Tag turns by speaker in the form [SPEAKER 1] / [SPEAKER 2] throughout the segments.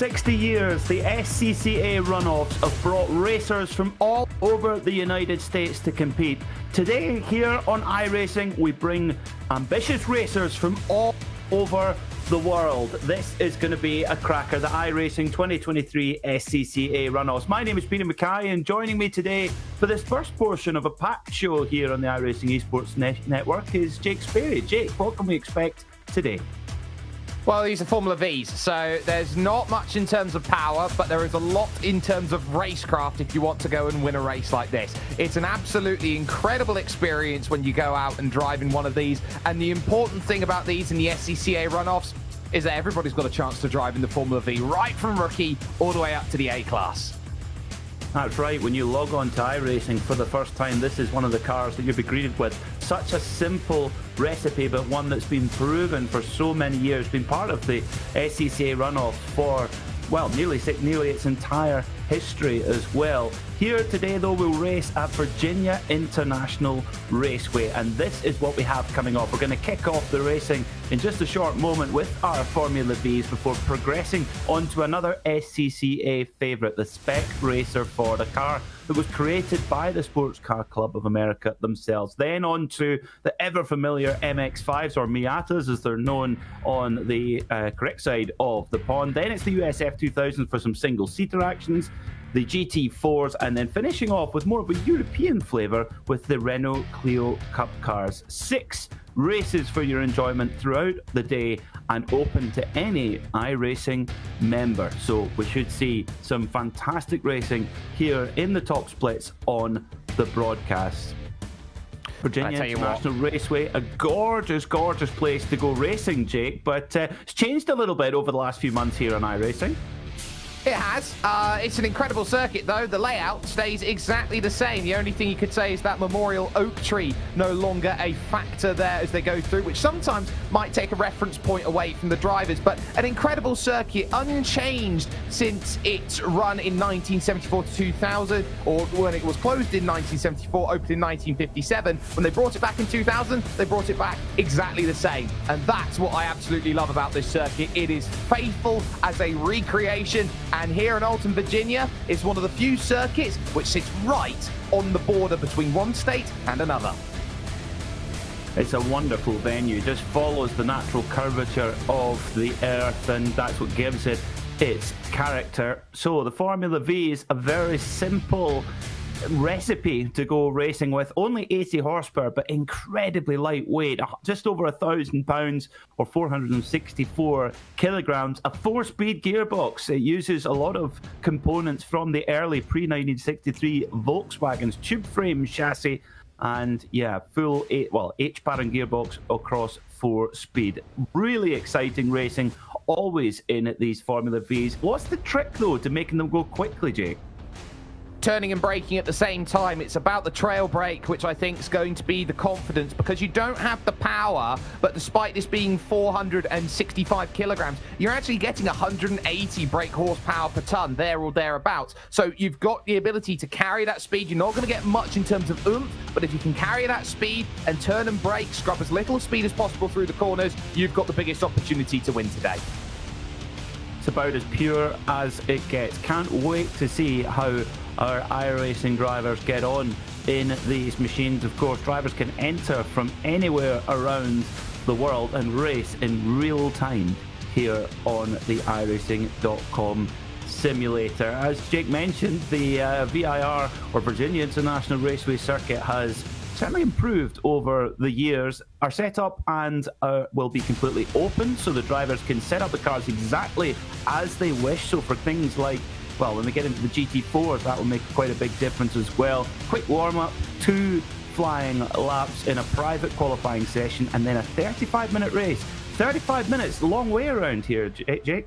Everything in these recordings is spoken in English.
[SPEAKER 1] 60 years, the SCCA Runoffs have brought racers from all over the United States to compete. Today, here on iRacing, we bring ambitious racers from all over the world. This is going to be a cracker, the iRacing 2023 SCCA Runoffs. My name is Peter Mackay, and joining me today for this first portion of a packed show here on the iRacing Esports Network is Jake Sperry. Jake, what can we expect today?
[SPEAKER 2] Well, these are Formula Vs, so there's not much in terms of power, but there is a lot in terms of racecraft if you want to go and win a race like this. It's an absolutely incredible experience when you go out and drive in one of these, and the important thing about these in the SCCA Runoffs is that everybody's got a chance to drive in the Formula V, right from rookie all the way up to the A-Class.
[SPEAKER 1] That's right, when you log on to iRacing for the first time, this is one of the cars that you'll be greeted with. Such a simple recipe, but one that's been proven for so many years, been part of the SCCA runoff for, well, nearly its entire history as well. Here today, though, we'll race at Virginia International Raceway, and this is what we have coming off. We're going to kick off the racing in just a short moment with our Formula Vs before progressing onto another SCCA favourite, the Spec Racer Ford, a car that was created by the Sports Car Club of America themselves. Then on to the ever-familiar MX-5s, or Miatas as they're known on the correct side of the pond. Then it's the USF 2000 for some single-seater actions, the GT4s, and then finishing off with more of a European flavour with the Renault Clio Cup cars. 6 races for your enjoyment throughout the day and open to any iRacing member. So we should see some fantastic racing here in the top splits on the broadcast. Virginia International Raceway, a gorgeous, gorgeous place to go racing, Jake, but it's changed a little bit over the last few months here on iRacing.
[SPEAKER 2] It has. It's an incredible circuit, though. The layout stays exactly the same. The only thing you could say is that memorial oak tree no longer a factor there as they go through, which sometimes might take a reference point away from the drivers. But an incredible circuit, unchanged since its run in 1974 to 2000, or when it was closed in 1974, opened in 1957. When they brought it back in 2000, they brought it back exactly the same. And that's what I absolutely love about this circuit. It is faithful as a recreation. And here in Alton, Virginia, is one of the few circuits which sits right on the border between one state and another.
[SPEAKER 1] It's a wonderful venue, just follows the natural curvature of the earth, and that's what gives it its character. So the Formula V is a very simple recipe to go racing with. Only 80 horsepower, but incredibly lightweight, just over 1,000 pounds or 464 kilograms. A 4-speed gearbox. It uses a lot of components from the early pre-1963 Volkswagen's tube frame chassis, and yeah, full H-pattern gearbox across 4-speed. Really exciting racing, always in these Formula Vs. What's the trick though to making them go quickly, Jake?
[SPEAKER 2] Turning and braking at the same time. It's about the trail brake, which I think is going to be the confidence, because you don't have the power, but despite this being 465 kilograms, you're actually getting 180 brake horsepower per ton, there or thereabouts. So you've got the ability to carry that speed. You're not going to get much in terms of oomph, but if you can carry that speed and turn and brake, scrub as little speed as possible through the corners, you've got the biggest opportunity to win today.
[SPEAKER 1] It's about as pure as it gets. Can't wait to see how our iRacing drivers get on in these machines. Of course, drivers can enter from anywhere around the world and race in real time here on the iRacing.com simulator. As Jake mentioned, the VIR, or Virginia International Raceway circuit, has certainly improved over the years. Our setup and will be completely open, so the drivers can set up the cars exactly as they wish. So for things like, well, when we get into the GT4s, that will make quite a big difference as well. Quick warm-up, 2 flying laps in a private qualifying session, and then a 35-minute race. 35 minutes, long way around here, Jake.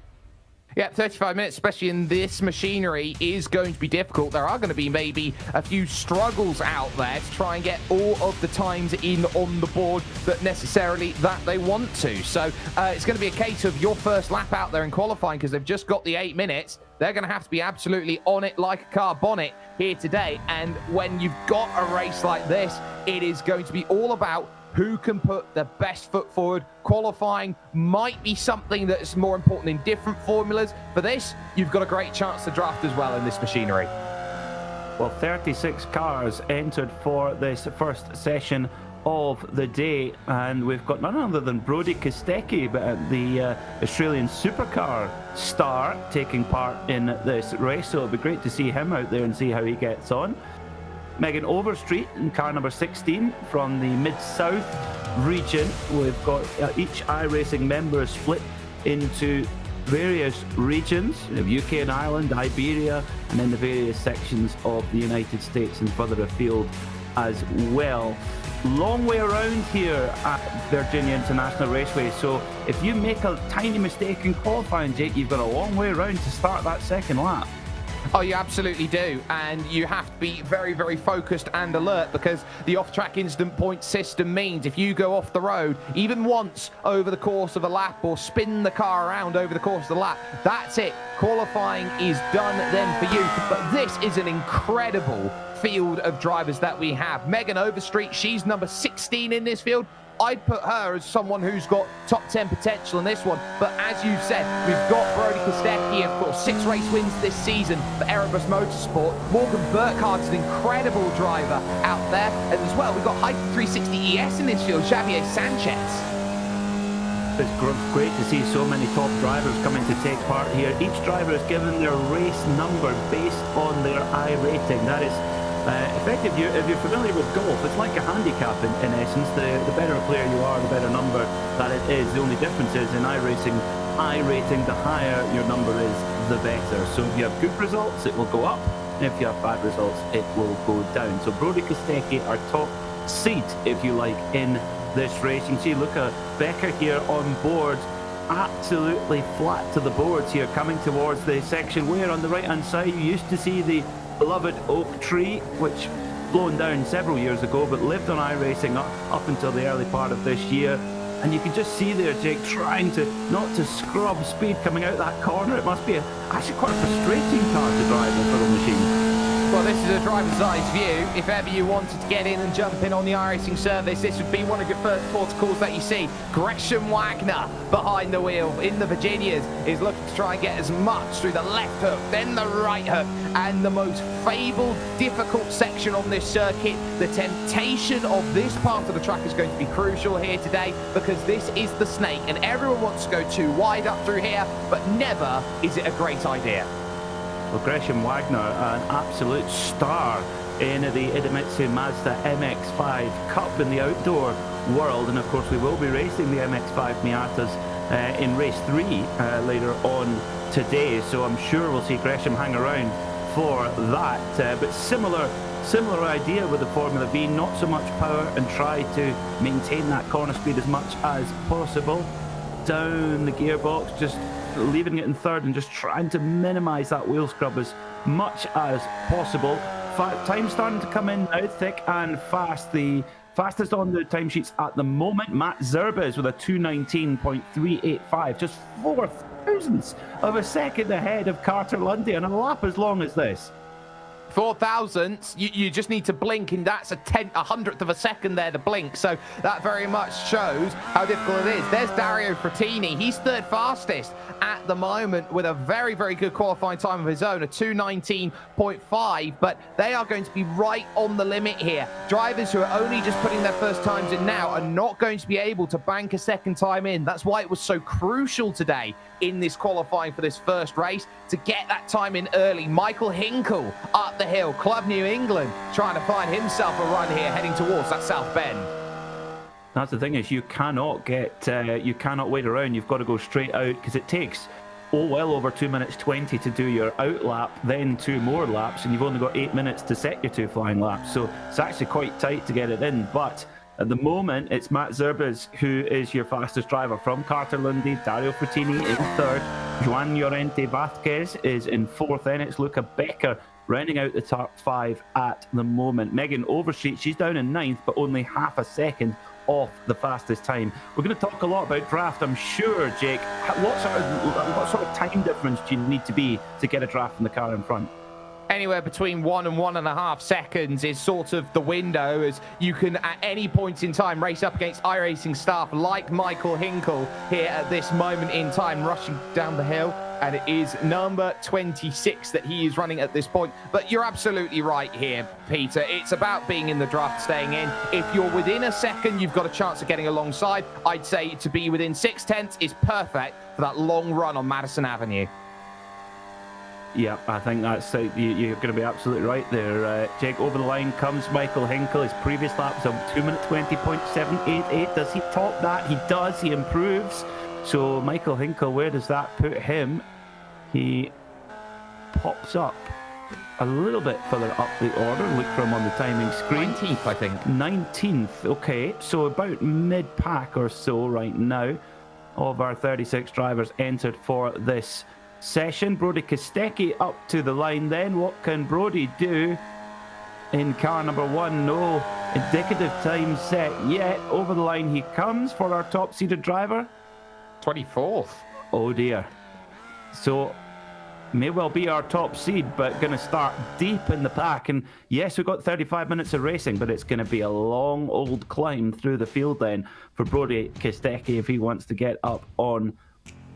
[SPEAKER 2] Yeah, 35 minutes, especially in this machinery, is going to be difficult. There are going to be maybe a few struggles out there to try and get all of the times in on the board that necessarily that they want to. So it's going to be a case of your first lap out there in qualifying, because they've just got the 8 minutes. They're going to have to be absolutely on it like a car bonnet here today. And when you've got a race like this, it is going to be all about who can put the best foot forward. Qualifying might be something that's more important in different formulas. For this, you've got a great chance to draft as well in this machinery.
[SPEAKER 1] Well, 36 cars entered for this first session of the day, and we've got none other than Brodie Kostecki, the Australian supercar star, taking part in this race, so it'll be great to see him out there and see how he gets on. Megan Overstreet in car number 16 from the Mid-South region. We've got each iRacing member split into various regions, UK and Ireland, Iberia, and then the various sections of the United States and further afield as well. Long way around here at Virginia International Raceway, so if you make a tiny mistake in qualifying, Jake, you've got a long way around to start that second lap.
[SPEAKER 2] Oh, you absolutely do, and you have to be very, very focused and alert, because the off-track instant point system means if you go off the road even once over the course of a lap or spin the car around over the course of the lap, that's it. Qualifying is done then for you. But this is an incredible field of drivers that we have. Megan Overstreet, she's number 16 in this field. I'd put her as someone who's got top 10 potential in this one. But as you said, we've got Brodie Kostecki, of course, 6 race wins this season for Erebus Motorsport. Morgan Burkhardt's an incredible driver out there. And as well, we've got Hyper 360 ES in this field, Xavier Sanchez.
[SPEAKER 1] It's great to see so many top drivers coming to take part here. Each driver is given their race number based on their iRating. That is effective. If you're familiar with golf, it's like a handicap in essence. The better a player you are, the better number that it is. The only difference is in iRating, the higher your number is, the better. So if you have good results, it will go up, and if you have bad results, it will go down. So Brodie Kostecki, our top seed, if you like, in this race. You can see Luca Becker here on board, absolutely flat to the boards here, coming towards the section where on the right hand side you used to see the beloved oak tree, which blown down several years ago but lived on iRacing up until the early part of this year. And you can just see there Jake trying to not to scrub speed coming out that corner. It must be actually quite a frustrating car to drive in a little machine.
[SPEAKER 2] Well, this is a driver's eyes view. If ever you wanted to get in and jump in on the iRacing service, this would be one of your first protocols that you see. Gresham Wagner behind the wheel in the Virginias is looking to try and get as much through the left hook, then the right hook, and the most fabled, difficult section on this circuit. The temptation of this part of the track is going to be crucial here today, because this is the snake, and everyone wants to go too wide up through here, but never is it a great idea.
[SPEAKER 1] Well, Gresham Wagner, an absolute star in the Idemitsu Mazda MX-5 Cup in the outdoor world. And of course, we will be racing the MX-5 Miatas in race 3 later on today. So I'm sure we'll see Gresham hang around for that. But similar idea with the Formula V, not so much power and try to maintain that corner speed as much as possible. Down the gearbox, just leaving it in third and just trying to minimize that wheel scrub as much as possible. Time starting to come in now, thick and fast. The fastest on the timesheets at the moment, Matt Zerbes with a 2:19.385, just 4 thousandths of a second ahead of Carter Lundy on a lap as long as this.
[SPEAKER 2] 4 thousandths, you just need to blink, and that's a 100th of a second there to blink. So that very much shows how difficult it is. There's Dario Frattini. He's third fastest at the moment with a very, very good qualifying time of his own, a 2:19.5. But they are going to be right on the limit here. Drivers who are only just putting their first times in now are not going to be able to bank a second time in. That's why it was so crucial today in this qualifying for this first race to get that time in early. Michael Hinkle up the hill, Club New England, trying to find himself a run here heading towards that South Bend.
[SPEAKER 1] That's the thing, is you cannot wait around. You've got to go straight out, because it takes well over 2:20 to do your out lap, then 2 more laps, and you've only got 8 minutes to set your 2 flying laps. So it's actually quite tight to get it in. But at the moment, it's Matt Zerbes who is your fastest driver from Carter Lundy. Dario Frattini in third. Juan Llorente Vasquez is in fourth. Then it's Luca Becker rounding out the top 5 at the moment. Megan Overstreet, she's down in 9th, but only half a second off the fastest time. We're going to talk a lot about draft, I'm sure, Jake. What sort of time difference do you need to be to get a draft from the car in front?
[SPEAKER 2] anywhere between 1 and 1.5 seconds is sort of the window, as you can at any point in time race up against iRacing staff like Michael Hinkle here at this moment in time, rushing down the hill. And it is number 26 that he is running at this point. But you're absolutely right here, Peter. It's about being in the draft, staying in. If you're within a second, you've got a chance of getting alongside. I'd say to be within 0.6 is perfect for that long run on Madison Avenue.
[SPEAKER 1] Yeah, I think that's you're going to be absolutely right there. Jake, over the line comes Michael Hinkle. His previous lap was on 2:20.788. Does he top that? He does. He improves. So Michael Hinkle, where does that put him? He pops up a little bit further up the order. Look for him on the timing screen.
[SPEAKER 2] 19th, I think.
[SPEAKER 1] 19th. Okay, so about mid-pack or so right now of our 36 drivers entered for this session. Brody Kostecki up to the line then. What can Brody do in car number 1? No indicative time set yet. Over the line he comes for our top-seeded driver.
[SPEAKER 2] 24th.
[SPEAKER 1] Oh dear. So may well be our top seed, but going to start deep in the pack. And yes, we've got 35 minutes of racing, but it's going to be a long old climb through the field then for Brody Kostecki if he wants to get up on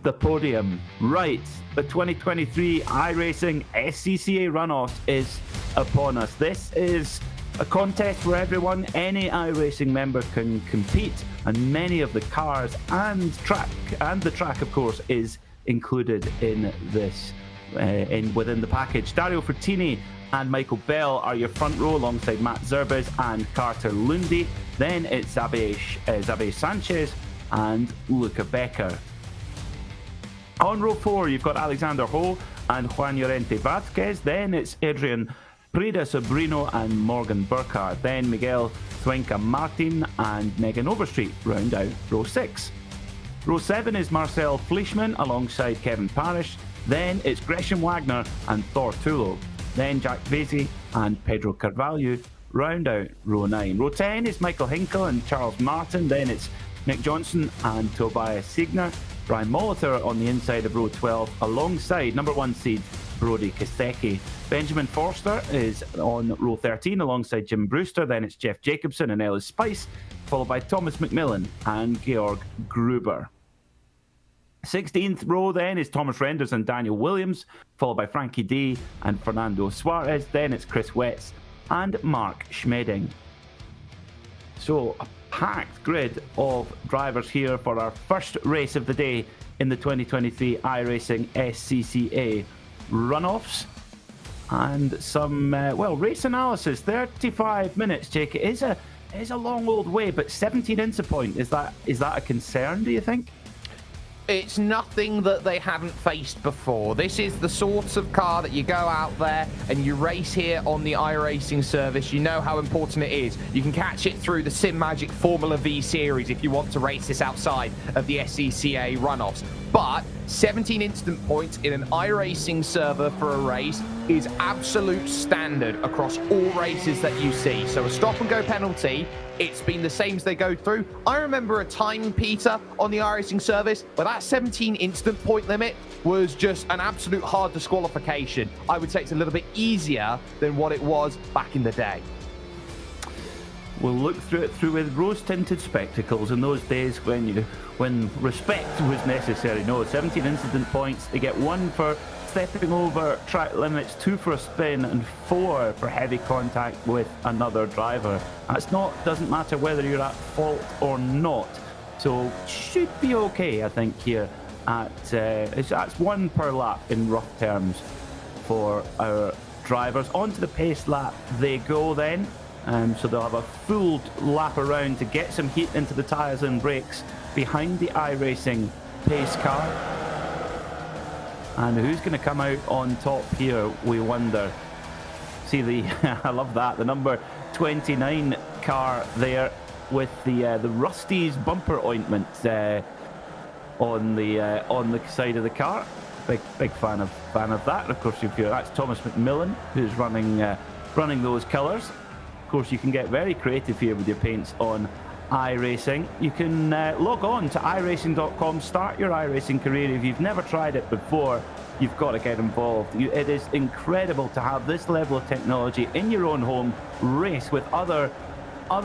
[SPEAKER 1] the podium. Right, the 2023 iRacing SCCA Runoffs is upon us. This is a contest for everyone. Any iRacing member can compete, and many of the cars and the track, of course, is included in this, within the package. Dario Fortini and Michael Bell are your front row, alongside Matt Zerbes and Carter Lundy. Then it's Xavier Sanchez and Luca Becker. On row 4, you've got Alexander Ho and Juan Llorente Vazquez. Then it's Adrian Prida Sobrino and Morgan Burkhardt. Then Miguel Cuenca Martin and Megan Overstreet round out row 6. Row 7 is Marcel Fleischmann alongside Kevin Parrish. Then it's Gresham Wagner and Thor Tulo. Then Jack Vasey and Pedro Carvalho round out row 9. Row 10 is Michael Hinkle and Charles Martin. Then it's Nick Johnson and Tobias Siegner. Brian Molitor on the inside of row 12 alongside number 1 seed Brody Kostecki. Benjamin Forster is on row 13 alongside Jim Brewster. Then it's Jeff Jacobson and Ellis Spice, followed by Thomas McMillan and Georg Gruber. 16th row then is Thomas Renders and Daniel Williams, followed by Frankie D and Fernando Suarez. Then it's Chris Wetz and Mark Schmedding. So a packed grid of drivers here for our first race of the day in the 2023 iRacing SCCA Runoffs. And some, race analysis. 35 minutes, Jake. It is a long old way, but 17 inch point. Is that a concern, do you think?
[SPEAKER 2] It's nothing that they haven't faced before. This is the sort of car that you go out there and you race here on the iRacing service. You know how important it is. You can catch it through the SimMagic Formula V series if you want to race this outside of the SCCA Runoffs. But 17 instant points in an iRacing server for a race is absolute standard across all races that you see. So a stop and go penalty, it's been the same as they go through. I remember a time, Peter, on the iRacing service where that 17 instant point limit was just an absolute hard disqualification. I would say it's a little bit easier than what it was back in the day.
[SPEAKER 1] We'll look through it through with rose-tinted spectacles in those days when respect was necessary. No, 17 incident points. They get 1 for stepping over track limits, 2 for a spin, and 4 for heavy contact with another driver. Doesn't matter whether you're at fault or not. So should be okay, I think, here that's 1 per lap in rough terms for our drivers. Onto the pace lap they go then. So they'll have a full lap around to get some heat into the tyres and brakes behind the iRacing pace car. And who's going to come out on top here, we wonder. See I love that, the number 29 car there with the Rusty's bumper ointment on the side of the car. Big fan of that. And of course, that's Thomas McMillan who's running those colours. Of course, you can get very creative here with your paints on iRacing. You can log on to iRacing.com, start your iRacing career. If you've never tried it before, you've got to get involved. It is incredible to have this level of technology in your own home, race with other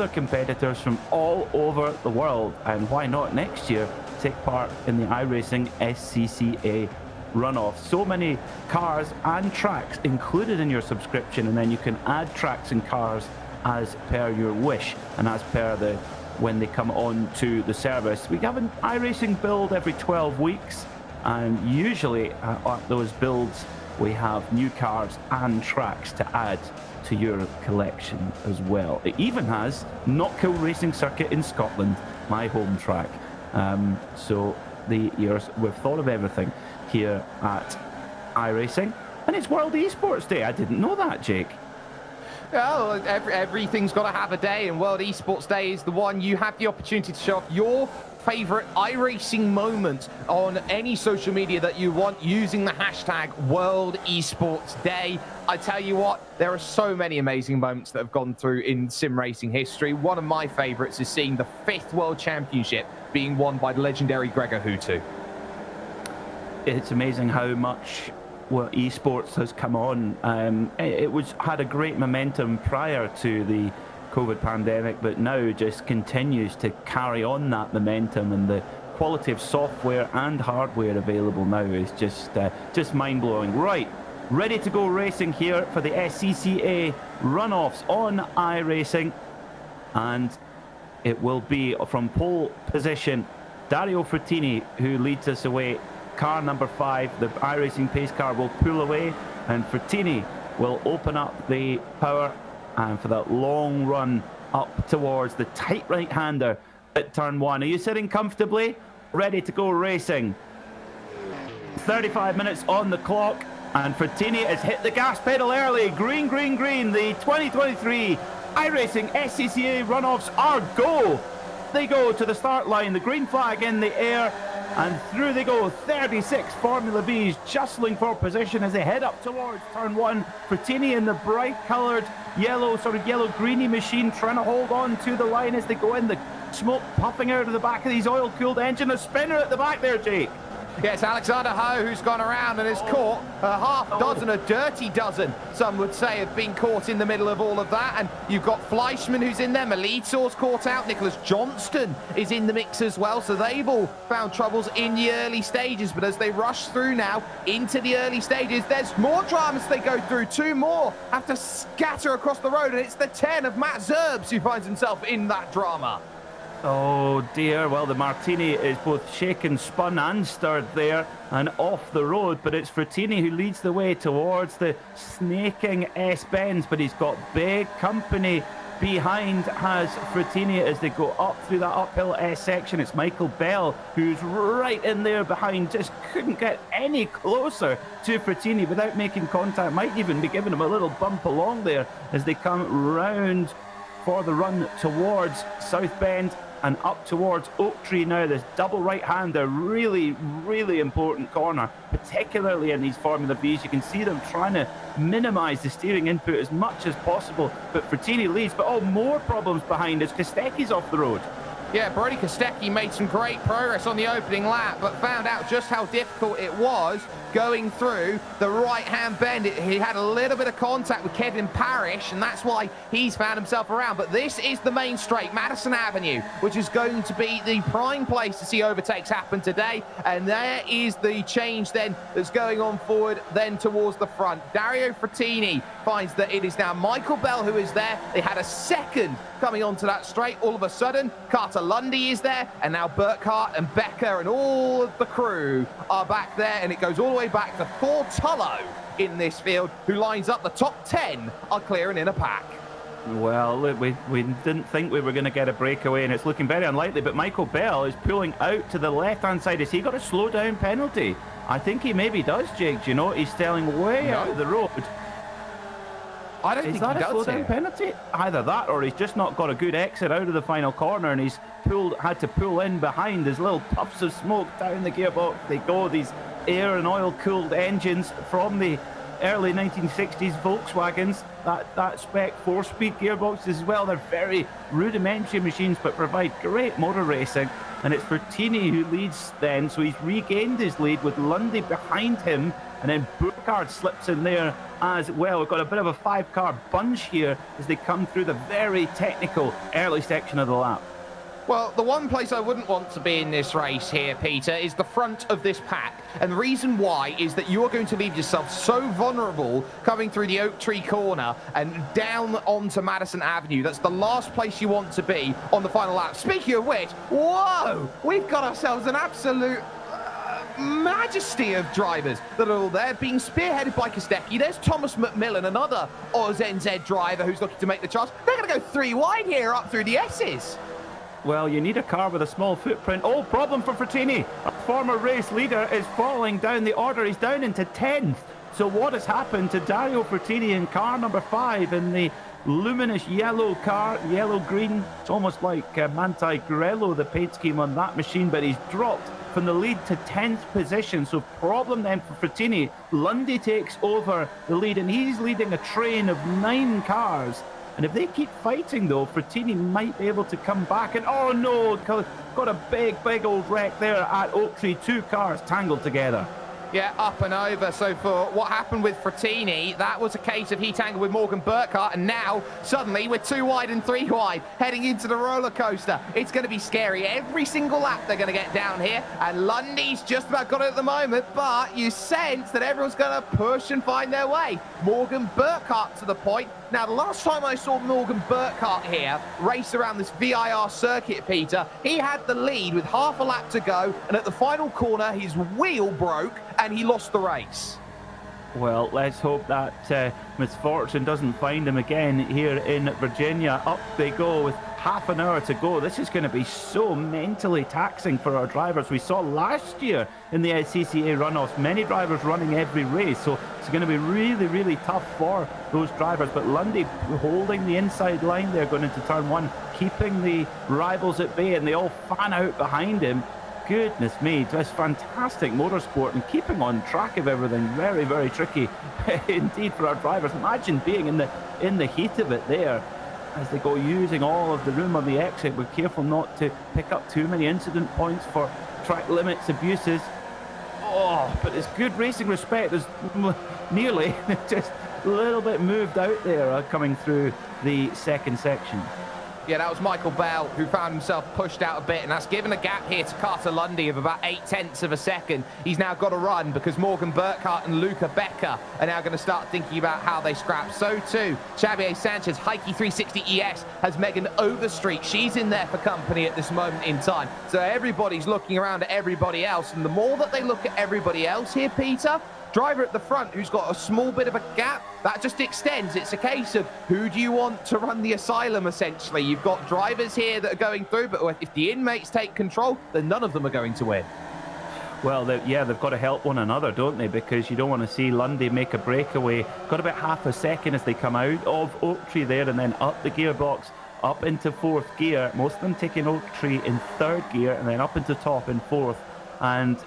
[SPEAKER 1] competitors from all over the world, and why not next year take part in the iRacing SCCA Runoffs. So many cars and tracks included in your subscription, and then you can add tracks and cars as per your wish and as per when they come on to the service. We have an iRacing build every 12 weeks, and usually at those builds we have new cars and tracks to add to your collection as well. It even has Knockhill Racing Circuit in Scotland, my home track. So we've thought of everything here at iRacing, and it's World Esports Day. I didn't know that, Jake.
[SPEAKER 2] Well, everything's got to have a day, and World Esports Day is the one you have the opportunity to show off your favorite iRacing moment on any social media that you want using the hashtag World Esports Day. I tell you what, there are so many amazing moments that have gone through in sim racing history. One of my favorites is seeing the 5th World Championship being won by the legendary Gregor Hutu.
[SPEAKER 1] It's amazing how much esports has come on. It had a great momentum prior to the COVID pandemic, but now just continues to carry on that momentum, and the quality of software and hardware available now is just mind-blowing. Right, ready to go racing here for the SCCA Runoffs on iRacing, and it will be from pole position Dario Frattini who leads us away. Car number 5, the iRacing pace car, will pull away, and Frattini will open up the power and for that long run up towards the tight right-hander at turn 1. Are you sitting comfortably? Ready to go racing? 35 minutes on the clock, and Frattini has hit the gas pedal early. Green, green, green. The 2023 iRacing SCCA Runoffs are go. They go to the start line, the green flag in the air, and through they go. 36 Formula Vs jostling for position as they head up towards turn 1. Frattini in the bright coloured yellow, sort of yellow-greeny machine, trying to hold on to the line as they go in. The smoke puffing out of the back of these oil-cooled engine. A spinner at the back there, Jake.
[SPEAKER 2] Yes, Alexander Ho, who's gone around and has caught a half dozen, a dirty dozen, some would say, have been caught in the middle of all of that. And you've got Fleischmann, who's in there, Melitsor's caught out, Nicholas Johnston is in the mix as well. So they've all found troubles in the early stages. But as they rush through now into the early stages, there's more dramas they go through. 2 more have to scatter across the road, and it's the 10 of Matt Zerbs who finds himself in that drama.
[SPEAKER 1] Oh dear, well the Martini is both shaken, spun and stirred there and off the road, but it's Frattini who leads the way towards the snaking S-Benz, but he's got big company behind has Frattini as they go up through that uphill S section. It's Michael Bell who's right in there behind, just couldn't get any closer to Frattini without making contact, might even be giving him a little bump along there as they come round for the run towards South Bend and up towards Oak Tree now. This double right-hander, really, really important corner, particularly in these Formula Vs. You can see them trying to minimise the steering input as much as possible, but Frattini leads, but more problems behind as Kostecki's off the road.
[SPEAKER 2] Yeah, Brody Kostecki made some great progress on the opening lap, but found out just how difficult it was going through the right-hand bend. He had a little bit of contact with Kevin Parrish, and that's why he's found himself around. But this is the main straight, Madison Avenue, which is going to be the prime place to see overtakes happen today. And there is the change then that's going on forward then towards the front. Dario Frattini finds that it is now Michael Bell who is there. They had a second coming onto that straight. All of a sudden, Carter Lundy is there, and now Burkhart and Becker and all of the crew are back there, and it goes all the way back to Thor Tullow in this field, who lines up the top 10 are clearing in a pack.
[SPEAKER 1] Well, look, we didn't think we were going to get a breakaway, and it's looking very unlikely, but Michael Bell is pulling out to the left-hand side. Has he got a slow-down penalty? I think he maybe does, Jake. Do you know, he's staying way out of the road.
[SPEAKER 2] I don't think he does. Is that a slowdown
[SPEAKER 1] penalty? Either that, or he's just not got a good exit out of the final corner, and he's had to pull in behind. There's little puffs of smoke down the gearbox. They go, these air and oil-cooled engines from the early 1960s Volkswagens, that Spec 4-speed gearboxes as well. They're very rudimentary machines, but provide great motor racing. And it's Fertini who leads then, so he's regained his lead with Lundy behind him, and then Burkhardt slips in there as well. We've got a bit of a 5-car bunch here as they come through the very technical early section of the lap.
[SPEAKER 2] Well, the one place I wouldn't want to be in this race here, Peter, is the front of this pack. And the reason why is that you are going to leave yourself so vulnerable coming through the Oak Tree corner and down onto Madison Avenue. That's the last place you want to be on the final lap. Speaking of which, whoa, we've got ourselves an absolute majesty of drivers that are all there, being spearheaded by Kostecki. There's Thomas McMillan, another Oz NZ driver who's looking to make the charge. They're going to go 3 wide here up through the S's.
[SPEAKER 1] Well, you need a car with a small footprint. Oh, problem for Fertini. A former race leader is falling down the order. He's down into 10th. So what has happened to Dario Fertini in car number 5 in the luminous yellow car, yellow-green? It's almost like Manti Grello, the paint scheme on that machine, but he's dropped from the lead to 10th position. So problem then for Fertini. Lundy takes over the lead, and he's leading a train of 9 cars. And if they keep fighting, though, Fertini might be able to come back. And, oh, no, got a big old wreck there at Oak Tree. 2 cars tangled together.
[SPEAKER 2] Yeah, up and over. So for what happened with Fertini, that was a case of he tangled with Morgan Burkhardt, and now suddenly we're 2 wide and 3 wide heading into the roller coaster. It's going to be scary. Every single lap they're going to get down here, and Lundy's just about got it at the moment, but you sense that everyone's going to push and find their way. Morgan Burkhardt to the point. Now, the last time I saw Morgan Burkhardt here race around this VIR circuit, Peter, he had the lead with half a lap to go, and at the final corner, his wheel broke and he lost the race.
[SPEAKER 1] Well, let's hope that misfortune doesn't find him again here in Virginia. Up they go with half an hour to go. This is going to be so mentally taxing for our drivers. We saw last year in the SCCA runoffs, many drivers running every race, so it's going to be really tough for those drivers. But Lundy holding the inside line there going into turn 1, keeping the rivals at bay, and they all fan out behind him. Goodness me, just fantastic motorsport and keeping on track of everything. Very tricky indeed for our drivers. Imagine being in the heat of it there as they go using all of the room on the exit. We're careful not to pick up too many incident points for track limits abuses. Oh, but it's good racing respect. There's nearly just a little bit moved out there coming through the second section.
[SPEAKER 2] Yeah, that was Michael Bell who found himself pushed out a bit, and that's given a gap here to Carter Lundy of about 0.8 of a second. He's now got to run because Morgan Burkhardt and Luca Becker are now going to start thinking about how they scrap. So too, Xavier Sanchez, Heike 360 ES has Megan Overstreet. She's in there for company at this moment in time. So everybody's looking around at everybody else, and the more that they look at everybody else here, Peter, driver at the front who's got a small bit of a gap, that just extends. It's a case of who do you want to run the asylum, essentially. You've got drivers here that are going through, but if the inmates take control, then none of them are going to win.
[SPEAKER 1] Well, they've got to help one another, don't they? Because you don't want to see Lundy make a breakaway. Got about half a second as they come out of Oak Tree there, and then up the gearbox, up into 4th gear. Most of them taking Oak Tree in 3rd gear, and then up into top in 4th. And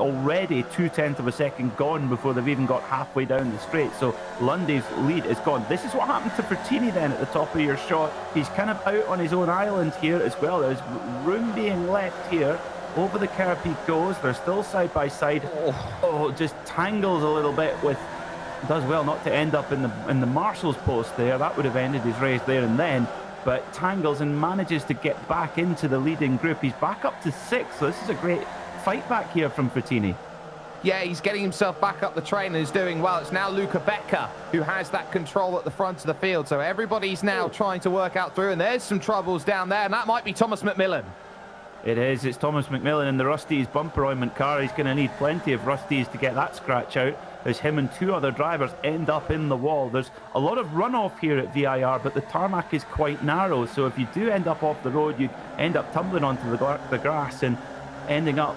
[SPEAKER 1] already 0.2 of a second gone before they've even got halfway down the straight. So Lundy's lead is gone. This is what happened to Fertini then at the top of your shot. He's kind of out on his own island here as well. There's room being left here. Over the curb he goes. They're still side by side. Oh, just tangles a little bit with, does well not to end up in the marshal's post there. That would have ended his race there and then. But tangles and manages to get back into the leading group. He's back up to 6th. So this is a great fight back here from Fertini.
[SPEAKER 2] Yeah, he's getting himself back up the train and is doing well. It's now Luca Becker who has that control at the front of the field. So everybody's now trying to work out through, and there's some troubles down there, and that might be Thomas McMillan.
[SPEAKER 1] It is. It's Thomas McMillan in the Rusty's bumper ointment car. He's going to need plenty of Rusty's to get that scratch out, as him and 2 other drivers end up in the wall. There's a lot of runoff here at VIR, but the tarmac is quite narrow. So if you do end up off the road, you end up tumbling onto the grass and ending up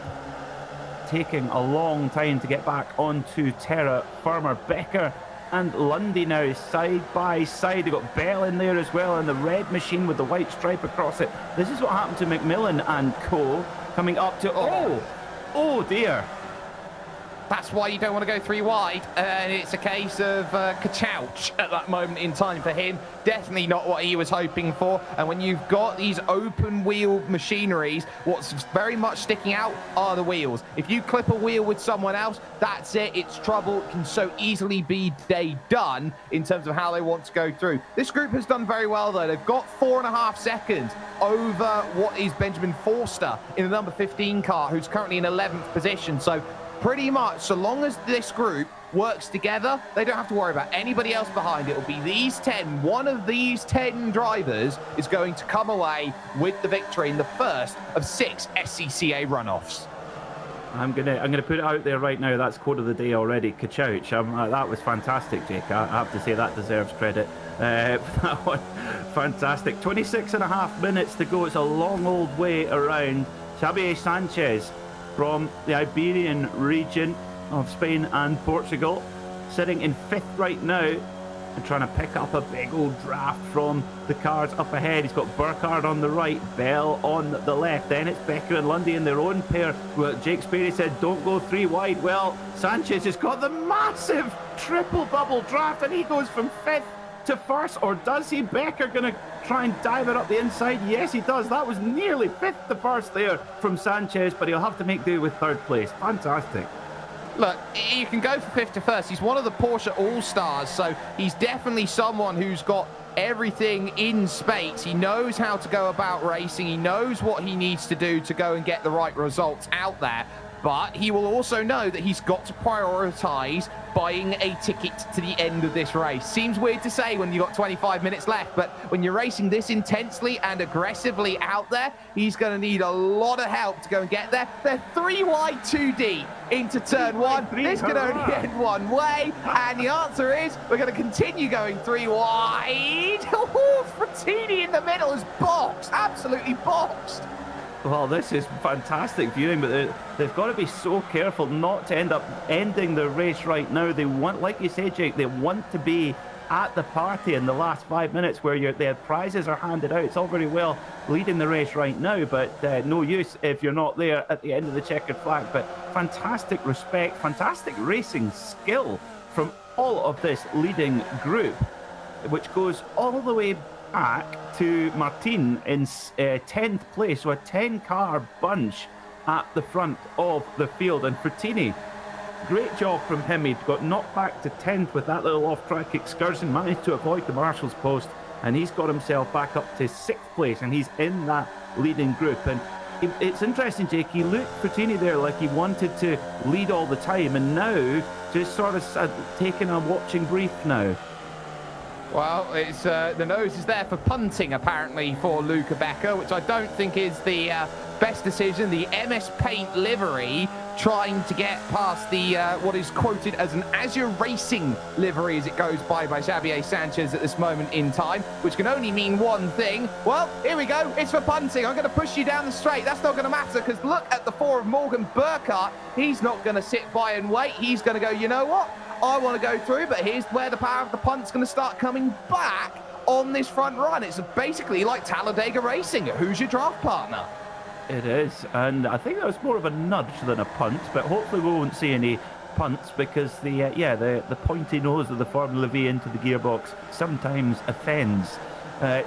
[SPEAKER 1] taking a long time to get back onto terra firma. Becker and Lundy now side by side. They've got Bell in there as well, and the red machine with the white stripe across it. This is what happened to McMillan and co. coming up to, oh dear.
[SPEAKER 2] That's why you don't want to go 3 wide, and it's a case of ka-chouch at that moment in time for him. Definitely not what he was hoping for, and when you've got these open wheel machineries, what's very much sticking out are the wheels. If you clip a wheel with someone else, that's it, it's trouble. It can so easily be day done in terms of how they want to go through. This group has done very well though. They've got 4.5 seconds over what is Benjamin Forster in the number 15 car, who's currently in 11th position. So pretty much, so long as this group works together, they don't have to worry about anybody else behind. It'll be these 10. One of these 10 drivers is going to come away with the victory in the first of 6 SCCA runoffs.
[SPEAKER 1] I'm gonna put it out there right now. That's quote of the day already. Ka-chouch. That was fantastic, Jake. I have to say that deserves credit. That one, fantastic. 26.5 minutes to go. It's a long old way around. Xavier Sanchez from the Iberian region of Spain and Portugal, sitting in 5th right now and trying to pick up a big old draft from the cars up ahead. He's got Burkhardt on the right, Bell on the left, then it's Becker and Lundy in their own pair. Well, Jake Sperry said don't go 3 wide. Well, Sanchez has got the massive triple bubble draft and he goes from 5th to 1st, or does he? Becker going to try and dive it up the inside? Yes, he does. That was nearly 5th to 1st there from Sanchez, but he'll have to make do with 3rd place. Fantastic.
[SPEAKER 2] Look, you can go for 5th to 1st. He's one of the Porsche All-Stars, so he's definitely someone who's got everything in spades. He knows how to go about racing. He knows what he needs to do to go and get the right results out there. But he will also know that he's got to prioritise buying a ticket to the end of this race. Seems weird to say when you've got 25 minutes left, but when you're racing this intensely and aggressively out there, he's going to need a lot of help to go and get there. They're 3 wide, 2 deep into turn 1. This can only end one way, and the answer is we're going to continue going 3 wide. Frattini in the middle is boxed, absolutely boxed.
[SPEAKER 1] Well, this is fantastic viewing, but they've got to be so careful not to end up ending the race right now. They want, like you say, Jake, they want to be at the party in the last 5 minutes where their prizes are handed out. It's all very well leading the race right now, but no use if you're not there at the end of the checkered flag. But fantastic respect, fantastic racing skill from all of this leading group, which goes all the way back to Martin in 10th place, so a 10-car bunch at the front of the field. And Frattini, great job from him. He got knocked back to 10th with that little off-track excursion, managed to avoid the marshal's post, and he's got himself back up to 6th place, and he's in that leading group. And it's interesting, Jake, he looked Frattini there like he wanted to lead all the time, and now just sort of taking a watching brief now.
[SPEAKER 2] Well, it's the nose is there for punting, apparently, for Luca Becker, which I don't think is the best decision. The MS Paint livery trying to get past the what is quoted as an Azure Racing livery as it goes by Xavier Sanchez at this moment in time, which can only mean one thing. Well, here we go. It's for punting. I'm going to push you down the straight. That's not going to matter because look at the 4 of Morgan Burkhardt. He's not going to sit by and wait. He's going to go, you know what? I want to go through, but here's where the power of the punt's going to start coming back on this front run. It's basically like Talladega Racing. Who's your draft partner?
[SPEAKER 1] It is, and I think that was more of a nudge than a punt, but hopefully we won't see any punts because the pointy nose of the Formula V into the gearbox sometimes offends.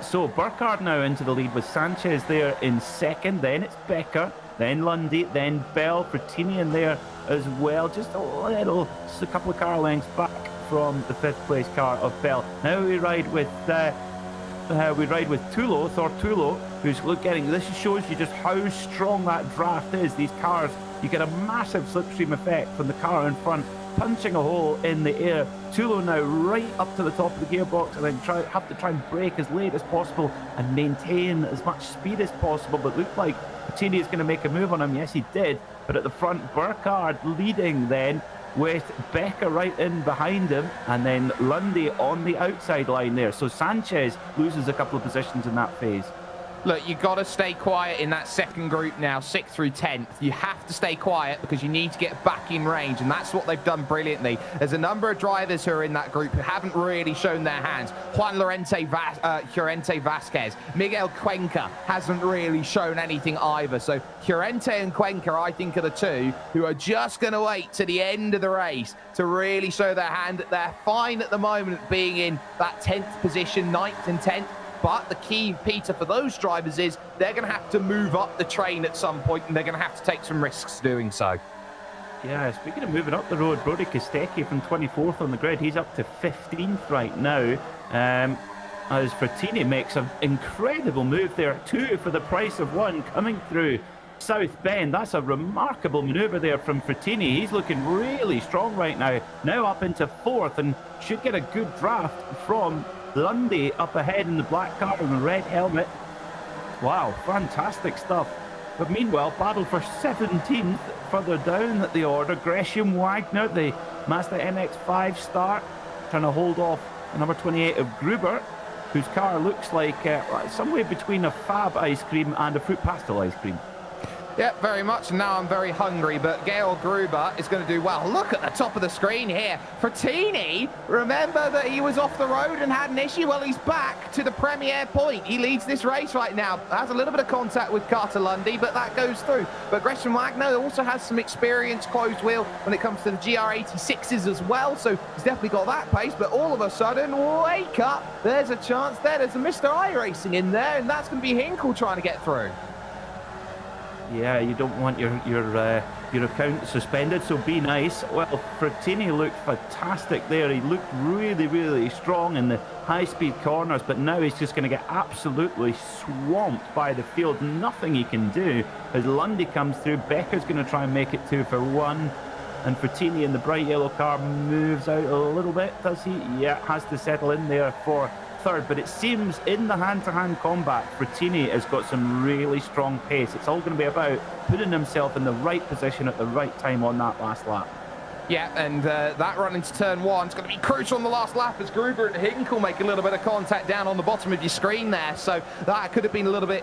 [SPEAKER 1] So Burkhardt now into the lead with Sanchez there in 2nd, then it's Becker, then Lundy, then Bell, Frattini in there as well, just a couple of car lengths back from the 5th place car of Bell. Now we ride with Tulo, who's getting, this shows you just how strong that draft is. These cars, you get a massive slipstream effect from the car in front, punching a hole in the air. Tulo now right up to the top of the gearbox, and then have to try and brake as late as possible and maintain as much speed as possible, but looked like Frattini is going to make a move on him. Yes, he did, but at the front, Burkhardt leading then with Becker right in behind him, and then Lundy on the outside line there. So Sanchez loses a couple of positions in that phase.
[SPEAKER 2] Look, you've got to stay quiet in that second group now, 6th through 10th. You have to stay quiet because you need to get back in range, and that's what they've done brilliantly. There's a number of drivers who are in that group who haven't really shown their hands. Juan Llorente Vasquez, Miguel Cuenca hasn't really shown anything either. So Llorente and Cuenca, I think, are the two who are just going to wait to the end of the race to really show their hand. They're fine at the moment being in that 10th position, 9th and 10th. But the key, Peter, for those drivers is they're going to have to move up the train at some point, and they're going to have to take some risks doing so.
[SPEAKER 1] Yeah, speaking of moving up the road, Brody Kostecki from 24th on the grid, he's up to 15th right now. As Frattini makes an incredible move there, 2 for the price of 1 coming through South Bend. That's a remarkable manoeuvre there from Frattini. He's looking really strong right now. Now up into 4th and should get a good draft from Lundy up ahead in the black car and the red helmet. Wow, fantastic stuff. But meanwhile, battle for 17th further down at the order. Gresham Wagner, the Mazda MX-5 start, trying to hold off the number 28 of Gruber, whose car looks like somewhere between a Fab ice cream and a fruit pastel ice cream.
[SPEAKER 2] Yep, very much. Now I'm very hungry, but Gail Gruber is going to do well. Look at the top of the screen here. Frattini, remember that he was off the road and had an issue? Well, he's back to the premier point. He leads this race right now. Has a little bit of contact with Carter Lundy, but that goes through. But Gresham Wagner also has some experience closed wheel when it comes to the GR86s as well, so he's definitely got that pace. But all of a sudden, wake up, there's a chance there. There's a Mr. iRacing in there, and that's going to be Hinkle trying to get through.
[SPEAKER 1] Yeah, you don't want your account suspended, so be nice. Well, Frattini looked fantastic there. He looked really, really strong in the high-speed corners, but now he's just going to get absolutely swamped by the field. Nothing he can do. As Lundy comes through, Becker's going to try and make it 2 for 1. And Frattini in the bright yellow car moves out a little bit, does he? Yeah, has to settle in there for 3rd, but it seems in the hand-to-hand combat, Frattini has got some really strong pace. It's all going to be about putting himself in the right position at the right time on that last lap.
[SPEAKER 2] Yeah, and that run into turn 1 is going to be crucial on the last lap as Gruber and Hinkle make a little bit of contact down on the bottom of your screen there. So that could have been a little bit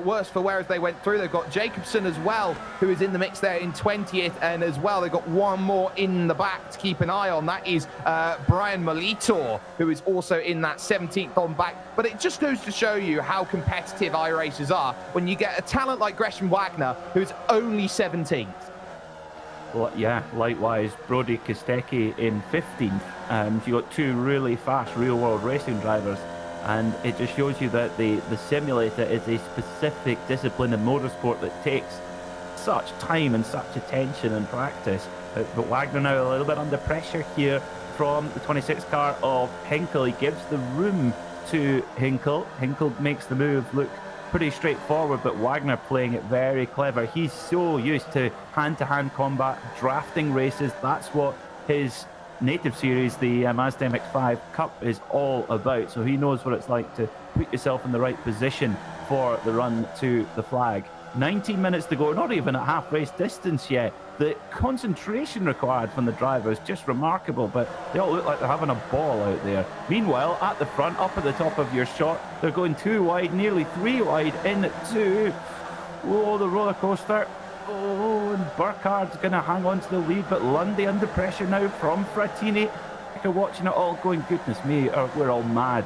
[SPEAKER 2] worse for where they went through. They've got Jacobson as well, who is in the mix there in 20th, and as well they've got one more in the back to keep an eye on. That is Brian Molitor, who is also in that 17th on back. But it just goes to show you how competitive iRacers are when you get a talent like Gresham Wagner, who is only 17th.
[SPEAKER 1] Well, yeah, likewise, Brody Kostecki in 15th. You got 2 really fast real-world racing drivers, and it just shows you that the simulator is a specific discipline in motorsport that takes such time and such attention and practice. But Wagner now a little bit under pressure here from the 26 car of Hinkle. He gives the room to Hinkle. Hinkle makes the move look pretty straightforward, but Wagner playing it very clever. He's so used to hand-to-hand combat, drafting races. That's what his native series, the Mazda MX-5 Cup, is all about. So he knows what it's like to put yourself in the right position for the run to the flag. 19 minutes to go, not even at half race distance yet. The concentration required from the driver is just remarkable, but they all look like they're having a ball out there. Meanwhile, at the front, up at the top of your shot, they're going 2 wide, nearly 3 wide, in at 2. Oh, the roller coaster. Oh, and Burkhardt's going to hang on to the lead, but Lundy under pressure now from Frattini. You're watching it all going, goodness me, we're all mad.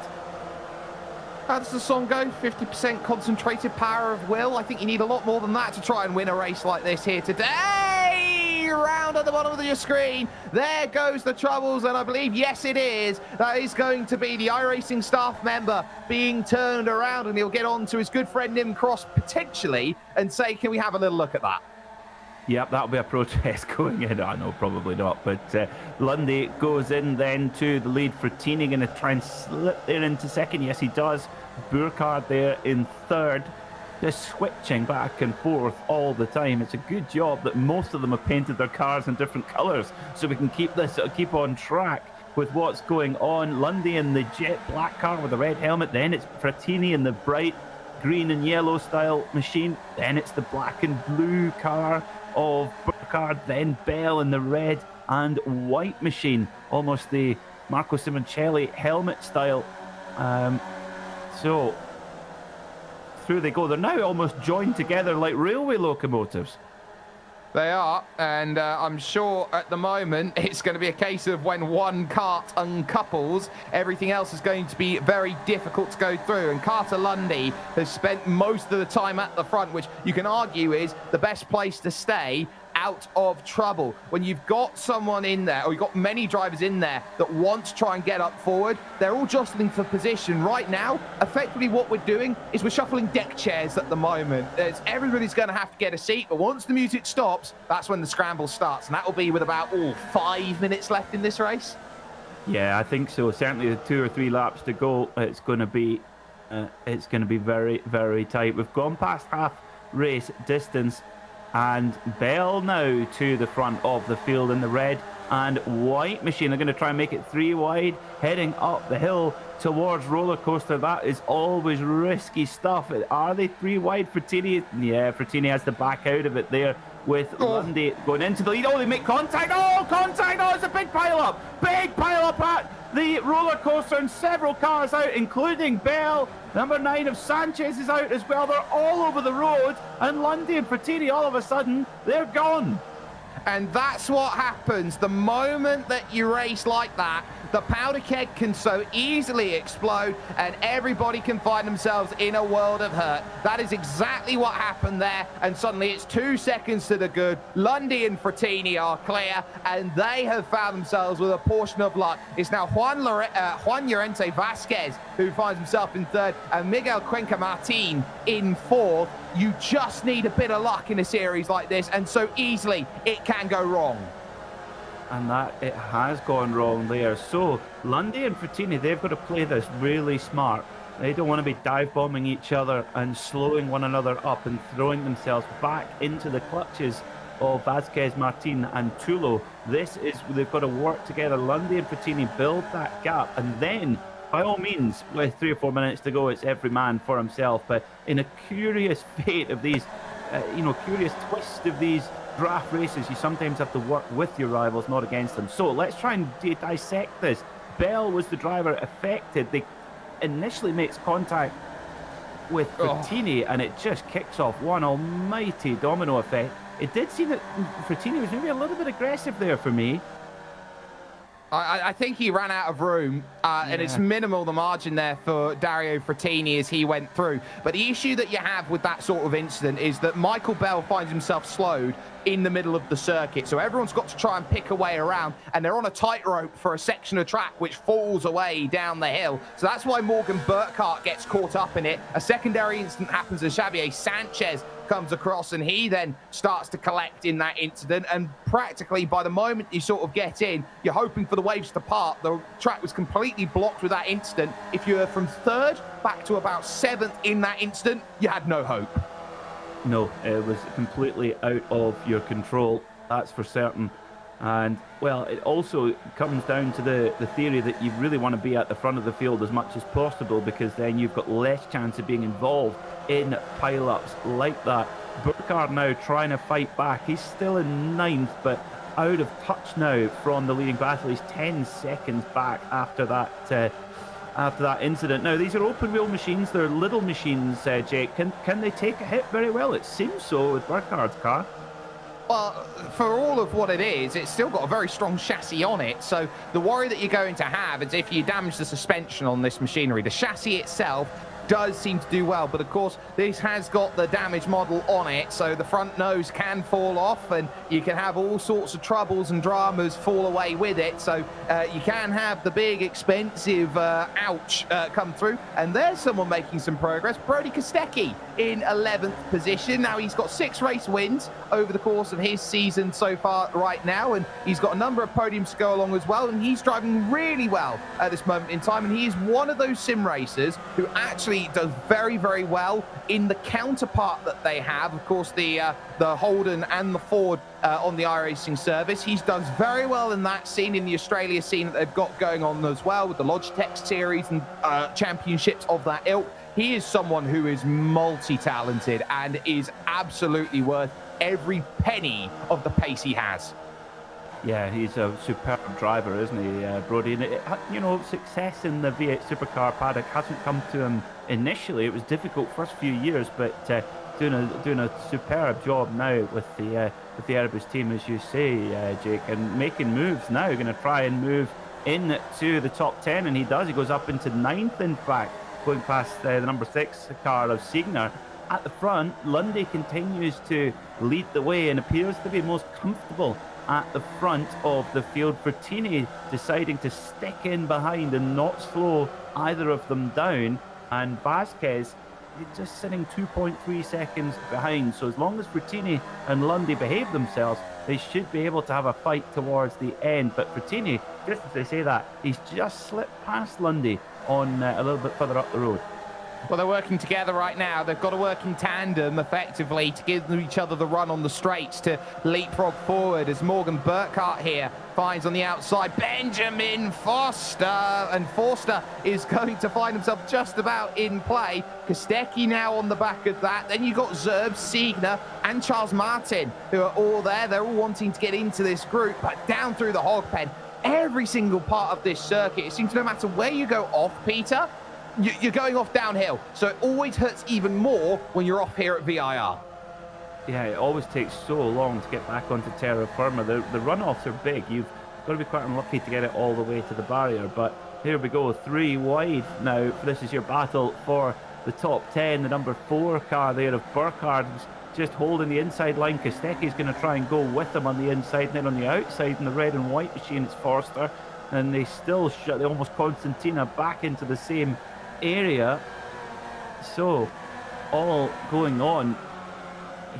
[SPEAKER 2] How does the song go? 50% concentrated power of will. I think you need a lot more than that to try and win a race like this here today. Round at the bottom of your screen. There goes the troubles, and I believe, yes, it is. That is going to be the iRacing staff member being turned around, and he'll get on to his good friend Nim Cross potentially and say, can we have a little look at that?
[SPEAKER 1] Yep, that'll be a protest going in. I know, probably not. But Lundy goes in then to the lead. Frattini going to try and slip there into 2nd. Yes, he does. Burkhardt there in 3rd. Just switching back and forth all the time. It's a good job that most of them have painted their cars in different colours, so we can keep on track with what's going on. Lundy in the jet black car with the red helmet. Then it's Frattini in the bright green and yellow style machine. Then it's the black and blue car of Burkhardt. Then Bell in the red and white machine, almost the Marco Simoncelli helmet style. So through they go. They're now almost joined together like railway locomotives.
[SPEAKER 2] They are, and I'm sure at the moment it's going to be a case of when one cart uncouples, everything else is going to be very difficult to go through. And Carter Lundy has spent most of the time at the front, which you can argue is the best place to stay out of trouble. When you've got someone in there, or you've got many drivers in there that want to try and get up forward, they're all jostling for position. Right now, effectively what we're doing is we're shuffling deck chairs at the moment. Everybody's going to have to get a seat, but once the music stops, that's when the scramble starts, and that will be with about 5 minutes left in this race.
[SPEAKER 1] Yeah, I think so. Certainly, the 2 or 3 laps to go. It's going to be very, very tight. We've gone past half race distance. And Bell now to the front of the field in the red and white machine. They're going to try and make it 3 wide, heading up the hill towards roller coaster. That is always risky stuff. Are they 3 wide? Frattini? Yeah, Frattini has to back out of it there with Lundy going into the lead. Oh, they make contact. Oh, contact. Oh, it's a big pile up. Big pile up at the roller coaster, and several cars out, including Bell. Number 9 of Sanchez is out as well. They're all over the road, and Lundy and Frattini, all of a sudden, they're gone.
[SPEAKER 2] And that's what happens the moment that you race like that. The powder keg can so easily explode, and everybody can find themselves in a world of hurt. That is exactly what happened there, and suddenly it's 2 seconds to the good. Lundy and Frattini are clear, and they have found themselves with a portion of luck. It's now Juan Llorente Vasquez who finds himself in 3rd, and Miguel Cuenca Martin in 4th. You just need a bit of luck in a series like this, and so easily it can go wrong.
[SPEAKER 1] And that it has gone wrong there. So Lundy and Frattini, they've got to play this really smart. They don't want to be dive bombing each other and slowing one another up and throwing themselves back into the clutches of Vasquez, Martin and Tulo. They've got to work together. Lundy and Frattini build that gap, and then by all means, with 3 or 4 minutes to go, it's every man for himself. But in a curious fate of these, curious twist of these draft races, you sometimes have to work with your rivals, not against them. So let's try and dissect this. Bell was the driver affected. They initially makes contact with Frattini, and it just kicks off one almighty domino effect. It did seem that Frattini was maybe a little bit aggressive there for me.
[SPEAKER 2] I think he ran out of room, and it's minimal, the margin there for Dario Frattini as he went through. But the issue that you have with that sort of incident is that Michael Bell finds himself slowed in the middle of the circuit. So everyone's got to try and pick a way around, and they're on a tightrope for a section of track which falls away down the hill. So that's why Morgan Burkhart gets caught up in it. A secondary incident happens as Xavier Sanchez comes across, and he then starts to collect in that incident. And practically by the moment you sort of get in, you're hoping for the waves to part. The track was completely blocked with that incident. If you're from 3rd back to about 7th in that incident, you had no hope.
[SPEAKER 1] No, it was completely out of your control, that's for certain. And, well, it also comes down to the theory that you really want to be at the front of the field as much as possible, because then you've got less chance of being involved in pile-ups like that. Burkhart now trying to fight back. He's still in 9th, but out of touch now from the leading battle. He's 10 seconds back after that incident. Now, these are open-wheel machines. They're little machines, Jake. Can they take a hit very well? It seems so with Burkhart's car.
[SPEAKER 2] Well, for all of what it is, it's still got a very strong chassis on it. So the worry that you're going to have is if you damage the suspension on this machinery. The chassis itself does seem to do well, but of course this has got the damage model on it, so the front nose can fall off, and you can have all sorts of troubles and dramas fall away with it. So you can have the big expensive ouch come through. And there's someone making some progress. Brody Kostecki in 11th position. Now he's got 6 race wins over the course of his season so far right now, and he's got a number of podiums to go along as well, and he's driving really well at this moment in time. And he is one of those sim racers who actually does very, very well in the counterpart that they have. Of course, the Holden and the Ford on the iRacing service. He does very well in that scene, in the Australia scene that they've got going on as well, with the Logitech series and championships of that ilk. He is someone who is multi-talented and is absolutely worth every penny of the pace he has.
[SPEAKER 1] Yeah, he's a superb driver, isn't he, Brody? And success in the V8 supercar paddock hasn't come to him initially. It was difficult first few years, but doing a superb job now with the Airbus team, as you say, Jake, and making moves now. Going to try and move into the top 10, and he does. He goes up into 9th, in fact, going past the number 6 car of Siegner. At the front, Lundy continues to lead the way and appears to be most comfortable at the front of the field. Frattini deciding to stick in behind and not slow either of them down, and Vasquez just sitting 2.3 seconds behind. So as long as Frattini and Lundy behave themselves, they should be able to have a fight towards the end. But Frattini, just as they say that, he's just slipped past Lundy on a little bit further up the road.
[SPEAKER 2] Well, they're working together right now. They've got to work in tandem effectively to give each other the run on the straights to leapfrog forward, as Morgan Burkhart here finds on the outside Benjamin Foster, and Forster is going to find himself just about in play. Kostecki now on the back of that. Then you've got Zerb, Siegner and Charles Martin, who are all there. They're all wanting to get into this group, but down through the hog pen, every single part of this circuit, it seems no matter where you go off, Peter, you're going off downhill, so it always hurts even more when you're off here at VIR.
[SPEAKER 1] Yeah, it always takes so long to get back onto terra firma. The runoffs are big. You've got to be quite unlucky to get it all the way to the barrier. But here we go, 3 wide now. This is your battle for the top 10. The number 4 car there of Burkhardt is just holding the inside line. Kostecki's going to try and go with him on the inside. And then on the outside in the red and white machine, it's Forster. And they still shut, they almost Constantina back into the same area. So all going on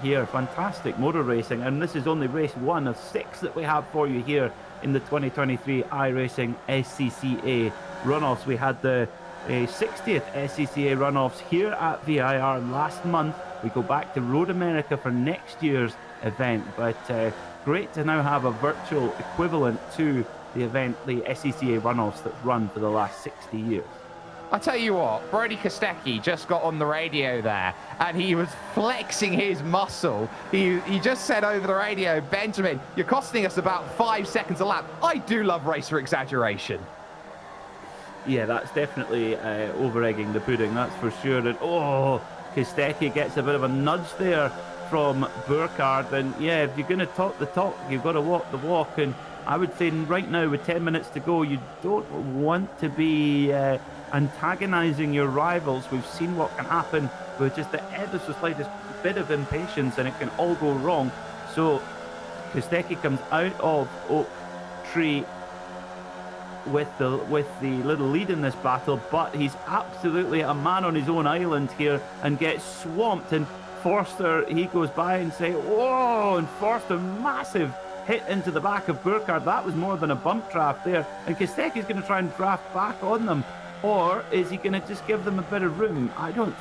[SPEAKER 1] here, fantastic motor racing, and this is only race 1 of 6 that we have for you here in the 2023 iRacing SCCA runoffs. We had the 60th SCCA runoffs here at VIR last month. We go back to Road America for next year's event, but great to now have a virtual equivalent to the event, the SCCA runoffs that's run for the last 60 years.
[SPEAKER 2] I tell you what, Brody Kostecki just got on the radio there and he was flexing his muscle. He just said over the radio, Benjamin, you're costing us about 5 seconds a lap. I do love racer exaggeration.
[SPEAKER 1] Yeah, that's definitely over-egging the pudding, that's for sure. And Kostecki gets a bit of a nudge there from Burkhardt. And yeah, if you're going to talk the talk, you've got to walk the walk. And I would say right now, with 10 minutes to go, you don't want to be antagonizing your rivals. We've seen what can happen with just the ever so slightest bit of impatience, and it can all go wrong. So Kostecki comes out of Oak Tree with the little lead in this battle, but he's absolutely a man on his own island here and gets swamped. And Forster, he goes by and say, whoa, and Forster, massive hit into the back of Burkhardt. That was more than a bump draft there, and Kostecki's going to try and draft back on them. Or is he going to just give them a bit of room? I don't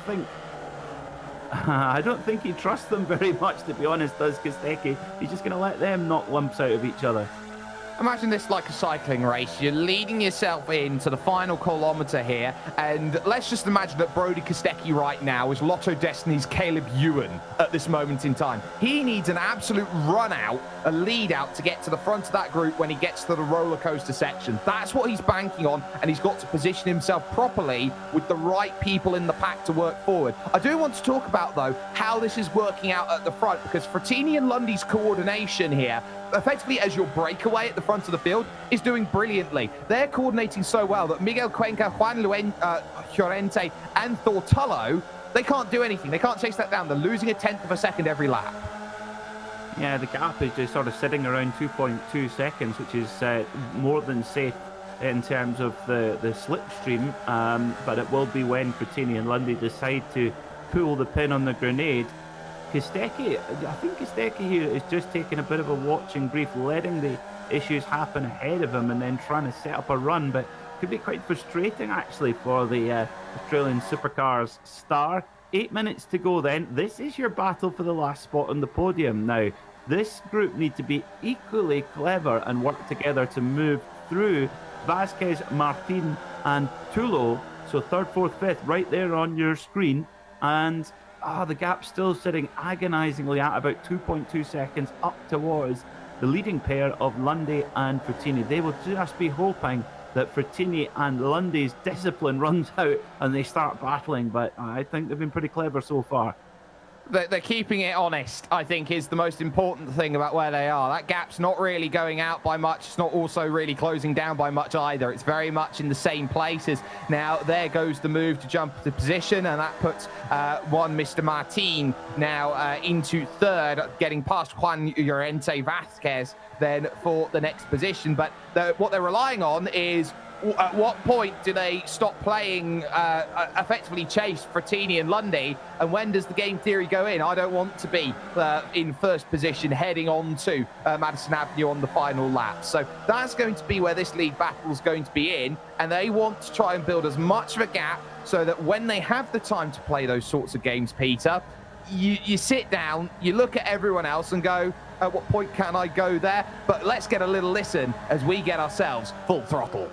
[SPEAKER 1] think he trusts them very much, to be honest, does Kostecki. He's just going to let them knock lumps out of each other.
[SPEAKER 2] Imagine this like a cycling race. You're leading yourself into the final kilometre here, and let's just imagine that Brody Kostecki right now is Lotto Destiny's Caleb Ewan at this moment in time. He needs an absolute run out, a lead out to get to the front of that group when he gets to the roller coaster section. That's what he's banking on, and he's got to position himself properly with the right people in the pack to work forward. I do want to talk about, though, how this is working out at the front, because Frattini and Lundy's coordination here, effectively as your breakaway at the front of the field, is doing brilliantly. They're coordinating so well that Miguel Cuenca, Juan Llorente and Thortullo, they can't do anything. They can't chase that down. They're losing 1/10 of a second every lap.
[SPEAKER 1] Yeah, the gap is just sort of sitting around 2.2 seconds, which is more than safe in terms of the slipstream, but it will be when Frattini and Lundy decide to pull the pin on the grenade. Kostecki, I think Kostecki here is just taking a bit of a watching brief, letting the issues happen ahead of him and then trying to set up a run, but it could be quite frustrating actually for the Australian Supercars star. 8 minutes to go then. This is your battle for the last spot on the podium. Now, this group need to be equally clever and work together to move through Vasquez, Martin and Tulo. So 3rd, 4th, 5th right there on your screen. And the gap's still sitting agonizingly at about 2.2 seconds up towards the leading pair of Lundy and Frattini. They will just be hoping that Frattini and Lundy's discipline runs out and they start battling, but I think they've been pretty clever so far.
[SPEAKER 2] They're keeping it honest, I think, is the most important thing about where they are. That gap's not really going out by much. It's not also really closing down by much either. It's very much in the same places. Now, there goes the move to jump to position, and that puts one Mr. Martin now into third, getting past Juan Llorente Vasquez then for the next position. But what they're relying on is, at what point do they stop playing effectively chase Frattini and Lundy, and when does the game theory go in? I don't want to be in first position heading on to Madison Avenue on the final lap. So that's going to be where this league battle is going to be in, and they want to try and build as much of a gap so that when they have the time to play those sorts of games, Peter, you sit down, you look at everyone else and go, at what point can I go there? But let's get a little listen as we get ourselves full throttle.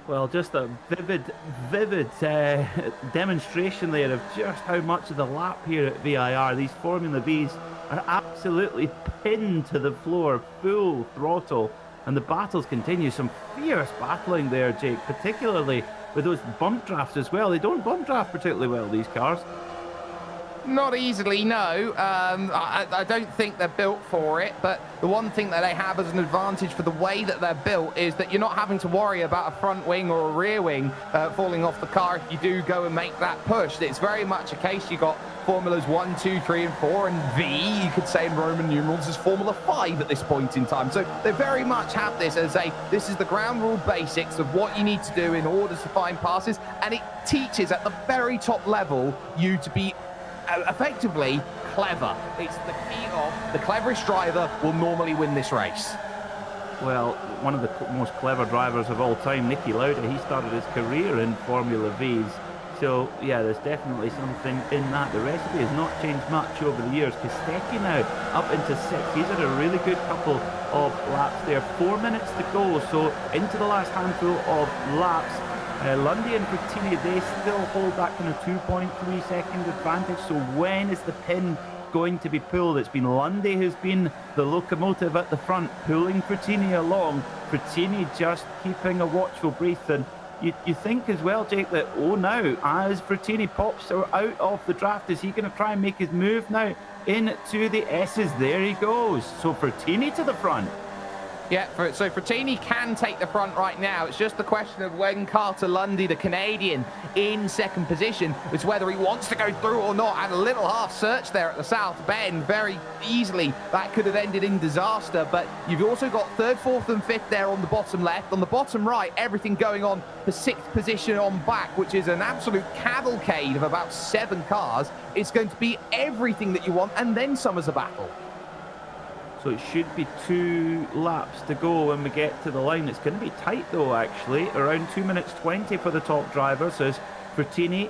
[SPEAKER 1] Well, just a vivid demonstration there of just how much of the lap here at VIR. These Formula Vs are absolutely pinned to the floor, full throttle, and the battles continue. Some fierce battling there, Jake, particularly with those bump drafts as well. They don't bump draft particularly well, these cars.
[SPEAKER 2] Not easily, no. I don't think they're built for it, but the one thing that they have as an advantage for the way that they're built is that you're not having to worry about a front wing or a rear wing falling off the car if you do go and make that push. It's very much a case you got Formulas 1, 2, 3, and 4, and V, you could say in Roman numerals, is Formula 5 at this point in time. So they very much have this as this is the ground rule basics of what you need to do in order to find passes, and it teaches at the very top level you to be effectively clever. It's the key of the cleverest driver will normally win this race.
[SPEAKER 1] Well, one of the most clever drivers of all time, Niki Lauda, he started his career in Formula Vs. So, yeah, there's definitely something in that. The recipe has not changed much over the years. Kostecki now up into 6th. He's had a really good couple of laps there. 4 minutes to go, so into the last handful of laps. Lundy and Frattini, they still hold that kind of 2.3 second advantage. So when is the pin going to be pulled? It's been Lundy who's been the locomotive at the front, pulling Frattini along. Frattini just keeping a watchful breath. And you think as well, Jake, that, oh, now, as Frattini pops out of the draft, is he going to try and make his move now into the S's? There he goes. So Frattini to the front.
[SPEAKER 2] Yeah, so Frattini can take the front right now. It's just the question of when Carter Lundy, the Canadian, in second position, is whether he wants to go through or not. And a little half search there at the South Bend. Very easily, that could have ended in disaster. But you've also got third, fourth, and fifth there on the bottom left. On the bottom right, everything going on for sixth position on back, which is an absolute cavalcade of about 7 cars. It's going to be everything that you want, and then some as a battle.
[SPEAKER 1] So it should be 2 laps to go when we get to the line. It's going to be tight though, actually. Around 2 minutes 20 for the top driver. So as Frattini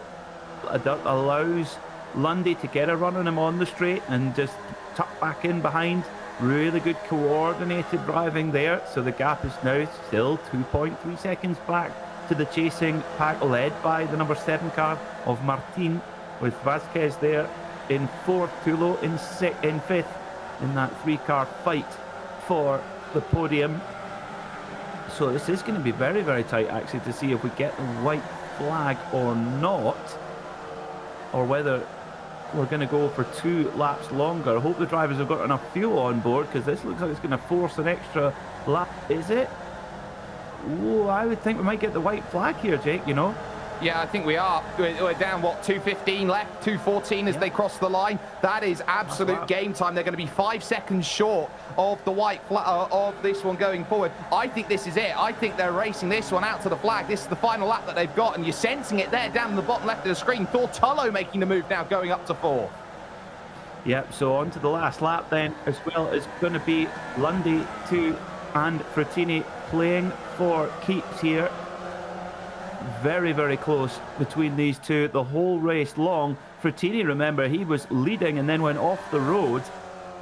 [SPEAKER 1] allows Lundy to get a run on him on the straight and just tuck back in behind. Really good coordinated driving there. So the gap is now still 2.3 seconds back to the chasing pack, led by the number 7 car of Martin, with Vasquez there in 4th, Tulo in 5th in that 3-car fight for the podium. So this is going to be very, very tight, actually, to see if we get the white flag or not, or whether we're going to go for 2 laps longer. I hope the drivers have got enough fuel on board, because this looks like it's going to force an extra lap. Is it? Oh, I would think we might get the white flag here, Jake, you know?
[SPEAKER 2] Yeah, I think we are. We're down, what, 2:15 left, 2:14 as they cross the line. That is absolute game time. They're going to be 5 seconds short of the white flag, of this one going forward. I think this is it. I think they're racing this one out to the flag. This is the final lap that they've got, and you're sensing it there down the bottom left of the screen. Thor Tullo making the move now, going up to 4.
[SPEAKER 1] Yep, so on to the last lap then, as well as going to be Lundy 2 and Frattini playing for keeps here. Very, very close between these two the whole race long. Frattini, remember, he was leading and then went off the road,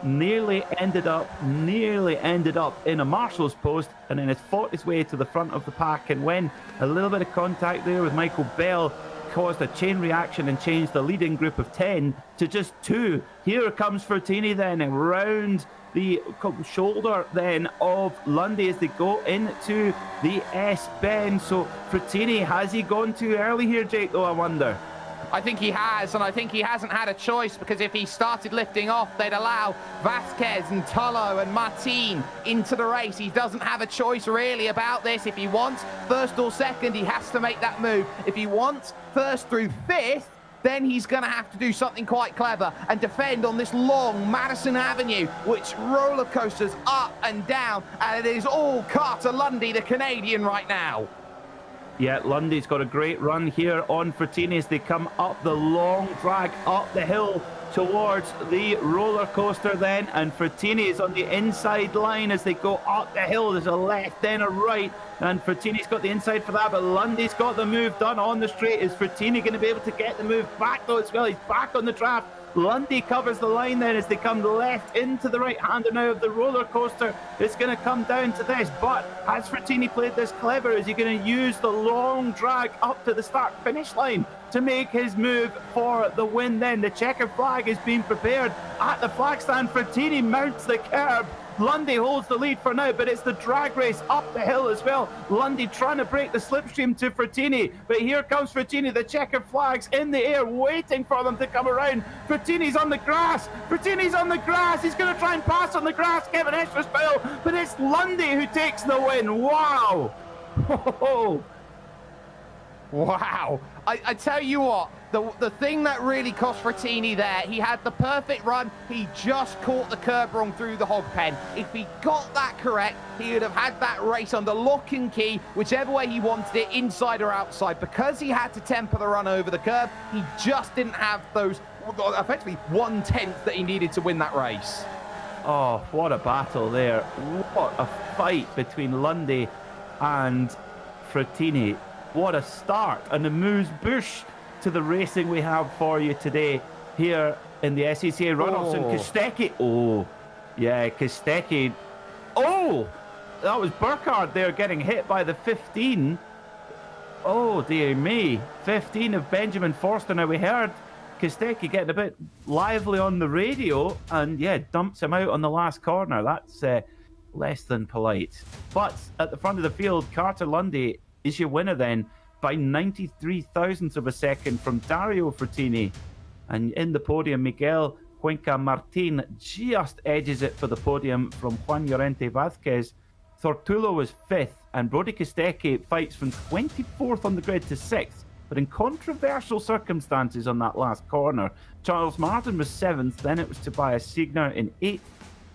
[SPEAKER 1] nearly ended up in a marshal's post, and then has fought his way to the front of the pack. And when a little bit of contact there with Michael Bell caused a chain reaction and changed the leading group of 10 to just 2. Here comes Frattini then around the shoulder then of Lundy as they go into the S-bend. So Frattini, has he gone too early here, Jake, though, I wonder?
[SPEAKER 2] I think he has, and I think he hasn't had a choice, because if he started lifting off, they'd allow Vasquez and Tullo and Martin into the race. He doesn't have a choice really about this. If he wants first or second, he has to make that move. If he wants first through 5th, then he's going to have to do something quite clever and defend on this long Madison Avenue, which roller coasters up and down, and it is all Carter Lundy, the Canadian, right now.
[SPEAKER 1] Yeah, Lundy's got a great run here on Frattini as they come up the long drag up the hill towards the roller coaster then, and Frattini is on the inside line as they go up the hill. There's a left, then a right, and Frattini's got the inside for that, but Lundy's got the move done on the straight. Is Frattini going to be able to get the move back though as well? He's back on the draft. Lundy covers the line then as they come left into the right-hander now of the roller coaster. It's going to come down to this, but has Frattini played this clever? Is he going to use the long drag up to the start-finish line to make his move for the win then? The checkered flag is being prepared at the flag stand. Frattini mounts the curb. Lundy holds the lead for now, but it's the drag race up the hill as well. Lundy trying to break the slipstream to Frattini, but here comes Frattini. The checkered flag's in the air, waiting for them to come around. Frattini's on the grass. Frattini's on the grass. He's going to try and pass on the grass, give an extra spell, but it's Lundy who takes the win. Wow.
[SPEAKER 2] Wow. I tell you what, the thing that really cost Frattini there, he had the perfect run. He just caught the curb wrong through the hog pen. If he got that correct, he would have had that race under lock and key, whichever way he wanted it, inside or outside. Because he had to temper the run over the curb, he just didn't have those, effectively 1/10 that he needed to win that race.
[SPEAKER 1] Oh, what a battle there. What a fight between Lundy and Frattini. What a start and a moose-bush to the racing we have for you today here in the SCCA Runoffs. And Kostecki. Oh, yeah, Kostecki. Oh, that was Burkhardt there getting hit by the 15. Oh, dear me. 15 of Benjamin Forster. Now, we heard Kostecki getting a bit lively on the radio and, yeah, dumps him out on the last corner. That's less than polite. But at the front of the field, Carter Lundy is your winner then by 93 thousandths of a second from Dario Frattini. And in the podium, Miguel Cuenca Martin just edges it for the podium from Juan Llorente Vázquez. Thortullo was 5th, and Brody Kostecki fights from 24th on the grid to 6th, but in controversial circumstances on that last corner. Charles Martin was 7th, then it was Tobias Siegner in 8th,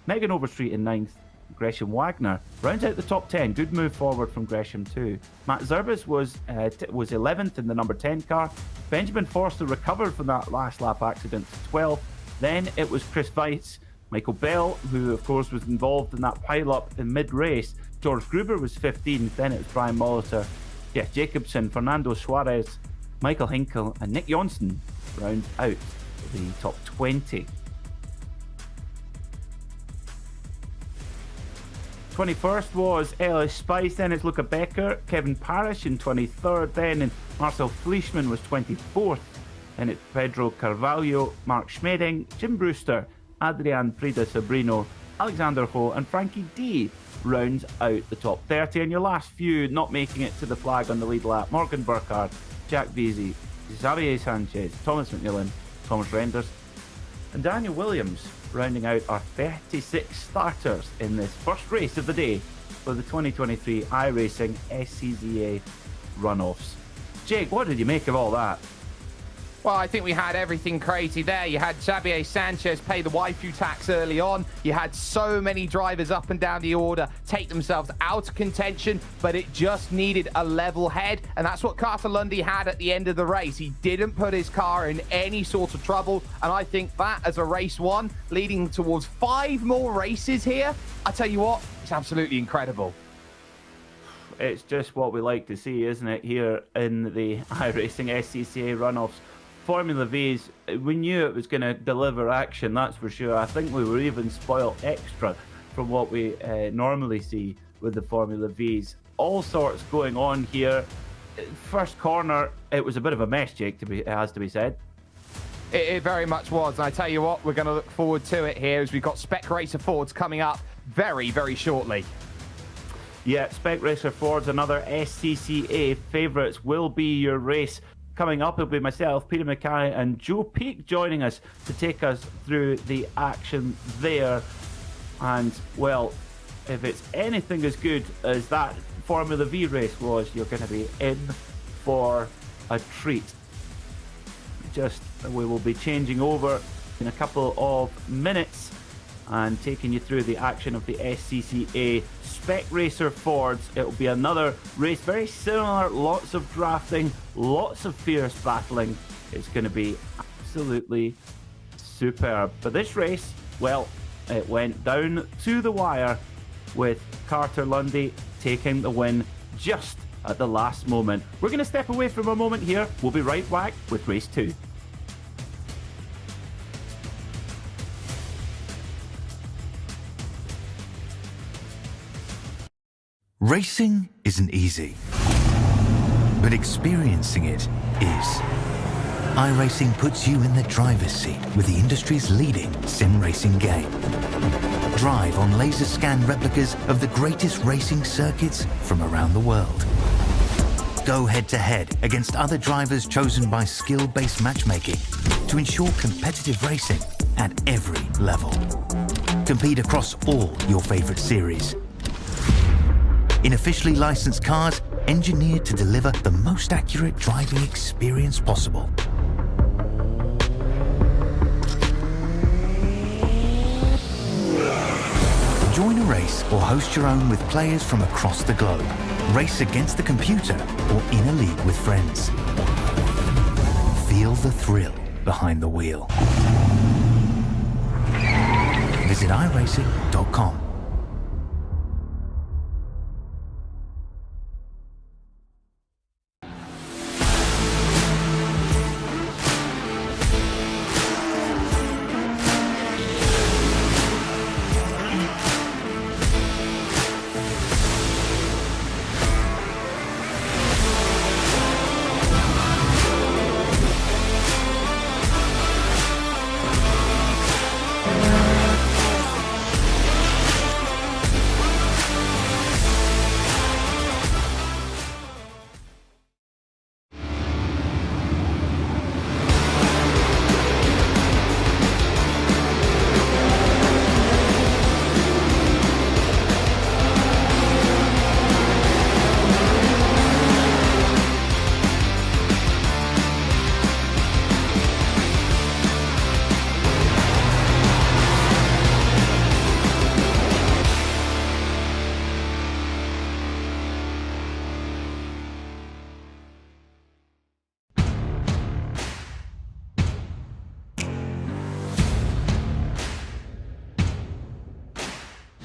[SPEAKER 1] Megan Overstreet in 9th, Gresham Wagner rounds out the top 10. Good move forward from Gresham too. Matt Zerbis was 11th in the number 10 car. Benjamin Forster recovered from that last lap accident to 12th. Then it was Chris Weitz, Michael Bell, who of course was involved in that pile-up in mid-race. George Gruber was 15th. Then it was Brian Molitor, Jeff Jacobson, Fernando Suarez, Michael Hinkle and Nick Johnson round out the top 20. 21st was Ellis Spice, then it's Luca Becker, Kevin Parrish in 23rd then, and Marcel Fleischmann was 24th. Then it's Pedro Carvalho, Mark Schmedding, Jim Brewster, Adrian Prida Sabrino, Alexander Ho, and Frankie D rounds out the top 30. And your last few not making it to the flag on the lead lap: Morgan Burkhardt, Jack Veazey, Xavier Sanchez, Thomas McMillan, Thomas Renders, and Daniel Williams, rounding out our 36 starters in this first race of the day for the 2023 iRacing SCCA Runoffs. Jake, what did you make of all that?
[SPEAKER 2] Well, I think we had everything crazy there. You had Xavier Sanchez pay the waifu tax early on. You had so many drivers up and down the order take themselves out of contention, but it just needed a level head, and that's what Carter Lundy had at the end of the race. He didn't put his car in any sort of trouble, and I think that as a race one, leading towards 5 more races here, I tell you what, it's absolutely incredible.
[SPEAKER 1] It's just what we like to see, isn't it, here in the iRacing SCCA Runoffs. Formula V's, we knew it was going to deliver action, that's for sure. I think we were even spoiled extra from what we normally see with the Formula V's. All sorts going on here. First corner, it was a bit of a mess, Jake, it has to be said.
[SPEAKER 2] It very much was, and I tell you what, we're going to look forward to it here as we've got Spec Racer Fords coming up very, very shortly.
[SPEAKER 1] Yeah, Spec Racer Ford's another SCCA favourites will be your race. Coming up, it'll be myself, Peter Mackay, and Joe Peak joining us to take us through the action there. And, well, if it's anything as good as that Formula V race was, you're going to be in for a treat. We will be changing over in a couple of minutes and taking you through the action of the SCCA Spec Racer Fords. It'll be another race very similar, lots of drafting, lots of fierce battling. It's going to be absolutely superb. But this race, well, it went down to the wire with Carter Lundy taking the win just at the last moment. We're going to step away from a moment here. We'll be right back with race 2.
[SPEAKER 3] Racing isn't easy, but experiencing it is. iRacing puts you in the driver's seat with the industry's leading sim racing game. Drive on laser scan replicas of the greatest racing circuits from around the world. Go head-to-head against other drivers chosen by skill-based matchmaking to ensure competitive racing at every level. Compete across all your favorite series in officially licensed cars engineered to deliver the most accurate driving experience possible. Join a race or host your own with players from across the globe. Race against the computer or in a league with friends. Feel the thrill behind the wheel. Visit iRacing.com.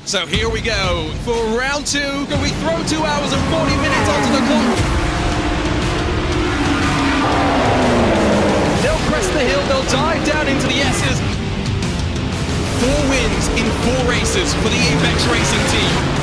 [SPEAKER 4] So here we go for round 2. Can we throw 2 hours and 40 minutes onto the clock? They'll crest the hill, they'll dive down in races for the Apex Racing team.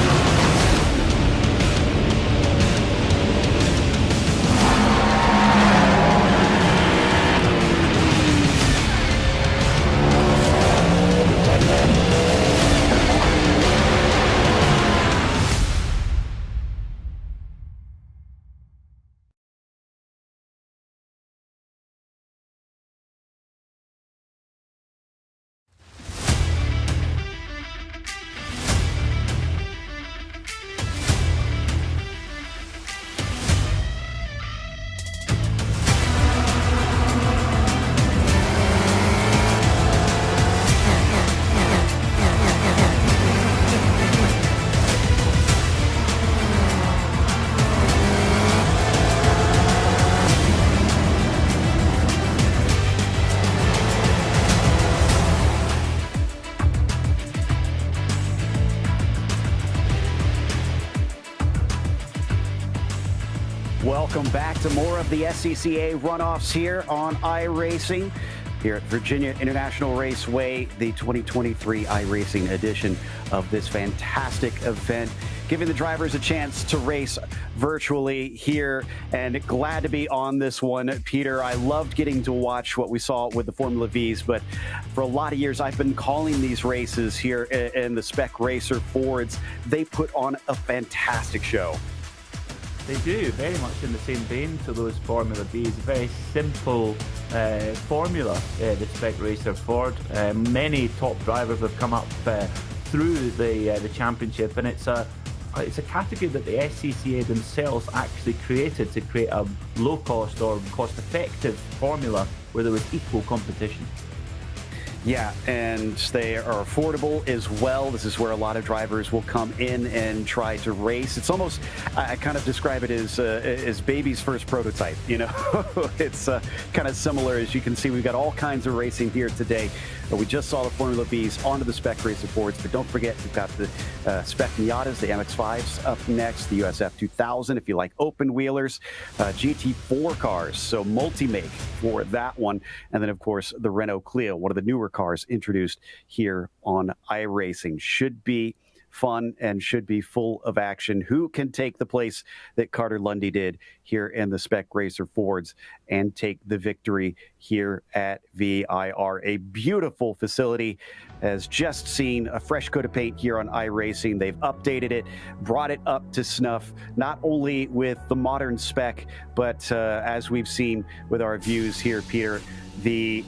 [SPEAKER 5] Welcome back to more of the SCCA runoffs here on iRacing, here at Virginia International Raceway, the 2023 iRacing edition of this fantastic event, giving the drivers a chance to race virtually here, and glad to be on this one. Peter, I loved getting to watch what we saw with the Formula Vs, but for a lot of years I've been calling these races here in the Spec Racer Fords. They put on a fantastic show.
[SPEAKER 1] They do, very much in the same vein to those Formula Bs. Very simple formula, the Spec Racer Ford. Many top drivers have come up through the championship, and it's a category that the SCCA themselves actually created to create a low-cost or cost-effective formula where there was equal competition.
[SPEAKER 5] Yeah, and they are affordable as well. This is where a lot of drivers will come in and try to race. It's almost, I kind of describe it as baby's first prototype, you know? It's kind of similar. As you can see, we've got all kinds of racing here today. We just saw the Formula Bs onto the Spec Racer Fords, but don't forget, we've got the Spec Miatas, the MX-5s up next, the USF 2000, if you like open wheelers, GT4 cars, so multi-make for that one. And then, of course, the Renault Clio, one of the newer cars introduced here on iRacing. Should be fun and should be full of action. Who can take the place that Carter Lundy did here in the Spec Racer Fords and take the victory here at VIR? A beautiful facility. Has just seen a fresh coat of paint here on iRacing. They've updated it, brought it up to snuff, not only with the modern spec, but as we've seen with our views here, Peter, the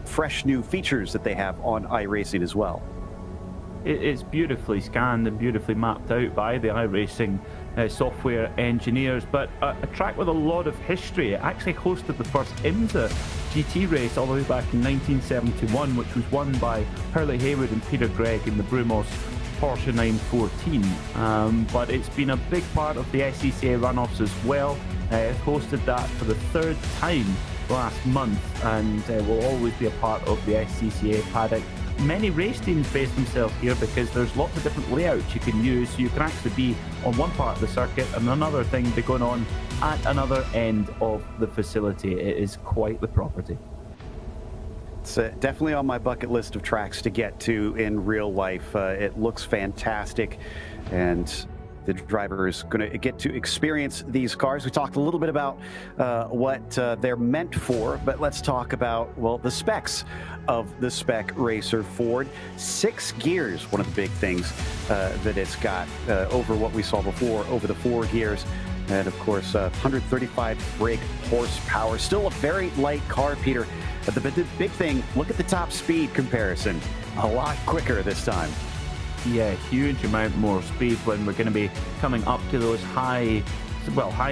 [SPEAKER 5] fresh new features that they have on iRacing as well.
[SPEAKER 1] It's beautifully scanned and beautifully mapped out by the iRacing software engineers, but a track with a lot of history. It actually hosted the first IMSA GT race all the way back in 1971, which was won by Hurley Haywood and Peter Gregg in the Brumos Porsche 914. But it's been a big part of the SCCA runoffs as well. It hosted that for the third time last month, and will always be a part of the SCCA paddock. Many race teams base themselves here because there's lots of different layouts you can use, so you can actually be on one part of the circuit and another thing be going on at another end of the facility. It is quite the property.
[SPEAKER 5] It's definitely on my bucket list of tracks to get to in real life. It looks fantastic, and the driver is going to get to experience these cars. We talked a little bit about what they're meant for, but let's talk about, well, the specs of the Spec Racer Ford. 6 gears, one of the big things that it's got over what we saw before, over the 4 gears. And of course, 135 brake horsepower. Still a very light car, Peter. But the big thing, look at the top speed comparison. A lot quicker this time.
[SPEAKER 1] Yeah, huge amount more speed when we're going to be coming up to those high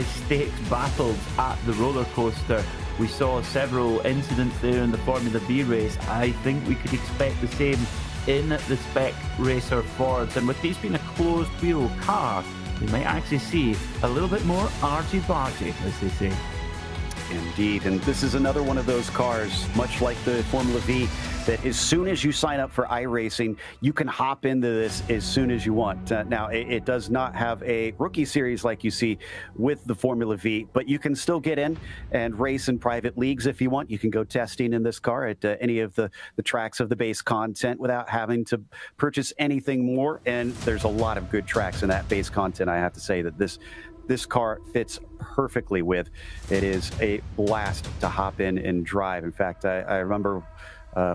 [SPEAKER 1] stakes battles at the roller coaster. We saw several incidents there in the Formula V race. I think we could expect the same in the Spec Racer Fords. And with these being a closed wheel car, we might actually see a little bit more argy-bargy, as they say.
[SPEAKER 5] indeed. And this is another one of those cars, much like the Formula V, that as soon as you sign up for iRacing, you can hop into this as soon as you want. Now, it does not have a rookie series like you see with the Formula V, but you can still get in and race in private leagues if you want. You can go testing in this car at any of the tracks of the base content without having to purchase anything more. And there's a lot of good tracks in that base content, I have to say, that this car fits perfectly with. It is a blast to hop in and drive. In fact, I remember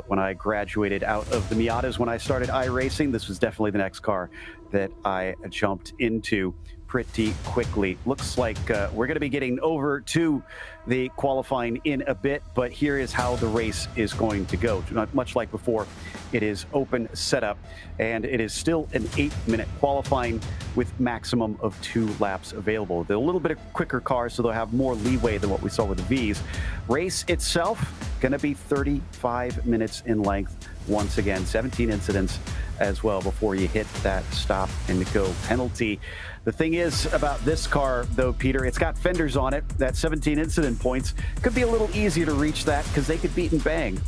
[SPEAKER 5] when I graduated out of the Miatas, when I started iRacing, this was definitely the next car that I jumped into pretty quickly. Looks like we're going to be getting over to the qualifying in a bit, but here is how the race is going to go. Not much like before, it is open setup, and it is still an 8-minute qualifying with maximum of 2 laps available. They're a little bit of quicker cars, so they'll have more leeway than what we saw with the Vs. Race itself going to be 35 minutes in length. Once again, 17 incidents as well before you hit that stop and go penalty. The thing is about this car, though, Peter, it's got fenders on it. That 17 incident points could be a little easier to reach that because they could beat and bang.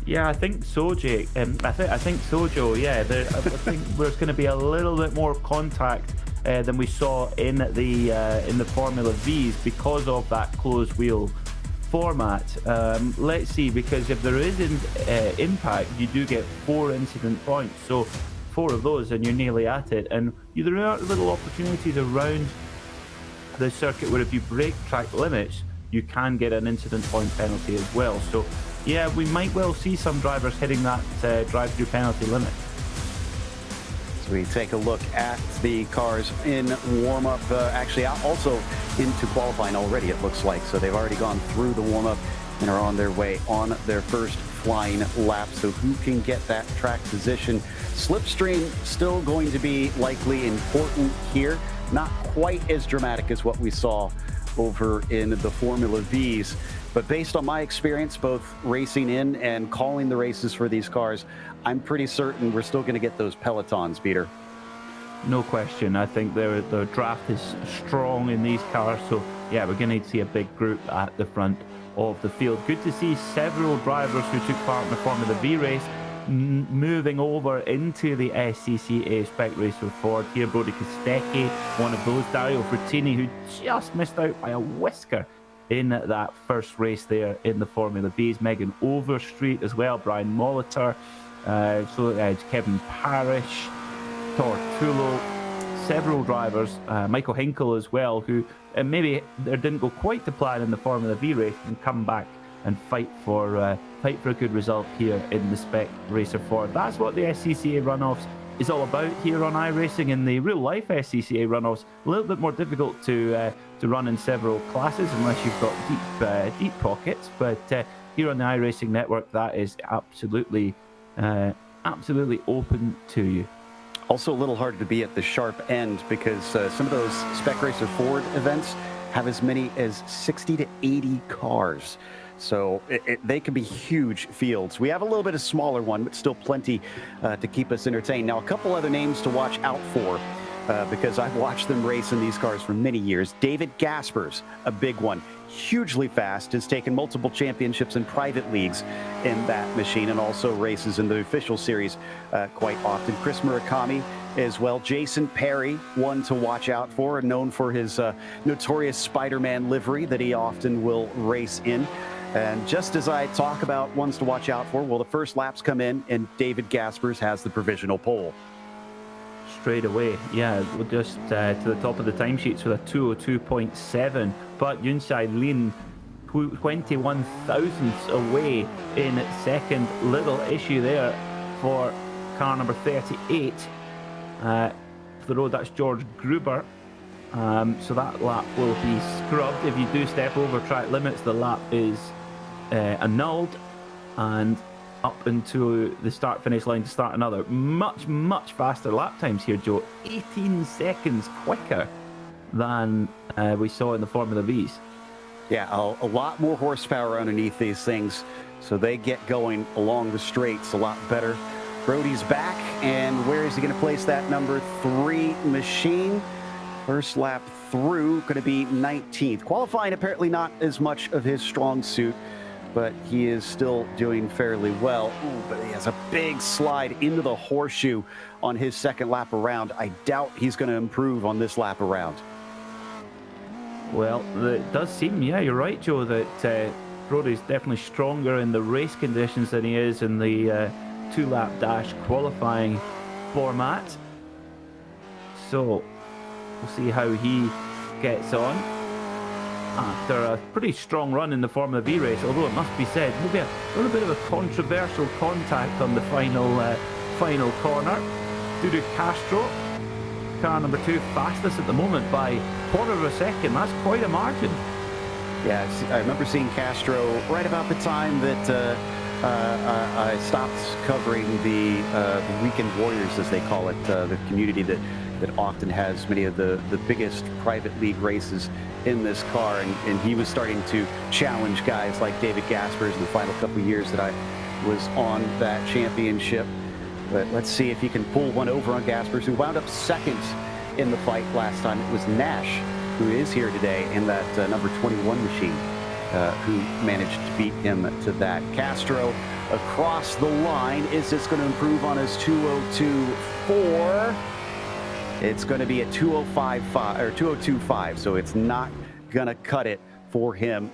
[SPEAKER 1] Yeah, I think so, Jake. I think so, Joe. Yeah, I think there's going to be a little bit more contact than we saw in the Formula Vs because of that closed wheel format. Let's see, because if there is impact, you do get 4 incident points. So 4 of those and you're nearly at it. And there are little opportunities around the circuit where if you break track limits, you can get an incident point penalty as well. So yeah, we might well see some drivers hitting that drive-through penalty limit.
[SPEAKER 5] So we take a look at the cars in warm-up, actually also into qualifying already, it looks like. So they've already gone through the warm-up and are on their way on their first flying lap. So who can get that track position? Slipstream still going to be likely important here. Not quite as dramatic as what we saw over in the Formula Vs. But based on my experience, both racing in and calling the races for these cars, I'm pretty certain we're still going to get those pelotons, Peter.
[SPEAKER 1] No question. I think the draft is strong in these cars. So yeah, we're going to see a big group at the front of the field. Good to see several drivers who took part in the Formula V race moving over into the SCCA Spec Racer Ford. Here, Brody Kostecki, one of those. Dario Frattini, who just missed out by a whisker in that first race there in the Formula Vs. Megan Overstreet as well. Brian Molitor, Kevin Parrish, Tortulo, several drivers, Michael Hinkle as well, who maybe there didn't go quite to plan in the Formula V race and come back and fight for a good result here in the Spec Racer Ford. That's what the SCCA Runoffs is all about here on iRacing. In the real life SCCA Runoffs, a little bit more difficult to run in several classes unless you've got deep pockets. But here on the iRacing network, that is absolutely open to you.
[SPEAKER 5] Also a little harder to be at the sharp end because some of those Spec Racer Ford events have as many as 60 to 80 cars. So they can be huge fields. We have a little bit of smaller one, but still plenty to keep us entertained. Now, a couple other names to watch out for because I've watched them race in these cars for many years. David Gaspers, a big one, hugely fast, has taken multiple championships in private leagues in that machine and also races in the official series quite often. Chris Murakami as well. Jason Perry, one to watch out for, known for his notorious Spider-Man livery that he often will race in. And just as I talk about ones to watch out for, well, the first laps come in and David Gaspers has the provisional pole.
[SPEAKER 1] Straight away, yeah, we're just to the top of the timesheets with a 202.7, but Yunsai Lin 21 thousandths away in second. Little issue there for car number 38. For the road, that's George Gruber. So that lap will be scrubbed. If you do step over track limits, the lap is annulled and up into the start-finish line to start another. Much faster lap times here, Joe. 18 seconds quicker than we saw in the Formula Vs.
[SPEAKER 5] Yeah, a lot more horsepower underneath these things, so they get going along the straights a lot better. Brody's back, and where is he going to place that number 3 machine? First lap through, going to be 19th. Qualifying apparently not as much of his strong suit, but he is still doing fairly well. Ooh, but he has a big slide into the horseshoe on his second lap around. I doubt he's going to improve on this lap around.
[SPEAKER 1] Well, it does seem, yeah, you're right, Joe, that Brody's definitely stronger in the race conditions than he is in the two-lap dash qualifying format. So we'll see how he gets on after a pretty strong run in the Formula V race, although it must be said, maybe a little bit of a controversial contact on the final corner. Dudu Castro, car number 2, fastest at the moment by quarter of a second. That's quite a margin.
[SPEAKER 5] Yeah, I remember seeing Castro right about the time that I stopped covering the Weekend Warriors, as they call it, the community that often has many of the biggest private league races in this car, and he was starting to challenge guys like David Gaspers in the final couple of years that I was on that championship. But let's see if he can pull one over on Gaspers, who wound up second in the fight last time. It was Nash, who is here today in that number 21 machine, who managed to beat him to that. Castro across the line. Is this going to improve on his 202.4? It's going to be a 205.5 or 202.5, so it's not going to cut it for him.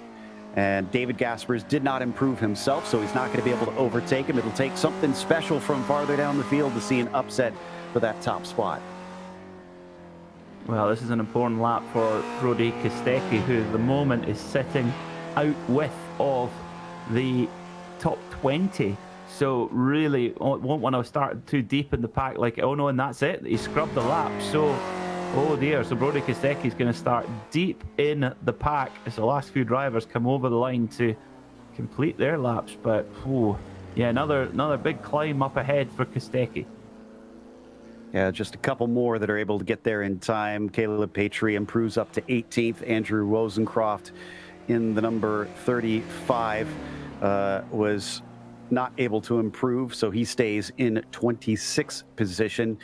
[SPEAKER 5] And David Gaspers did not improve himself, so he's not going to be able to overtake him. It'll take something special from farther down the field to see an upset for that top spot.
[SPEAKER 1] Well, this is an important lap for Brody Kostecki, who at the moment is sitting out with of the top 20. So really, won't want to start too deep in the pack like, oh no, and that's it. He scrubbed the lap. So, oh dear. So Brody Kostecki is going to start deep in the pack as the last few drivers come over the line to complete their laps. But, oh, yeah, another big climb up ahead for Kostecki.
[SPEAKER 5] Yeah, just a couple more that are able to get there in time. Caleb Patry improves up to 18th. Andrew Rosencroft in the number 35 was not able to improve, so he stays in 26th position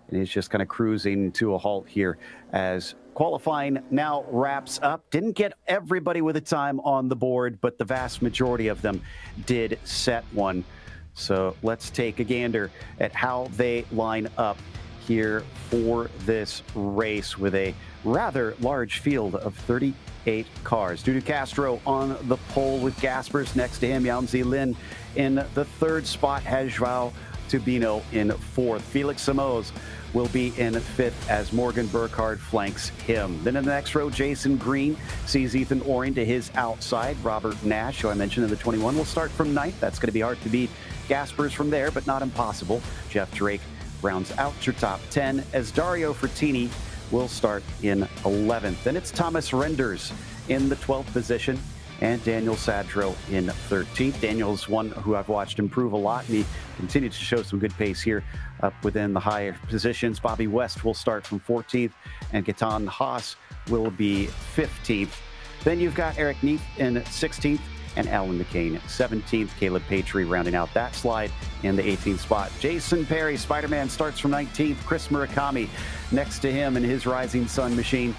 [SPEAKER 5] and is just kind of cruising to a halt here as qualifying now wraps up. Didn't get everybody with a time on the board, but the vast majority of them did set one. So let's take a gander at how they line up here for this race with a rather large field of 38 cars. Dudu Castro on the pole with Gaspers next to him. Yamzi Lin in the third spot, has Joao Tubino in fourth. Felix Simoes will be in fifth as Morgan Burkhardt flanks him. Then in the next row, Jason Green sees Ethan Oring to his outside. Robert Nash, who I mentioned in the 21, will start from ninth. That's going to be hard to beat Gaspers from there, but not impossible. Jeff Drake rounds out your top 10 as Dario Frattini will start in 11th. Then it's Thomas Renders in the 12th position and Daniel Sadro in 13th. Daniel's one who I've watched improve a lot, and he continues to show some good pace here up within the higher positions. Bobby West will start from 14th, and Gaetan Haas will be 15th. Then you've got Eric Neath in 16th, and Alan McCain 17th. Caleb Patry rounding out that slide in the 18th spot. Jason Perry, Spider-Man, starts from 19th. Chris Murakami next to him in his Rising Sun machine,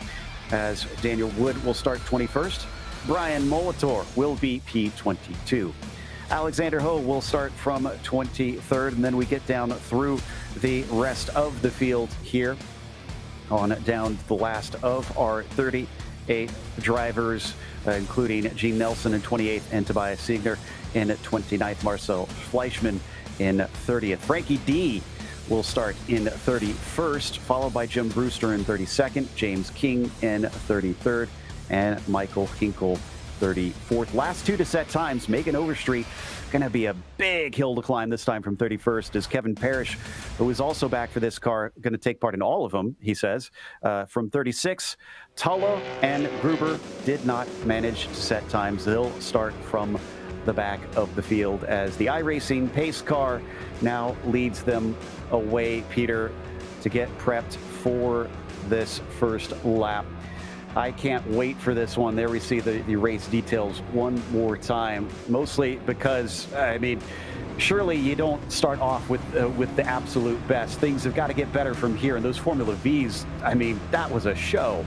[SPEAKER 5] as Daniel Wood will start 21st. Brian Molitor will be P22. Alexander Ho will start from 23rd, and then we get down through the rest of the field here on down the last of our 38 drivers, including Gene Nelson in 28th and Tobias Siegner in 29th. Marcel Fleischmann in 30th. Frankie D will start in 31st, followed by Jim Brewster in 32nd, James King in 33rd, and Michael Hinkle 34th. Last two to set times. Megan Overstreet going to be a big hill to climb this time from 31st, as Kevin Parrish, who is also back for this car, going to take part in all of them, he says. From 36, Tullo and Gruber did not manage to set times. They'll start from the back of the field as the iRacing pace car now leads them away, Peter, to get prepped for this first lap. I can't wait for this one. There we see the race details one more time, mostly because, I mean, surely you don't start off with the absolute best. Things have got to get better from here. And those Formula Vs, I mean, that was a show.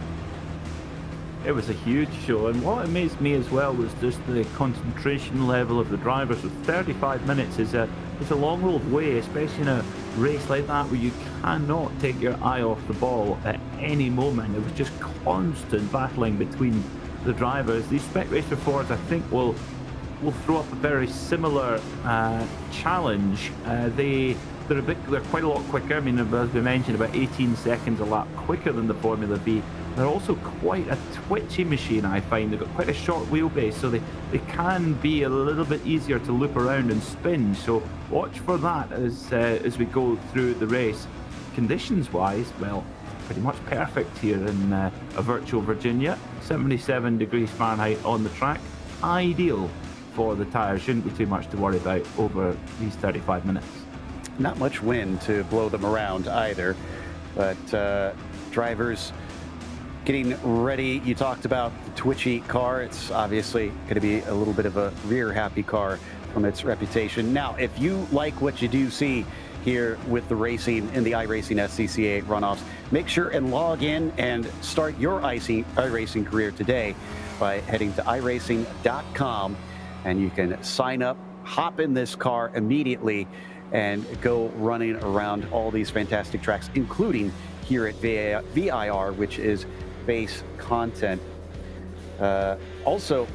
[SPEAKER 1] It was a huge show, and what amazed me as well was just the concentration level of the drivers. With 35 minutes is a long old way, especially in a race like that where you cannot take your eye off the ball at any moment. It was just constant battling between the drivers. These Spec Racer Fords, I think, will throw up a very similar challenge. They're quite a lot quicker. I mean, as we mentioned, about 18 seconds a lap quicker than the Formula V. They're also quite a twitchy machine, I find. They've got quite a short wheelbase, so they can be a little bit easier to loop around and spin. So watch for that as we go through the race. Conditions-wise, well, pretty much perfect here in a virtual Virginia. 77 degrees Fahrenheit on the track. Ideal for the tyres. Shouldn't be too much to worry about over these 35 minutes.
[SPEAKER 5] Not much wind to blow them around either, but drivers getting ready. You talked about the twitchy car. It's obviously going to be a little bit of a rear-happy car from its reputation. Now, if you like what you do see here with the racing in the iRacing SCCA runoffs, make sure and log in and start your iRacing career today by heading to iRacing.com, and you can sign up, hop in this car immediately, and go running around all these fantastic tracks, including here at VIR, which is base content. Also,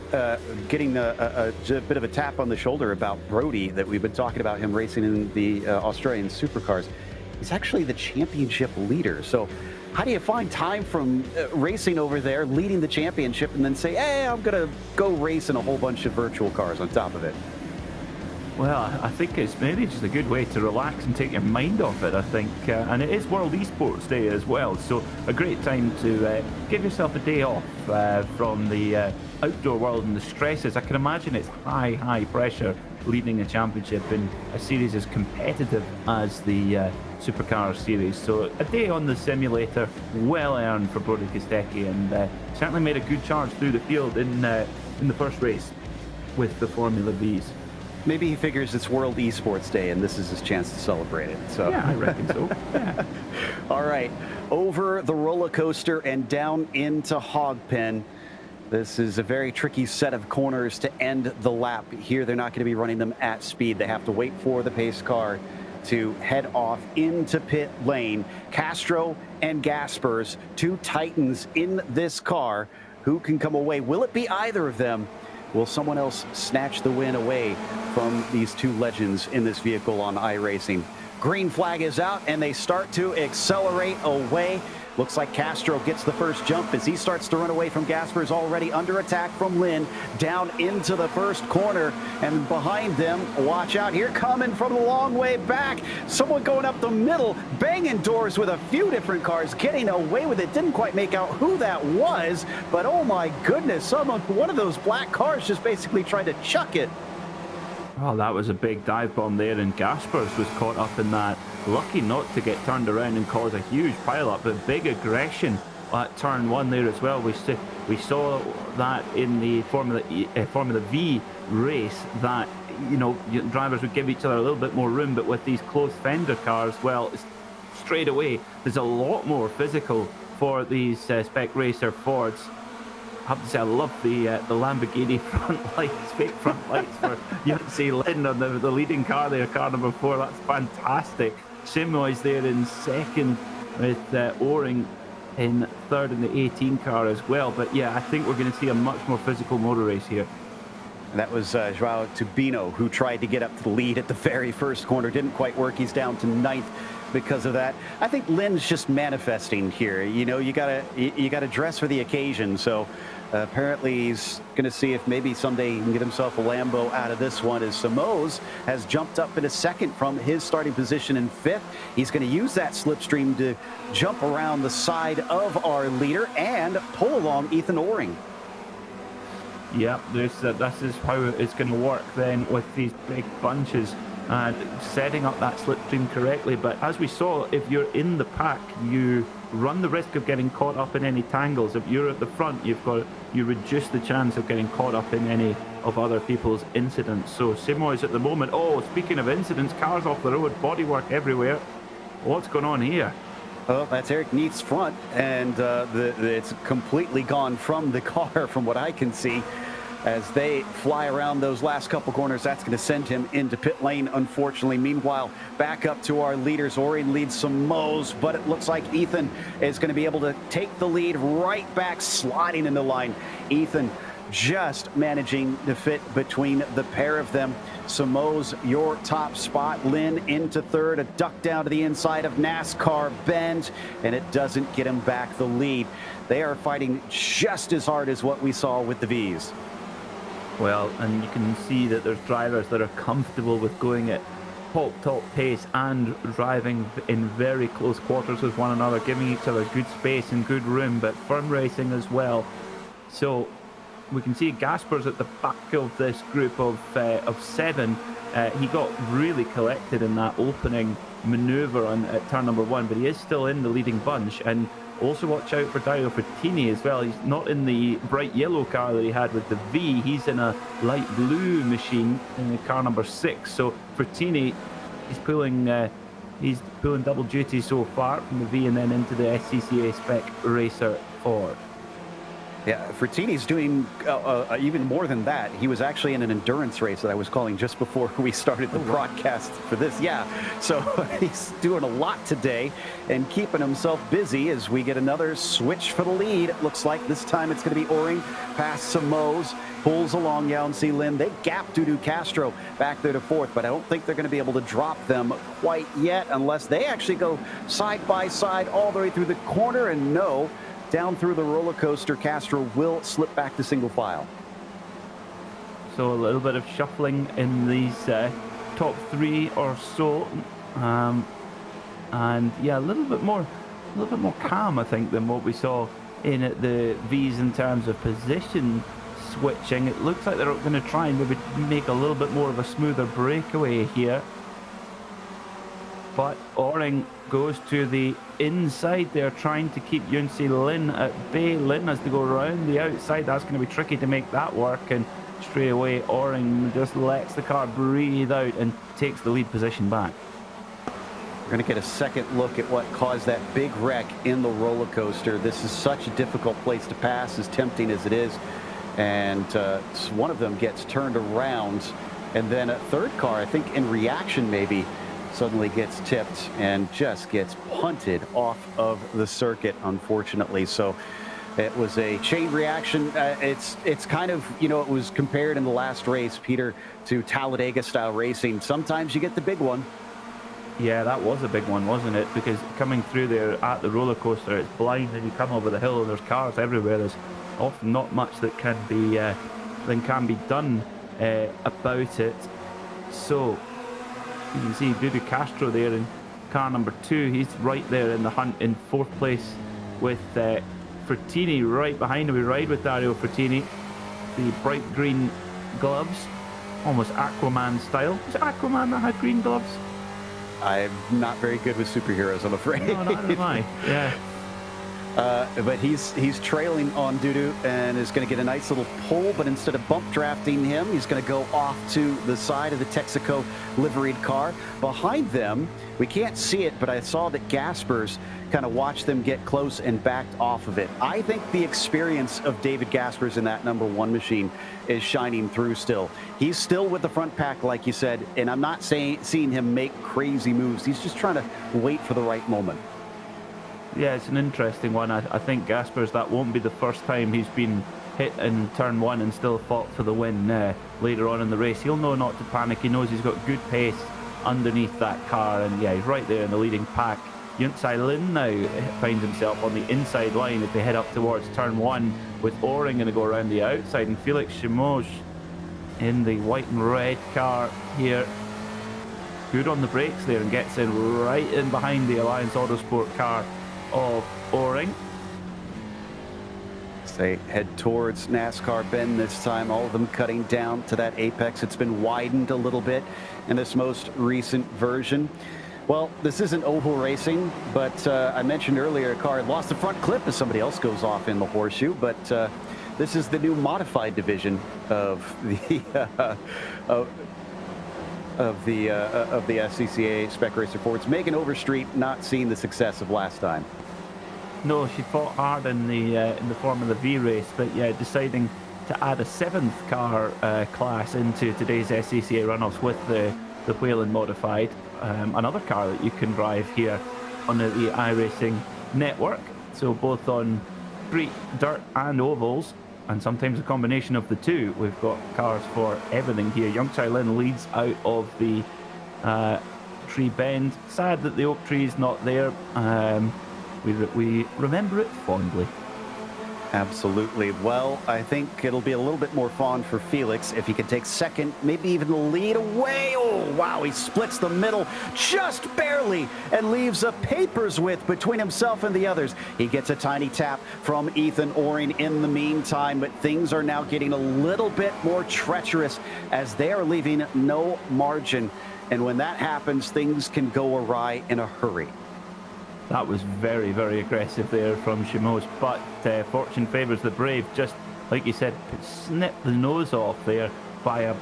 [SPEAKER 5] getting a bit of a tap on the shoulder about Brody, that we've been talking about him racing in the Australian supercars. He's actually the championship leader. So how do you find time from racing over there, leading the championship, and then say, hey, I'm going to go race in a whole bunch of virtual cars on top of it?
[SPEAKER 1] Well, I think it's maybe just a good way to relax and take your mind off it, I think. And it is World Esports Day as well, so a great time to give yourself a day off from the outdoor world and the stresses. I can imagine it's high pressure leading a championship in a series as competitive as the Supercar series. So a day on the simulator, well earned for Brody Kostecki, and certainly made a good charge through the field in the first race with the Formula Vs.
[SPEAKER 5] Maybe he figures it's World Esports Day and this is his chance to celebrate it. So
[SPEAKER 1] yeah, I reckon so. Yeah.
[SPEAKER 5] All right, over the roller coaster and down into Hogpen. This is a very tricky set of corners to end the lap. Here, they're not going to be running them at speed. They have to wait for the pace car to head off into pit lane. Castro and Gaspers, two titans in this car. Who can come away? Will it be either of them? Will someone else snatch the win away from these two legends in this vehicle on iRacing? Green flag is out, and they start to accelerate away. Looks like Castro gets the first jump as he starts to run away from Gaspers, already under attack from Lynn, down into the first corner. And behind them, watch out, here coming from the long way back, someone going up the middle, banging doors with a few different cars, getting away with it. Didn't quite make out who that was, but oh my goodness, one of those black cars just basically tried to chuck it.
[SPEAKER 1] Oh, that was a big dive bomb there, and Gaspers was caught up in that. Lucky not to get turned around and cause a huge pile-up, but big aggression at turn one there as well. We saw that in the Formula V race, that, you know, drivers would give each other a little bit more room, but with these closed fender cars, well, straight away, there's a lot more physical for these Spec Racer Fords. I have to say, I love the Lamborghini front lights, fake front lights for Yunzi Lin on the leading car there, car number 4. That's fantastic. Simoy's there in second with O-Ring in third in the 18 car as well. But yeah, I think we're going to see a much more physical motor race here.
[SPEAKER 5] And that was Joao Tubino, who tried to get up to the lead at the very first corner. Didn't quite work. He's down to 9th because of that. I think Lynn's just manifesting here. You know, you gotta dress for the occasion. So apparently he's going to see if maybe someday he can get himself a Lambo out of this one, as Samoz has jumped up in a second from his starting position in 5th. He's going to use that slipstream to jump around the side of our leader and pull along Ethan O-Ring.
[SPEAKER 1] Yeah, this is how it's going to work then with these big bunches and setting up that slipstream correctly. But as we saw, if you're in the pack, you run the risk of getting caught up in any tangles. If you're at the front, you reduce the chance of getting caught up in any of other people's incidents. So Simo is at the moment, oh, speaking of incidents, cars off the road, bodywork everywhere. What's going on here?
[SPEAKER 5] Oh, that's Eric Neath's front, and it's completely gone from the car from what I can see. As they fly around those last couple corners, that's going to send him into pit lane, unfortunately. Meanwhile, back up to our leaders. Orion leads some Mo's, but it looks like Ethan is going to be able to take the lead right back, sliding in the line. Ethan just managing to fit between the pair of them. Samo's your top spot. Lynn into third, a duck down to the inside of NASCAR Bend, and it doesn't get him back the lead. They are fighting just as hard as what we saw with the V's.
[SPEAKER 1] Well, and you can see that there's drivers that are comfortable with going at top pace and driving in very close quarters with one another, giving each other good space and good room, but firm racing as well. So we can see Gasper's at the back of this group of 7. He got really collected in that opening maneuver at turn number 1, but he is still in the leading bunch. And also watch out for Dario Frattini as well. He's not in the bright yellow car that he had with the V. He's in a light blue machine in the car number 6. So Frattini, he's pulling double duty so far from the V and then into the SCCA Spec Racer Ford.
[SPEAKER 5] Yeah, Frattini's doing even more than that. He was actually in an endurance race that I was calling just before we started the broadcast for this. Yeah, so he's doing a lot today and keeping himself busy as we get another switch for the lead. It looks like this time it's going to be Oring past some Mo's, pulls along Yancey Lin. They gap Dudu Castro back there to 4th, but I don't think they're going to be able to drop them quite yet unless they actually go side by side all the way through the corner. And no, down through the roller coaster, Castro will slip back to single file.
[SPEAKER 1] So a little bit of shuffling in these top 3 or so, and yeah, a little bit more calm, I think, than what we saw in at the V's in terms of position switching. It looks like they're going to try and maybe make a little bit more of a smoother breakaway here. But Oring goes to the inside. They're trying to keep Yunsi Lin at bay. Lin has to go around the outside. That's going to be tricky to make that work. And straight away, Oring just lets the car breathe out and takes the lead position back.
[SPEAKER 5] We're going to get a second look at what caused that big wreck in the roller coaster. This is such a difficult place to pass, as tempting as it is. And one of them gets turned around. And then a third car, I think in reaction maybe, suddenly gets tipped and just gets punted off of the circuit, unfortunately. So it was a chain reaction. It's kind of, you know, it was compared in the last race, Peter, to Talladega style racing. Sometimes you get the big one.
[SPEAKER 1] Yeah, that was a big one, wasn't it? Because coming through there at the roller coaster, it's blind, and you come over the hill and there's cars everywhere. There's often not much that can be done about it. So you can see Dudu Castro there in car number 2. He's right there in the hunt in 4th place with Frattini right behind him. We ride with Dario Frattini. The bright green gloves, almost Aquaman style. Was it Aquaman that had green gloves?
[SPEAKER 5] I'm not very good with superheroes, I'm afraid.
[SPEAKER 1] No, not am I. Yeah.
[SPEAKER 5] But he's trailing on Dudu and is going to get a nice little pull, but instead of bump drafting him, he's going to go off to the side of the Texaco liveried car. Behind them, we can't see it, but I saw that Gaspers kind of watched them get close and backed off of it. I think the experience of David Gaspers in that number 1 machine is shining through still. He's still with the front pack, like you said, and I'm not seeing him make crazy moves. He's just trying to wait for the right moment.
[SPEAKER 1] Yeah, it's an interesting one. I think Gaspers, that won't be the first time he's been hit in turn 1 and still fought for the win later on in the race. He'll know not to panic. He knows he's got good pace underneath that car, and yeah, he's right there in the leading pack. Yuntsai Lin now finds himself on the inside line as they head up towards turn 1, with Oring going to go around the outside, and Felix Chimoge in the white and red car here. Good on the brakes there and gets in right in behind the Alliance Autosport car of Oring.
[SPEAKER 5] They head towards NASCAR Bend this time, all of them cutting down to that apex. It's been widened a little bit in this most recent version. Well, this isn't oval racing, but I mentioned earlier a car had lost the front clip as somebody else goes off in the horseshoe, but this is the new modified division of the SCCA Spec Racer Fords. Megan Overstreet not seeing the success of last time.
[SPEAKER 1] No, she fought hard in the Formula V race, but yeah, deciding to add a 7th car class into today's SCCA runoffs with the Whelen modified. Another car that you can drive here on the iRacing network. So both on street, dirt and ovals, and sometimes a combination of the two. We've got cars for everything here. Young Chai Lin leads out of the tree bend. Sad that the oak tree is not there. We remember it fondly.
[SPEAKER 5] Absolutely. Well, I think it'll be a little bit more fun for Felix if he can take second, maybe even the lead away. Oh, wow, he splits the middle just barely and leaves a paper's width between himself and the others. He gets a tiny tap from Ethan Oring in the meantime, but things are now getting a little bit more treacherous as they are leaving no margin. And when that happens, things can go awry in a hurry.
[SPEAKER 1] That was very, very aggressive there from Shimos, but fortune favours the brave. Just like you said, snip the nose off there by a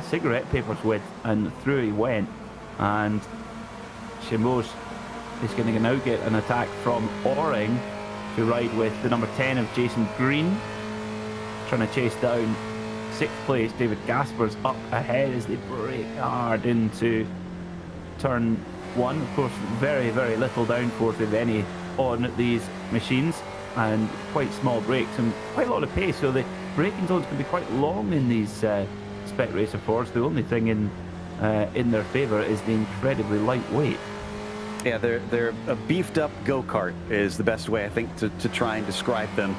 [SPEAKER 1] cigarette paper's width, and through he went. And Shimos is going to now get an attack from Oring to ride with the number 10 of Jason Green, trying to chase down 6th place David Gaspers up ahead as they brake hard into turn 1. Of course, very, very little downforce, if any, on these machines, and quite small brakes and quite a lot of pace. So the braking zones can be quite long in these Spec Racer Fords. The only thing in their favour is the incredibly lightweight.
[SPEAKER 5] Yeah, they're a beefed up go-kart is the best way, I think, to try and describe them.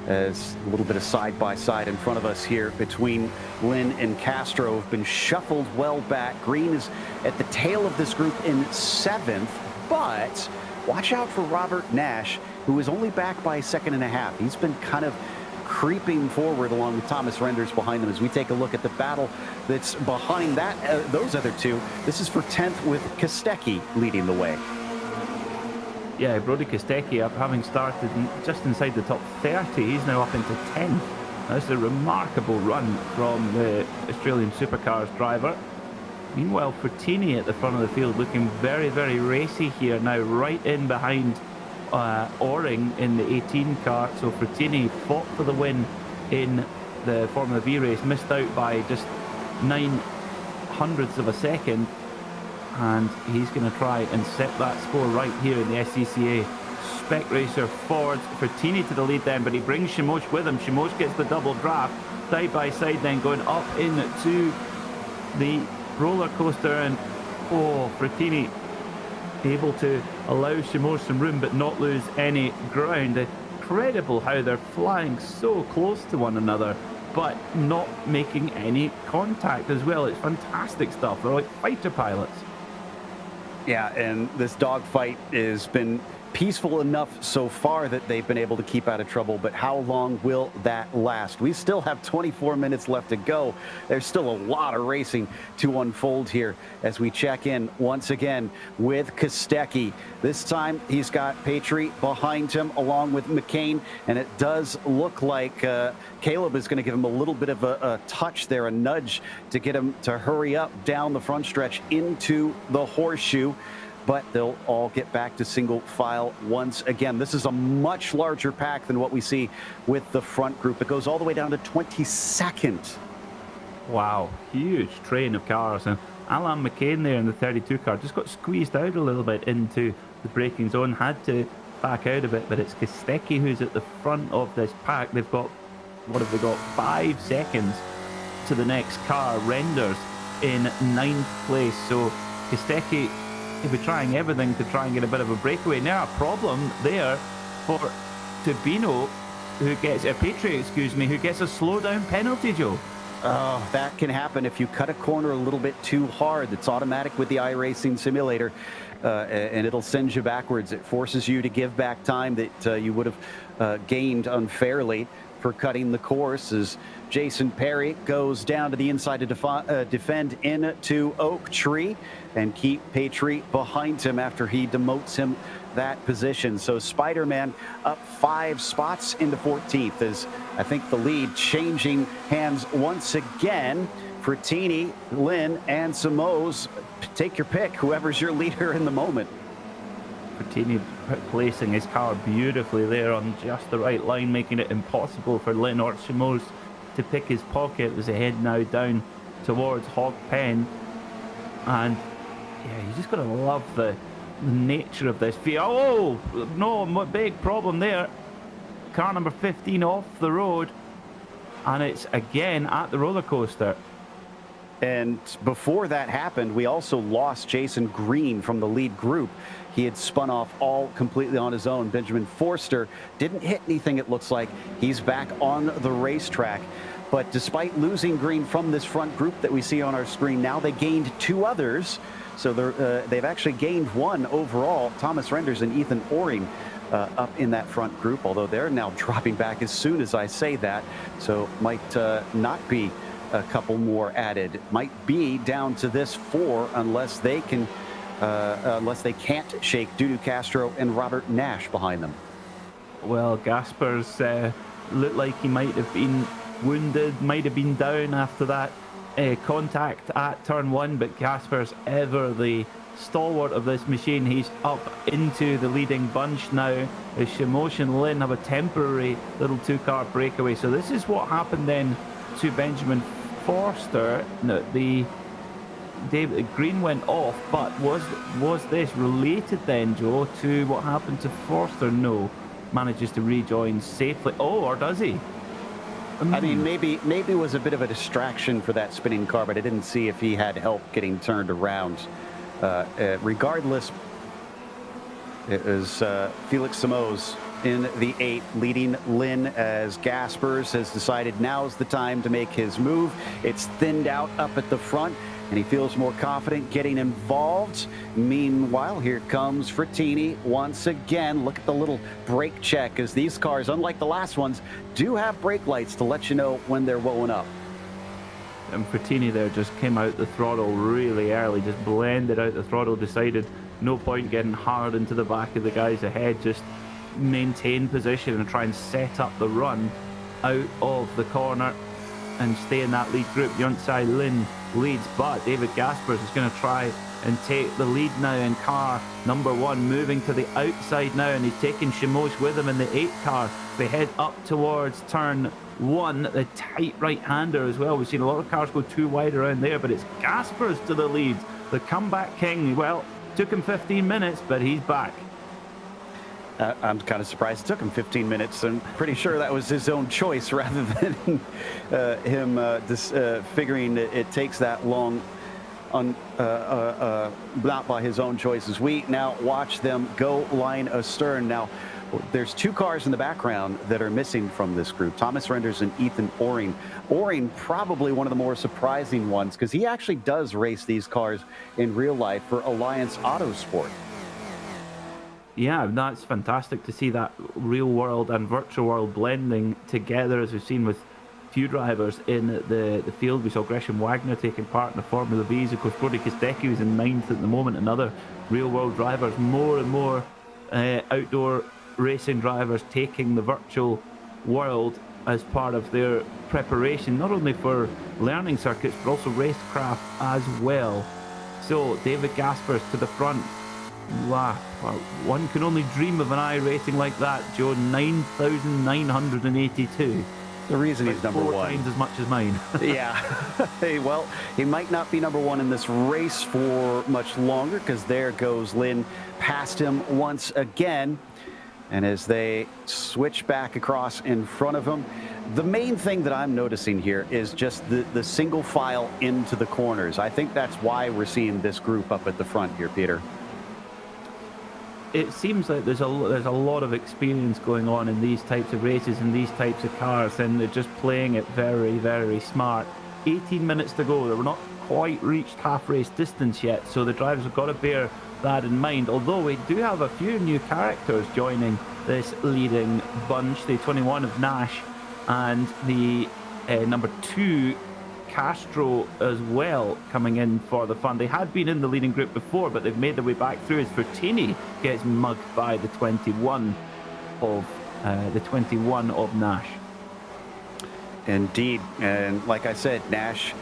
[SPEAKER 5] As a little bit of side-by-side in front of us here between Lynn and Castro have been shuffled well back. Green is at the tail of this group in 7th, but watch out for Robert Nash, who is only back by a 1.5 seconds. He's been kind of creeping forward along with Thomas Renders behind them as we take a look at the battle that's behind that those other two. This is for 10th with Kostecki leading the way.
[SPEAKER 1] Yeah, Brody Kostecki, having started just inside the top 30, he's now up into 10th. That's a remarkable run from the Australian Supercars driver. Meanwhile, Frattini at the front of the field looking very, very racy here now, right in behind Oring in the 18 car. So Frattini fought for the win in the Formula V race, missed out by just 0.09 of a second. And he's going to try and set that score right here in the SCCA Spec Racer Ford. Frattini to the lead then, but he brings Shimos with him. Shimos gets the double draft, side by side then going up into the roller coaster, and Frattini able to allow Shimos some room but not lose any ground. Incredible how they're flying so close to one another but not making any contact as well. It's fantastic stuff. They're like fighter pilots.
[SPEAKER 5] Yeah, and this dogfight has been peaceful enough so far that they've been able to keep out of trouble, but how long will that last? We still have 24 minutes left to go. There's still a lot of racing to unfold here as we check in once again with Kostecki. This time he's got Patry behind him along with McCain, and it does look like Caleb is going to give him a little bit of a touch there, a nudge to get him to hurry up down the front stretch into the horseshoe. But they'll all get back to single file once again. This is a much larger pack than what we see with the front group. It goes all the way down to 22nd.
[SPEAKER 1] Wow, huge train of cars. And Alain McCain there in the 32 car just got squeezed out a little bit into the braking zone, had to back out a bit, but it's Kostecki who's at the front of this pack. They've got, what have they got, 5 seconds to the next car. Renders in 9th place. So Kostecki, he'll be trying everything to try and get a bit of a breakaway. Now a problem there for Tubino, who gets a Patry, who gets a slowdown penalty, Joe.
[SPEAKER 5] Oh, that can happen if you cut a corner a little bit too hard. It's automatic with the iRacing simulator, and it'll send you backwards. It forces you to give back time that you would have gained unfairly for cutting the course, as Jason Perry goes down to the inside to defend into Oak Tree and keep Patry behind him after he demotes him that position. So Spider-Man up 5 spots into 14th, as I think the lead changing hands once again. Frattini, Lynn, and Simoes, take your pick, whoever's your leader in the moment.
[SPEAKER 1] Frattini placing his car beautifully there on just the right line, making it impossible for Lynn or Simoes to pick his pocket as they head now down towards Hog Pen. And yeah, you just got to love the nature of this field. Oh, no, big problem there. Car number 15 off the road, and it's again at the roller coaster.
[SPEAKER 5] And before that happened, we also lost Jason Green from the lead group. He had spun off all completely on his own. Benjamin Forster didn't hit anything, it looks like. He's back on the racetrack. But despite losing Green from this front group that we see on our screen now, they gained 2 others. So they've actually gained 1 overall. Thomas Renders and Ethan Oring up in that front group, although they're now dropping back as soon as I say that. So might not be a couple more added. Might be down to this 4 unless they can, unless they can't shake Dudu Castro and Robert Nash behind them.
[SPEAKER 1] Well, Gaspers looked like he might have been wounded, might have been down after that contact at turn 1, but Gaspers, ever the stalwart of this machine, he's up into the leading bunch now as Simoes and Lynn have a temporary little 2-car breakaway. So this is what happened then to Benjamin Forster. No, the David Green went off, but was this related then, Joe, to what happened to Forster? No, manages to rejoin safely. Oh, or does he?
[SPEAKER 5] I mean, maybe it was a bit of a distraction for that spinning car, but I didn't see if he had help getting turned around. Regardless, it was Felix Simoes in the 8, leading Lynn, as Gaspers has decided now's the time to make his move. It's thinned out up at the front, and he feels more confident getting involved. Meanwhile, here comes Frattini once again. Look at the little brake check, as these cars, unlike the last ones, do have brake lights to let you know when they're blowing up.
[SPEAKER 1] And Frattini there just came out the throttle really early, just blended out the throttle, decided no point getting hard into the back of the guys ahead, just maintain position and try and set up the run out of the corner and stay in that lead group. Yonsai Lin leads, but David Gaspers is going to try and take the lead now in car number 1, moving to the outside now, and he's taking Simoes with him in the 8 car. They head up towards turn 1, the tight right-hander as well. We've seen a lot of cars go too wide around there, but it's Gaspers to the lead, the comeback king. Well, took him 15 minutes, but he's back.
[SPEAKER 5] I'm kind of surprised it took him 15 minutes. I'm pretty sure that was his own choice rather than him figuring it takes that long, not by his own choices. We now watch them go line astern. Now, there's 2 cars in the background that are missing from this group, Thomas Renders and Ethan Oring. Oring, probably one of the more surprising ones, because he actually does race these cars in real life for Alliance Autosport.
[SPEAKER 1] Yeah, that's fantastic to see that real world and virtual world blending together, as we've seen with few drivers in the field. We saw Gresham Wagner taking part in the Formula V's. Of course, Brody Kostecki is in 9th at the moment, and other real world drivers. More and more outdoor racing drivers taking the virtual world as part of their preparation, not only for learning circuits, but also racecraft as well. So, David Gaspers to the front. Wow, well, one can only dream of an iRacing like that, Joe. 9,982.
[SPEAKER 5] The reason he's number 1.
[SPEAKER 1] 4 times as much as mine.
[SPEAKER 5] Yeah. Hey, well, he might not be number 1 in this race for much longer, because there goes Lynn past him once again. And as they switch back across in front of him, the main thing that I'm noticing here is just the single file into the corners. I think that's why we're seeing this group up at the front here, Peter.
[SPEAKER 1] It seems like there's a lot of experience going on in these types of races and these types of cars, and they're just playing it very, very smart. 18 minutes to go. We're not quite reached half race distance yet, so the drivers have got to bear that in mind. Although we do have a few new characters joining this leading bunch. The 21 of Nash and the number 2 Castro as well coming in for the fun. They had been in the leading group before, but they've made their way back through as Fertini gets mugged by the 21 of Nash.
[SPEAKER 5] Indeed, and like I said, Nash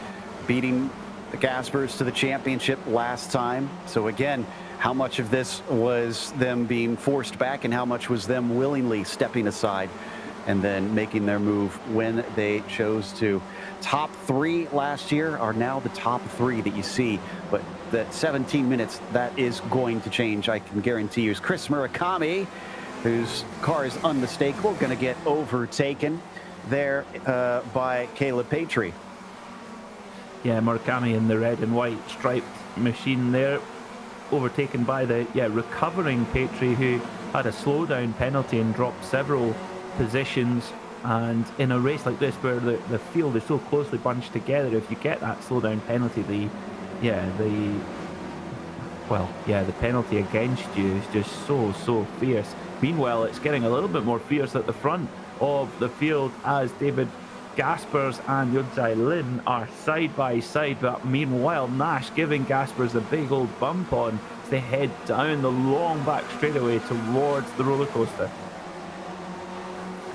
[SPEAKER 5] beating the Gaspers to the championship last time. So again, how much of this was them being forced back and how much was them willingly stepping aside and then making their move when they chose to. Top 3 last year are now the top 3 that you see, but that 17 minutes, that is going to change, I can guarantee you. Chris Murakami, whose car is unmistakable, going to get overtaken there by Caleb Patry.
[SPEAKER 1] Yeah, Murakami in the red and white striped machine there, overtaken by the recovering Patry, who had a slowdown penalty and dropped several positions. And in a race like this where the field is so closely bunched together, if you get that slowdown penalty, the penalty against you is just so fierce. Meanwhile, it's getting a little bit more fierce at the front of the field as David Gaspers and Yunzai Lin are side by side, but meanwhile Nash giving Gaspers a big old bump on as they head down the long back straightaway towards the roller coaster.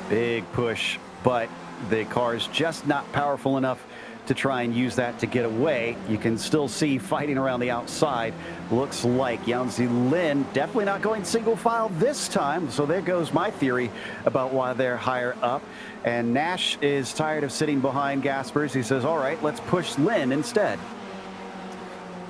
[SPEAKER 5] Big push, but the car's just not powerful enough to try and use that to get away. You can still see fighting around the outside. Looks like Yunzai Lin definitely not going single file this time. So there goes my theory about why they're higher up. And Nash is tired of sitting behind Gaspers. He says, all right, let's push Lin instead.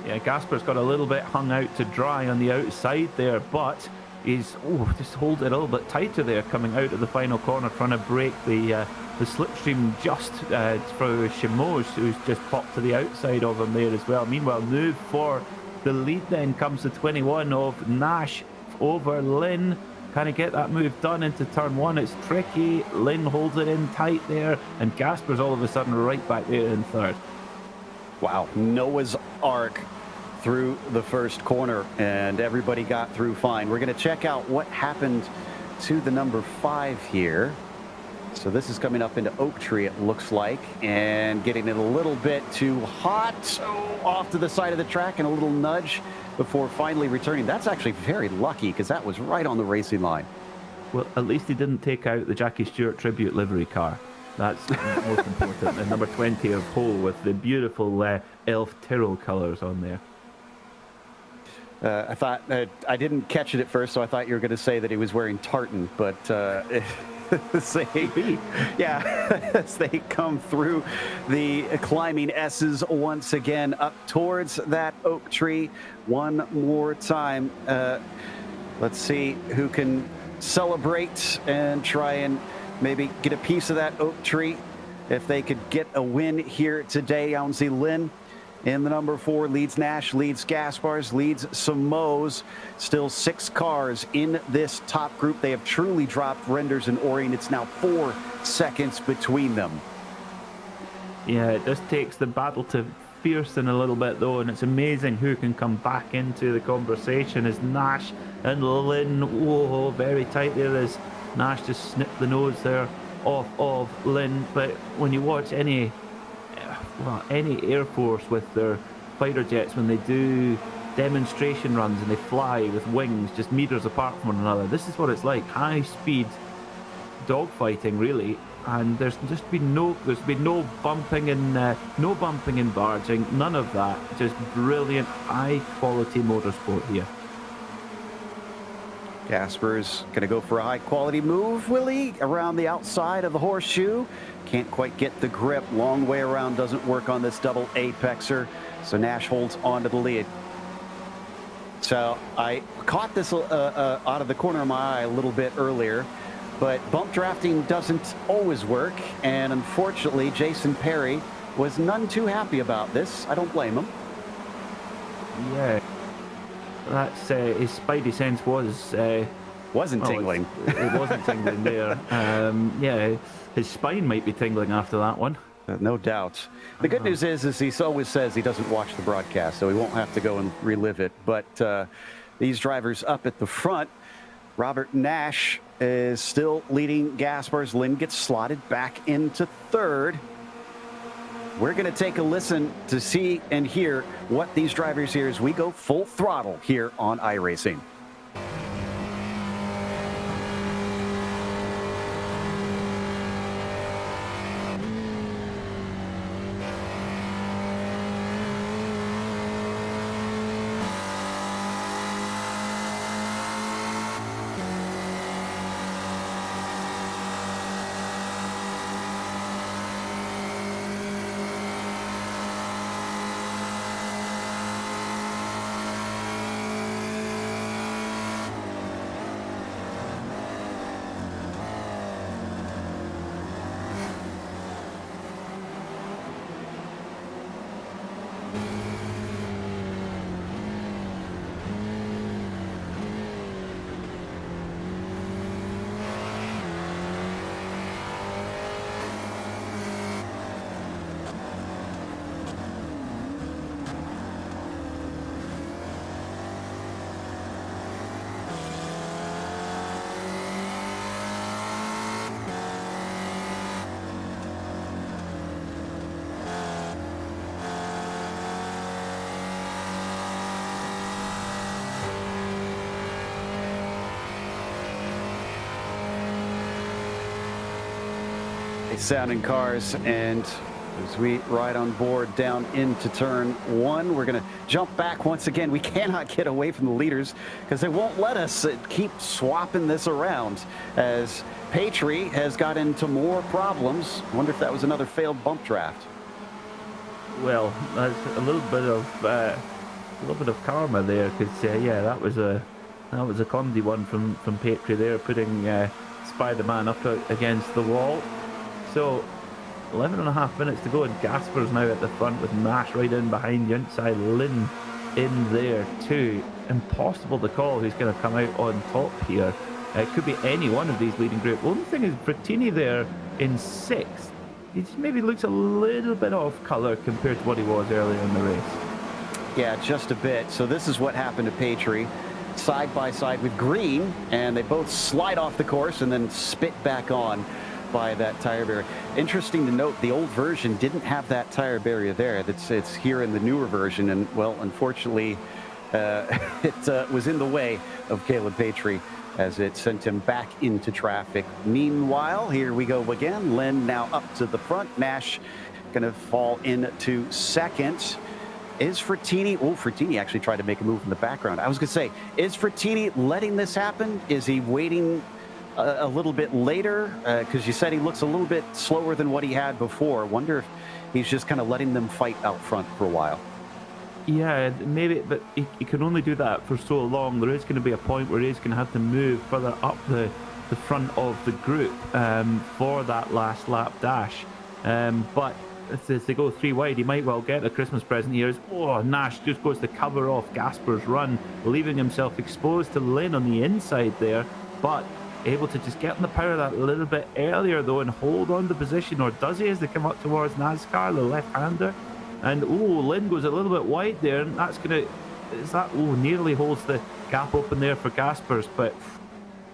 [SPEAKER 1] Yeah, Gaspers got a little bit hung out to dry on the outside there, but he's just holds it a little bit tighter there coming out of the final corner, trying to break the slipstream just for Shimose, who's just popped to the outside of him there as well. Meanwhile, move for the lead then comes the 21 of Nash over Lin. Kind of get that move done into turn 1. It's tricky. Lin holds it in tight there, and Gaspers all of a sudden right back there in third.
[SPEAKER 5] Wow, Noah's Ark through the first corner, and everybody got through fine. We're going to check out what happened to the number 5 here. So this is coming up into Oak Tree, it looks like, and getting it a little bit too hot. Off to the side of the track and a little nudge before finally returning. That's actually very lucky because that was right on the racing line.
[SPEAKER 1] Well, at least he didn't take out the Jackie Stewart tribute livery car. That's most important. And number 20 of Hull with the beautiful Elf Tyrrell colours on there.
[SPEAKER 5] I thought, I didn't catch it at first, so I thought you were going to say that he was wearing tartan, but as they come through the climbing S's once again up towards that Oak Tree one more time. Let's see who can celebrate and try and maybe get a piece of that Oak Tree. If they could get a win here today, Yunzai Lin in the number 4 leads Nash, leads Gaspars, leads Samos. Still 6 cars in this top group. They have truly dropped Renders and Orient. It's now 4 seconds between them.
[SPEAKER 1] Yeah, it just takes the battle to fiercen a little bit though, and it's amazing who can come back into the conversation as Nash and Lin. Whoa, very tight there as Nash just snipped the nose there off of Lin. But when you watch any Air Force with their fighter jets, when they do demonstration runs and they fly with wings just meters apart from one another, this is what it's like. High speed dogfighting really, and there's been no bumping and barging, none of that. Just brilliant high quality motorsport here.
[SPEAKER 5] Gasper's going to go for a high-quality move, will he? Around the outside of the horseshoe. Can't quite get the grip. Long way around doesn't work on this double apexer. So Nash holds on to the lead. So I caught this out of the corner of my eye a little bit earlier, but bump drafting doesn't always work. And unfortunately, Jason Perry was none too happy about this. I don't blame him.
[SPEAKER 1] Yeah. That's his spidey sense wasn't
[SPEAKER 5] tingling.
[SPEAKER 1] It wasn't tingling there. Yeah, his spine might be tingling after that one.
[SPEAKER 5] No doubt. The good news is he always says he doesn't watch the broadcast, so he won't have to go and relive it. But these drivers up at the front. Robert Nash is still leading Gaspars. Lynn gets slotted back into third. We're going to take a listen to see and hear what these drivers hear as we go full throttle here on iRacing. Sounding cars, and as we ride on board down into turn one, we're going to jump back once again. We cannot get away from the leaders because they won't let us keep swapping this around as Patry has got into more problems. Wonder if that was another failed bump draft.
[SPEAKER 1] Well, that's a little bit of karma there, because yeah, that was a clumsy one from Patry there, putting Spider-Man up against the wall. So 11.5 minutes to go, and Gaspar's now at the front with Nash right in behind Yuntsai, Lynn in there too. Impossible to call who's going to come out on top here. It could be any one of these leading group. The only thing is Bertini there in 6th. He just maybe looks a little bit off colour compared to what he was earlier in the race.
[SPEAKER 5] Yeah, just a bit. So this is what happened to Patry. Side by side with Green, and they both slide off the course and then spit back on by that tire barrier. Interesting to note, the old version didn't have that tire barrier there. It's here in the newer version, and well, unfortunately, it was in the way of Caleb Patry as it sent him back into traffic. Meanwhile, here we go again. Lynn now up to the front. Nash gonna fall into second. Is Frattini, Frattini actually tried to make a move in the background. I was gonna say, is Frattini letting this happen? Is he waiting a little bit later? Because you said he looks a little bit slower than what he had before. Wonder if he's just kind of letting them fight out front for a while.
[SPEAKER 1] Yeah, maybe, but he can only do that for so long. There is going to be a point where he's going to have to move further up the front of the group for that last lap dash. But as they go 3 wide, he might well get a Christmas present here. Nash just goes to cover off Gaspar's run, leaving himself exposed to Lynn on the inside there, but able to just get in the power that little bit earlier though and hold on to position. Or does he as they come up towards NASCAR, the left-hander? And Lynn goes a little bit wide there, and that's gonna nearly holds the gap open there for Gaspars. But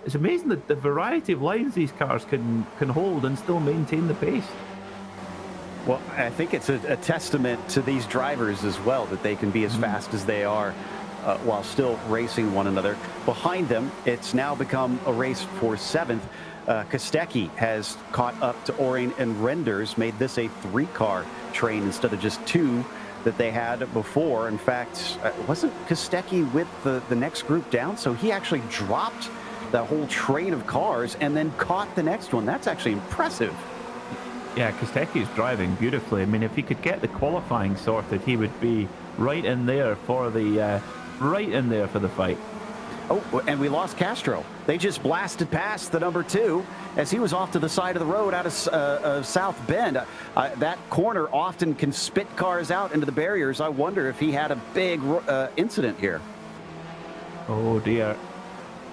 [SPEAKER 1] it's amazing that the variety of lines these cars can hold and still maintain the pace.
[SPEAKER 5] Well, I think it's a testament to these drivers as well, that they can be as fast as they are while still racing one another. Behind them, it's now become a race for 7th. Kostecki has caught up to Orin and Renders, made this a 3-car train instead of just 2 that they had before. In fact, wasn't Kostecki with the next group down? So he actually dropped that whole train of cars and then caught the next one. That's actually impressive.
[SPEAKER 1] Yeah, Kostecki's driving beautifully. I mean, if he could get the qualifying sorted, he would be right in there for the fight.
[SPEAKER 5] Oh, and we lost Castro. They just blasted past the number 2 as he was off to the side of the road out of South Bend. That corner often can spit cars out into the barriers. I wonder if he had a big incident here.
[SPEAKER 1] Oh dear.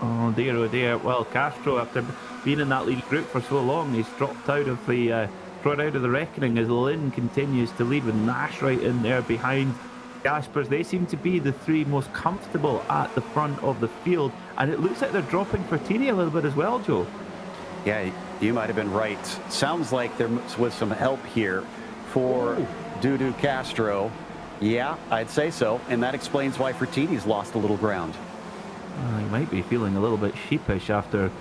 [SPEAKER 1] Oh dear, oh dear. Well, Castro, after being in that lead group for so long, he's dropped out of the reckoning as Lynn continues to lead with Nash right in there behind. Gaspers, they seem to be the three most comfortable at the front of the field, and it looks like they're dropping Fertini a little bit as well, Joe.
[SPEAKER 5] Yeah, you might have been right. Sounds like there was some help here for Dudu Castro. Yeah, I'd say so, and that explains why Fertini's lost a little ground.
[SPEAKER 1] He might be feeling a little bit sheepish after,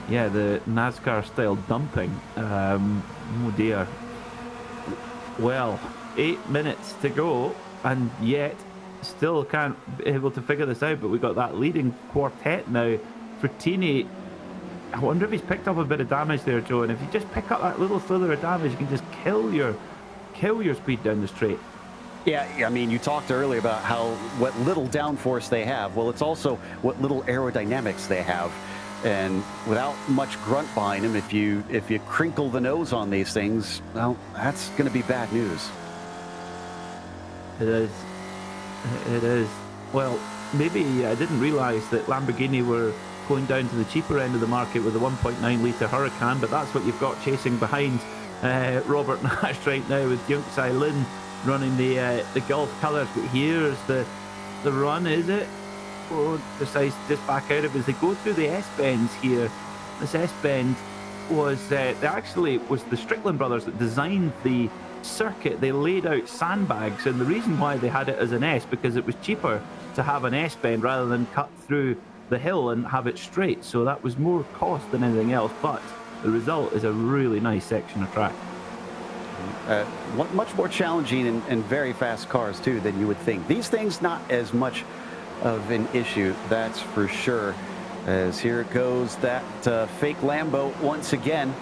[SPEAKER 1] yeah, the NASCAR-style dumping. Oh dear. Well, 8 minutes to go, and yet still can't be able to figure this out, but we've got that leading quartet now. Fertini, I wonder if he's picked up a bit of damage there, Joe, and if you just pick up that little slither of damage, you can just kill your speed down the straight.
[SPEAKER 5] Yeah, I mean, you talked earlier about what little downforce they have. Well, it's also what little aerodynamics they have. And without much grunt behind them, if you crinkle the nose on these things, well, that's going to be bad news.
[SPEAKER 1] It is. It is. Well, maybe I didn't realise that Lamborghini were going down to the cheaper end of the market with a 1.9 litre Huracan, but that's what you've got chasing behind Robert Nash right now with Jung Sai Lin running the Gulf colours. But here's the run, is it? Oh, decides to just back out of it as they go through the S-bends here. This S-bend was actually was the Strickland brothers that designed the circuit. They laid out sandbags, and the reason why they had it as an S, because it was cheaper to have an S-bend rather than cut through the hill and have it straight. So that was more cost than anything else, but the result is a really nice section of track.
[SPEAKER 5] Much more challenging and very fast cars too than you would think. These things not as much of an issue, that's for sure. As here it goes, that fake Lambo once again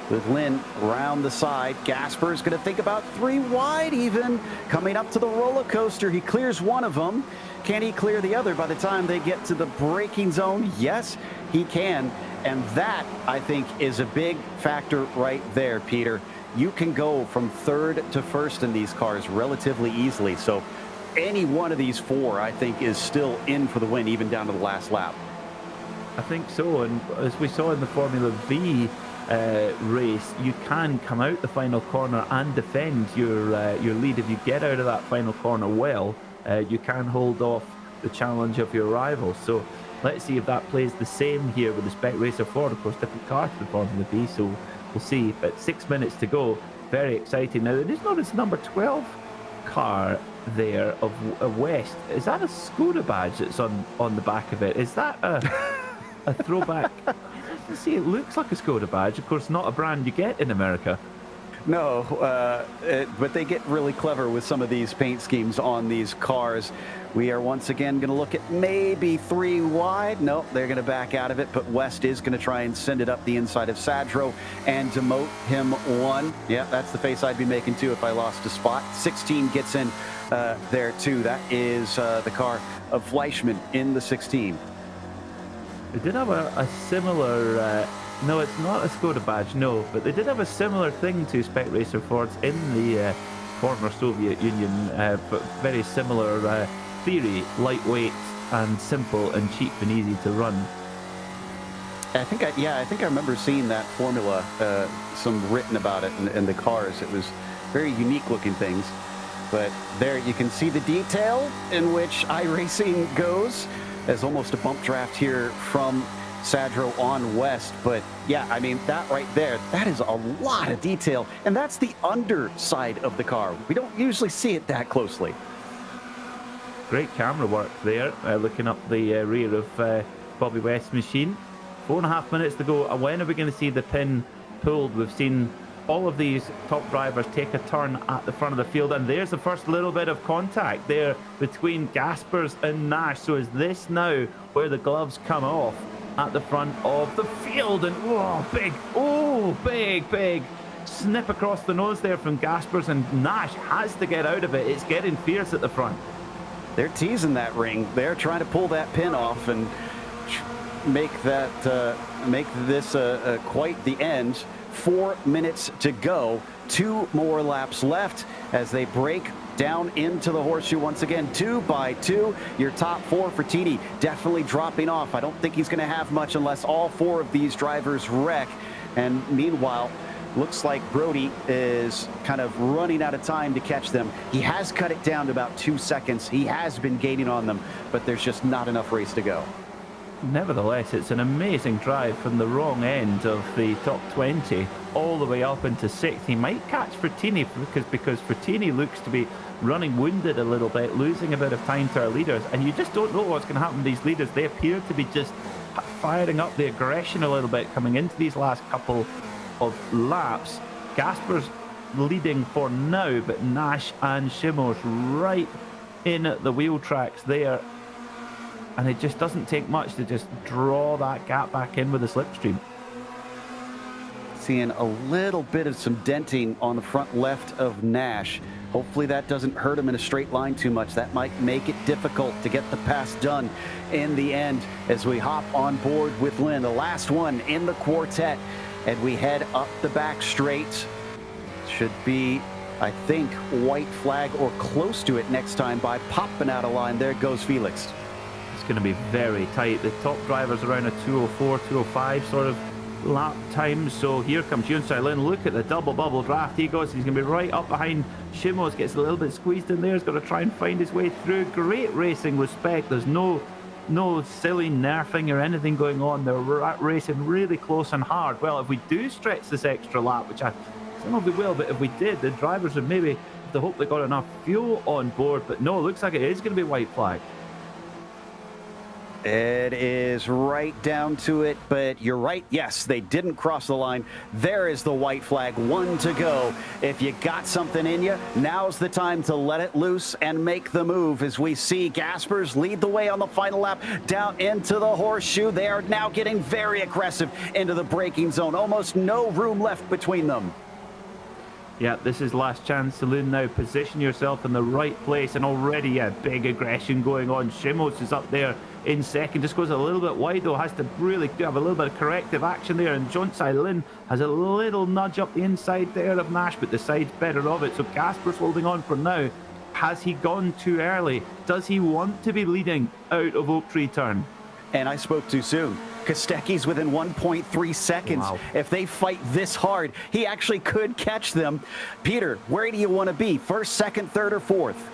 [SPEAKER 5] with Lynn around the side. Gasper's going to think about 3 wide even. Coming up to the roller coaster, he clears one of them. Can he clear the other by the time they get to the braking zone? Yes, he can. And that, I think, is a big factor right there, Peter. You can go from third to first in these cars relatively easily. So any one of these 4, I think, is still in for the win, even down to the last lap.
[SPEAKER 1] I think so, and as we saw in the Formula V race, you can come out the final corner and defend your lead. If you get out of that final corner well, you can hold off the challenge of your rival. So let's see if that plays the same here with the Spec Racer Ford. Of course, different car to the Formula V, so we'll see. But 6 minutes to go. Very exciting. Now, there is notice number 12 car there of West. Is that a Skoda badge that's on the back of it? Is that a throwback? See, it looks like a Skoda badge. Of course, not a brand you get in America.
[SPEAKER 5] No, but they get really clever with some of these paint schemes on these cars. We are once again going to look at maybe 3 wide. Nope, they're going to back out of it, but West is going to try and send it up the inside of Sadro and demote him 1. Yeah, that's the face I'd be making too if I lost a spot. 16 gets in there too. That is the car of Fleischmann in the 16.
[SPEAKER 1] They did have a similar, no, it's not a Skoda badge, no, but they did have a similar thing to Spec Racer Fords in the former Soviet Union, but very similar theory, lightweight and simple and cheap and easy to run.
[SPEAKER 5] I think I remember seeing that formula, some written about it in the cars. It was very unique looking things. But there you can see the detail in which iRacing goes. As almost a bump draft here from Sadro on West. But yeah, I mean, that right there, that is a lot of detail. And that's the underside of the car. We don't usually see it that closely.
[SPEAKER 1] Great camera work there, looking up the rear of Bobby West's machine. 4.5 minutes to go. When are we going to see the pin pulled? We've seen all of these top drivers take a turn at the front of the field, and there's the first little bit of contact there between Gaspers and Nash. So is this now where the gloves come off at the front of the field? And big snip across the nose there from Gaspers, and Nash has to get out of it. It's getting fierce at the front.
[SPEAKER 5] They're teasing that ring. They're trying to pull that pin off and make this quite the end. 4 minutes to go. 2 more laps left as they break down into the horseshoe once again. 2 by 2. Your top 4 for Fertini definitely dropping off. I don't think he's going to have much unless all 4 of these drivers wreck. And meanwhile, Looks like Brody is kind of running out of time to catch them. He has cut it down to about 2 seconds. He has been gaining on them, but there's just not enough race to go.
[SPEAKER 1] Nevertheless, it's an amazing drive from the wrong end of the top 20 all the way up into 6th. He might catch Frattini because Frattini looks to be running wounded a little bit, losing a bit of time to our leaders, and you just don't know what's going to happen to these leaders. They appear to be just firing up the aggression a little bit coming into these last couple of laps. Gasper's leading for now, but Nash and Shimos right in the wheel tracks there. And it just doesn't take much to just draw that gap back in with the slipstream.
[SPEAKER 5] Seeing a little bit of some denting on the front left of Nash. Hopefully that doesn't hurt him in a straight line too much. That might make it difficult to get the pass done in the end as we hop on board with Lynn, the last one in the quartet, and we head up the back straight. Should be, I think, white flag or close to it next time by popping out of line. There goes Felix.
[SPEAKER 1] It's going to be very tight. The top driver's around a 204, 205 sort of lap time. So here comes Yunsai Lin. Look at the double bubble draft. He goes. He's going to be right up behind Shimos. Gets a little bit squeezed in there. He's got to try and find his way through. Great racing with Spec. There's no silly nerfing or anything going on. They're racing really close and hard. Well, if we do stretch this extra lap, which I don't know if we will, but if we did, the drivers would maybe have to hope they got enough fuel on board. But no, it looks like it is going to be white flag.
[SPEAKER 5] It is right down to it, but you're right. Yes, they didn't cross the line. There is the white flag, 1 to go. If you got something in you, now's the time to let it loose and make the move as we see Gaspers lead the way on the final lap down into the horseshoe. They are now getting very aggressive into the braking zone. Almost no room left between them.
[SPEAKER 1] Yeah, this is last chance saloon now. Position yourself in the right place, and already a big aggression going on. Shimos is up there in second, just goes a little bit wide though, has to really have a little bit of corrective action there, and Yunsai Lin has a little nudge up the inside there of Nash, but decides better of it. So Gasper's holding on for now. Has he gone too early? Does he want to be leading out of Oak Tree turn?
[SPEAKER 5] And I spoke too soon. Kostecki's within 1.3 seconds.
[SPEAKER 1] Wow.
[SPEAKER 5] If they fight this hard, he actually could catch them. Peter, where do you want to be? First, second, third, or fourth?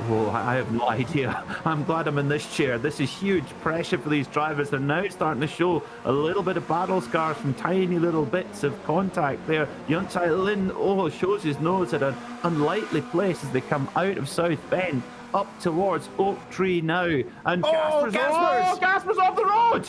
[SPEAKER 1] Oh, I have no idea. I'm glad I'm in this chair. This is huge pressure for these drivers. They're now starting to show a little bit of battle scars from tiny little bits of contact there. Yunsai Lin, shows his nose at an unlikely place as they come out of South Bend up towards Oak Tree now. And Gasper's off the road!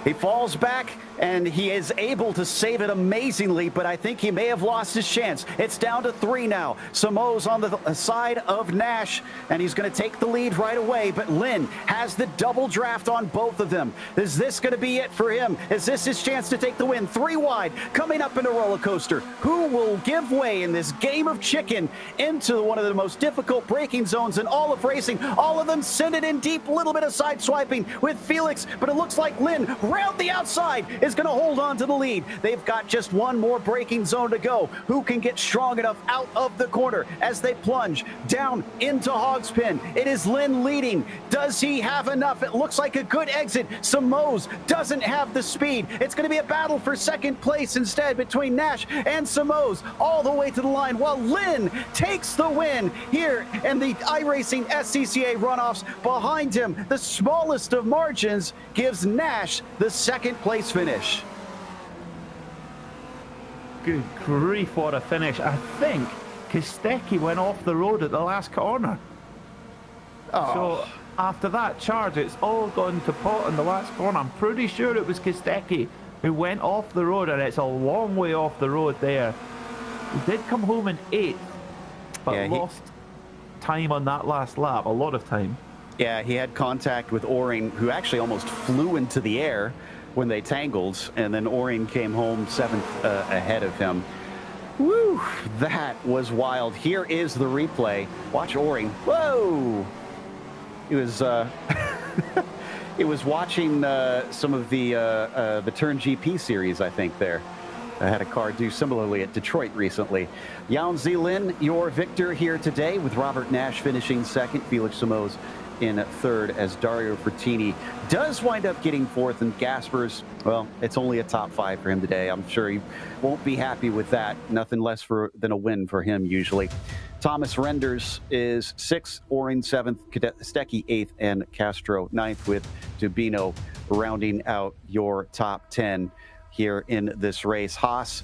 [SPEAKER 5] He falls back, and he is able to save it amazingly, but I think he may have lost his chance. It's down to 3 now. Samo's on the side of Nash, and he's going to take the lead right away, but Lin has the double draft on both of them. Is this going to be it for him? Is this his chance to take the win? 3 wide, coming up in a roller coaster. Who will give way in this game of chicken into one of the most difficult braking zones in all of racing? All of them send it in deep, little bit of side swiping with Felix, but it looks like Lin round the outside is going to hold on to the lead. They've got just one more braking zone to go. Who can get strong enough out of the corner as they plunge down into Hog's Pen? It is Lin leading. Does he have enough? It looks like a good exit. Samo's doesn't have the speed. It's going to be a battle for second place instead between Nash and Samo's all the way to the line, while Lin takes the win here in the iRacing SCCA runoffs. Behind him, the smallest of margins gives Nash the second place finish.
[SPEAKER 1] Good grief, what a finish. I think Kostecki went off the road at the last corner. So after that charge, it's all gone to pot in the last corner. I'm pretty sure it was Kostecki who went off the road, and it's a long way off the road there. He did come home in 8th, but lost time on that last lap, a lot of time.
[SPEAKER 5] Yeah, he had contact with Oring, who actually almost flew into the air when they tangled, and then Oring came home 7th ahead of him. Woo, that was wild. Here is the replay. Watch Oring. Whoa! He was it was watching some of the Turn GP series, I think, there. I had a car do similarly at Detroit recently. Yunsai Lin, your victor here today, with Robert Nash finishing second, Felix Samo's in third as Dario Bertini does wind up getting fourth, and Gaspers, well, it's only a top 5 for him today. I'm sure he won't be happy with that. Nothing less than a win for him usually. Thomas Renders is 6th, Orin 7th, Stecchi 8th, and Castro 9th, with Dubino rounding out your top 10 here in this race. Haas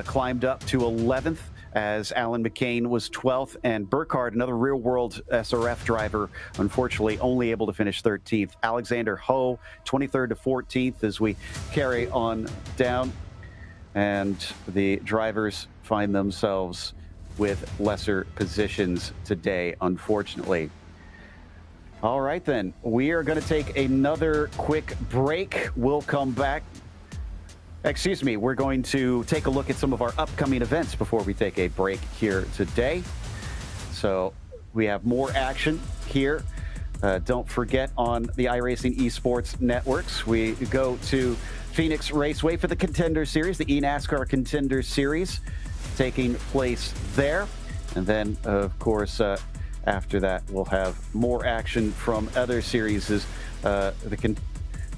[SPEAKER 5] climbed up to 11th as Alan McCain was 12th, and Burkhardt, another real-world SRF driver, unfortunately only able to finish 13th. Alexander Ho, 23rd to 14th as we carry on down, and the drivers find themselves with lesser positions today, unfortunately. All right, then. We are going to take another quick break. We'll come back. Excuse me, we're going to take a look at some of our upcoming events before we take a break here today. So we have more action here. Don't forget, on the iRacing Esports networks, we go to Phoenix Raceway for the Contender Series, the eNASCAR Contender Series taking place there. And then, of course, after that, we'll have more action from other series as the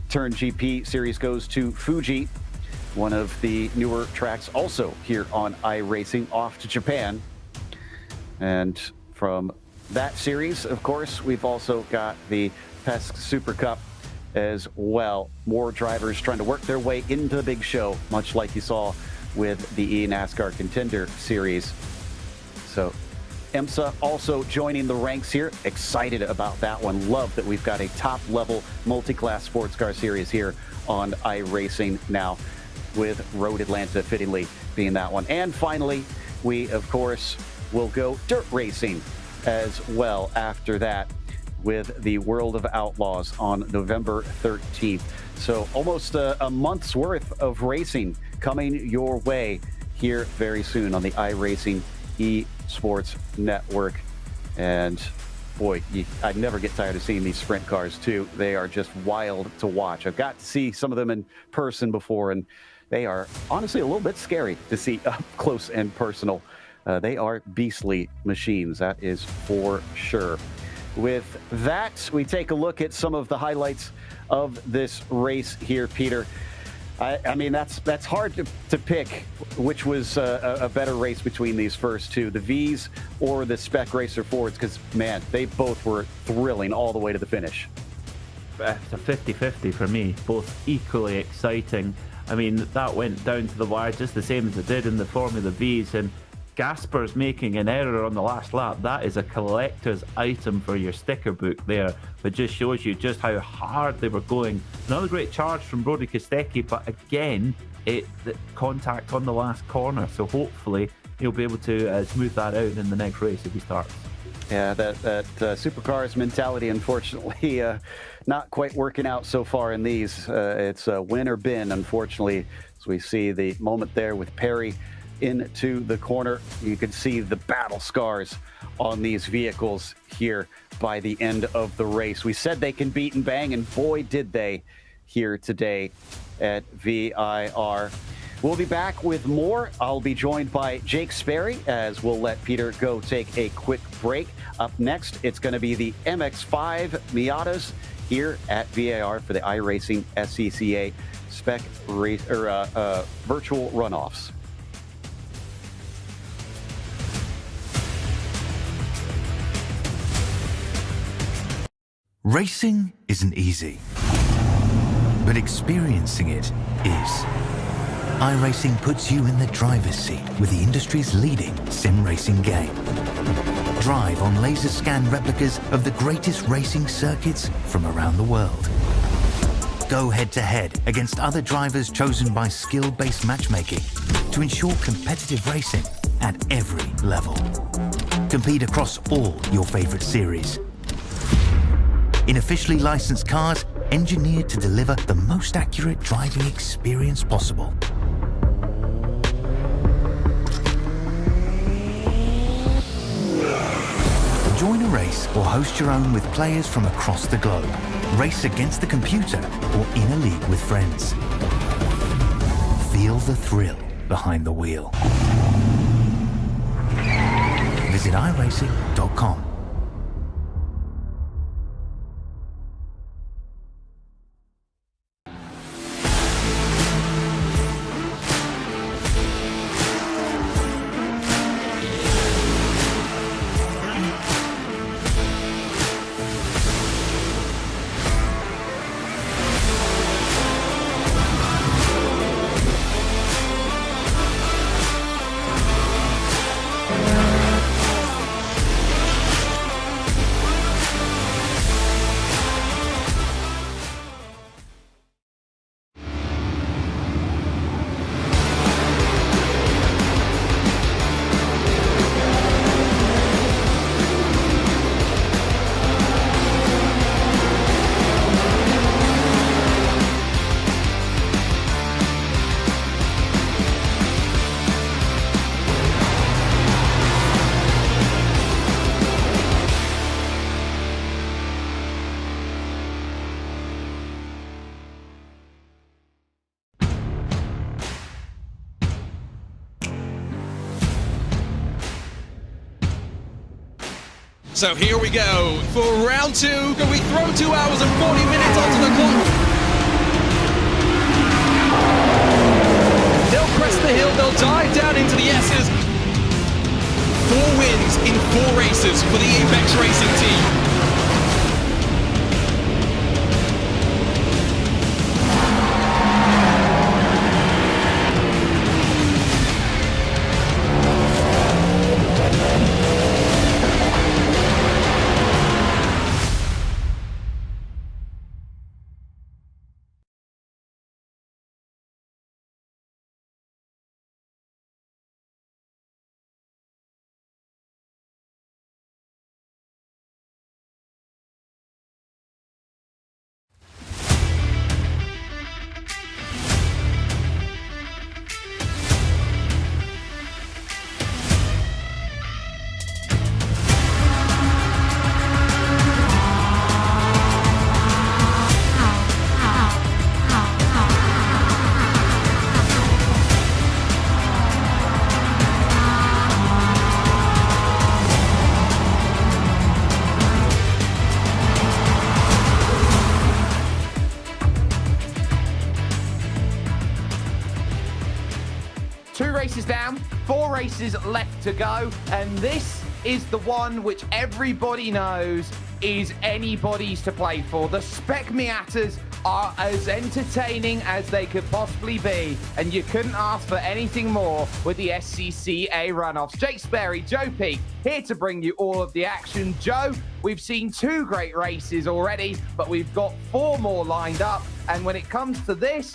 [SPEAKER 5] Turn GP Series goes to Fuji, one of the newer tracks also here on iRacing, off to Japan. And from that series, of course, we've also got the PESC Super Cup as well. More drivers trying to work their way into the big show, much like you saw with the eNASCAR Contender Series. So IMSA also joining the ranks here. Excited about that one. Love that we've got a top-level multi-class sports car series here on iRacing now, with Road Atlanta fittingly being that one. And finally, we, of course, will go dirt racing as well after that with the World of Outlaws on November 13th. So almost a month's worth of racing coming your way here very soon on the iRacing Esports Network. And boy, I never get tired of seeing these sprint cars too. They are just wild to watch. I've got to see some of them in person before, and they are honestly a little bit scary to see up close and personal. They are beastly machines, that is for sure. With that, we take a look at some of the highlights of this race here, Peter. I mean, that's hard to pick which was a better race between these first two, the V's or the Spec Racer Fords, because, man, they both were thrilling all the way to the finish.
[SPEAKER 1] It's a 50-50 for me, both equally exciting. I mean, that went down to the wire just the same as it did in the Formula V's, and Gasper's making an error on the last lap. That is a collector's item for your sticker book there, but just shows you just how hard they were going. Another great charge from Brody Kostecki, but again, the contact on the last corner, so hopefully he'll be able to smooth that out in the next race if he starts.
[SPEAKER 5] Yeah, that supercars mentality, unfortunately, not quite working out so far in these. It's a win or bin, unfortunately, as we see the moment there with Perry into the corner. You can see the battle scars on these vehicles here by the end of the race. We said they can beat and bang, and boy, did they here today at VIR. We'll be back with more. I'll be joined by Jake Sperry as we'll let Peter go take a quick break. Up next, it's going to be the MX-5 Miatas here at VIR for the iRacing SCCA Spec Racer Virtual Runoffs.
[SPEAKER 3] Racing isn't easy, but experiencing it is. iRacing puts you in the driver's seat with the industry's leading sim racing game. Drive on laser scan replicas of the greatest racing circuits from around the world. Go head-to-head against other drivers chosen by skill-based matchmaking to ensure competitive racing at every level. Compete across all your favorite series. In officially licensed cars, engineered to deliver the most accurate driving experience possible. Join a race or host your own with players from across the globe. Race against the computer or in a league with friends. Feel the thrill behind the wheel. Visit iRacing.com.
[SPEAKER 4] So here we go for round 2. Can we throw 2 hours and 40 minutes onto the clock? They'll crest the hill, they'll dive down into the S's. 4 wins in 4 races for the Apex Racing team.
[SPEAKER 2] Races down, 4 races left to go, and this is the one which everybody knows is anybody's to play for. The Spec Miatas are as entertaining as they could possibly be, and you couldn't ask for anything more with the SCCA runoffs. Jake Sperry, Joe Peak, here to bring you all of the action. Joe, we've seen 2 great races already, but we've got 4 more lined up, and when it comes to this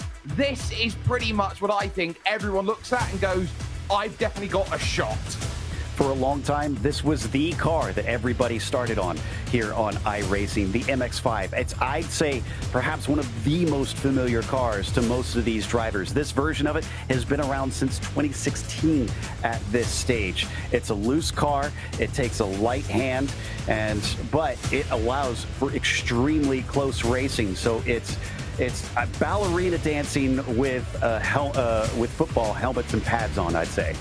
[SPEAKER 2] is pretty much what I think everyone looks at and goes, I've definitely got a shot.
[SPEAKER 5] For a long time, this was the car that everybody started on here on iRacing, the MX-5. It's, I'd say, perhaps one of the most familiar cars to most of these drivers. This version of it has been around since 2016 at this stage. It's a loose car, it takes a light hand, but it allows for extremely close racing. So it's a ballerina dancing with football helmets and pads on, I'd say.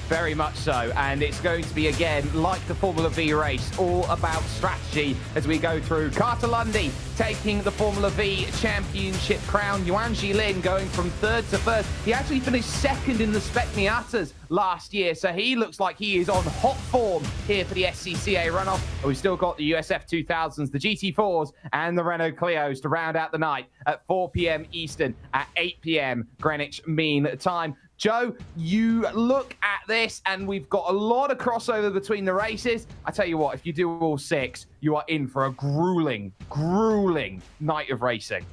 [SPEAKER 2] Very much so, and it's going to be, again, like the Formula V race, all about strategy as we go through. Carter Lundy taking the Formula V championship crown. Yuan Jilin going from 3rd to 1st. He actually finished 2nd in the Spec Miatas last year, so he looks like he is on hot form here for the SCCA runoff. We've still got the USF 2000s, the GT4s, and the Renault Clios to round out the night at 4 p.m. Eastern, at 8 p.m. Greenwich Mean Time. Joe, you look at this, and we've got a lot of crossover between the races. I tell you what, if you do all 6, you are in for a grueling night of racing.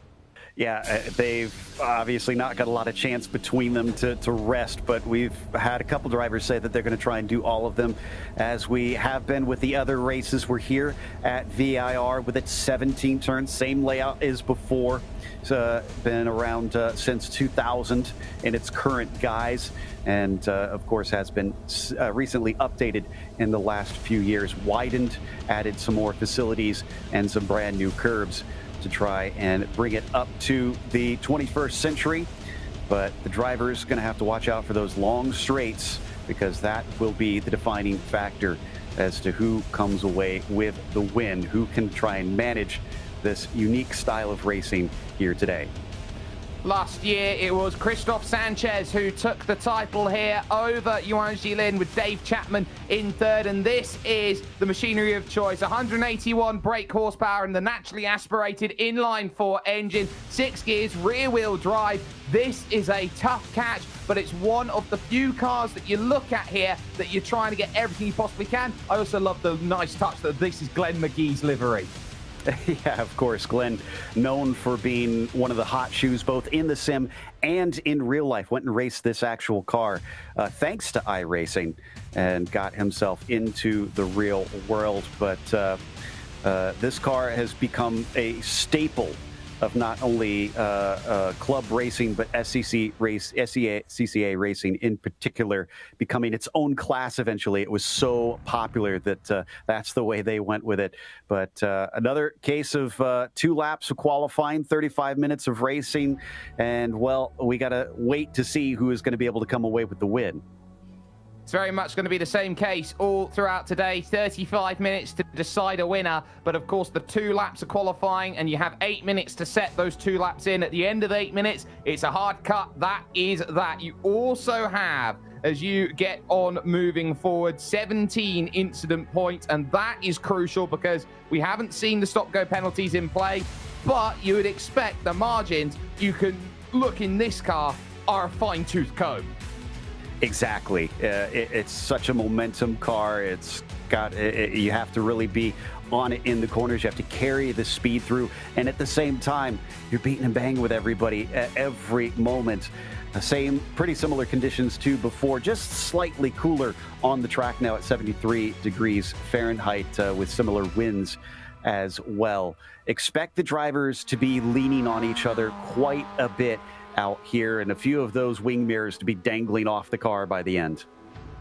[SPEAKER 5] Yeah, they've obviously not got a lot of chance between them to rest, but we've had a couple drivers say that they're going to try and do all of them, as we have been with the other races. We're here at VIR with its 17 turns, same layout as before. It's been around since 2000 in its current guise, and of course has been recently updated in the last few years, widened, added some more facilities and some brand new curbs to try and bring it up to the 21st century. But the driver's going to have to watch out for those long straights, because that will be the defining factor as to who comes away with the win, who can try and manage this unique style of racing here today.
[SPEAKER 2] Last year, it was Christoph Sanchez who took the title here over Yuan Jilin, with Dave Chapman in 3rd. And this is the machinery of choice. 181 brake horsepower and the naturally aspirated inline-4 engine, 6 gears, rear-wheel drive. This is a tough catch, but it's one of the few cars that you look at here that you're trying to get everything you possibly can. I also love the nice touch that this is Glenn McGee's livery.
[SPEAKER 5] Yeah, of course. Glenn, known for being one of the hot shoes, both in the sim and in real life, went and raced this actual car thanks to iRacing and got himself into the real world. But this car has become a staple of not only club racing, but SCCA racing in particular, becoming its own class eventually. It was so popular that that's the way they went with it. But another case of 2 laps of qualifying, 35 minutes of racing, and, well, we got to wait to see who is going to be able to come away with the win.
[SPEAKER 2] It's very much going to be the same case all throughout today. 35 minutes to decide a winner. But of course, the 2 laps are qualifying, and you have 8 minutes to set those 2 laps in. At the end of the 8 minutes, it's a hard cut. That is that. You also have, as you get on moving forward, 17 incident points, and that is crucial because we haven't seen the stop-go penalties in play, but you would expect the margins you can look in this car are a fine-tooth comb.
[SPEAKER 5] Exactly. It's such a momentum car. It's got, you have to really be on it in the corners. You have to carry the speed through. And at the same time, you're beating and banging with everybody at every moment. The pretty similar conditions to before, just slightly cooler on the track now at 73 degrees Fahrenheit with similar winds as well. Expect the drivers to be leaning on each other quite a bit out here, and a few of those wing mirrors to be dangling off the car by the end.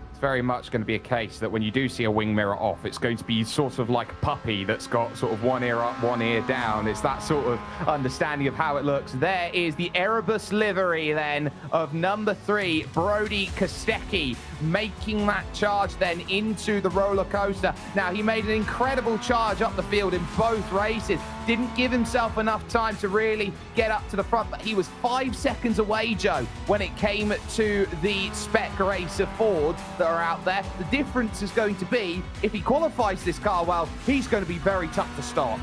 [SPEAKER 2] It's very much going to be a case that when you do see a wing mirror off, it's going to be sort of like a puppy that's got sort of one ear up, one ear down. It's that sort of understanding of how it looks. There is the Erebus livery then of number 3, Brody Kostecki, making that charge then into the roller coaster. Now, he made an incredible charge up the field in both races. Didn't give himself enough time to really get up to the front, but he was 5 seconds away, Joe, when it came to the Spec Racer Ford that are out there. The difference is going to be, if he qualifies this car well, he's going to be very tough to stop.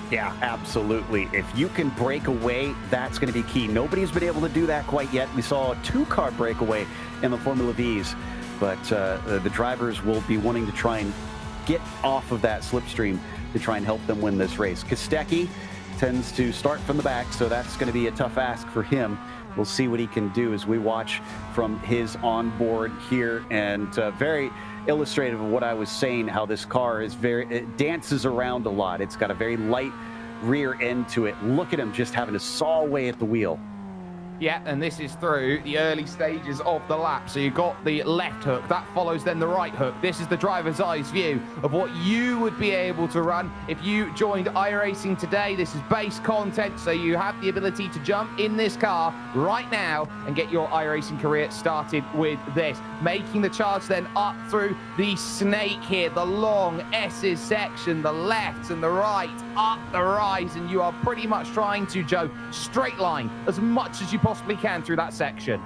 [SPEAKER 5] Yeah, absolutely. If you can break away, that's going to be key. Nobody's been able to do that quite yet. We saw a 2-car breakaway in the Formula Vs, but the drivers will be wanting to try and get off of that slipstream to try and help them win this race. Kostecki tends to start from the back, so that's going to be a tough ask for him. We'll see what he can do as we watch from his onboard here, and very illustrative of what I was saying, how this car is it dances around a lot. It's got a very light rear end to it. Look at him just having to saw away at the wheel.
[SPEAKER 2] Yeah, and this is through the early stages of the lap. So you've got the left hook, that follows then the right hook. This is the driver's eyes view of what you would be able to run if you joined iRacing today. This is base content, so you have the ability to jump in this car right now and get your iRacing career started with this. Making the charge then up through the snake here, the long S's section, the left and the right, up the rise, and you are pretty much trying to, Joe, straight line as much as you possibly can through that section.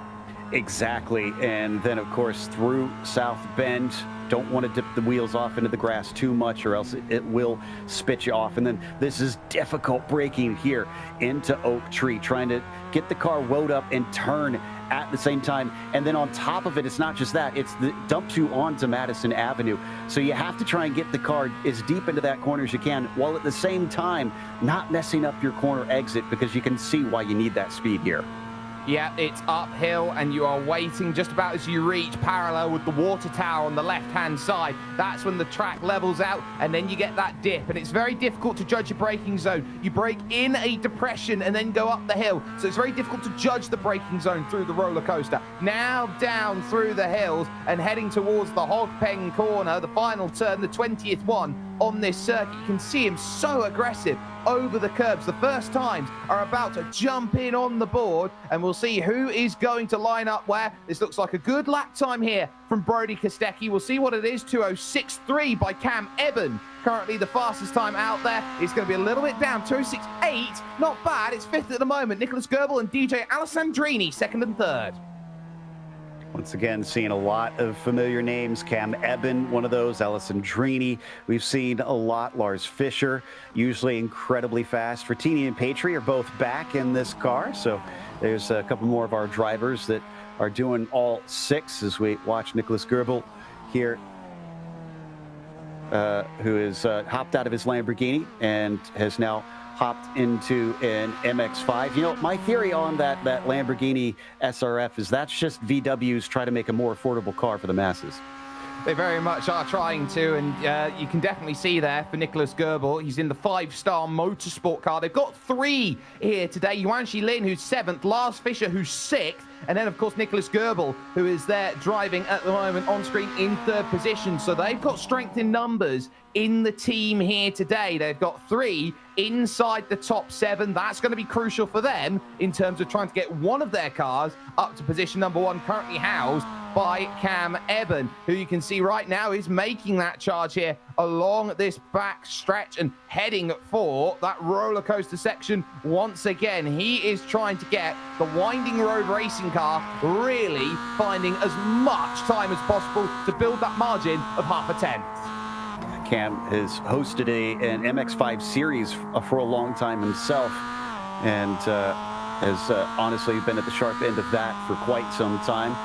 [SPEAKER 5] Exactly, and then of course through South Bend. Don't want to dip the wheels off into the grass too much, or else it will spit you off. And then this is difficult braking here into Oak Tree, trying to get the car wound up and turn at the same time. And then on top of it, it's not just that, it's the dumps you onto Madison Avenue. So you have to try and get the car as deep into that corner as you can, while at the same time not messing up your corner exit, because you can see why you need that speed here.
[SPEAKER 2] Yeah, it's uphill, and you are waiting just about as you reach parallel with the water tower on the left-hand side. That's when the track levels out, and then you get that dip, and it's very difficult to judge your braking zone. You brake in a depression and then go up the hill, so it's very difficult to judge the braking zone through the roller coaster. Now down through the hills and heading towards the Hog Pen corner, the final turn, the 20th one on this circuit. You can see him so aggressive over the curbs. The first times are about to jump in on the board, and we'll see who is going to line up where. This looks like a good lap time here from Brody Kostecki. We'll see what it is. 2:06.3 by Cam Eben. Currently the fastest time out there. It's going to be a little bit down. 2:06.8. Not bad. It's 5th at the moment. Nicholas Goebel and DJ Alessandrini 2nd and 3rd.
[SPEAKER 5] Once again, seeing a lot of familiar names. Cam Eben, one of those. Alessandrini, we've seen a lot. Lars Fischer, usually incredibly fast. Frattini and Patry are both back in this car, so there's a couple more of our drivers that are doing all 6 as we watch Nicholas Goebel here, who is hopped out of his Lamborghini and has now hopped into an MX-5. You know, my theory on that Lamborghini SRF is that's just VW's try to make a more affordable car for the masses.
[SPEAKER 2] They very much are trying to, and you can definitely see there for Nicholas Goebel. He's in the 5-star motorsport car. They've got 3 here today. Yuan Lin, who's 7th, Lars Fischer, who's 6th, and then, of course, Nicholas Goebel, who is there driving at the moment on screen in 3rd position. So they've got strength in numbers in the team here today. They've got 3 inside the top 7. That's going to be crucial for them in terms of trying to get one of their cars up to position number 1, currently housed by Cam Eben, who you can see right now is making that charge here along this back stretch and heading for that roller coaster section once again. He is trying to get the winding road racing car really finding as much time as possible to build that margin of half a tenth.
[SPEAKER 5] Cam has hosted an MX-5 series for a long time himself, and has honestly been at the sharp end of that for quite some time.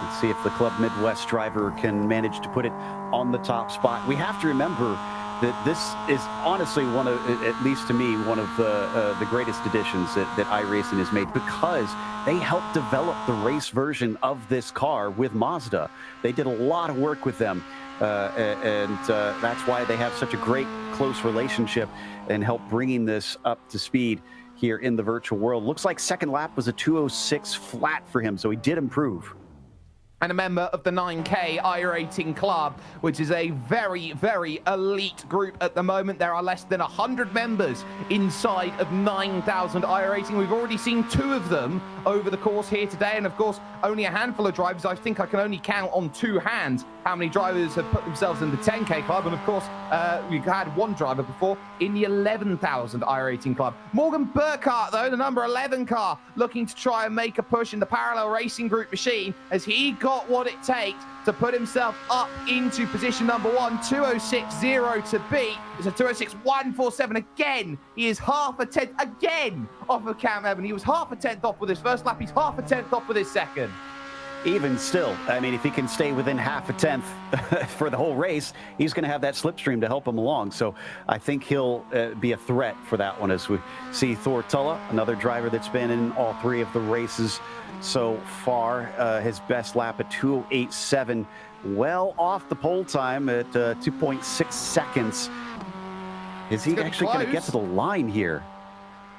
[SPEAKER 5] Let's see if the Club Midwest driver can manage to put it on the top spot. We have to remember that this is honestly one of, at least to me, one of the greatest additions that iRacing has made, because they helped develop the race version of this car with Mazda. They did a lot of work with them, and that's why they have such a great, close relationship and help bringing this up to speed here in the virtual world. Looks like second lap was a 2:06 flat for him, so he did improve.
[SPEAKER 2] And a member of the 9K iRacing Club, which is a very, very elite group at the moment. There are less than 100 members inside of 9,000 iRacing. We've already seen 2 of them over the course here today, and of course, only a handful of drivers. I think I can only count on 2 hands how many drivers have put themselves in the 10K Club, and of course, we've had 1 driver before in the 11,000 iRacing Club. Morgan Burkhart, though, the number 11 car, looking to try and make a push in the parallel racing group machine as he got what it takes to put himself up into position number 1. 2:06.0 to beat. It's a 2:06.147 again. He is half a tenth again off of Cam Eben. He was half a tenth off with his first lap. He's half a tenth off with his second.
[SPEAKER 5] Even still, I mean, if he can stay within half a tenth for the whole race, he's going to have that slipstream to help him along. So I think he'll be a threat for that one, as we see Thor Tulla, another driver that's been in all 3 of the races so far. His best lap at 2:08.7, well off the pole time at 2.6 seconds. Is he actually going to get to the line here?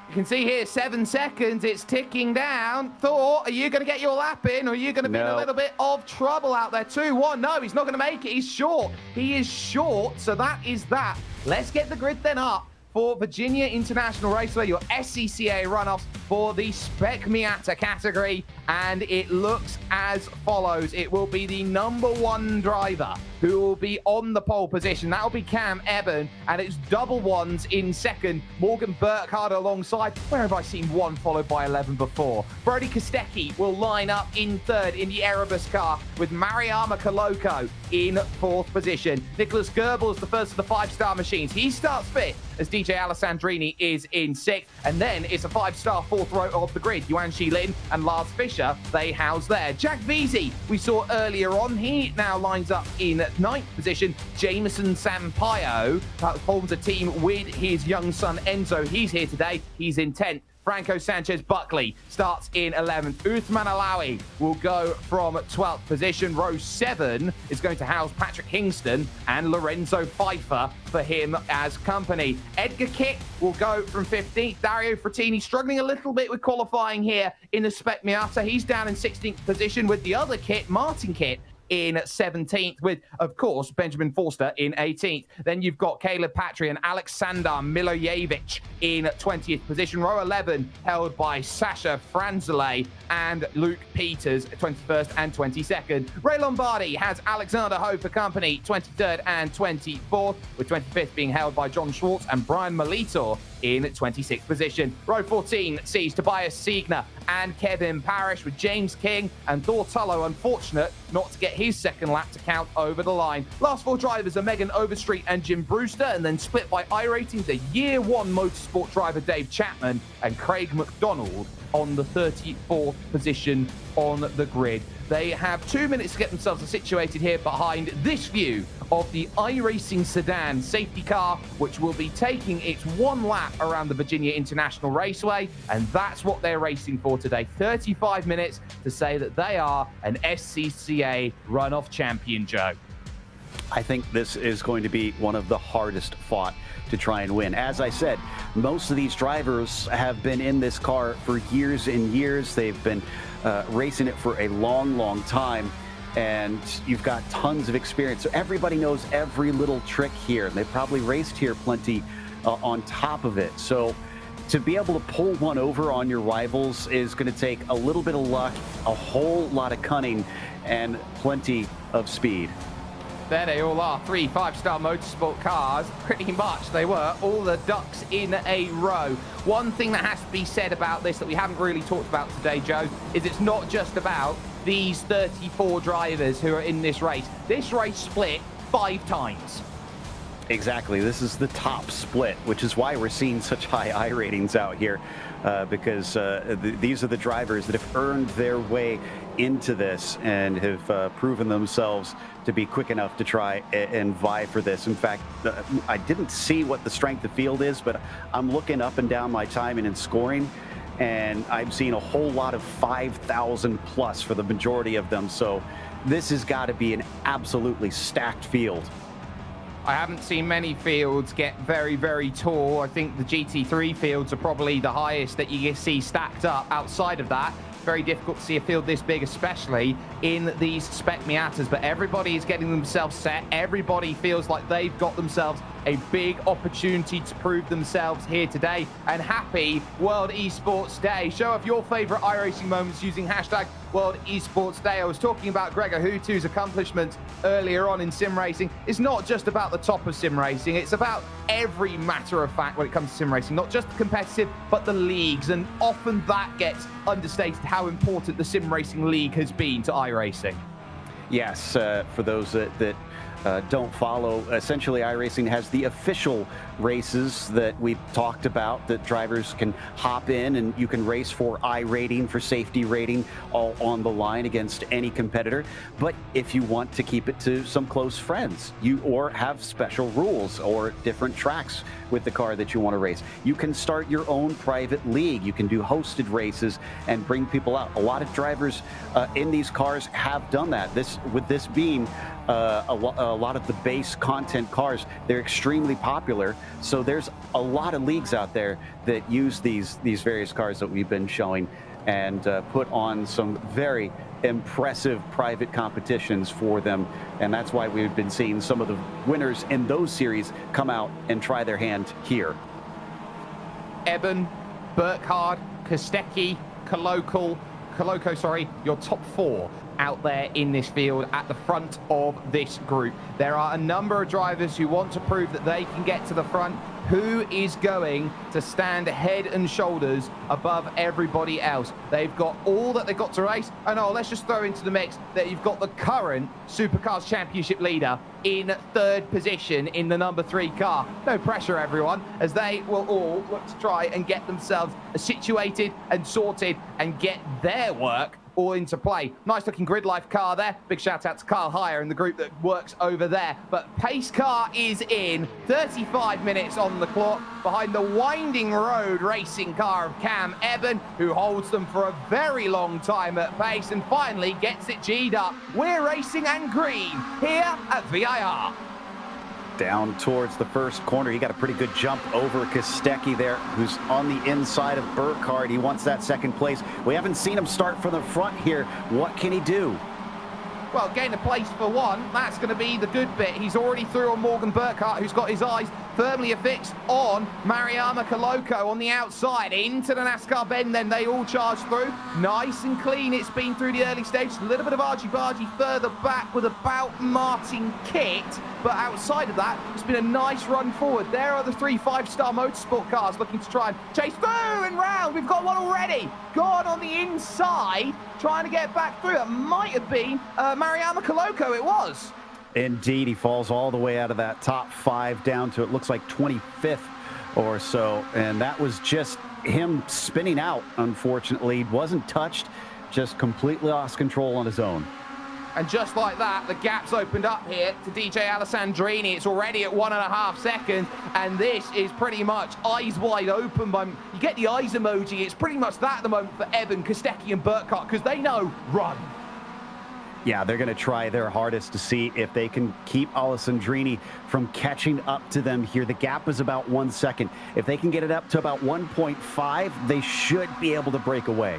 [SPEAKER 2] You can see here, 7 seconds, it's ticking down. Thor, are you going to get your lap in, or are you going to be in a little bit of trouble out there? 2-1, no, he's not going to make it. He's short. He is short, so that is that. Let's get the grid then up for Virginia International Raceway, your SCCA runoffs for the Spec Miata category, and it looks as follows. It will be the number 1 driver who will be on the pole position. That will be Cam Eben, and it's double ones in second. Morgan Burkhart alongside. Where have I seen 1 followed by 11 before? Brody Kostecki will line up in third in the Erebus car, with Mariama Koloko in 4th position. Nicholas Goebbels, the first of the 5-star machines. He starts 5th as DJ Alessandrini is in 6th. And then it's a 5-star 4th row of the grid. Yuan Shilin and Lars Fischer, they house there. Jack Veazey, we saw earlier on, he now lines up in 9th position. Jameson Sampaio forms a team with his young son Enzo. He's here today. He's in 10th. Franco Sanchez Buckley starts in 11th. Uthman Alawi will go from 12th position. Row 7 is going to house Patrick Hingston and Lorenzo Pfeiffer for him as company. Edgar Kitt will go from 15th. Dario Frattini struggling a little bit with qualifying here in the Spec Miata. He's down in 16th position with the other Kitt, Martin Kitt, in 17th, with, of course, Benjamin Forster in 18th. Then you've got Caleb Patry and Alexander Milojevic in 20th position. Row 11 held by Sasha Franzele and Luke Peters, 21st and 22nd. Ray Lombardi has Alexander Ho for company, 23rd and 24th, with 25th being held by John Schwartz and Brian Molitor in 26th position. Row 14 sees Tobias Siegner and Kevin Parrish, with James King and Thor Tullo unfortunate not to get his second lap to count over the line. Last 4 drivers are Megan Overstreet and Jim Brewster, and then split by iRating's the Year 1 motorsport driver Dave Chapman and Craig McDonald on the 34th position on the grid. They have 2 minutes to get themselves situated here behind this view of the iRacing sedan safety car, which will be taking its 1 lap around the Virginia International Raceway, and that's what they're racing for today. 35 minutes to say that they are an SCCA runoff champion, Joe.
[SPEAKER 5] I think this is going to be one of the hardest fought to try and win. As I said, most of these drivers have been in this car for years and years. They've been racing it for a long, long time, and you've got tons of experience. So everybody knows every little trick here, and they've probably raced here plenty on top of it. So to be able to pull one over on your rivals is going to take a little bit of luck, a whole lot of cunning, and plenty of speed.
[SPEAKER 2] There they all are, 3 5-star motorsport cars. Pretty much they were all the ducks in a row. One thing that has to be said about this that we haven't really talked about today, Joe, is it's not just about these 34 drivers who are in this race. This race split 5 times.
[SPEAKER 5] Exactly. This is the top split, which is why we're seeing such high I ratings out here, because these are the drivers that have earned their way into this and have proven themselves to be quick enough to try and vie for this. In fact, I didn't see what the strength of field is, but I'm looking up and down my timing and scoring, and I'm seeing a whole lot of 5,000 plus for the majority of them. So this has got to be an absolutely stacked field.
[SPEAKER 2] I haven't seen many fields get very, very tall. I think the GT3 fields are probably the highest that you see stacked up. Outside of that, very difficult to see a field this big, especially in these Spec Miatas. But everybody is getting themselves set. Everybody feels like they've got themselves a big opportunity to prove themselves here today. And happy World Esports Day. Show off your favorite iRacing moments using hashtag World Esports Day. I was talking about Gregor Hutu's accomplishments earlier on in sim racing. It's not just about the top of sim racing. It's about every matter of fact when it comes to sim racing, not just the competitive, but the leagues. And often that gets understated how important the sim racing league has been to iRacing.
[SPEAKER 5] Yes, for those that don't follow, essentially iRacing has the official races that we've talked about that drivers can hop in and you can race for I rating, for safety rating, all on the line against any competitor. But if you want to keep it to some close friends, or have special rules or different tracks with the car that you want to race, you can start your own private league. You can do hosted races and bring people out. A lot of drivers in these cars have done that. With this being a lot of the base content cars, they're extremely popular. So there's a lot of leagues out there that use these various cars that we've been showing and put on some very impressive private competitions for them. And that's why we've been seeing some of the winners in those series come out and try their hand here.
[SPEAKER 2] Eben, Burkhardt, Kostecki, Koloko, your top 4 out there in this field at the front of this group. There are a number of drivers who want to prove that they can get to the front. Who is going to stand head and shoulders above everybody else? They've got all that they've got to race. And let's just throw into the mix that you've got the current Supercars Championship leader in 3rd position in the number 3 car. No pressure, everyone, as they will all look to try and get themselves situated and sorted and get their work all into play. Nice looking grid life car there. Big shout out to Carl Heyer and the group that works over there. But pace car is in, 35 minutes on the clock behind the winding road racing car of Cam Eben, who holds them for a very long time at pace and finally gets it G'd up. We're racing and green here at VIR.
[SPEAKER 5] Down towards the first corner. He got a pretty good jump over Kostecki there, who's on the inside of Burkhardt. He wants that 2nd place. We haven't seen him start from the front here. What can he do?
[SPEAKER 2] Well, gain a place for one, that's going to be the good bit. He's already through on Morgan Burkhardt, who's got his eyes firmly affixed on Mariama Koloko on the outside. Into the NASCAR bend, then they all charge through. Nice and clean it's been through the early stages. A little bit of argy-bargy further back with about Martin Kit. But outside of that, it's been a nice run forward. There are the 3 5-star motorsport cars looking to try and chase through and round. We've got one already. Gone on the inside, trying to get back through. It might have been Mariama Koloko, it was.
[SPEAKER 5] Indeed, he falls all the way out of that top 5 down to, it looks like 25th or so. And that was just him spinning out, unfortunately. Wasn't touched, just completely lost control on his own.
[SPEAKER 2] And just like that, the gap's opened up here to DJ Alessandrini. It's already at 1.5 seconds, and this is pretty much eyes wide open. You get the eyes emoji. It's pretty much that at the moment for Eben, Kostecki, and Burkhardt, because they know run.
[SPEAKER 5] Yeah, they're going to try their hardest to see if they can keep Alessandrini from catching up to them here. The gap is about 1 second. If they can get it up to about 1.5, they should be able to break away.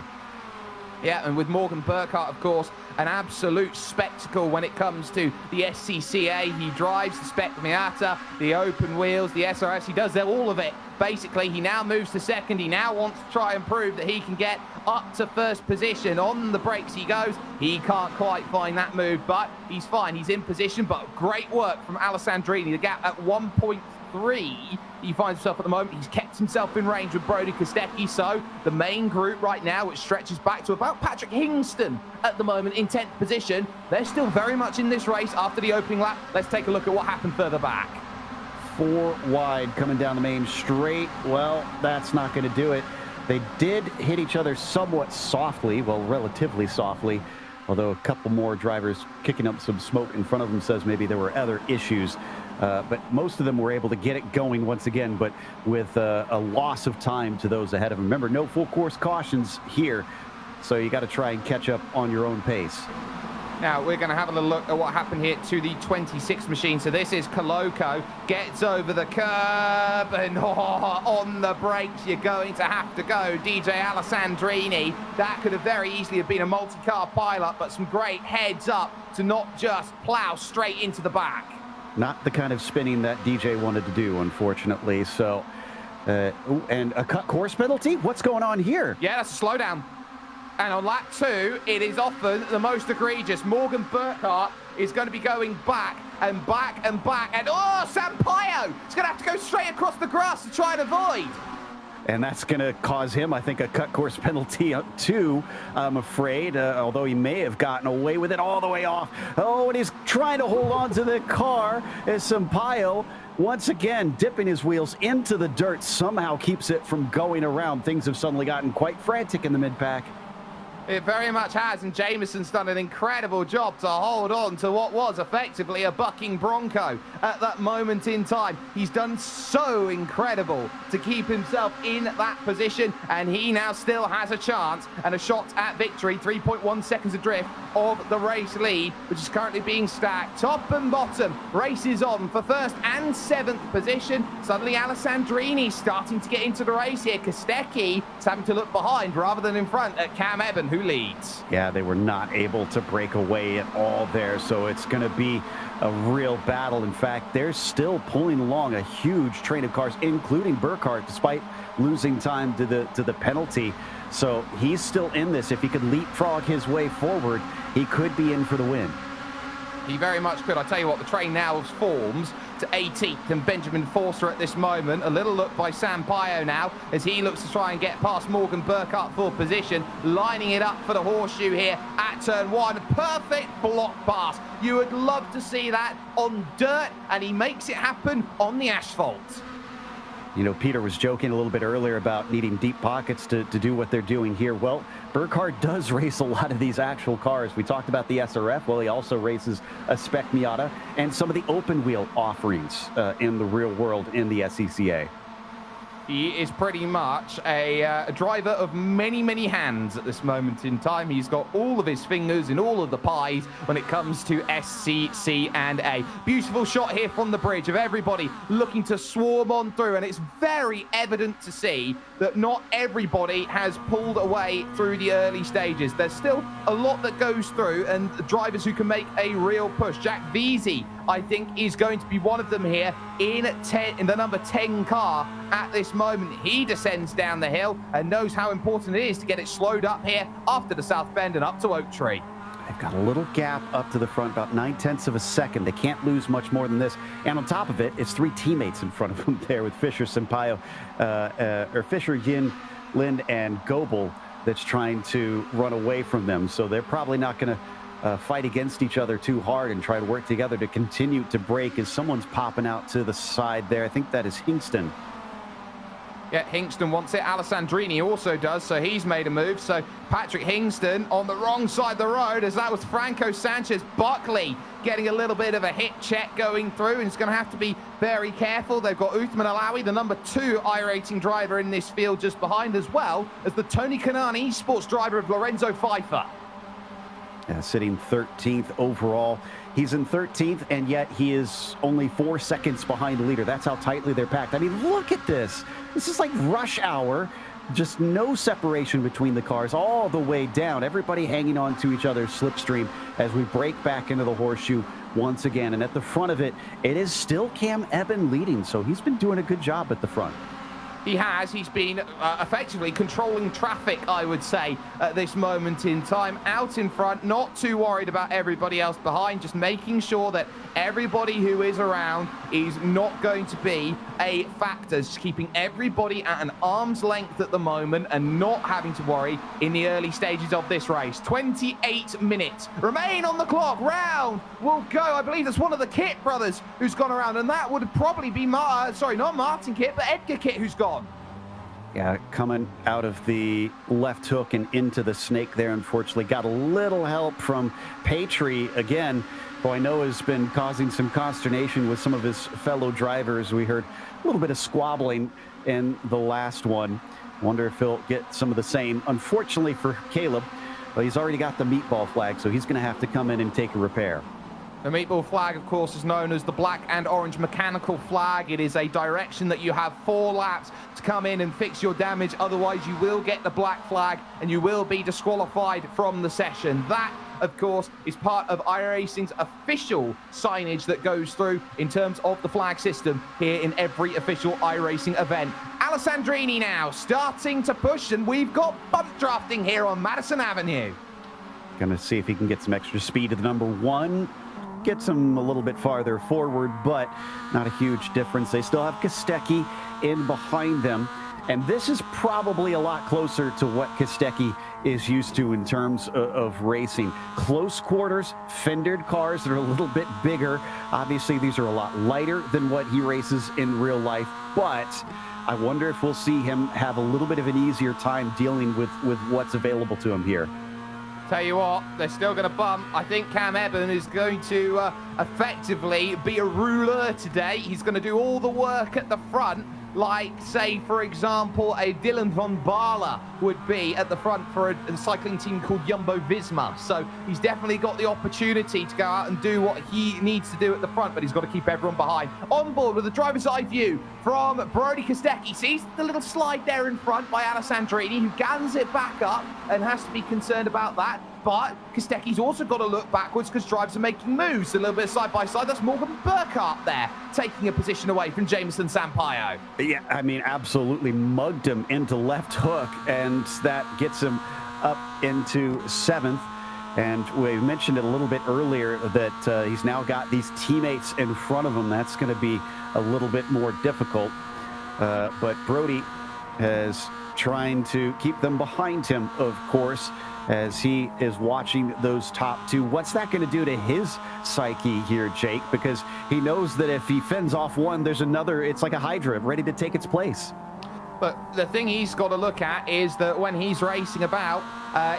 [SPEAKER 2] Yeah, and with Morgan Burkhart, of course, an absolute spectacle when it comes to the SCCA. He drives the Spec Miata, the open wheels, the SRS. He does all of it. Basically, he now moves to second. He now wants to try and prove that he can get up to first position. On the brakes he goes. He can't quite find that move, but he's fine. He's in position, but great work from Alessandrini. The gap at 1.3. He finds himself at the moment. He's kept himself in range with Brody Kostecki. So the main group right now, which stretches back to about Patrick Hingston at the moment in 10th position. They're still very much in this race after the opening lap. Let's take a look at what happened further back.
[SPEAKER 5] 4 wide coming down the main straight. Well, that's not going to do it. They did hit each other somewhat softly, well, relatively softly, although a couple more drivers kicking up some smoke in front of them says maybe there were other issues. But most of them were able to get it going once again, but with a loss of time to those ahead of them. Remember, no full course cautions here, so you got to try and catch up on your own pace.
[SPEAKER 2] Now, we're going to have a little look at what happened here to the 26 machine. So this is Coloco, gets over the curb, and on the brakes, you're going to have to go. DJ Alessandrini, that could have very easily have been a multi-car pileup, but some great heads up to not just plow straight into the back.
[SPEAKER 5] Not the kind of spinning that DJ wanted to do, unfortunately. So, and a cut course penalty? What's going on here?
[SPEAKER 2] Yeah, that's a slowdown. And on lap 2, it is often the most egregious. Morgan Burkhart is going to be going back and back and back. And, oh, Sampaio is going to have to go straight across the grass to try and avoid.
[SPEAKER 5] And that's going to cause him, I think, a cut course penalty too, I'm afraid, although he may have gotten away with it all the way off. Oh, and he's trying to hold on to the car as Sampaio, once again, dipping his wheels into the dirt, somehow keeps it from going around. Things have suddenly gotten quite frantic in the mid-pack.
[SPEAKER 2] It very much has, and Jameson's done an incredible job to hold on to what was effectively a bucking Bronco at that moment in time. He's done so incredible to keep himself in that position, and he now still has a chance and a shot at victory. 3.1 seconds adrift of the race lead, which is currently being stacked top and bottom. Races on for first and 7th position. Suddenly Alessandrini starting to get into the race here. Kostecki is having to look behind rather than in front at Cam Eben, who leads.
[SPEAKER 5] Yeah, they were not able to break away at all there, so it's going to be a real battle. In fact, they're still pulling along a huge train of cars, including Burkhart, despite losing time to the penalty. So he's still in this. If he could leapfrog his way forward, he could be in for the win.
[SPEAKER 2] He very much could. I tell you what, the train now forms to 18th and Benjamin Forster at this moment. A little look by Sampaio now as he looks to try and get past Morgan Burkhart for position, lining it up for the horseshoe here at turn 1. Perfect block pass. You would love to see that on dirt, and he makes it happen on the asphalt.
[SPEAKER 5] You know, Peter was joking a little bit earlier about needing deep pockets to do what they're doing here. Well, Burkhart does race a lot of these actual cars. We talked about the SRF. Well, he also races a Spec Miata and some of the open wheel offerings in the real world in the SCCA.
[SPEAKER 2] He is pretty much a driver of many, many hands at this moment in time. He's got all of his fingers in all of the pies when it comes to SCCA. Beautiful shot here from the bridge of everybody looking to swarm on through, and it's very evident to see that not everybody has pulled away through the early stages. There's still a lot that goes through, and drivers who can make a real push. Jack Veazey, I think, is going to be one of them here in the number 10 car at this moment. He descends down the hill and knows how important it is to get it slowed up here after the South Bend and up to Oak Tree.
[SPEAKER 5] They've got a little gap up to the front, about 9/10 of a second. They can't lose much more than this. And on top of it, it's 3 teammates in front of them there with Fisher, Sampaio, or Fisher, Yin, Lind, and Goebel that's trying to run away from them. So they're probably not going to fight against each other too hard and try to work together to continue to break as someone's popping out to the side there. I think that is Hingston.
[SPEAKER 2] Yeah, Hingston wants it. Alessandrini also does, so he's made a move. So Patrick Hingston on the wrong side of the road, as that was Franco Sanchez. Buckley getting a little bit of a hit check going through, and he's going to have to be very careful. They've got Uthman Alawi, the number 2 iRacing driver in this field, just behind, as well as the Tony Kanaan esports driver of Lorenzo Pfeiffer.
[SPEAKER 5] Sitting 13th overall. He's in 13th, and yet he is only 4 seconds behind the leader. That's how tightly they're packed. I mean, look at this. This is like rush hour just no separation between the cars all the way down. Everybody hanging on to each other's slipstream as we break back into the horseshoe once again. And at the front of it, it is still Cam Eben leading, so he's been doing a good job at the front.
[SPEAKER 2] He has. He's been effectively controlling traffic, I would say, at this moment in time. Out in front, not too worried about everybody else behind, just making sure that everybody who is around is not going to be a factor. Just keeping everybody at an arm's length at the moment and not having to worry in the early stages of this race. 28 minutes remain on the clock. Round will go. I believe that's one of the Kit brothers who's gone around, and that would probably be, sorry, not Martin Kit, but Edgar Kit who's gone.
[SPEAKER 5] Yeah, coming out of the left hook and into the snake there, unfortunately. Got a little help from Patry again, who I know has been causing some consternation with some of his fellow drivers. We heard a little bit of squabbling in the last one. Wonder if he'll get some of the same. Unfortunately for Caleb, well, he's already got the meatball flag, so he's going to have to come in and take a repair.
[SPEAKER 2] The meatball flag, of course, is known as the black and orange mechanical flag. It is a direction that you have 4 laps to come in and fix your damage. Otherwise, you will get the black flag and you will be disqualified from the session. That, of course, is part of iRacing's official signage that goes through in terms of the flag system here in every official iRacing event. Alessandrini now starting to push, and we've got bump drafting here on Madison Avenue.
[SPEAKER 5] Gonna see if he can get some extra speed to the number 1. Gets him a little bit farther forward, but not a huge difference. They still have Kostecki in behind them, and this is probably a lot closer to what Kostecki is used to in terms of racing. Close quarters, fendered cars that are a little bit bigger. Obviously, these are a lot lighter than what he races in real life, but I wonder if we'll see him have a little bit of an easier time dealing with what's available to him here.
[SPEAKER 2] Tell you what, they're still going to bump. I think Cam Eben is going to effectively be a ruler today. He's going to do all the work at the front, like, say, for example, a Dylan von Barler would be at the front for a cycling team called Jumbo Visma. So he's definitely got the opportunity to go out and do what he needs to do at the front, but he's got to keep everyone behind. On board with the driver's eye view from Brody Kostecki. Sees the little slide there in front by Alessandrini, who gathers it back up and has to be concerned about that. But Kostecki's also got to look backwards because drivers are making moves. A little bit side by side. That's Morgan Burkhart there, taking a position away from Jameson Sampaio.
[SPEAKER 5] Yeah, I mean, absolutely mugged him into left hook, and that gets him up into 7th. And we mentioned it a little bit earlier that he's now got these teammates in front of him. That's going to be a little bit more difficult. But Brody is trying to keep them behind him, of course, as he is watching those top 2. What's that going to do to his psyche here, Jake? Because he knows that if he fends off one, there's another. It's like a Hydra ready to take its place.
[SPEAKER 2] But the thing he's got to look at is that when he's racing about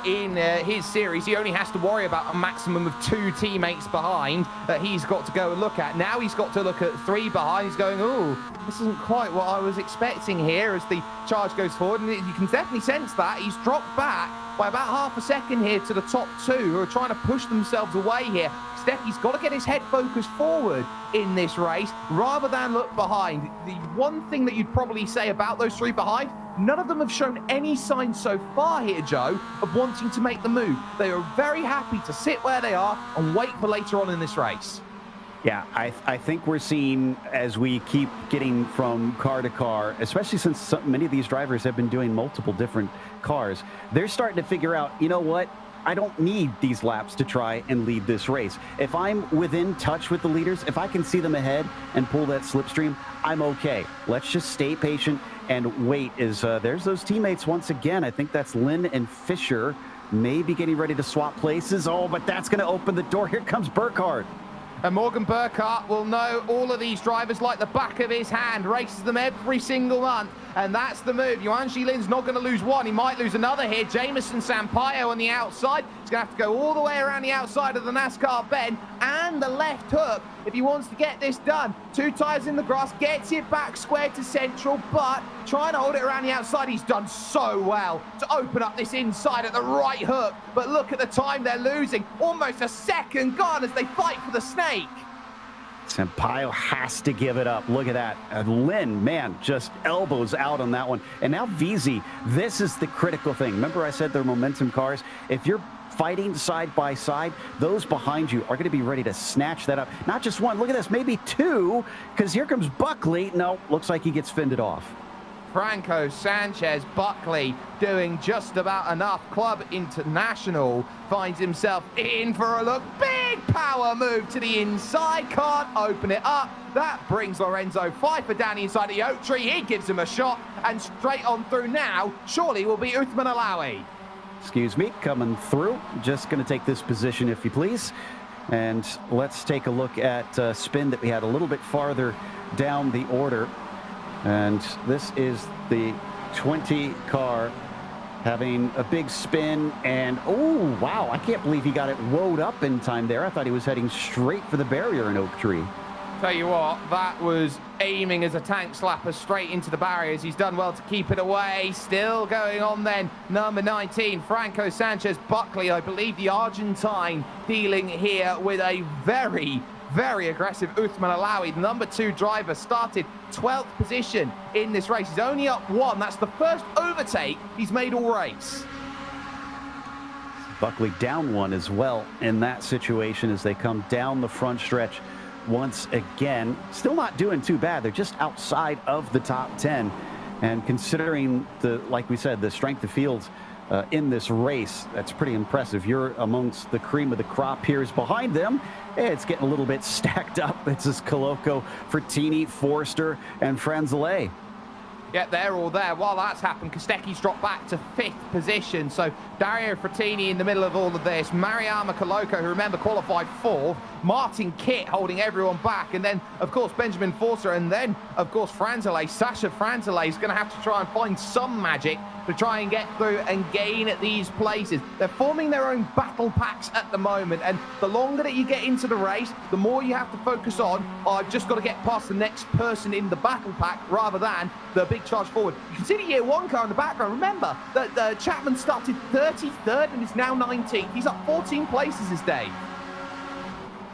[SPEAKER 2] in his series, he only has to worry about a maximum of 2 teammates behind that he's got to go and look at. Now he's got to look at 3 behind. He's going, oh, this isn't quite what I was expecting here as the charge goes forward. And you can definitely sense that. He's dropped back by about half a second here to the top 2 who are trying to push themselves away here. Kostecki's got to get his head focused forward in this race rather than look behind. The one thing that you'd probably say about those 3 behind, none of them have shown any signs so far here, Joe, of wanting to make the move. They are very happy to sit where they are and wait for later on in this race.
[SPEAKER 5] Yeah, I think we're seeing, as we keep getting from car to car, especially since many of these drivers have been doing multiple different cars, they're starting to figure out, you know what? I don't need these laps to try and lead this race. If I'm within touch with the leaders, if I can see them ahead and pull that slipstream, I'm okay. Let's just stay patient and wait. There's those teammates once again. I think that's Lynn and Fisher maybe getting ready to swap places. Oh, but that's going to open the door. Here comes Burkhart.
[SPEAKER 2] And Morgan Burkhart will know all of these drivers like the back of his hand, races them every single month, and that's the move. Yuanji Lin's not going to lose one. He might lose another here. Jameson Sampaio on the outside. He's going to have to go all the way around the outside of the NASCAR bend and the left hook if he wants to get this done. 2 tires in the grass, gets it back square to central, but trying to hold it around the outside. He's done so well to open up this inside at the right hook, but look at the time they're losing. Almost a second gone as they fight for the snake.
[SPEAKER 5] Sampaio has to give it up. Look at that. Lynn, man, just elbows out on that one. And now VZ, this is the critical thing. Remember I said they're momentum cars? If you're fighting side by side, those behind you are going to be ready to snatch that up. Not just one, look at this, maybe two, because here comes Buckley. No, looks like he gets fended off.
[SPEAKER 2] Franco Sanchez Buckley doing just about enough. Club International finds himself in for a look. Big power move to the inside. Can't open it up. That brings Lorenzo Pfeiffer down the inside of the oak tree. He gives him a shot. And straight on through now, surely will be Uthman Alawi.
[SPEAKER 5] Excuse me, coming through. Just going to take this position, if you please. And let's take a look at spin that we had a little bit farther down the order. And this is the 20 car having a big spin. And, oh, wow, I can't believe he got it woed up in time there. I thought he was heading straight for the barrier in Oak Tree.
[SPEAKER 2] Tell you what, that was aiming as a tank slapper straight into the barriers. He's done well to keep it away. Still going on then, number 19, Franco Sanchez Buckley, I believe the Argentine, dealing here with a very aggressive Uthman Alawi. The number 2 driver started 12th position in this race. He's only up 1. That's the first overtake he's made all race.
[SPEAKER 5] Buckley down 1 as well in that situation as they come down the front stretch once again. Still not doing too bad. They're just outside of the top 10. And considering like we said, the strength of field in this race, that's pretty impressive. You're amongst the cream of the crop. Here's behind them. It's getting a little bit stacked up. It's this Coloco, Frattini, Forster, and Franzale.
[SPEAKER 2] Yeah, they're all there. While that's happened, Kostecki's dropped back to 5th position. So Dario Frattini in the middle of all of this. Mariama Coloco, who remember qualified 4th. Martin Kitt holding everyone back. And then, of course, Benjamin Forster. And then, of course, Franzale. Sasha Franzale is going to have to try and find some magic to try and get through and gain at these places. They're forming their own battle packs at the moment. And the longer that you get into the race, the more you have to focus on, I've just got to get past the next person in the battle pack rather than the big charge forward. You can see the year 1 car in the background. Remember that Chapman started 33rd and is now 19th. He's up 14 places this day.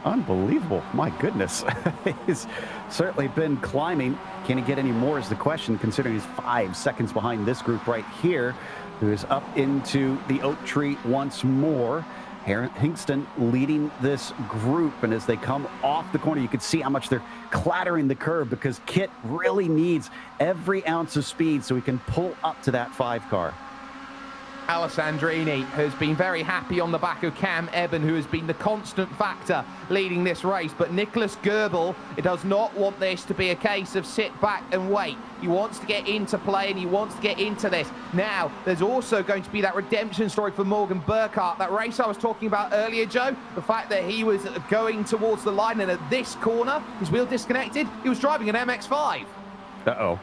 [SPEAKER 5] Unbelievable. My goodness. He's certainly been climbing. Can he get any more is the question, considering he's 5 seconds behind this group right here, who is up into the oak tree once more. Hingston leading this group, and as they come off the corner, you can see how much they're clattering the curb because Kit really needs every ounce of speed so he can pull up to that 5 car.
[SPEAKER 2] Alessandrini has been very happy on the back of Cam Eben, who has been the constant factor leading this race. But Nicholas Goebel, it does not want this to be a case of sit back and wait. He wants to get into play and he wants to get into this. Now, there's also going to be that redemption story for Morgan Burkhart. That race I was talking about earlier, Joe, the fact that he was going towards the line and at this corner, his wheel disconnected, he was driving an MX-5.
[SPEAKER 5] Uh-oh.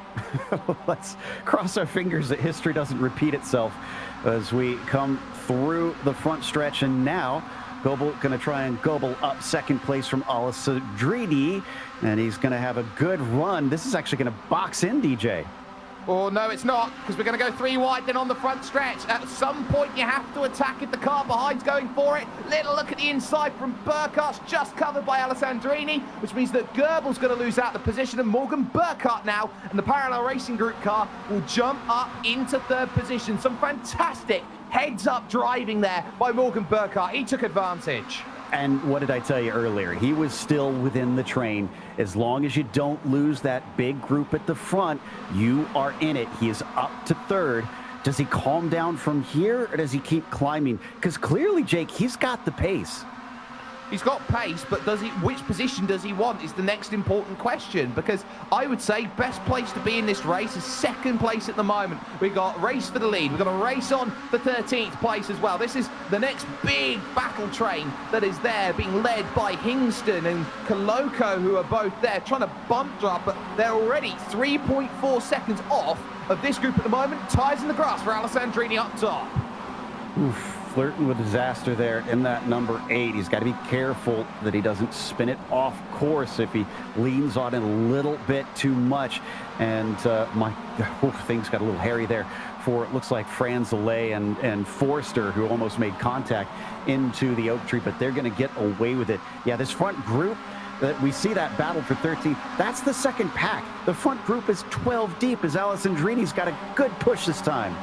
[SPEAKER 5] Let's cross our fingers that history doesn't repeat itself as we come through the front stretch. And now Goebel going to try and gobble up 2nd place from Alessandrini, and he's going to have a good run. This is actually going to box in DJ.
[SPEAKER 2] Oh, no, it's not, because we're going to go 3 wide then on the front stretch. At some point, you have to attack if the car behind's going for it. Little look at the inside from Burkhart's just covered by Alessandrini, which means that Goebel's going to lose out the position, and Morgan Burkhart now, and the Parallel Racing Group car will jump up into 3rd position. Some fantastic heads-up driving there by Morgan Burkhart. He took advantage.
[SPEAKER 5] And what did I tell you earlier? He was still within the train. As long as you don't lose that big group at the front, you are in it. He is up to 3rd. Does he calm down from here, or does he keep climbing? Because clearly, Jake, he's got the pace.
[SPEAKER 2] He's got pace, but which position does he want is the next important question, because I would say best place to be in this race is 2nd place at the moment. We've got race for the lead. We've got a race on for 13th place as well. This is the next big battle train that is there, being led by Hingston and Coloco, who are both there trying to bump drop, but they're already 3.4 seconds off of this group at the moment. Tires in the grass for Alessandrini up top.
[SPEAKER 5] Oof. Flirting with disaster there in that number 8. He's got to be careful that he doesn't spin it off course if he leans on it a little bit too much. And things got a little hairy there for, it looks like, Franzale and Forster, who almost made contact into the oak tree, but they're going to get away with it. Yeah, this front group, we see that battle for 13. That's the second pack. The front group is 12 deep as Alessandrini's got a good push this time.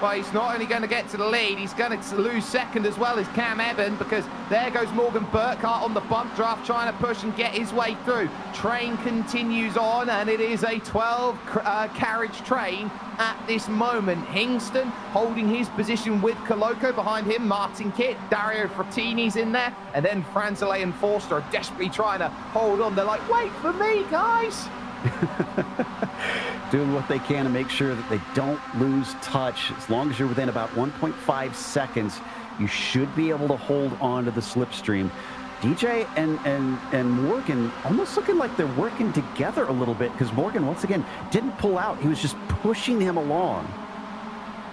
[SPEAKER 2] Well, he's not only going to get to the lead, he's going to lose second as well as Cam Eben, because there goes Morgan Burkhart on the bump draft trying to push and get his way through. Train continues on, and it is a 12-carriage train at this moment. Hingston holding his position with Coloco behind him. Martin Kitt, Dario Frattini's in there, and then Franzele and Forster are desperately trying to hold on. They're like, wait for me, guys.
[SPEAKER 5] Doing what they can to make sure that they don't lose touch. As long as you're within about 1.5 seconds, you should be able to hold on to the slipstream. DJ and Morgan almost looking like they're working together a little bit, because Morgan, once again, didn't pull out. He was just pushing him along.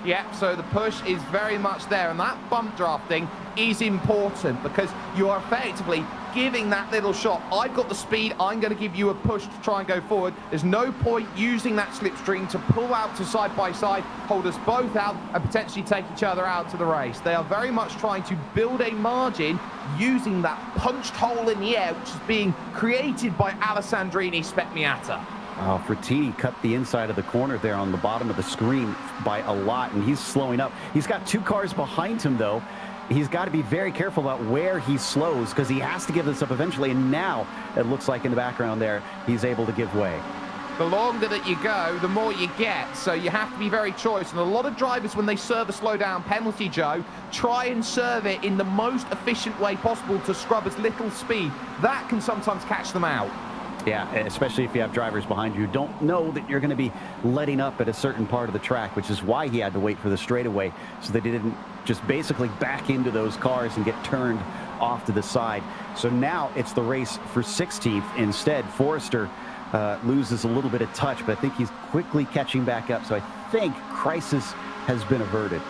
[SPEAKER 2] Yeah, so the push is very much there, and that bump drafting is important because you are effectively giving that little shot. I've got the speed, I'm going to give you a push to try and go forward. There's no point using that slipstream to pull out to side by side, hold us both out, and potentially take each other out to the race. They are very much trying to build a margin using that punched hole in the air, which is being created by Alessandrini Spec Miata.
[SPEAKER 5] Oh, Frattini cut the inside of the corner there on the bottom of the screen by a lot, and he's slowing up. He's got two cars behind him, though. He's got to be very careful about where he slows, because he has to give this up eventually, and now it looks like in the background there, he's able to give way.
[SPEAKER 2] The longer that you go, the more you get, so you have to be very choice. And a lot of drivers, when they serve a slowdown penalty, Joe, try and serve it in the most efficient way possible to scrub as little speed. That can sometimes catch them out.
[SPEAKER 5] Yeah, especially if you have drivers behind you who don't know that you're going to be letting up at a certain part of the track, which is why he had to wait for the straightaway, so that he didn't just basically back into those cars and get turned off to the side. So now it's the race for 16th. Instead, Forrester loses a little bit of touch, but I think he's quickly catching back up. So I think crisis has been averted.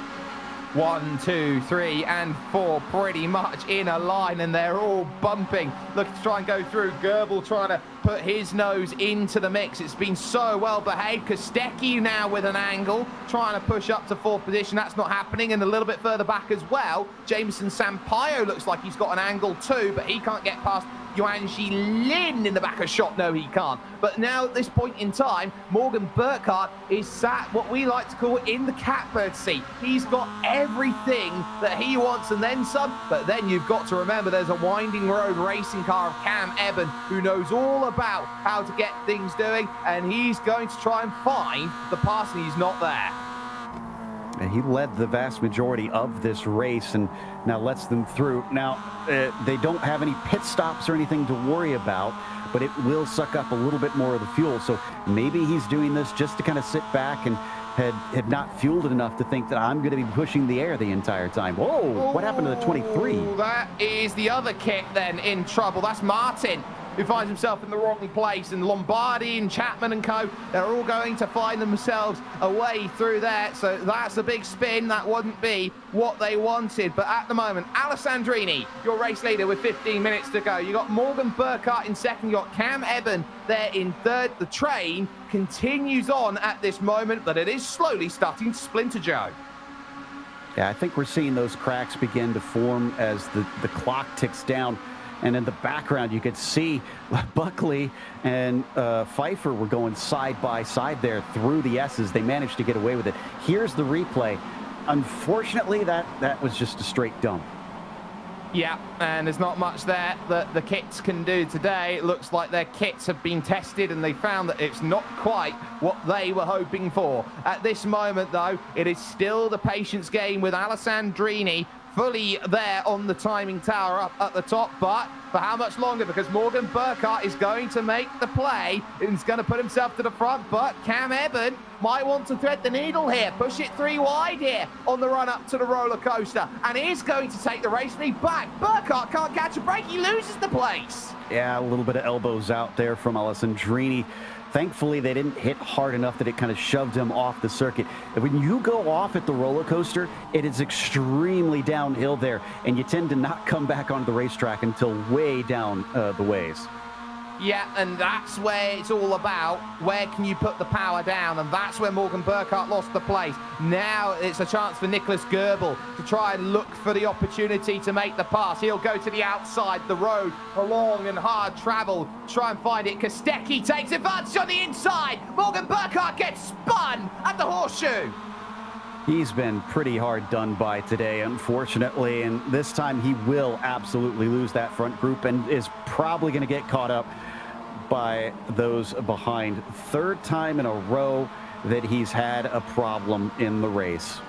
[SPEAKER 2] 1, 2, 3, and 4 pretty much in a line, and they're all bumping, looking to try and go through. Goebel trying to put his nose into the mix. It's been so well behaved. Kostecki now with an angle, trying to push up to 4th position. That's not happening, and a little bit further back as well, Jameson Sampaio looks like he's got an angle too, but he can't get past Yuanji Lin in the back of shot. No, he can't. But now at this point in time, Morgan Burkhart is sat what we like to call in the catbird seat. He's got everything that he wants and then some, but then you've got to remember there's a winding road racing car of Cam Eben who knows all about how to get things doing, and he's going to try and find the pass, and he's not there.
[SPEAKER 5] And he led the vast majority of this race and now lets them through. Now, they don't have any pit stops or anything to worry about, but it will suck up a little bit more of the fuel. So maybe he's doing this just to kind of sit back and had not fueled it enough to think that I'm going to be pushing the air the entire time. Whoa, what happened to the 23?
[SPEAKER 2] That is the other kit then in trouble. That's Martin, who finds himself in the wrong place, and Lombardi and Chapman and co, they're all going to find themselves a way through there. So that's a big spin. That wouldn't be what they wanted, but at the moment, Alessandrini, your race leader with 15 minutes to go. You got Morgan Burkhart in second, you got Cam Eben there in third. The train continues on at this moment, but it is slowly starting to splinter, Joe.
[SPEAKER 5] Yeah, I think we're seeing those cracks begin to form as the clock ticks down. And in the background, you could see Buckley and Pfeiffer were going side by side there through the S's. They managed to get away with it. Here's the replay. Unfortunately, that was just a straight dump.
[SPEAKER 2] Yeah, and there's not much there that the kits can do today. It looks like their kits have been tested and they found that it's not quite what they were hoping for. At this moment, though, it is still the patience game with Alessandrini fully there on the timing tower up at the top, but for how much longer? Because Morgan Burkhart is going to make the play and he's going to put himself to the front, but Cam Eben might want to thread the needle here, push it 3 wide here on the run up to the roller coaster, and is going to take the race lead back. Burkhart can't catch a break, he loses the place.
[SPEAKER 5] Yeah, a little bit of elbows out there from Alessandrini. Thankfully, they didn't hit hard enough that it kind of shoved him off the circuit. When you go off at the roller coaster, it is extremely downhill there, and you tend to not come back onto the racetrack until way down the ways.
[SPEAKER 2] Yeah, and that's where it's all about. Where can you put the power down? And that's where Morgan Burkhart lost the place. Now it's a chance for Nicholas Goebel to try and look for the opportunity to make the pass. He'll go to the outside, the road, a long and hard travel. Try and find it. Kostecki takes advantage on the inside. Morgan Burkhart gets spun at the horseshoe.
[SPEAKER 5] He's been pretty hard done by today, unfortunately, and this time he will absolutely lose that front group and is probably going to get caught up by those behind. Third time in a row that he's had a problem in the race.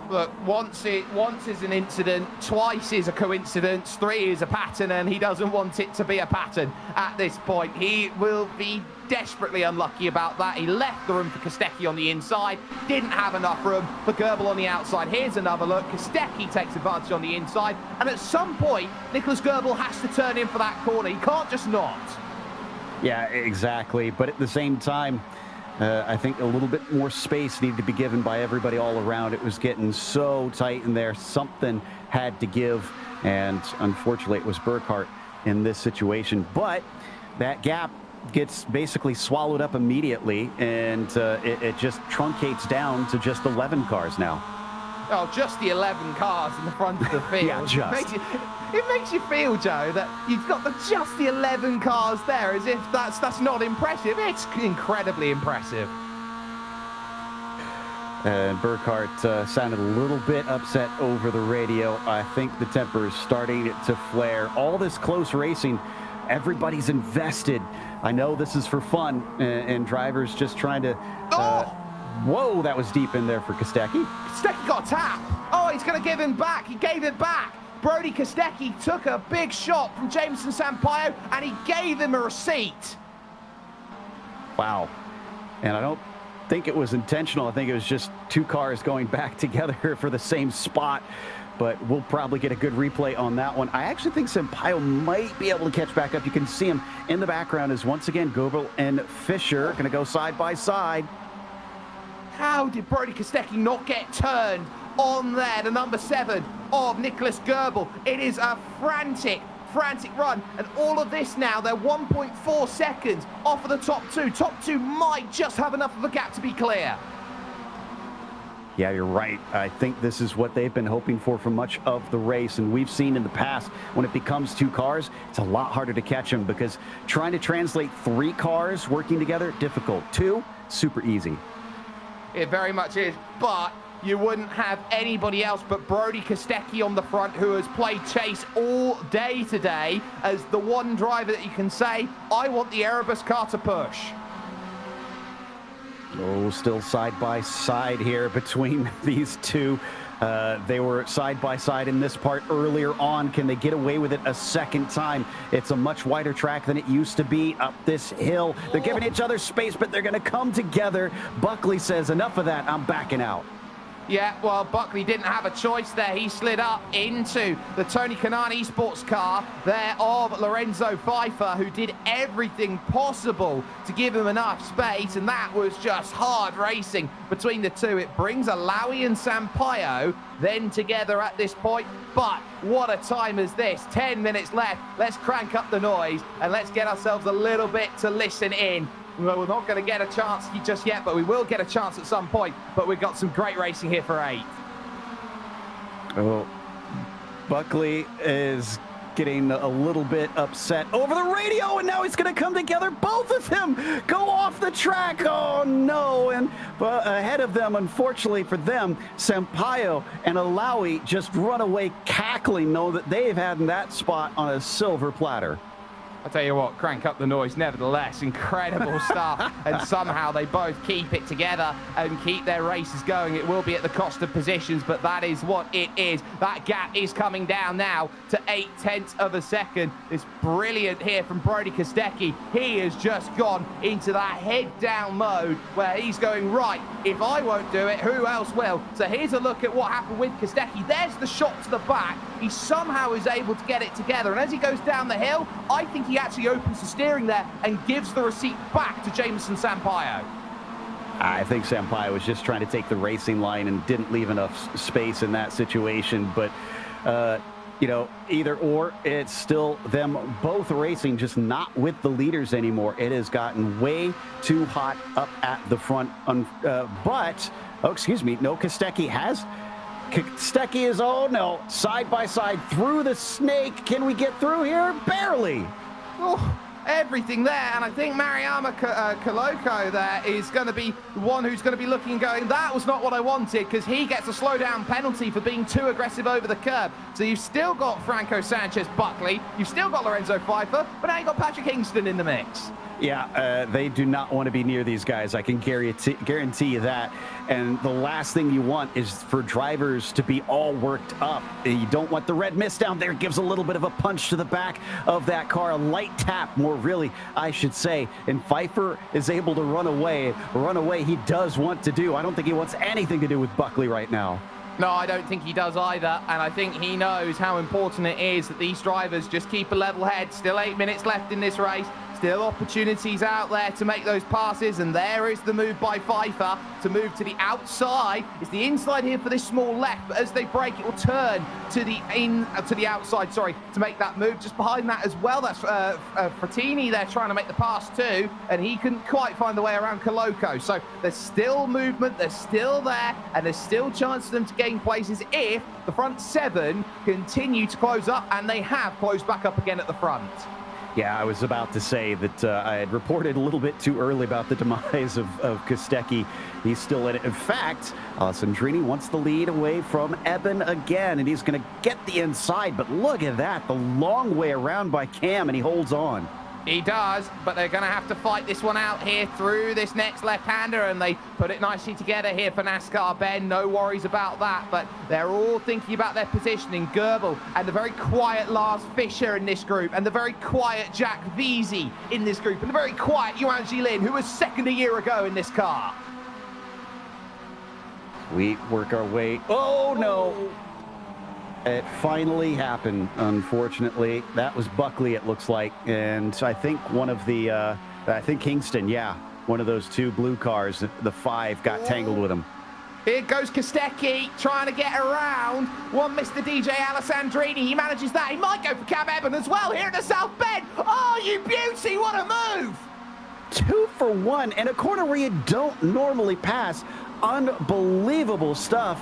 [SPEAKER 2] Look, once is an incident, twice is a coincidence, 3 is a pattern, and he doesn't want it to be a pattern at this point. He will be desperately unlucky about that. He left the room for Kostecki on the inside, didn't have enough room for Goebel on the outside. Here's another look. Kostecki takes advantage on the inside, and at some point, Nicholas Goebel has to turn in for that corner. He can't just not.
[SPEAKER 5] Yeah, exactly. But at the same time, I think a little bit more space needed to be given by everybody all around. It was getting so tight in there. Something had to give, and unfortunately, it was Burkhart in this situation. But that gap gets basically swallowed up immediately, and it just truncates down to just 11 cars now.
[SPEAKER 2] Oh, just the 11 cars in the front of the field.
[SPEAKER 5] Yeah, just.
[SPEAKER 2] It makes you feel, Joe, that you've got just the 11 cars there, as if that's not impressive. It's incredibly impressive.
[SPEAKER 5] And Burkhart sounded a little bit upset over the radio. I think the temper is starting to flare. All this close racing, everybody's invested. I know this is for fun, and drivers just trying to... Whoa, that was deep in there for Kostecki.
[SPEAKER 2] Kostecki got a tap. Oh, he's going to give him back. He gave it back. Brody Kostecki took a big shot from Jameson Sampaio, and he gave him a receipt.
[SPEAKER 5] Wow. And I don't think it was intentional. I think it was just 2 cars going back together for the same spot. But we'll probably get a good replay on that one. I actually think Sampaio might be able to catch back up. You can see him in the background as once again Goebel and Fisher going to go side by side.
[SPEAKER 2] How did Brody Kostecki not get turned on there, the number 7 of Nicholas Goebel? It is a frantic run, and all of this now, they're 1.4 seconds off of the top 2. Top 2 might just have enough of a gap to be clear.
[SPEAKER 5] Yeah, you're right. I think this is what they've been hoping for much of the race, and we've seen in the past when it becomes 2 cars, it's a lot harder to catch them because trying to translate 3 cars working together, difficult. 2, super easy.
[SPEAKER 2] It very much is, but you wouldn't have anybody else but Brody Kostecki on the front, who has played chase all day today, as the one driver that you can say, I want the Erebus car to push.
[SPEAKER 5] Oh, still side by side here between these two. They were side by side in this part earlier on. Can they get away with it a second time? It's a much wider track than it used to be up this hill. They're giving each other space, but they're going to come together. Buckley says, enough of that. I'm backing out.
[SPEAKER 2] Yeah, well, Buckley didn't have a choice there. He slid up into the Tony Kanaan esports car there of Lorenzo Pfeiffer, who did everything possible to give him enough space, and that was just hard racing between the two. It brings Alawi and Sampaio then together at this point, but what a time is this. 10 minutes left. Let's crank up the noise, and let's get ourselves a little bit to listen in. Well, we're not going to get a chance just yet, but we will get a chance at some point. But we've got some great racing here for 8.
[SPEAKER 5] Oh, Buckley is getting a little bit upset over the radio, and now he's going to come together. Both of them go off the track. Oh, no. And ahead of them, unfortunately for them, Sampaio and Alawi just run away cackling, know that they've had that spot on a silver platter.
[SPEAKER 2] I tell you what, crank up the noise nevertheless. Incredible stuff. And somehow they both keep it together and keep their races going. It will be at the cost of positions, but that is what it is. That gap is coming down now to 0.8 of a second. It's brilliant here from Brody Kostecki. He has just gone into that head-down mode where he's going, right, if I won't do it, who else will? So here's a look at what happened with Kostecki. There's the shot to the back. He somehow is able to get it together. And as he goes down the hill, I think he actually opens the steering there and gives the receipt back to Jameson Sampaio.
[SPEAKER 5] I think Sampaio was just trying to take the racing line and didn't leave enough space in that situation. But you know, either or. It's still them both racing, just not with the leaders anymore. It has gotten way too hot up at the front. But, oh, excuse me, no, Kostecki has. Kostecki is, oh no, side by side through the snake. Can we get through here? Barely.
[SPEAKER 2] Oh, everything there, and I think Mariama Koloko there is going to be one who's going to be looking and going, that was not what I wanted, because he gets a slowdown penalty for being too aggressive over the curb. So you've still got Franco Sanchez Buckley, you've still got Lorenzo Pfeiffer, but now you've got Patrick Kingston in the mix.
[SPEAKER 5] Yeah, they do not want to be near these guys. I can guarantee you that. And the last thing you want is for drivers to be all worked up. You don't want the red mist down there. It gives a little bit of a punch to the back of that car, a light tap, more really, I should say. And Pfeiffer is able to run away. Run away he does want to do. I don't think he wants anything to do with Buckley right now.
[SPEAKER 2] No, I don't think he does either, and I think he knows how important it is that these drivers just keep a level head. Still 8 minutes left in this race. Still opportunities out there to make those passes, and there is the move by Pfeiffer to move to the outside. It's the inside here for this small left, but as they brake, it will turn to the outside, sorry, to make that move. Just behind that as well, that's Frattini there trying to make the pass too, and he couldn't quite find the way around Koloko. So there's still movement, they're still there, and there's still chance for them to gain places if the front 7 continue to close up, and they have closed back up again at the front.
[SPEAKER 5] Yeah, I was about to say that I had reported a little bit too early about the demise of Kostecki. He's still in it. In fact, Sandrini wants the lead away from Eben again, and he's going to get the inside. But look at that, the long way around by Cam, and he holds on.
[SPEAKER 2] He does, but they're going to have to fight this one out here through this next left-hander, and they put it nicely together here for NASCAR Ben. No worries about that, but they're all thinking about their positioning. Goebel and the very quiet Lars Fischer in this group, and the very quiet Jack Veazey in this group, and the very quiet Yuan Jilin, who was second a year ago in this car.
[SPEAKER 5] We work our way. Oh, no. It finally happened, unfortunately. That was Buckley, it looks like. And I think one of the, I think Kingston, yeah. One of those 2 blue cars, the 5, got tangled with him.
[SPEAKER 2] Here goes Kostecki trying to get around. One Mr. DJ Alessandrini. He manages that. He might go for Cam Eben as well here at the South Bend. Oh, you beauty. What a move.
[SPEAKER 5] 2 for 1 in a corner where you don't normally pass. Unbelievable stuff.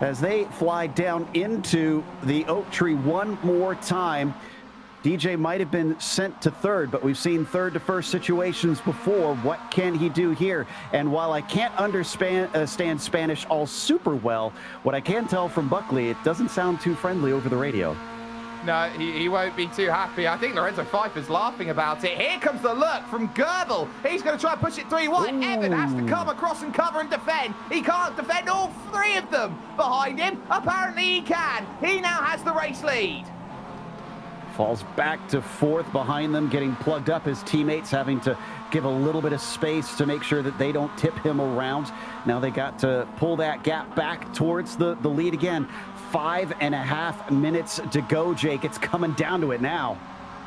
[SPEAKER 5] As they fly down into the oak tree one more time. DJ might have been sent to 3rd, but we've seen 3rd to 1st situations before. What can he do here? And while I can't understand Spanish all super well, what I can tell from Buckley, it doesn't sound too friendly over the radio.
[SPEAKER 2] No, he won't be too happy. I think Lorenzo Pfeiffer's laughing about it. Here comes the look from Goebel. He's going to try and push it 3-1. Eben has to come across and cover and defend. He can't defend all 3 of them behind him. Apparently he can. He now has the race lead.
[SPEAKER 5] Falls back to 4th behind them, getting plugged up. His teammates having to give a little bit of space to make sure that they don't tip him around. Now they got to pull that gap back towards the lead again. 5.5 minutes to go, Jake. It's coming down to it now.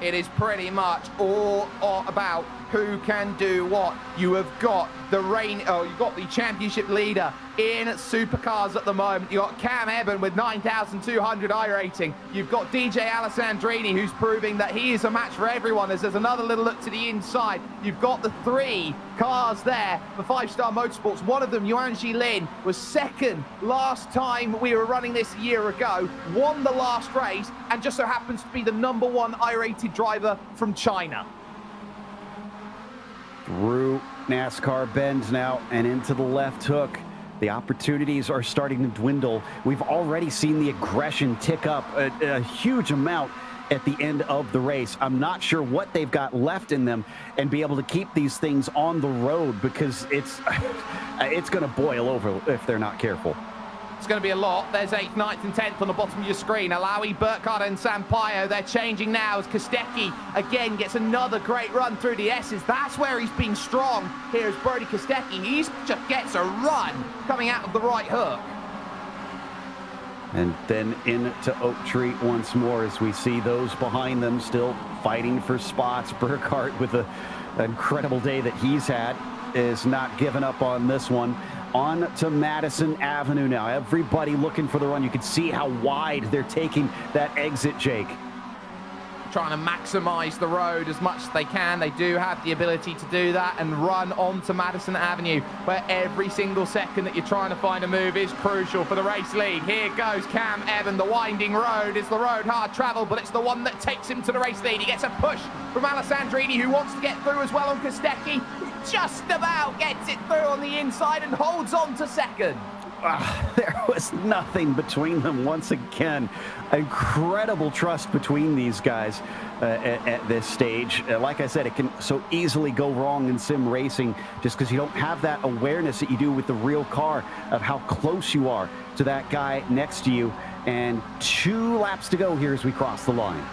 [SPEAKER 2] It is pretty much all about who can do what. You have got you've got the championship leader in supercars at the moment. You've got Cam Eben with 9,200 iRating. You've got DJ Alessandrini, who's proving that he is a match for everyone, as there's another little look to the inside. You've got the 3 cars there for 5-Star Motorsports. One of them, Yuan Jilin, was 2nd last time we were running this a year ago, won the last race, and just so happens to be the #1 iRated driver from China.
[SPEAKER 5] Through NASCAR bends now and into the left hook. The opportunities are starting to dwindle. We've already seen the aggression tick up a huge amount at the end of the race. I'm not sure what they've got left in them and be able to keep these things on the road, because it's going to boil over if they're not careful.
[SPEAKER 2] It's going to be a lot. There's 8th, 9th and 10th on the bottom of your screen. Alawi, Burkhardt and Sampaio, they're changing now as Kostecki again gets another great run through the S's. That's where he's been strong. Here's Brody Kostecki. He just gets a run coming out of the right hook.
[SPEAKER 5] And then into Oak Tree once more as we see those behind them still fighting for spots. Burkhardt with an incredible day that he's had is not giving up on this one. on to Madison Avenue now. Everybody looking for the run. You can see how wide they're taking that exit, Jake.
[SPEAKER 2] Trying to maximize the road as much as they can. They do have the ability to do that and run onto Madison Avenue, where every single second that you're trying to find a move is crucial for the race lead. Here goes Cam Evan. The winding road is the road hard travel, but it's the one that takes him to the race lead. He gets a push from Alessandrini, who wants to get through as well on Kostecki. Just about gets it through on the inside and holds on to second.
[SPEAKER 5] There was nothing between them once again. Incredible trust between these guys at this stage. Like I said, it can so easily go wrong in sim racing just because you don't have that awareness that you do with the real car of how close you are to that guy next to you. And 2 laps to go here as we cross the line.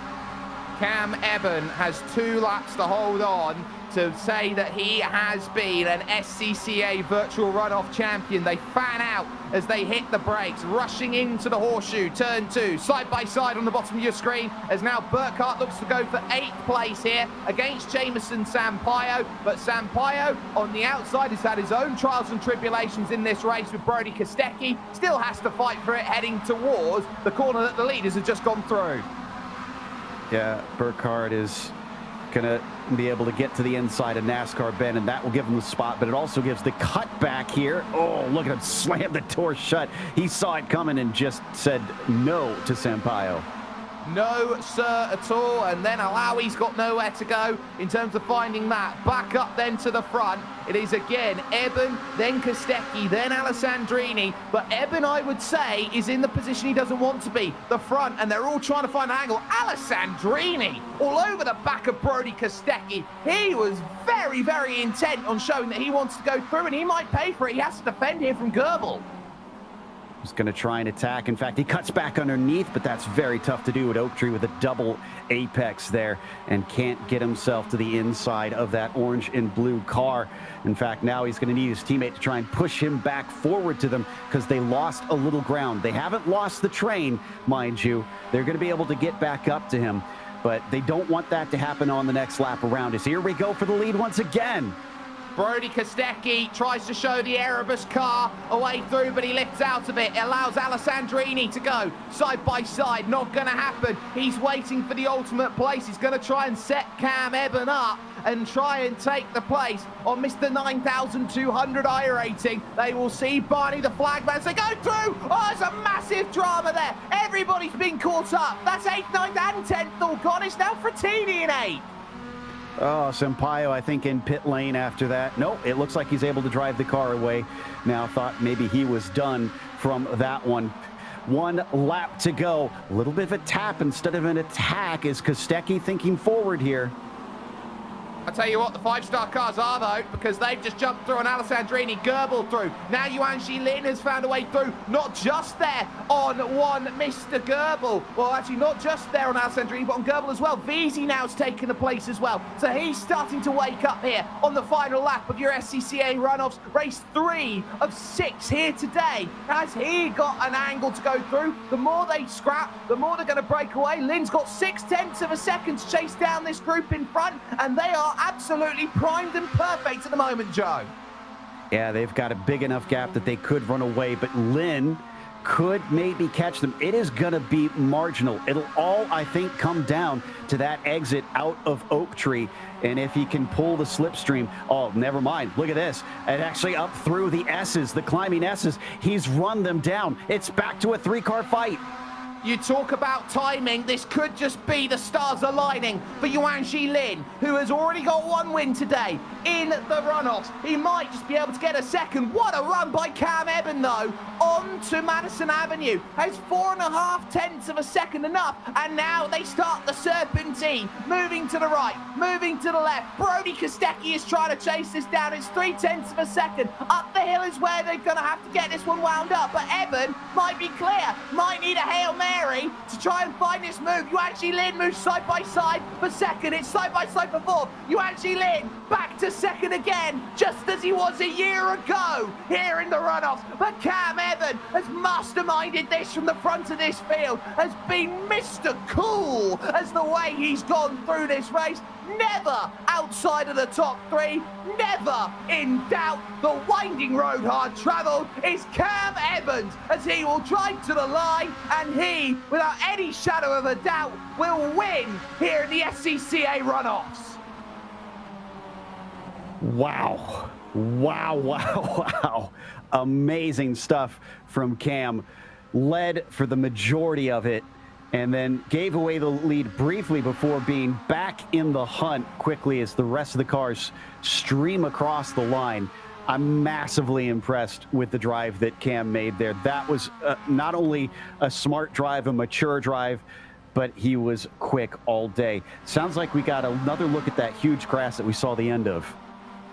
[SPEAKER 2] Cam Evan has 2 laps to hold on to say that he has been an SCCA virtual runoff champion. They fan out as they hit the brakes, rushing into the horseshoe, turn 2, side by side on the bottom of your screen, as now Burkhardt looks to go for 8th place here against Jameson Sampaio. But Sampaio on the outside has had his own trials and tribulations in this race with Brody Kostecki, still has to fight for it heading towards the corner that the leaders have just gone through.
[SPEAKER 5] Yeah, Burkhardt is going to be able to get to the inside of NASCAR Ben, and that will give him the spot, but it also gives the cutback here. Oh, look at him slam the door shut. He saw it coming and just said no to Sampaio.
[SPEAKER 2] No, sir, at all. And then Alawi's got nowhere to go in terms of finding that. Back up then to the front. It is again Eben, then Kostecki, then Alessandrini. But Eben, I would say, is in the position he doesn't want to be, the front, and they're all trying to find an angle. Alessandrini all over the back of Brody Kostecki. He was very, very intent on showing that he wants to go through, and he might pay for it. He has to defend here from Goebel.
[SPEAKER 5] He's going to try and attack. In fact, he cuts back underneath, but that's very tough to do at Oak Tree with a double apex there and can't get himself to the inside of that orange and blue car. In fact, now he's going to need his teammate to try and push him back forward to them because they lost a little ground. They haven't lost the train, mind you. They're going to be able to get back up to him, but they don't want that to happen on the next lap around us. Here we go for the lead once again.
[SPEAKER 2] Brody Kostecki tries to show the Erebus car a way through, but he lifts out of it. It allows Alessandrini to go side by side. Not going to happen. He's waiting for the ultimate place. He's going to try and set Cam Eben up and try and take the place on Mr. 9200 iRacing. They will see Barney the flagman as they go through. Oh, there's a massive drama there. Everybody's been caught up. That's 8th, 9th and 10th all gone. It's now Frattini in 8th.
[SPEAKER 5] Oh, Sampaio, I think, in pit lane after that. Nope, it looks like he's able to drive the car away. Now thought maybe he was done from that one. 1 lap to go. A little bit of a tap instead of an attack. Is Kostecki thinking forward here?
[SPEAKER 2] I tell you what, the 5-star cars are, though, because they've just jumped through on Alessandrini, Goebel through. Now Yuan Lin has found a way through, not just there on one Mr. Goebel. Well, actually, not just there on Alessandrini, but on Goebel as well. Veezy now's taken the place as well. So he's starting to wake up here on the final lap of your SCCA runoffs. Race 3 of 6 here today. Has he got an angle to go through? The more they scrap, the more they're going to break away. Lin's got 0.6 of a second to chase down this group in front, and they are absolutely primed and perfect at the moment, Joe.
[SPEAKER 5] Yeah, they've got a big enough gap that they could run away, but Lin could maybe catch them. It is going to be marginal. It'll all, I think, come down to that exit out of Oak Tree, and if he can pull the slipstream. Oh, never mind. Look at this. And actually up through the S's, the climbing S's, he's run them down. It's back to a 3-car fight.
[SPEAKER 2] You talk about timing, this could just be the stars aligning for Yuan Lin, who has already got 1 win today in the runoffs. He might just be able to get a second. What a run by Cam Eben, though, on to Madison Avenue. Has 4.5 of a second enough, and now they start the serpentine, moving to the right, moving to the left. Brody Kostecki is trying to chase this down. It's 0.3 of a second. Up the hill is where they're going to have to get this one wound up, but Eben might be clear, might need a Hail Mary to try and find this move. Yuan Lin moves side by side for second. It's side by side for fourth. Yuan Lin back to a second again, just as he was a year ago here in the runoffs. But Cam Evan has masterminded this from the front of this field, has been Mr. Cool as the way he's gone through this race. Never outside of the top three, never in doubt. The winding road hard travelled is Cam Evans as he will drive to the line, and he, without any shadow of a doubt, will win here in the SCCA runoffs.
[SPEAKER 5] Wow. Wow, wow, wow. Amazing stuff from Cam. Led for the majority of it, and then gave away the lead briefly before being back in the hunt quickly as the rest of the cars stream across the line. I'm massively impressed with the drive that Cam made there. That was not only a smart drive, a mature drive, but he was quick all day. Sounds like we got another look at that huge crash that we saw the end of.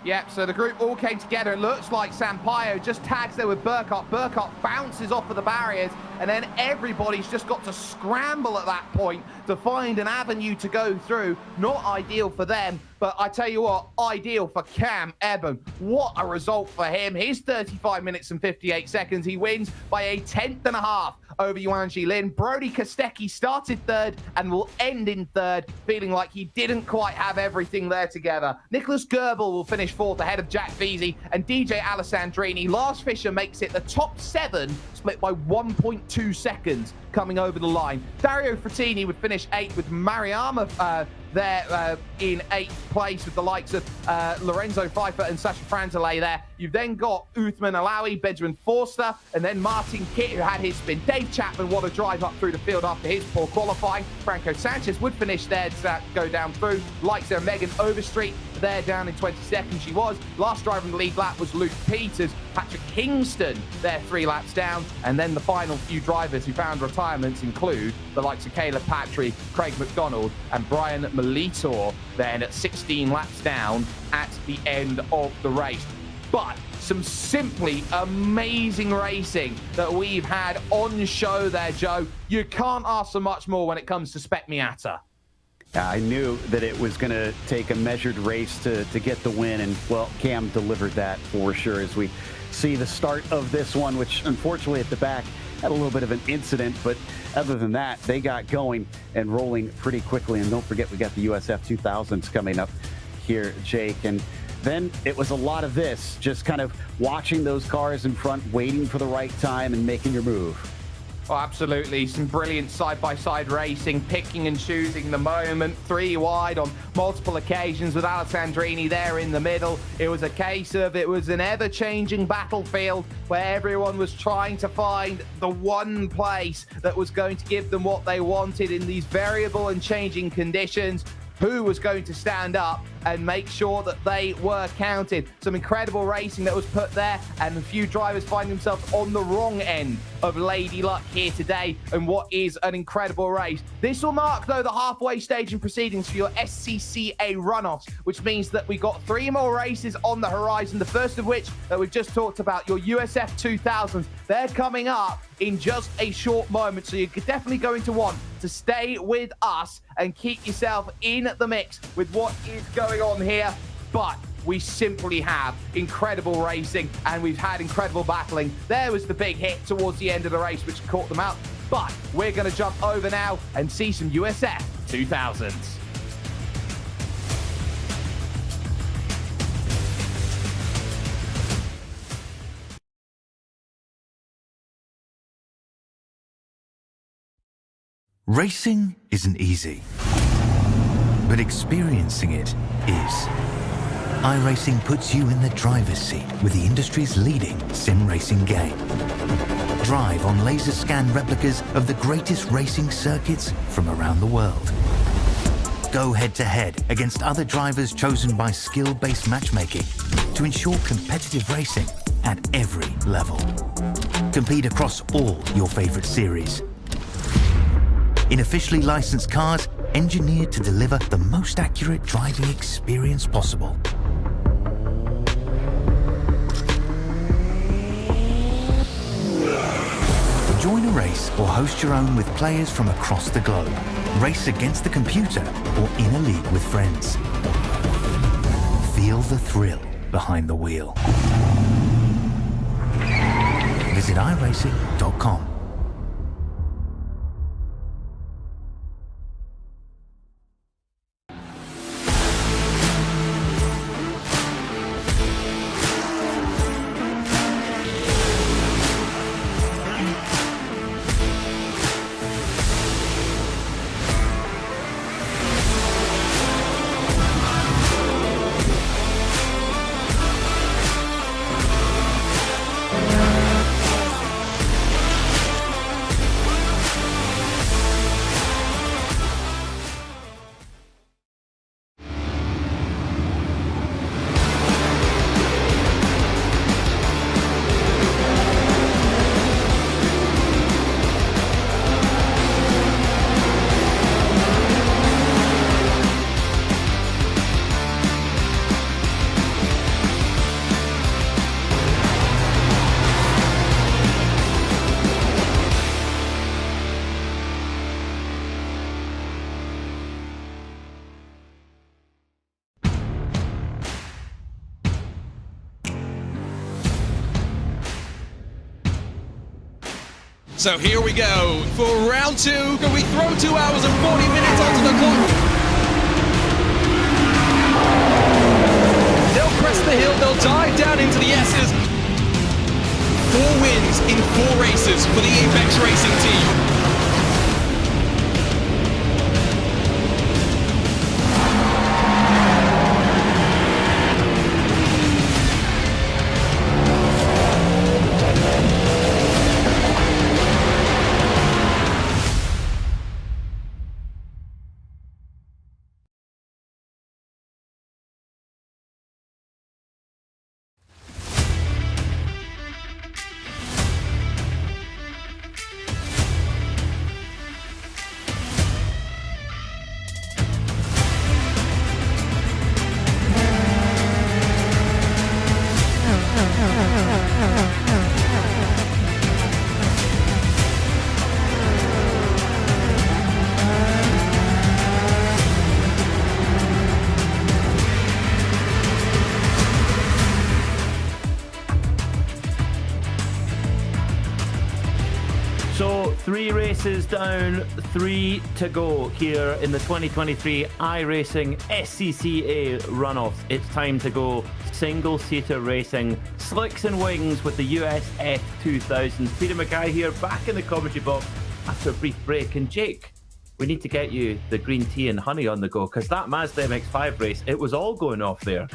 [SPEAKER 2] Yep, so the group all came together. It looks like Sampaio just tags there with Burkhardt. Burkhardt bounces off of the barriers, and then everybody's just got to scramble at that point to find an avenue to go through. Not ideal for them, but I tell you what, ideal for Cam Evan. What a result for him. His 35 minutes and 58 seconds. He wins by a 1/10.5 over Yuan Jilin. Brody Kostecki started third and will end in third, feeling like he didn't quite have everything there together. Nicholas Goebel will finish fourth ahead of Jack Veazey and DJ Alessandrini. Lars Fischer makes it the top 7, split by 1.2 seconds coming over the line. Dario Frattini would finish 8th with Mariama there in 8th place with the likes of Lorenzo Pfeiffer and Sasha Franzalay there. You've then got Uthman Alawi, Benjamin Forster, and then Martin Kitt, who had his spin. Dave Chapman, what a drive up through the field after his poor qualifying. Franco Sanchez would finish there to go down through. Likes there, Megan Overstreet, there down in 22nd she was. Last driver in the lead lap was Luke Peters. Patrick Kingston there 3 laps down. And then the final few drivers who found retirements include the likes of Caleb Patry, Craig McDonald, and Brian Molitor then at 16 laps down at the end of the race. But some simply amazing racing that we've had on show there, Joe. You can't ask for much more when it comes to Spec Miata.
[SPEAKER 5] I knew that it was going to take a measured race to get the win, and, well, Cam delivered that for sure as we see the start of this one, which unfortunately at the back had a little bit of an incident, but other than that, they got going and rolling pretty quickly. And don't forget, we got the USF 2000s coming up here, Jake. And then it was a lot of this, just kind of watching those cars in front, waiting for the right time and making your move.
[SPEAKER 2] Oh, absolutely. Some brilliant side-by-side racing, picking and choosing the moment, 3 wide on multiple occasions with Alessandrini there in the middle. It was a case of it was an ever-changing battlefield where everyone was trying to find the one place that was going to give them what they wanted in these variable and changing conditions. Who was going to stand up and make sure that they were counted. Some incredible racing that was put there, and a few drivers find themselves on the wrong end of Lady Luck here today, and what is an incredible race. This will mark, though, the halfway stage in proceedings for your SCCA runoffs, which means that we got 3 more races on the horizon, the first of which that we've just talked about, your USF 2000s. They're coming up in just a short moment, so you're definitely going to want to stay with us and keep yourself in the mix with what is going on here. But we simply have incredible racing, and we've had incredible battling. There was the big hit towards the end of the race which caught them out, but we're going to jump over now and see some USF 2000s.
[SPEAKER 3] Racing isn't easy, but experiencing it is. iRacing puts you in the driver's seat with the industry's leading sim racing game. Drive on laser scan replicas of the greatest racing circuits from around the world. Go head to head against other drivers chosen by skill-based matchmaking to ensure competitive racing at every level. Compete across all your favorite series. In officially licensed cars, engineered to deliver the most accurate driving experience possible. Join a race or host your own with players from across the globe. Race against the computer or in a league with friends. Feel the thrill behind the wheel. Visit iRacing.com.
[SPEAKER 4] So here we go for round 2. Can we throw 2 hours and 40 minutes onto the clock? They'll crest the hill, they'll dive down into the S's. 4 wins in 4 races for the Apex Racing team.
[SPEAKER 1] So 3 races down, 3 to go here in the 2023 iRacing SCCA Runoffs. It's time to go single-seater racing, slicks and wings with the US F2000. Peter Mackay here, back in the commentary box after a brief break. And Jake, we need to get you the green tea and honey on the go, because that Mazda MX-5 race, it was all going off there.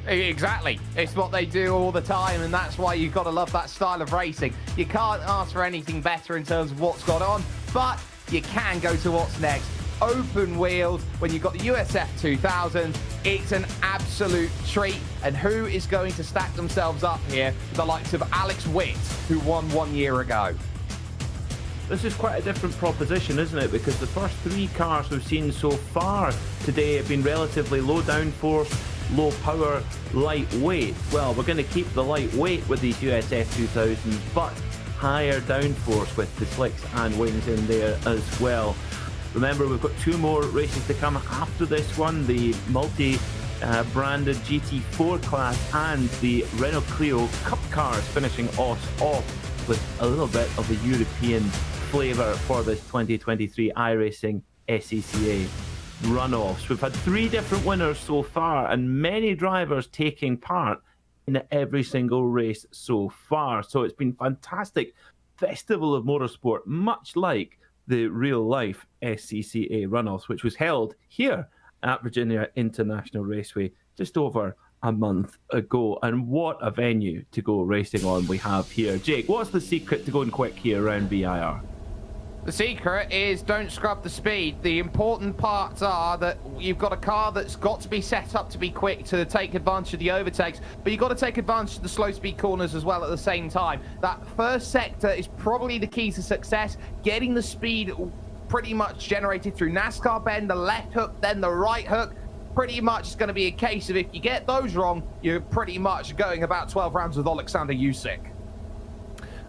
[SPEAKER 2] Exactly. It's what they do all the time, and that's why you've got to love that style of racing. You can't ask for anything better in terms of what's gone on, but you can go to what's next. Open wheels, when you've got the USF 2000, it's an absolute treat. And who is going to stack themselves up here? The likes of Alex Witt, who won 1 year ago.
[SPEAKER 1] This is quite a different proposition, isn't it? Because the first 3 cars we've seen so far today have been relatively low downforce, low power, lightweight. Well, we're going to keep the lightweight with these USF 2000s, but higher downforce with the slicks and wings in there as well. Remember, we've got 2 more races to come after this one, the multi-branded GT4 class and the Renault Clio Cup cars finishing us off with a little bit of a European flavour for this 2023 iRacing SCCA Runoffs. We've had 3 different winners so far and many drivers taking part in every single race so far. So it's been fantastic festival of motorsport, much like the real-life SCCA Runoffs, which was held here at Virginia International Raceway just over a month ago. And what a venue to go racing on we have here. Jake, what's the secret to going quick here around VIR?
[SPEAKER 2] The secret is don't scrub the speed. The important parts are that you've got a car that's got to be set up to be quick to take advantage of the overtakes, but you've got to take advantage of the slow speed corners as well at the same time. That first sector is probably the key to success, getting the speed pretty much generated through NASCAR bend, the left hook, then the right hook. Pretty much it's going to be a case of if you get those wrong, you're pretty much going about 12 rounds with Alexander Usyk.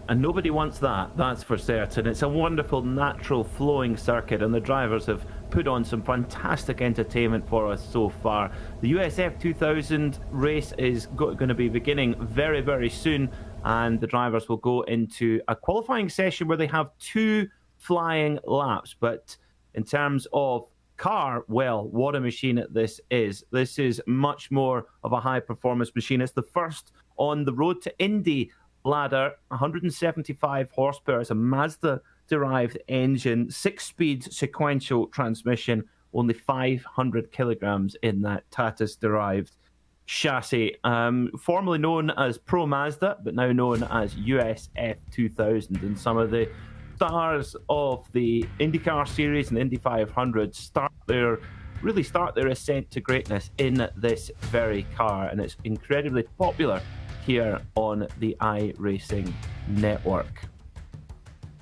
[SPEAKER 1] And nobody wants that, that's for certain. It's a wonderful, natural, flowing circuit, and the drivers have put on some fantastic entertainment for us so far. The USF 2000 race is going to be beginning very, very soon, and the drivers will go into a qualifying session where they have 2 flying laps. But in terms of car, well, what a machine this is. This is much more of a high-performance machine. It's the first on the road to Indy ladder, 175 horsepower. It's a Mazda-derived engine, 6-speed sequential transmission, only 500 kilograms in that Tatuus-derived chassis. Formerly known as Pro Mazda, but now known as USF 2000. And some of the stars of the IndyCar series and Indy 500 really start their ascent to greatness in this very car, and it's incredibly popular here on the iRacing network.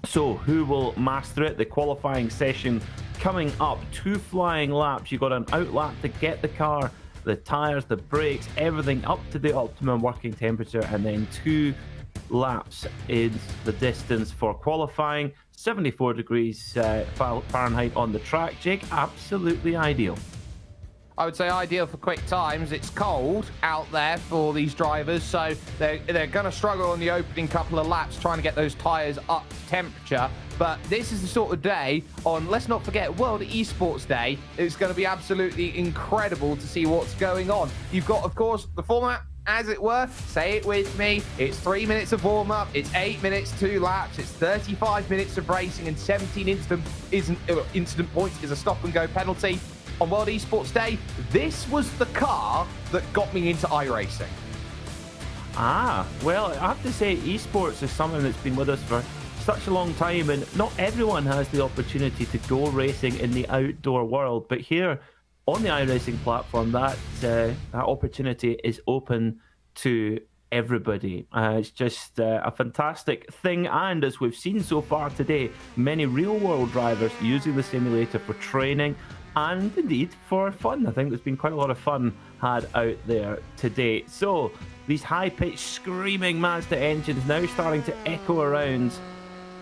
[SPEAKER 1] So who will master it? The qualifying session coming up. 2 flying laps. You got an out lap to get the car, the tires, the brakes, everything up to the optimum working temperature, and then 2 laps is the distance for qualifying. 74 degrees Fahrenheit on the track. Jake, absolutely ideal.
[SPEAKER 2] I would say ideal for quick times. It's cold out there for these drivers, so they're going to struggle on the opening couple of laps trying to get those tyres up to temperature. But this is the sort of day on, let's not forget, World Esports Day. It's going to be absolutely incredible to see what's going on. You've got, of course, the format, as it were. Say it with me. It's 3 minutes of warm-up. It's 8 minutes, 2 laps. It's 35 minutes of racing, and 17 incident points is a stop-and-go penalty. On World Esports Day, this was the car that got me into iRacing.
[SPEAKER 1] Well, I have to say, esports is something that's been with us for such a long time, and not everyone has the opportunity to go racing in the outdoor world. But here on the iRacing platform, that opportunity is open to everybody. It's just a fantastic thing, and as we've seen so far today, many real-world drivers using the simulator for training and indeed for fun. I think there's been quite a lot of fun had out there today. So these high-pitched screaming Mazda engines now starting to echo around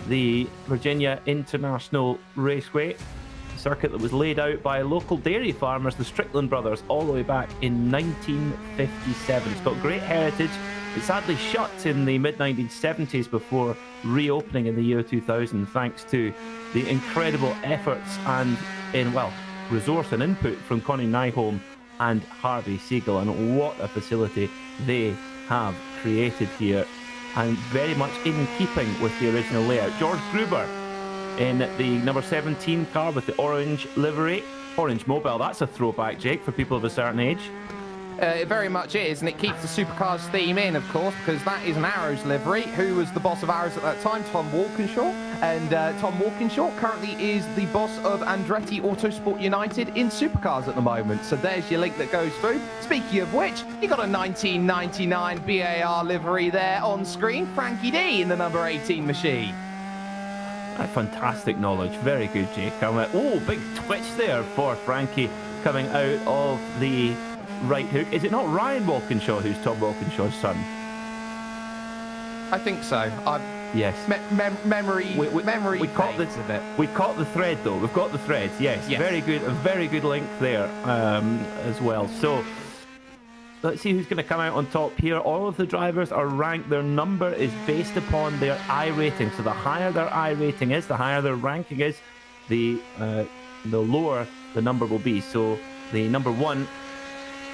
[SPEAKER 1] the Virginia International Raceway, a circuit that was laid out by local dairy farmers, the Strickland brothers, all the way back in 1957. It's got great heritage. It sadly shut in the mid-1970s before reopening in the year 2000, thanks to the incredible efforts and resource and input from Connie Nyholm and Harvey Siegel. And what a facility they have created here, and very much in keeping with the original layout. George Gruber in the number 17 car with the orange livery. Orange Mobile, that's a throwback, Jake, for people of a certain age.
[SPEAKER 2] It very much is, and it keeps the supercars theme in, of course, because that is an Arrows livery. Who was the boss of Arrows at that time? Tom Walkinshaw. And Tom Walkinshaw currently is the boss of Andretti Autosport United in supercars at the moment. So there's your link that goes through. Speaking of which, you got a 1999 BAR livery there on screen. Frankie D in the number 18 machine.
[SPEAKER 1] Fantastic knowledge. Very good, Jake. Big twitch there for Frankie coming out of the right hook. Is it not Ryan Walkinshaw who's Tom Walkinshaw's son?
[SPEAKER 2] I think so.
[SPEAKER 1] Yes.
[SPEAKER 2] Memory.
[SPEAKER 1] We caught the thread, though. We've got the thread. Yes. Very good. A very good link there as well. So let's see who's going to come out on top here. All of the drivers are ranked. Their number is based upon their I rating. So the higher their I rating is, the higher their ranking is, the lower the number will be. So the number 1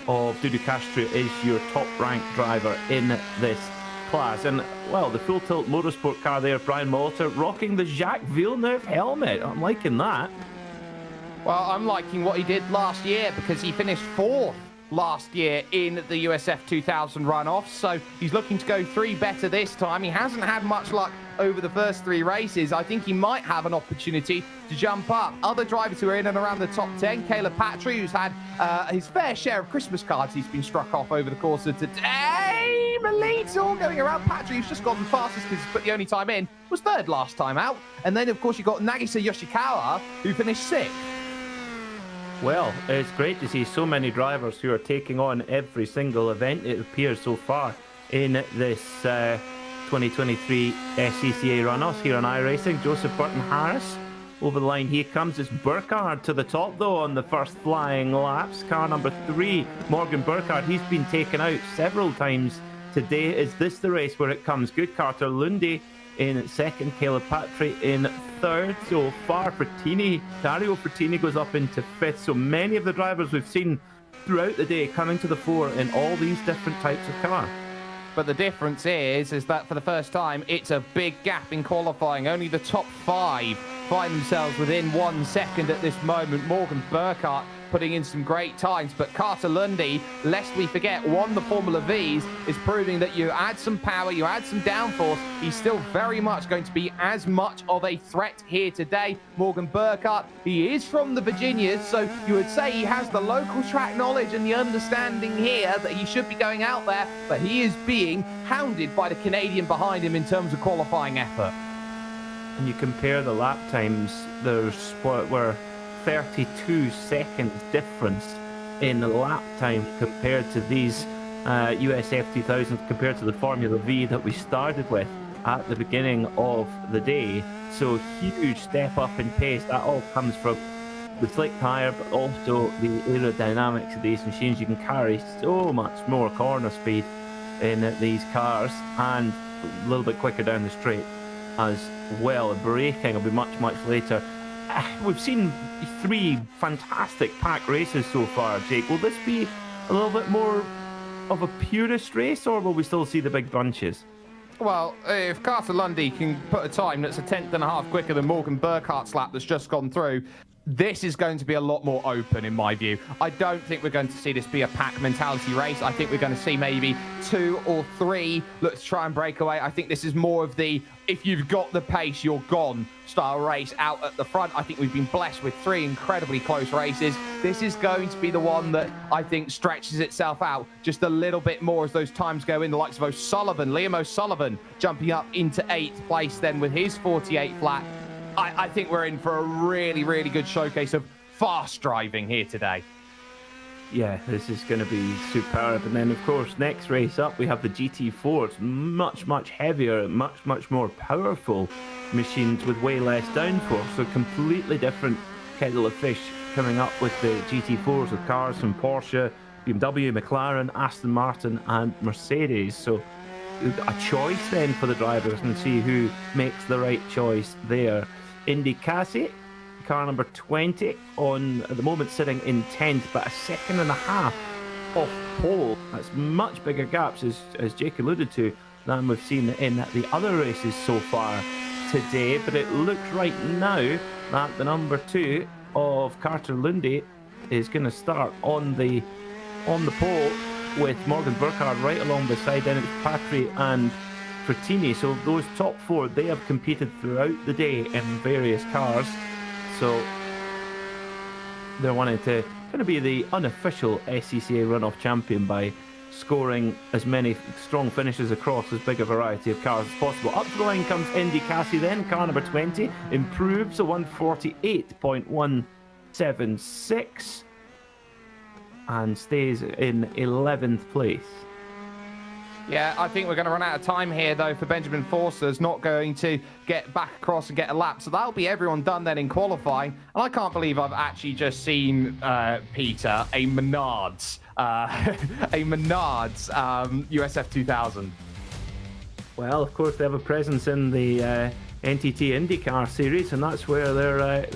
[SPEAKER 1] of Dudu Castro is your top ranked driver in this class. And well, the full tilt motorsport car there, Brian Molitor rocking the Jacques Villeneuve helmet. I'm liking that.
[SPEAKER 2] Well, I'm liking what he did last year, because he finished 4th last year in the USF 2000 runoffs, so he's looking to go 3 better this time. He hasn't had much luck over the first 3 races. I think he might have an opportunity to jump up. Other drivers who are in and around the top 10, Caleb Patry, who's had his fair share of Christmas cards he's been struck off over the course of today. Melito going around. Patry, who's just gone the fastest because he's put the only time in, was 3rd last time out. And then, of course, you've got Nagisa Yoshikawa, who finished 6th.
[SPEAKER 1] Well, it's great to see so many drivers who are taking on every single event, it appears, so far in this 2023 SCCA runoffs here on iRacing. Joseph Burton-Harris over the line. Here comes his Burkhardt to the top, though, on the first flying laps. Car number 3, Morgan Burkhardt. He's been taken out several times today. Is this the race where it comes good? Carter Lundy in second, Caleb Patry in third. So far, Dario Frattini goes up into fifth. So many of the drivers we've seen throughout the day coming to the fore in all these different types of car.
[SPEAKER 2] But the difference is that for the first time, it's a big gap in qualifying. Only the top 5 find themselves within 1 second at this moment. Morgan Burkhardt putting in some great times, but Carter Lundy, lest we forget, won the Formula Vs, is proving that you add some power, you add some downforce, he's still very much going to be as much of a threat here today. Morgan Burkhardt, he is from the Virginias, so you would say he has the local track knowledge and the understanding here that he should be going out there, but he is being hounded by the Canadian behind him in terms of qualifying effort.
[SPEAKER 1] And you compare the lap times, there's what were 32 seconds difference in the lap time compared to these USF 2000s, compared to the Formula V that we started with at the beginning of the day. So huge step up in pace. That all comes from the slick tyre, but also the aerodynamics of these machines. You can carry so much more corner speed in these cars, and a little bit quicker down the straight as well. Braking will be much later. We've seen 3 fantastic pack races so far, Jake. Will this be a little bit more of a purist race, or will we still see the big bunches?
[SPEAKER 2] Well, if Carter Lundy can put a time that's a tenth and a half quicker than Morgan Burkhardt's lap that's just gone through, this is going to be a lot more open, in my view. I don't think we're going to see this be a pack mentality race. I think we're going to see maybe 2 or 3 look to try and break away. I think this is more of the, if you've got the pace, you're gone style race out at the front. I think we've been blessed with 3 incredibly close races. This is going to be the one that I think stretches itself out just a little bit more as those times go in. The likes of Liam O'Sullivan jumping up into 8th place then with his 48 flat. I think we're in for a really good showcase of fast driving here today.
[SPEAKER 1] Yeah, this is going to be superb. And then, of course, next race up, we have the GT4s. Much heavier, much more powerful machines with way less downforce. So completely different kettle of fish coming up with the GT4s, with cars from Porsche, BMW, McLaren, Aston Martin and Mercedes. So a choice then for the drivers, and see who makes the right choice there. Indy Cassie, car number 20, on at the moment sitting in 10th, but a second and a half off pole. That's much bigger gaps, as Jake alluded to, than we've seen in the other races so far today. But it looks right now that the number 2 of Carter Lundy is going to start on the pole, with Morgan Burkhardt right along beside. Then it's Patry and Frattini. So those top 4, they have competed throughout the day in various cars. So they're wanting to kind of be the unofficial SCCA runoff champion by scoring as many strong finishes across as big a variety of cars as possible. Up to the line comes Indy Cassie then, car number 20, improves a 148.176 and stays in 11th place.
[SPEAKER 2] Yeah, I think we're going to run out of time here, though, for Benjamin Forster's not going to get back across and get a lap. So that'll be everyone done then in qualifying. And I can't believe I've actually just seen, Peter, a Menards USF 2000.
[SPEAKER 1] Well, of course, they have a presence in the NTT IndyCar series, and that's where they're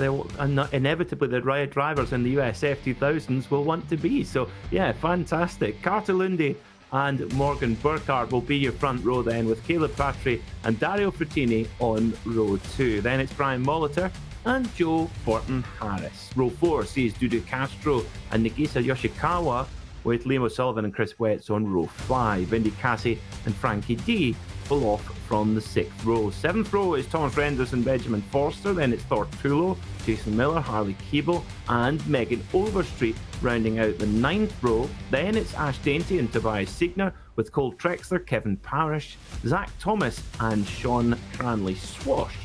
[SPEAKER 1] inevitably the drivers in the USF 2000s will want to be. So, yeah, fantastic. Carter Lundy and Morgan Burkhardt will be your front row then, with Caleb Patry and Dario Frattini on row 2. Then it's Brian Molitor and Joe Fortin-Harris. Row 4 sees Dudu Castro and Nagisa Yoshikawa, with Liam O'Sullivan and Chris Wetz on row 5. Indy Cassie and Frankie D pull off from the 6th row. 7th row is Thomas Renders and Benjamin Forster. Then it's Thor Tulo, Jason Miller, Harley Keeble and Megan Overstreet rounding out the 9th row. Then it's Ash Dainty and Tobias Siegner, with Cole Trexler, Kevin Parrish, Zach Thomas and Sean Cranley Swash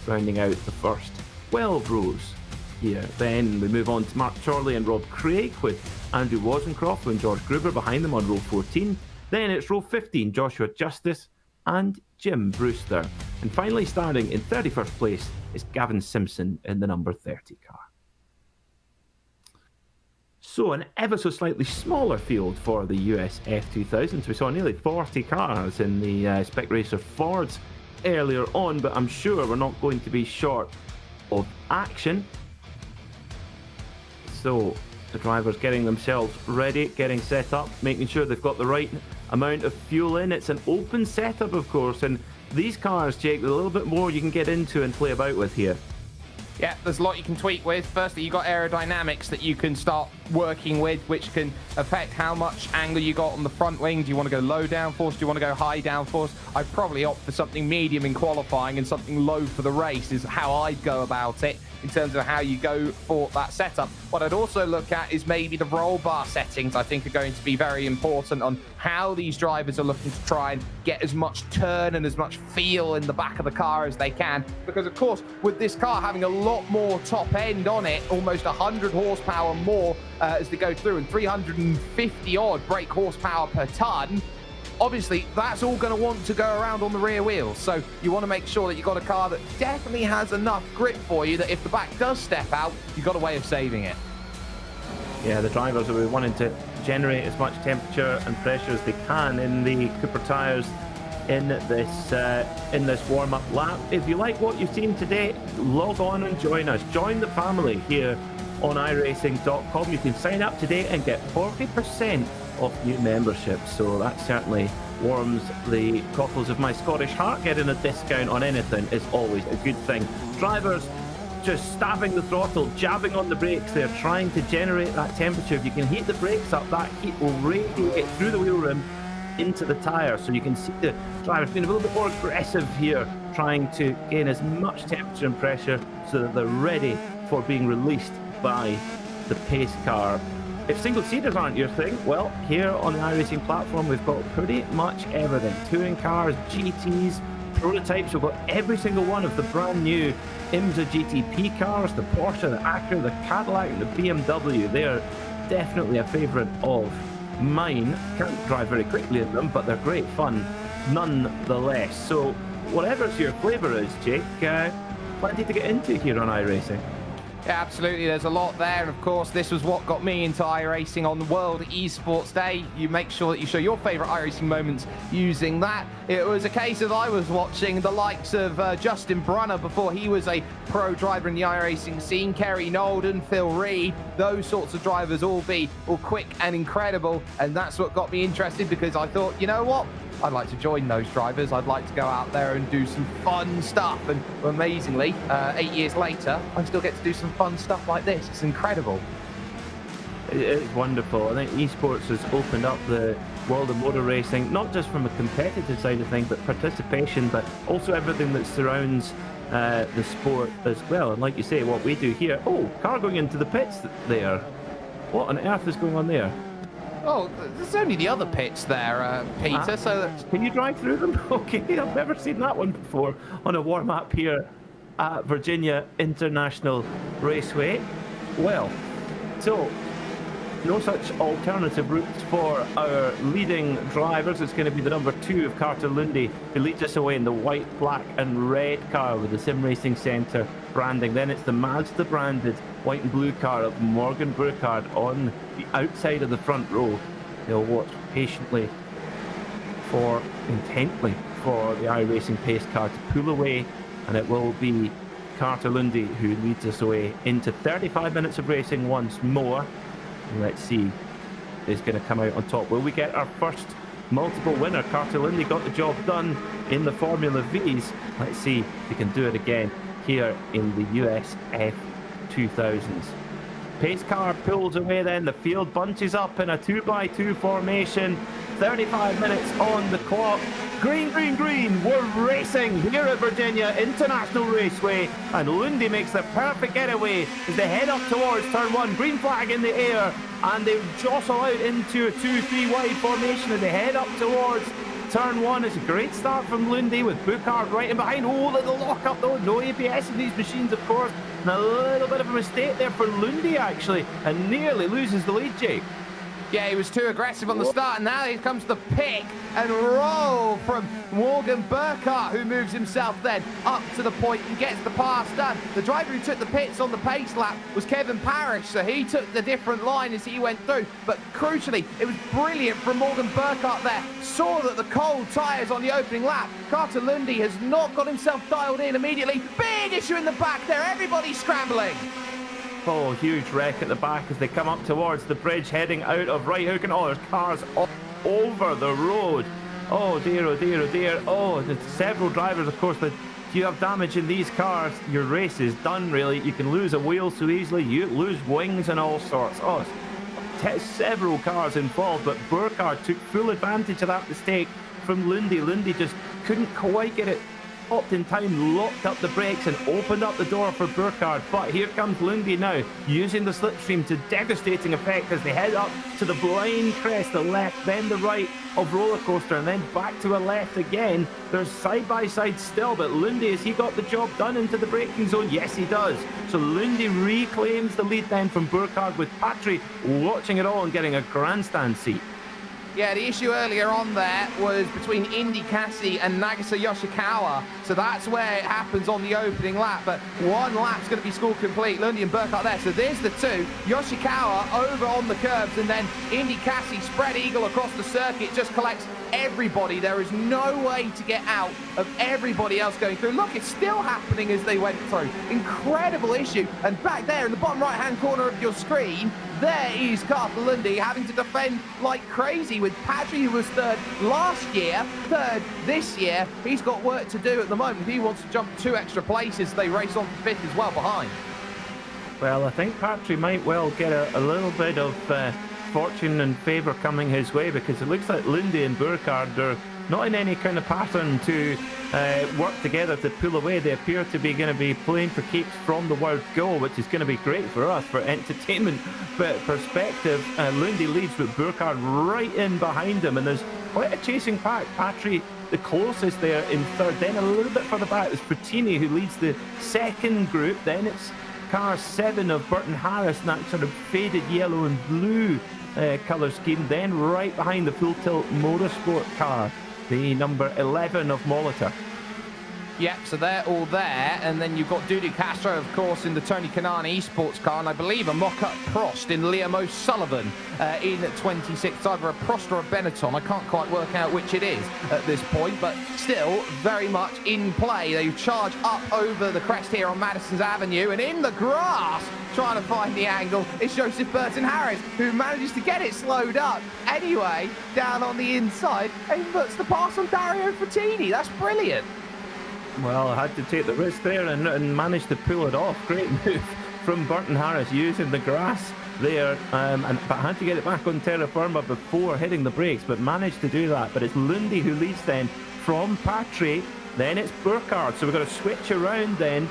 [SPEAKER 1] rounding out the first 12 rows here. Then we move on to Mark Chorley and Rob Craig, with Andrew Wozencroft and George Gruber behind them on row 14. Then it's row 15, Joshua Justice, and Jim Brewster. And finally starting in 31st place is Gavin Simpson in the number 30 car. So an ever so slightly smaller field for the US F2000s. We saw nearly 40 cars in the Spec Racer Fords earlier on, but I'm sure we're not going to be short of action. So the drivers getting themselves ready, getting set up, making sure they've got the right amount of fuel in. It's an open setup, of course, and these cars, Jake, a little bit more you can get into and play about with here.
[SPEAKER 2] Yeah, there's a lot you can tweak with. Firstly, you've got aerodynamics that you can start working with, which can affect how much angle you got on the front wing. Do you want to go low downforce? Do you want to go high downforce? I'd probably opt for something medium in qualifying and something low for the race is how I'd go about it in terms of how you go for that setup. What I'd also look at is maybe the roll bar settings. I think are going to be very important on how these drivers are looking to try and get as much turn and as much feel in the back of the car as they can. Because of course, with this car having a lot more top end on it, almost 100 horsepower more as they go through, and 350 odd brake horsepower per ton, obviously that's all going to want to go around on the rear wheels. So you want to make sure that you've got a car that definitely has enough grip for you that if the back does step out, you've got a way of saving it.
[SPEAKER 1] Yeah, the drivers will be wanting to generate as much temperature and pressure as they can in the Cooper tyres in this warm-up lap. If you like what you've seen today, log on and join us. Join the family here on iRacing.com. You can sign up today and get 40% off new memberships. So that certainly warms the cockles of my Scottish heart. Getting a discount on anything is always a good thing. Drivers just stabbing the throttle, jabbing on the brakes. They're trying to generate that temperature. If you can heat the brakes up, that heat will radiate through the wheel rim into the tyre. So you can see the drivers being a little bit more aggressive here, trying to gain as much temperature and pressure so that they're ready for being released by the pace car. If single-seaters aren't your thing, well, here on the iRacing platform, we've got pretty much everything. Touring cars, GTs, prototypes. We've got every single one of the brand new IMSA GTP cars, the Porsche, the Acura, the Cadillac, and the BMW. They're definitely a favourite of mine. Can't drive very quickly in them, but they're great fun nonetheless. So whatever your flavour is, Jake, plenty to get into here on iRacing.
[SPEAKER 2] Yeah, absolutely. There's a lot there. And of course, this was what got me into iRacing on the World Esports Day. You make sure that you show your favourite iRacing moments using that. It was a case of I was watching the likes of Justin Brunner before he was a pro driver in the iRacing scene, Kerry Nolden, Phil Reed, those sorts of drivers all quick and incredible. And that's what got me interested, because I thought, you know what? I'd like to join those drivers. I'd like to go out there and do some fun stuff. And amazingly, 8 years later, I still get to do some fun stuff like this. It's incredible.
[SPEAKER 1] It's wonderful. I think esports has opened up the world of motor racing, not just from a competitive side of things, but participation, but also everything that surrounds the sport as well. And like you say, what we do here, car going into the pits there. What on earth is going on there?
[SPEAKER 2] Oh, there's only the other pits there, Peter, so...
[SPEAKER 1] Can you drive through them? Okay, I've never seen that one before on a warm-up here at Virginia International Raceway. Well, so no such alternative routes for our leading drivers. It's going to be the number 2 of Carter Lundy, who leads us away in the white, black and red car with the Sim Racing Centre branding. Then it's the Mazda branded white and blue car of Morgan Burkhardt on the outside of the front row. They'll watch intently for the iRacing pace car to pull away, and it will be Carter Lundy who leads us away into 35 minutes of racing once more. Let's see who's going to come out on top. Will we get our first multiple winner? Carter Lundy got the job done in the Formula V's. Let's see if he can do it again here in the US F2000s. Pace car pulls away then. The field bunches up in a 2x2 formation. 35 minutes on the clock. Green, green, green. We're racing here at Virginia International Raceway. And Lundy makes the perfect getaway as they head up towards turn 1. Green flag in the air. And they jostle out into a 2-3 wide formation as they head up towards turn 1. It's a great start from Lundy with Burkhardt right in behind. Oh, little lock up though. No ABS in these machines, of course. And a little bit of a mistake there for Lundy, actually. And nearly loses the lead, Jake.
[SPEAKER 2] Yeah, he was too aggressive on the start, and now here comes the pick and roll from Morgan Burkhart, who moves himself then up to the point and gets the pass done. The driver who took the pits on the pace lap was Kevin Parrish, so he took the different line as he went through. But crucially, it was brilliant from Morgan Burkhart there. Saw that the cold tyres on the opening lap. Carter Lundy has not got himself dialed in immediately. Big issue in the back there, everybody's scrambling.
[SPEAKER 1] Oh, huge wreck at the back as they come up towards the bridge, heading out of Right Hook, and oh, there's cars all over the road. Oh dear, oh dear, oh dear. Oh, there's several drivers, of course, that if you have damage in these cars, your race is done, really. You can lose a wheel so easily, you lose wings and all sorts. Oh, several cars involved, but Burkhart took full advantage of that mistake from Lundy. Lundy just couldn't quite get it stopped in time, locked up the brakes and opened up the door for Burkhart. But here comes Lundy now, using the slipstream to devastating effect as they head up to the blind crest, the left, then the right of roller coaster, and then back to a left again. There's side by side still, but Lundy, has he got the job done into the braking zone? Yes, he does. So Lundy reclaims the lead then from Burkhart, with Patry watching it all and getting a grandstand seat.
[SPEAKER 2] Yeah, the issue earlier on there was between Indy Kassi and Nagisa Yoshikawa. So that's where it happens on the opening lap. But one lap's going to be score complete. Lundy and Burkhart there. So there's the two. Yoshikawa over on the curbs, and then Indy Kassi spread eagle across the circuit. Just collects everybody. There is no way to get out of everybody else going through. Look, it's still happening as they went through. Incredible issue. And back there in the bottom right-hand corner of your screen, there is Carter Lundy having to defend like crazy, with Patry, who was third last year, third this year. He's got work to do at the moment. He wants to jump 2 extra places. They race on to fifth as well behind.
[SPEAKER 1] Well, I think Patry might well get a little bit of fortune and favour coming his way, because it looks like Lundy and Burkhart are not in any kind of pattern to work together to pull away. They appear to be going to be playing for keeps from the word go, which is going to be great for us for entertainment perspective. Lundy leads with Burkhart right in behind him, and there's quite a chasing pack. Patry the closest there in third, then a little bit further back is Frattini, who leads the second group. Then it's car 7 of Burton Harris, and that sort of faded yellow and blue colour scheme. Then right behind the full tilt motorsport car, the number 11 of Molitor.
[SPEAKER 2] Yep, so they're all there, and then you've got Dudu Castro, of course, in the Tony Kanaan esports car, and I believe a mock-up Prost in Liam O'Sullivan in 26th, either a Prost or a Benetton. I can't quite work out which it is at this point, but still very much in play. They charge up over the crest here on Madison's Avenue, and in the grass, trying to find the angle, is Joseph Burton Harris, who manages to get it slowed up anyway, down on the inside, and puts the pass on Dario Frattini. That's brilliant.
[SPEAKER 1] Well, I had to take the risk there and managed to pull it off. Great move from Burton Harris, using the grass there, but had to get it back on terra firma before hitting the brakes, but managed to do that. But it's Lundy who leads then from Patry, then it's Burkhart, so we've got to switch around then.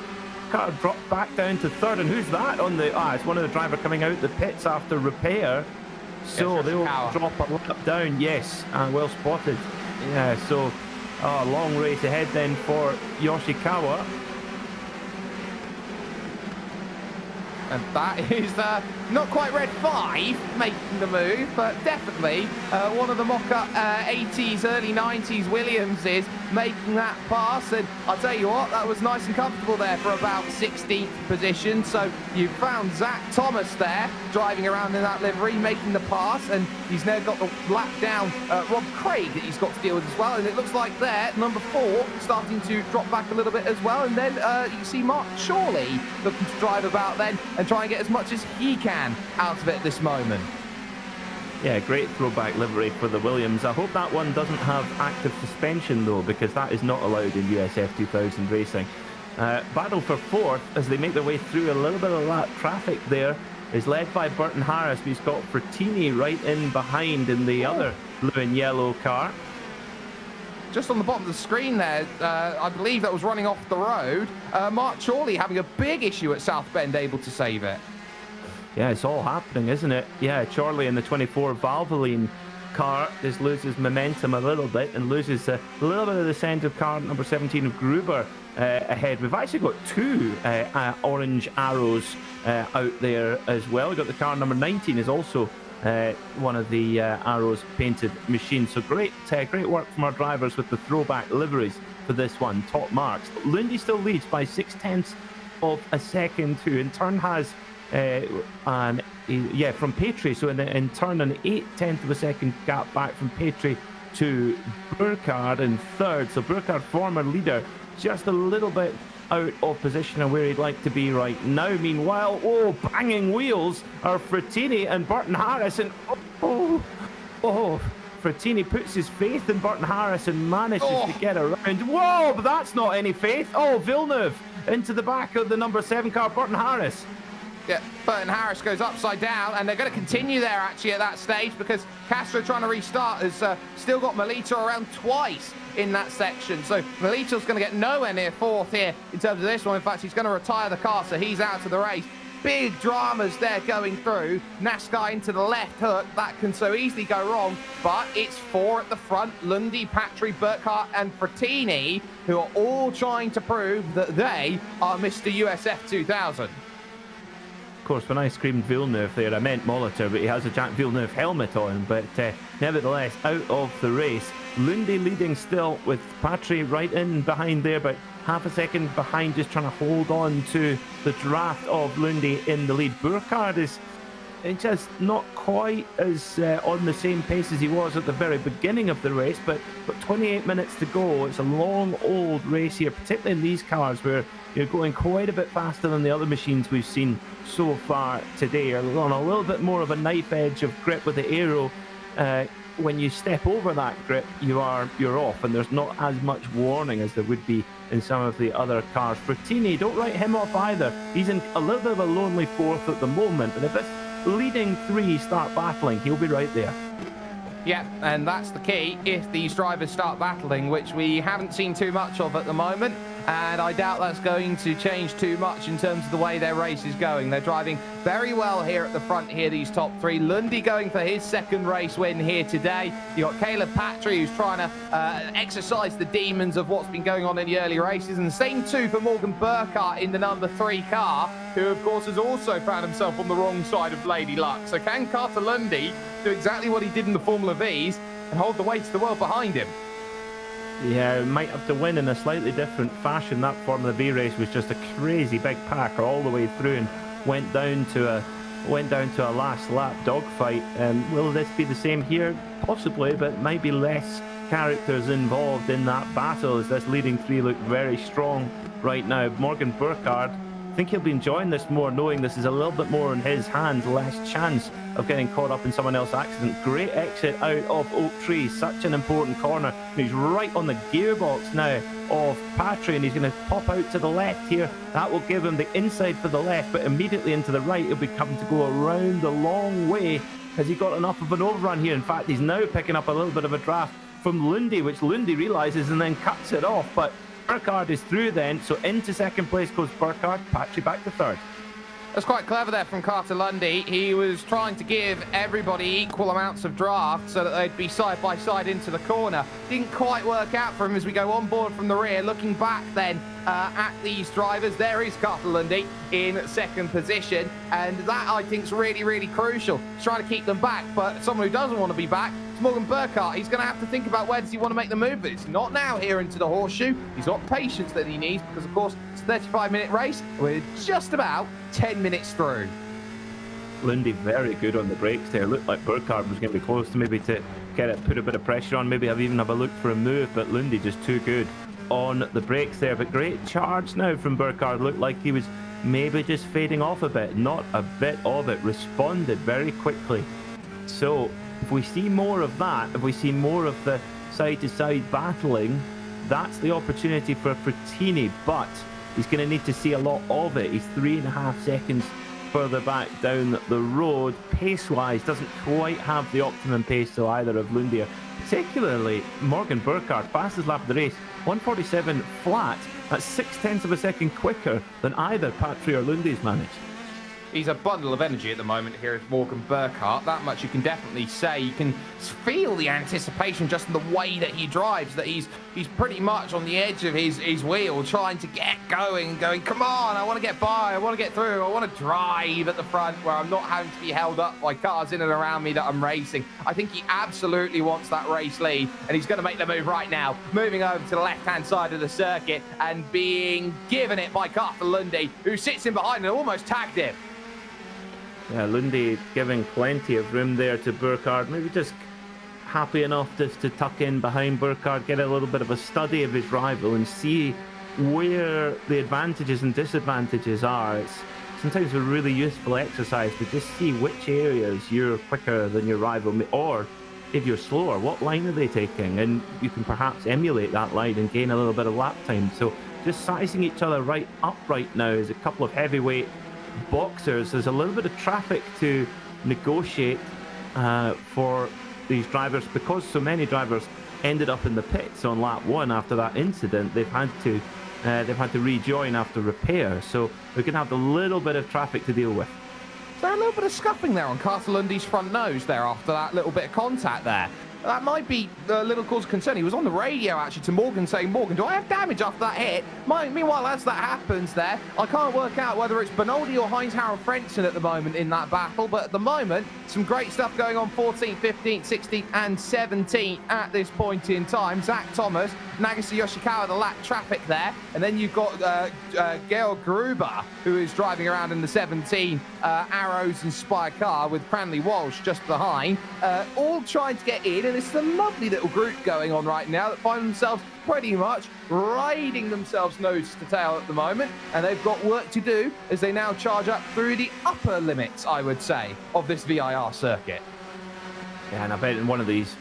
[SPEAKER 1] Car dropped back down to third, and who's that on the... it's one of the driver coming out the pits after repair, so
[SPEAKER 2] yes,
[SPEAKER 1] they'll drop a lap down. Yes, well spotted. Yeah, so long race ahead then for Yoshikawa.
[SPEAKER 2] And that is not quite red 5 making the move, but definitely one of the mock-up 80s, early 90s Williamses making that pass. And I'll tell you what, that was nice and comfortable there for about 16th position. So you found Zach Thomas there, driving around in that livery, making the pass, and he's now got the lap down Rob Craig that he's got to deal with as well. And it looks like there, number 4 starting to drop back a little bit as well. And then you see Mark Chorley looking to drive about then and try and get as much as he can out of it at this moment.
[SPEAKER 1] Yeah, great throwback livery for the Williams. I hope that one doesn't have active suspension though, because that is not allowed in USF 2000 racing. Battle for fourth as they make their way through a little bit of lap traffic there is led by Burton Harris. He's got Frattini right in behind in the other blue and yellow car.
[SPEAKER 2] Just on the bottom of the screen there, I believe that was running off the road. Mark Chorley having a big issue at South Bend, able to save it.
[SPEAKER 1] Yeah, it's all happening, isn't it? Yeah, Chorley in the 24 Valvoline car just loses momentum a little bit and loses a little bit of the scent of car number 17 of Gruber ahead. We've actually got 2 orange arrows out there as well. We've got the car number 19 is also one of the Arrows painted machines. So great work from our drivers with the throwback liveries for this one. Top marks. Lundy still leads by 0.6 of a second, who in turn has from Petrie. So in turn, an 0.8 of a second gap back from Petrie to Burkhardt in third. So Burkhardt, former leader, just a little bit out of position and where he'd like to be right now. Meanwhile, banging wheels are Frattini and Burton Harris, and Frattini puts his faith in Burton Harris and manages to get around. Whoa, but that's not any faith. Villeneuve into the back of the number 7 car, Burton Harris.
[SPEAKER 2] Yeah, Burton Harris goes upside down, and they're going to continue there actually at that stage, because Castro, trying to restart, has still got Melito around twice in that section. So Melito's going to get nowhere near fourth here in terms of this one. In fact, he's going to retire the car, so he's out of the race. Big dramas there going through. Nascar into the left hook. That can so easily go wrong, but it's 4 at the front. Lundy, Patry, Burkhardt, and Frattini, who are all trying to prove that they are Mr. USF 2000.
[SPEAKER 1] Of course, when I screamed Villeneuve there, I meant Molitor, but he has a Jack Villeneuve helmet on. But nevertheless, out of the race. Lundy leading still, with Patry right in behind there, but half a second behind, just trying to hold on to the draft of Lundy in the lead. Burkhardt is just not quite as on the same pace as he was at the very beginning of the race, but 28 minutes to go. It's a long, old race here, particularly in these cars where you're going quite a bit faster than the other machines we've seen so far today. You're on a little bit more of a knife edge of grip with the aero. When you step over that grip, you're off, and there's not as much warning as there would be in some of the other cars. Frattini, don't write him off either. He's in a little bit of a lonely fourth at the moment, but if this leading 3 start battling, he'll be right there.
[SPEAKER 2] Yeah, and that's the key. If these drivers start battling, which we haven't seen too much of at the moment, and I doubt that's going to change too much in terms of the way their race is going. They're driving very well here at the front here, these top 3. Lundy going for his second race win here today. You got Caleb Patry, who's trying to exercise the demons of what's been going on in the early races, and the same too for Morgan Burkhardt in the number 3 car, who of course has also found himself on the wrong side of Lady Luck. So can Carter Lundy do exactly what he did in the Formula V's and hold the weight of the world behind him?
[SPEAKER 1] Yeah, might have to win in a slightly different fashion. That Formula V race was just a crazy big pack all the way through and went down to a last lap dogfight. Will this be the same here? Possibly, but might be less characters involved in that battle, as this leading 3 look very strong right now. Morgan Burkhardt, I think he'll be enjoying this more, knowing this is a little bit more in his hands, less chance of getting caught up in someone else's accident. Great exit out of Oak Tree, such an important corner. He's right on the gearbox now of Patry, and he's going to pop out to the left here. That will give him the inside for the left, but immediately into the right, he'll be coming to go around the long way. Has he got enough of an overrun here? In fact, he's now picking up a little bit of a draft from Lundy, which Lundy realises and then cuts it off. But Burkhardt is through then, so into second place goes Burkhardt, Patry back to third.
[SPEAKER 2] That's quite clever there from Carter Lundy. He was trying to give everybody equal amounts of draft so that they'd be side by side into the corner. Didn't quite work out for him as we go on board from the rear. Looking back then at these drivers, there is Carter Lundy in second position, and that I think is really, really crucial. He's trying to keep them back, but someone who doesn't want to be back is Morgan Burkhardt. He's going to have to think about where does he want to make the move, but it's not now here into the horseshoe. He's got patience that he needs, because of course it's a 35-minute race. We're just about 10 minutes through.
[SPEAKER 1] Lundy very good on the brakes there. Looked like Burkhardt was going to be close to maybe to get it, put a bit of pressure on, maybe even have a look for a move, but Lundy just too good on the brakes there. But great charge now from Burkhardt. Looked like he was maybe just fading off a bit. Not a bit of it. Responded very quickly. So if we see more of that, if we see more of the side-to-side battling, that's the opportunity for Frattini, but he's going to need to see a lot of it. He's 3.5 seconds further back down the road. Pace-wise, doesn't quite have the optimum pace, so either of Lundy, or particularly Morgan Burkhardt, fastest lap of the race, 1:47 flat. That's 0.6 of a second quicker than either Patry or Lundy's managed.
[SPEAKER 2] He's a bundle of energy at the moment here is Morgan Burkhardt. That much you can definitely say. You can feel the anticipation just in the way that he drives, that he's pretty much on the edge of his wheel, trying to get going, going, come on, I want to get by, I want to get through, I want to drive at the front where I'm not having to be held up by cars in and around me that I'm racing. I think he absolutely wants that race lead, and he's going to make the move right now, moving over to the left-hand side of the circuit and being given it by Carter Lundy, who sits in behind and almost tagged him.
[SPEAKER 1] Yeah, Lundy giving plenty of room there to Burkhardt. Maybe just happy enough just to tuck in behind Burkhardt, get a little bit of a study of his rival and see where the advantages and disadvantages are. It's sometimes a really useful exercise to just see which areas you're quicker than your rival, or if you're slower, what line are they taking? And you can perhaps emulate that line and gain a little bit of lap time. So just sizing each other right up right now is a couple of heavyweight boxers. There's a little bit of traffic to negotiate for these drivers, because so many drivers ended up in the pits on lap 1 after that incident. They've had to rejoin after repair, so we can have a little bit of traffic to deal with.
[SPEAKER 2] Is there a little bit of scuffing there on Carter Lundy's front nose there after that little bit of contact there? That might be a little cause of concern. He was on the radio actually to Morgan saying, Morgan, do I have damage after that hit? Meanwhile, as that happens there, I can't work out whether it's Benoldi or Heinz-Harald Frentzen at the moment in that battle, but at the moment, some great stuff going on 14th, 15th, 16th and 17th at this point in time. Zach Thomas, Nagisa Yoshikawa, the lap traffic there, and then you've got Georg Gruber, who is driving around in the 17 Arrows inspired car with Cranley Walsh just behind, all trying to get in. And it's a lovely little group going on right now that find themselves pretty much riding themselves nose to tail at the moment, and they've got work to do as they now charge up through the upper limits, I would say, of this VIR circuit.
[SPEAKER 1] Yeah, and I bet in one of these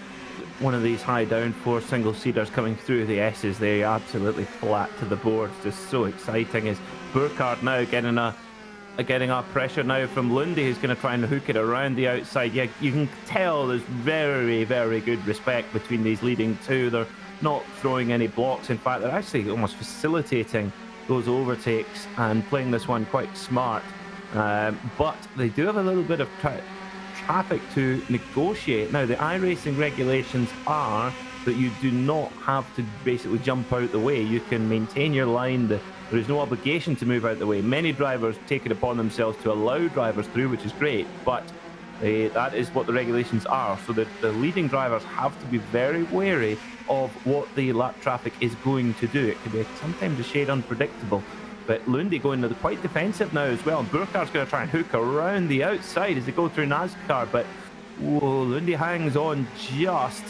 [SPEAKER 1] high downforce single seaters coming through the S's, they absolutely flat to the boards. Just so exciting. Is Burkhardt now getting a pressure now from Lundy, who's going to try and hook it around the outside. Yeah, you can tell there's very, very good respect between these leading two. They're not throwing any blocks. In fact, they're actually almost facilitating those overtakes and playing this one quite smart. But they do have a little bit of traffic to negotiate. Now, the iRacing regulations are that you do not have to basically jump out the way. You can maintain your line. There is no obligation to move out the way. Many drivers take it upon themselves to allow drivers through, which is great, but that is what the regulations are. So the leading drivers have to be very wary of what the lap traffic is going to do. It can be sometimes a shade unpredictable. But Lundy going quite defensive now as well. Burkhardt's going to try and hook around the outside as they go through NASCAR, but Lundy hangs on just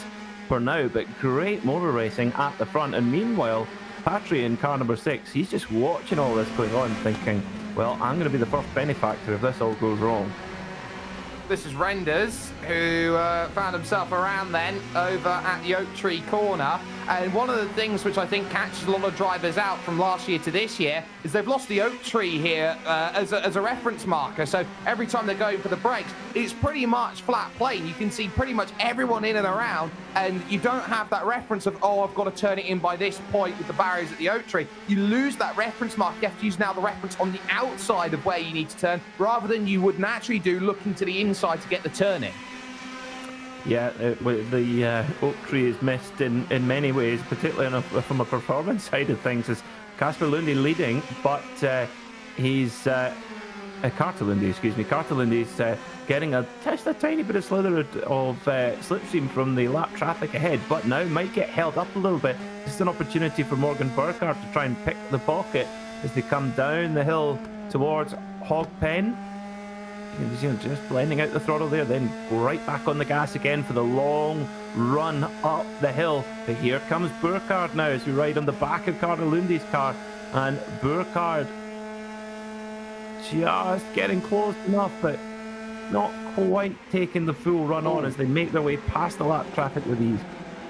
[SPEAKER 1] for now. But great motor racing at the front, and meanwhile, Patry in car number 6, he's just watching all this going on, thinking, well, I'm going to be the first benefactor if this all goes wrong.
[SPEAKER 2] This is Renders, who found himself around then over at the Oak Tree corner. And one of the things which I think catches a lot of drivers out from last year to this year is they've lost the Oak Tree here as a reference marker. So every time they're going for the brakes, it's pretty much flat plane. You can see pretty much everyone in and around, and you don't have that reference of, oh, I've got to turn it in by this point with the barriers at the Oak Tree. You lose that reference mark. You have to use now the reference on the outside of where you need to turn, rather than you would naturally do looking to the inside to get the turn in.
[SPEAKER 1] Yeah, the Oak Tree is missed in many ways, particularly from a performance side of things. As Casper Lundy leading, but he's Carter Lundy, excuse me. Carter Lundy's getting just a tiny bit of slither of slipstream from the lap traffic ahead, but now might get held up a little bit. Just an opportunity for Morgan Burkhardt to try and pick the pocket as they come down the hill towards Hog Pen. Just blending out the throttle there, then right back on the gas again for the long run up the hill. But here comes Burkhardt now as we ride on the back of Carter Lundy's car, and Burkhardt just getting close enough, but not quite taking the full run on as they make their way past the lap traffic with ease.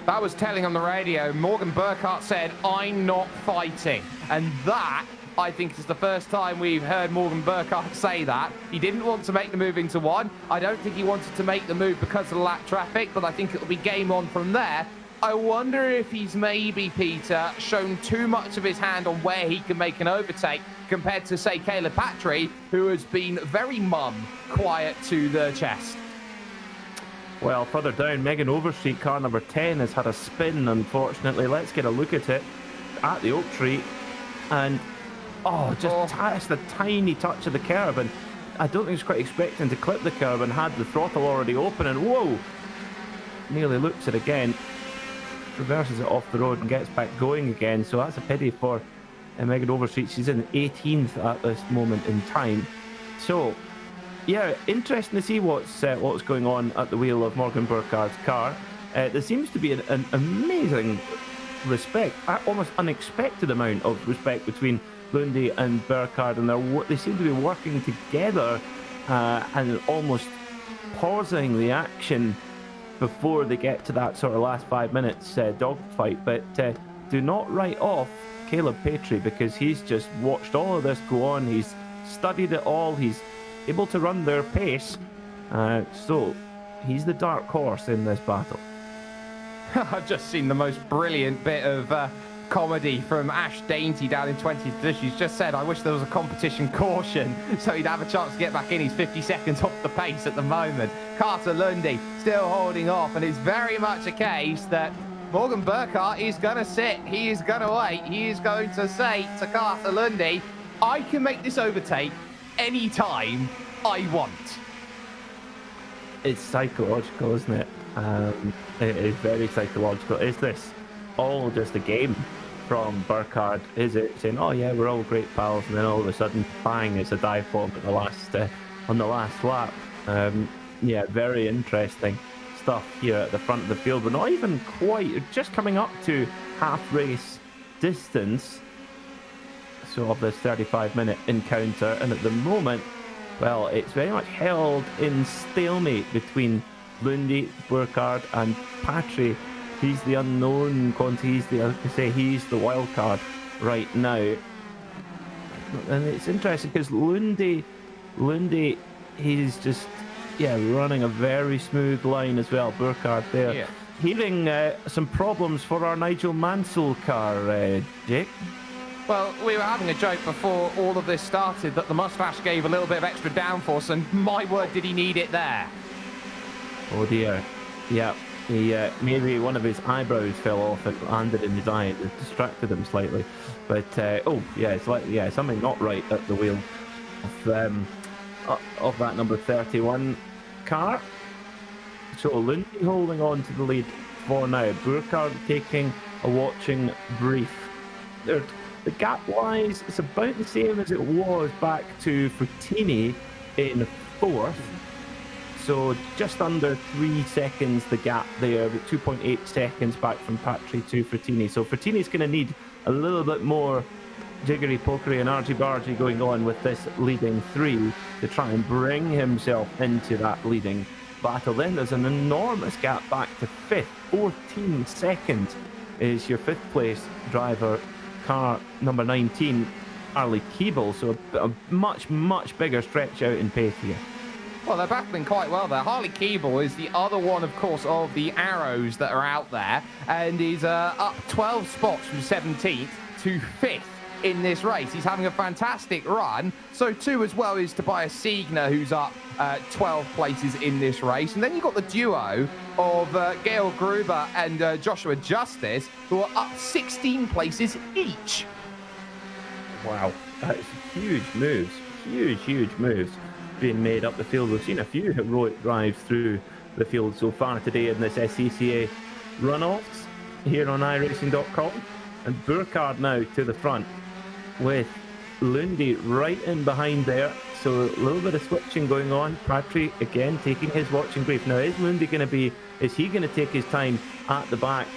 [SPEAKER 2] That was telling on the radio. Morgan Burkhardt said, I'm not fighting. And that, I think, is the first time we've heard Morgan Burkhardt say that. He didn't want to make the move into one. I don't think he wanted to make the move because of the lap traffic, but I think it'll be game on from there. I wonder if he's maybe, Peter, shown too much of his hand on where he can make an overtake compared to, say, Caleb Patry, who has been very quiet to the chest.
[SPEAKER 1] Well, further down, Megan Overstreet, car number 10, has had a spin, unfortunately. Let's get a look at it at the oak tree. And, just a tiny touch of the curb. And I don't think he's quite expecting to clip the curb and had the throttle already open. And, whoa, nearly loops it again. Reverses it off the road and gets back going again. So that's a pity for Megan Overstreet. She's in 18th at this moment in time. So, yeah, interesting to see what's going on at the wheel of Morgan Burkhardt's car. There seems to be an amazing respect, almost unexpected amount of respect between Lundy and Burkhardt, and they seem to be working together and almost pausing the action before they get to that sort of last 5 minutes dogfight. But do not write off Caleb Patry, because he's just watched all of this go on. He's studied it all. He's able to run their pace. So he's the dark horse in this battle.
[SPEAKER 2] I've just seen the most brilliant bit of comedy from Ash Dainty down in 20th position. He's just said, I wish there was a competition caution so he'd have a chance to get back in. He's 50 seconds off the pace at the moment. Carter Lundy still holding off, and it's very much a case that Morgan Burkhardt is going to sit. He is going to wait. He is going to say to Carter Lundy, I can make this overtake anytime I want.
[SPEAKER 1] It's psychological, isn't it? It is very psychological. Is this all just a game from Burkhardt? Is it saying, oh yeah, we're all great pals, and then all of a sudden, bang, it's a dive bomb at the last on the last lap? Yeah, very interesting stuff here at the front of the field. We're not even quite, just coming up to half race distance, so of this 35-minute encounter, and at the moment, well, it's very much held in stalemate between Lundy, Burkhardt and Patry. He's the unknown quantity, he's the wild card right now. And it's interesting because Lundy, he's just, running a very smooth line as well. Burkhardt there. Yeah. Hearing some problems for our Nigel Mansell car, Jake.
[SPEAKER 2] Well, we were having a joke before all of this started that the mustache gave a little bit of extra downforce, and my word, did he need it there.
[SPEAKER 1] Oh dear. Yeah, maybe one of his eyebrows fell off and landed in his eye. It distracted him slightly. But, it's like, something not right at the wheel of that number 31 car. So Lundy holding on to the lead for now. Burkhardt taking a watching brief. The gap-wise, it's about the same as it was back to Frattini in 4th. So just under 3 seconds the gap there, with 2.8 seconds back from Patry to Frattini. So Frattini's going to need a little bit more jiggery-pokery and argy-bargy going on with this leading 3 to try and bring himself into that leading battle. Then there's an enormous gap back to 5th. 14 seconds is your 5th place driver, car number 19, Harley Keeble. So a much, much bigger stretch out in pace here.
[SPEAKER 2] Well, they're battling quite well there. Harley Keeble is the other one, of course, of the arrows that are out there, and he's up 12 spots from 17th to 5th in this race. He's having a fantastic run. So too as well is Tobias Siegner, who's up 12 places in this race. And then you've got the duo of Gail Gruber and Joshua Justice, who are up 16 places each.
[SPEAKER 1] Wow, that's huge moves. Huge moves being made up the field. We've seen a few heroic drives through the field so far today in this SCCA runoffs here on iRacing.com. And Burkhardt now to the front with Lundy right in behind there. So a little bit of switching going on. Patry again taking his watching brief. Now is Lundy going to be, is he going to take his time at the back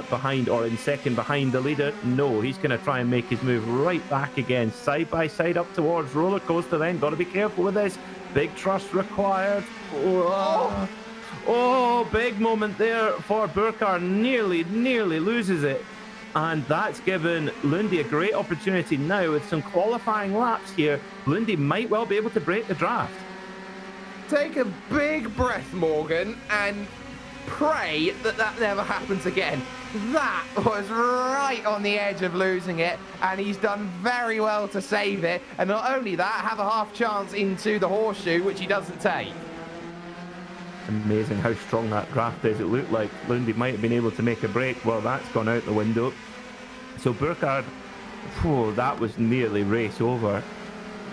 [SPEAKER 1] behind or in second behind the leader? No, he's going to try and make his move right back again. Side by side up towards roller coaster then. Got to be careful with this. Big trust required. Oh, big moment there for Burkhardt. Nearly loses it. And that's given Lundy a great opportunity now with some qualifying laps here. Lundy might well be able to break the draft.
[SPEAKER 2] Take a big breath, Morgan, and pray that that never happens again. That was right on the edge of losing it, and he's done very well to save it. And not only that, have a half chance into the horseshoe, which he doesn't take.
[SPEAKER 1] Amazing how strong that draft is. It looked like Lundy might have been able to make a break. Well, that's gone out the window. So Burkhardt, that was nearly race over.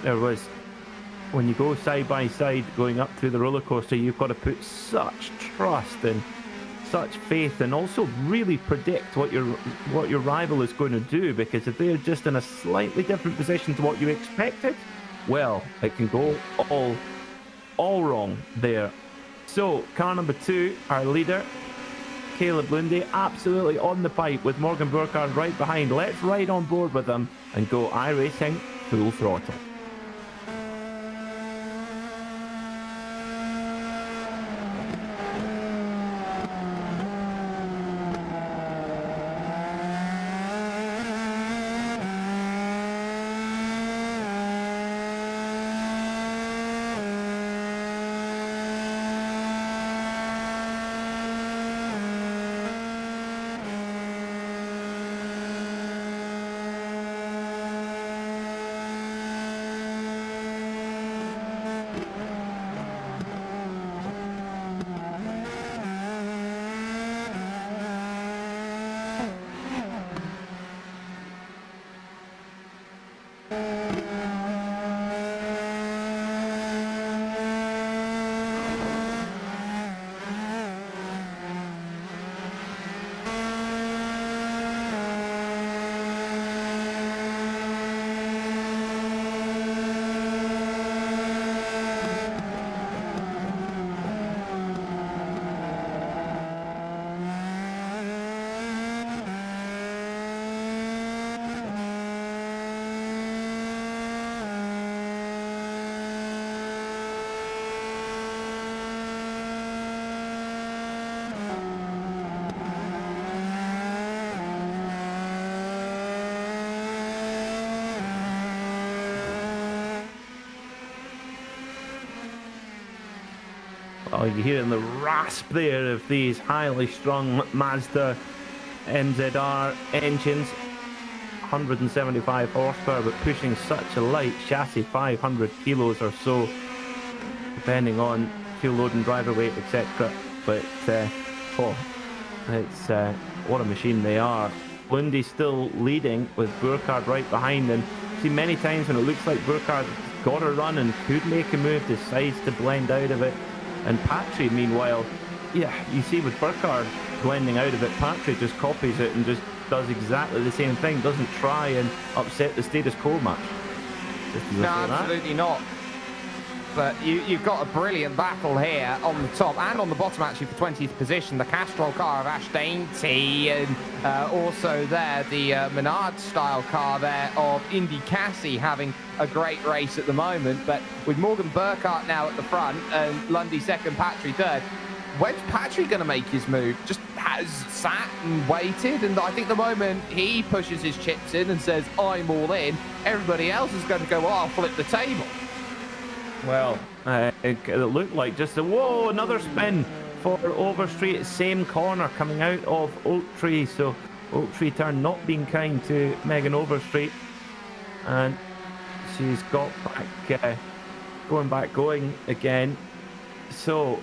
[SPEAKER 1] There was, when you go side by side going up through the roller coaster, you've got to put such trust and such faith, and also really predict what your rival is going to do, because if they're just in a slightly different position to what you expected, well, it can go all wrong there. So car number 2, our leader, Caleb Lundy, absolutely on the pipe with Morgan Burkhardt right behind. Let's ride on board with them and go iRacing full throttle. Oh, you hear in the rasp there of these highly strung Mazda MZR engines. 175 horsepower, but pushing such a light chassis, 500 kilos or so, depending on fuel load and driver weight, etc. But, it's what a machine they are. Lundy's still leading with Burkhardt right behind, and see many times when it looks like Burkhardt got a run and could make a move, decides to blend out of it. And Patry, meanwhile, yeah, you see with Burkhardt blending out of it, Patry just copies it and just does exactly the same thing, doesn't try and upset the status quo much.
[SPEAKER 2] No, absolutely not. But you've got a brilliant battle here on the top and on the bottom, actually, for 20th position. The Castrol car of Ash Dainty, and also there, the Menard-style car there of Indy Cassie having a great race at the moment. But with Morgan Burkhardt now at the front and Lundy second, Patry third, when's Patry going to make his move? Just has sat and waited, and I think the moment he pushes his chips in and says, I'm all in, everybody else is going to go, oh, I'll flip the table.
[SPEAKER 1] Well, it looked like just whoa, another spin for Overstreet, same corner coming out of Oak Tree. So Oak Tree turn not being kind to Megan Overstreet, and she's got back, going again. So,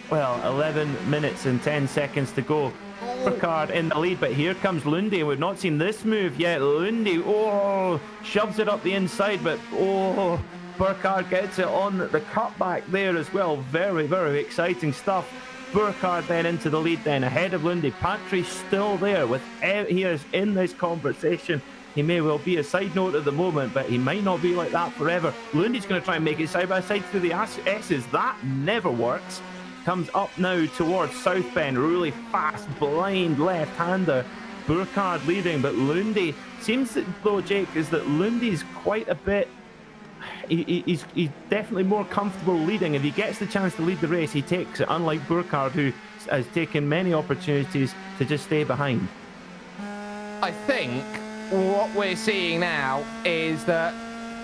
[SPEAKER 1] well, 11 minutes and 10 seconds to go. Burkhardt in the lead, but here comes Lundy. We've not seen this move yet. Lundy, shoves it up the inside, but Burkhardt gets it on the cutback there as well. Very, very exciting stuff. Burkhardt then into the lead, then ahead of Lundy. Patry still there. He is in this conversation. He may well be a side note at the moment, but he might not be like that forever. Lundy's going to try and make it side by side through the S's. That never works. Comes up now towards South Bend. Really fast, blind left-hander. Burkhardt leading, but Lundy seems that, though, Jake, is that Lundy's quite a bit. He's definitely more comfortable leading. If he gets the chance to lead the race, he takes it, unlike Burkhardt, who has taken many opportunities to just stay behind.
[SPEAKER 2] I think what we're seeing now is that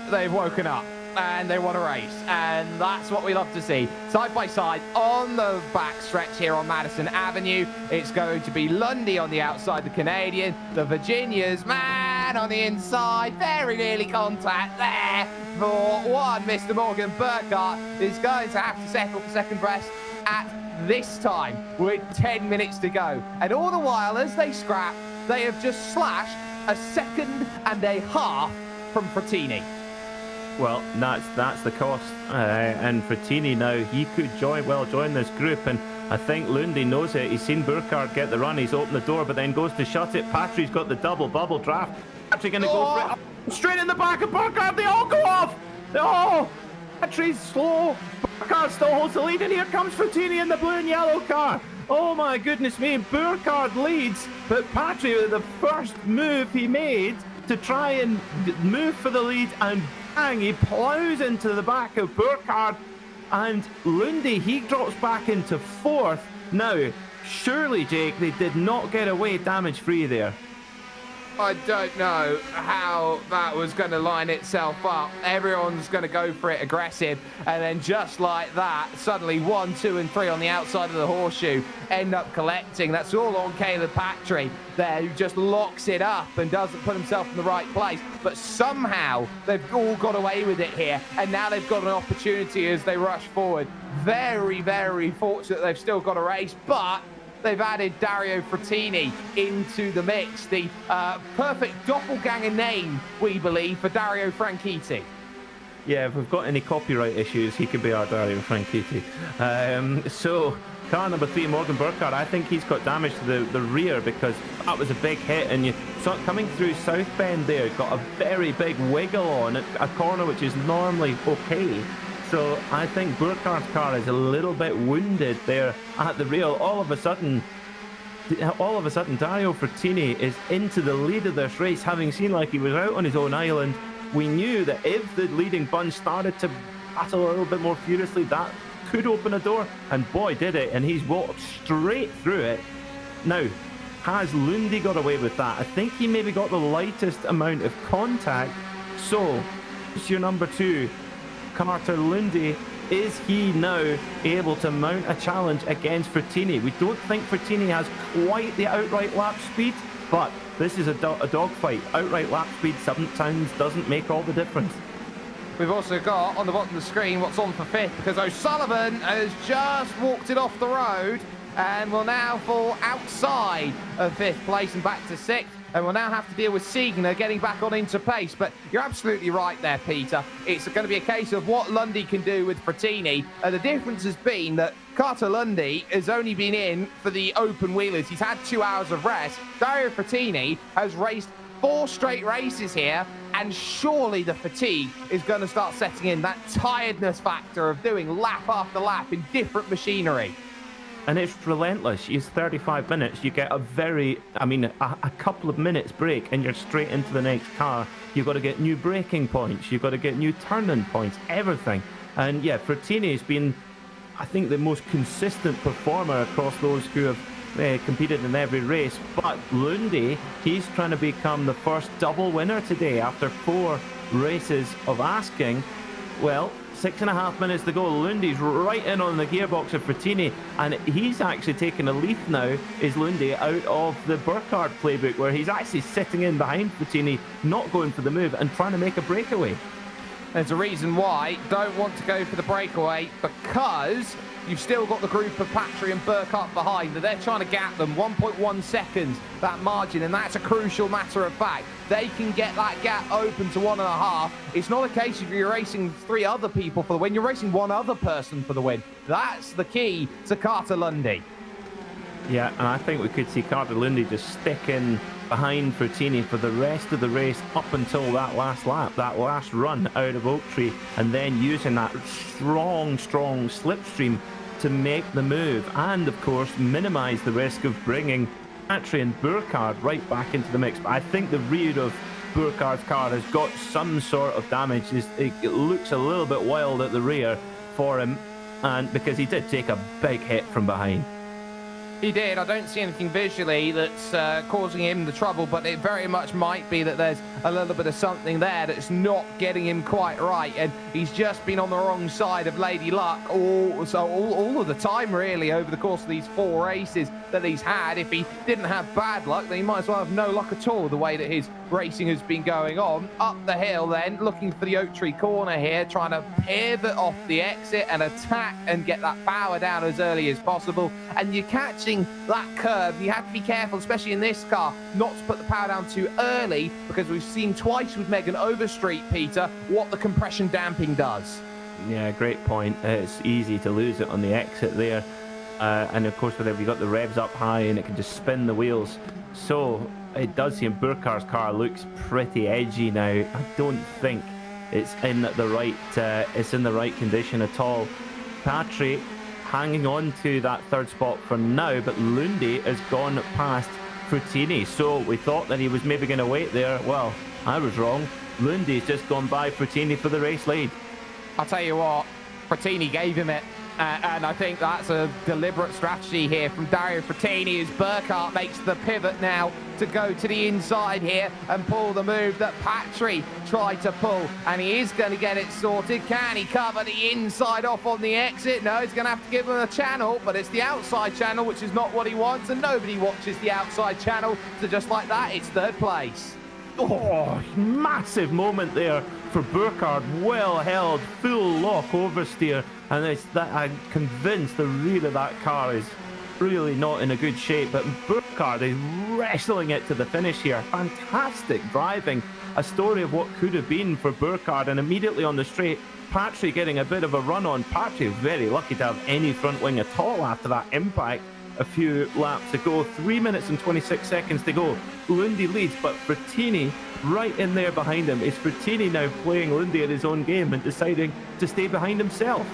[SPEAKER 2] they've woken up. and they want to race, and that's what we love to see. Side by side on the back stretch here on Madison Avenue, it's going to be Lundy on the outside, the Canadian, the Virginias, man, on the inside, very nearly contact there for one. Mr. Morgan Burkhart is going to have to settle for second best at this time with 10 minutes to go, and all the while as they scrap, they have just slashed a second and a half from Frattini.
[SPEAKER 1] Well, that's the cost. And Frattini now, he could join this group, and I think Lundy knows it. He's seen Burkhart get the run, he's opened the door, but then goes to shut it. Patrick's got the double bubble draft. Patrick going to go for it. Straight in the back of Burkhart, they all go off! Oh, Patrick's slow. Burkhart still holds the lead, and here comes Frattini in the blue and yellow car. Oh my goodness me, Burkhart leads, but Patrick, the first move he made to try and move for the lead, and bang, he plows into the back of Burkhart, and Lundy, he drops back into fourth. Now, surely, Jake, they did not get away damage-free there.
[SPEAKER 2] I don't know how that was going to line itself up. Everyone's going to go for it aggressive, and then just like that, suddenly 1, 2, and 3 on the outside of the horseshoe end up collecting. That's all on Caleb Patry there, who just locks it up and doesn't put himself in the right place. But somehow they've all got away with it here, and now they've got an opportunity as they rush forward. Very, very fortunate they've still got a race, but they've added Dario Frattini into the mix. The perfect doppelganger name, we believe, for Dario Franchitti.
[SPEAKER 1] Yeah, if we've got any copyright issues, he could be our Dario Franchitti. So, car number 3, Morgan Burkhart, I think he's got damage to the rear because that was a big hit. And you saw it coming through South Bend there, got a very big wiggle on a corner which is normally okay. So I think Burkhart's car is a little bit wounded there at the rail. All of a sudden, Dario Frattini is into the lead of this race, having seen like he was out on his own island. We knew that if the leading bunch started to battle a little bit more furiously, that could open a door, and boy did it, and he's walked straight through it. Now, has Lundy got away with that? I think he maybe got the lightest amount of contact. So, it's your number 2. Carter Lundy, is he now able to mount a challenge against Frattini? We don't think Frattini has quite the outright lap speed, but this is a dogfight. Outright lap speed sometimes doesn't make all the difference.
[SPEAKER 2] We've also got on the bottom of the screen what's on for 5th, because O'Sullivan has just walked it off the road and will now fall outside of 5th place and back to 6th. And we'll now have to deal with Siegner getting back on into pace. But you're absolutely right there, Peter. It's going to be a case of what Lundy can do with Frattini. And the difference has been that Carter Lundy has only been in for the open wheelers. He's had 2 hours of rest. Dario Frattini has raced 4 straight races here, and surely the fatigue is going to start setting in, that tiredness factor of doing lap after lap in different machinery.
[SPEAKER 1] And it's relentless. It's 35 minutes. You get a couple of minutes break and you're straight into the next car. You've got to get new braking points. You've got to get new turning points, everything. And yeah, Frattini has been, I think, the most consistent performer across those who have competed in every race. But Lundy, he's trying to become the first double winner today after 4 races of asking. Well, 6.5 minutes to go. Lundy's right in on the gearbox of Frattini, and he's actually taken a leaf now, is Lundy, out of the Burkhart playbook, where he's actually sitting in behind Frattini, not going for the move and trying to make a breakaway.
[SPEAKER 2] There's a reason why you don't want to go for the breakaway, because you've still got the group of Patry and Burkhart behind, and they're trying to gap them 1.1 seconds, that margin, and that's a crucial matter of fact. They can get that gap open to 1.5. It's not a case of you're racing 3 other people for the win, you're racing 1 other person for the win. That's the key to Carter Lundy.
[SPEAKER 1] Yeah, and I think we could see Carter Lundy just sticking behind Frattini for the rest of the race up until that last lap, that last run out of Oak Tree, and then using that strong slipstream to make the move, and of course minimize the risk of bringing Patry and Burkhart right back into the mix. But I think the rear of Burkhart's car has got some sort of damage. It looks a little bit wild at the rear for him, and because he did take a big hit from behind.
[SPEAKER 2] He did. I don't see anything visually that's causing him the trouble, but it very much might be that there's a little bit of something there that's not getting him quite right, and he's just been on the wrong side of Lady Luck all of the time, really, over the course of these 4 races that he's had. If he didn't have bad luck, then he might as well have no luck at all, the way that his racing has been going on. Up the hill then, looking for the Oak Tree corner here, trying to pivot off the exit and attack and get that power down as early as possible. And you're catching that curve. You have to be careful, especially in this car, not to put the power down too early, because we've seen twice with Megan Overstreet, Peter, what the compression damping does.
[SPEAKER 1] Yeah, great point. It's easy to lose it on the exit there. And of course, whenever you've got the revs up high and it can just spin the wheels. So it does seem Burkhart's car looks pretty edgy now. I don't think it's in the right condition at all. Patrick hanging on to that 3rd spot for now, but Lundy has gone past Fruttini. So we thought that he was maybe going to wait there. Well, I was wrong. Lundy's just gone by Fruttini for the race lead.
[SPEAKER 2] I'll tell you what, Fruttini gave him it. And I think that's a deliberate strategy here from Dario Fruttini, as Burkhardt makes the pivot now to go to the inside here and pull the move that Patry tried to pull. And he is going to get it sorted. Can he cover the inside off on the exit? No, he's going to have to give him a channel, but it's the outside channel, which is not what he wants, and nobody watches the outside channel. So just like that, it's 3rd place.
[SPEAKER 1] Oh, massive moment there for Burkhardt. Well held, full lock oversteer, and I'm convinced that car is really not in a good shape, but Burkhardt is wrestling it to the finish here. Fantastic driving, a story of what could have been for Burkhardt, and immediately on the straight, Patry getting a bit of a run on. Patry very lucky to have any front wing at all after that impact a few laps ago. 3 minutes and 26 seconds to go. Lundy leads, but Fruttini right in there behind him. Is Fruttini now playing Lundy at his own game and deciding to stay behind himself?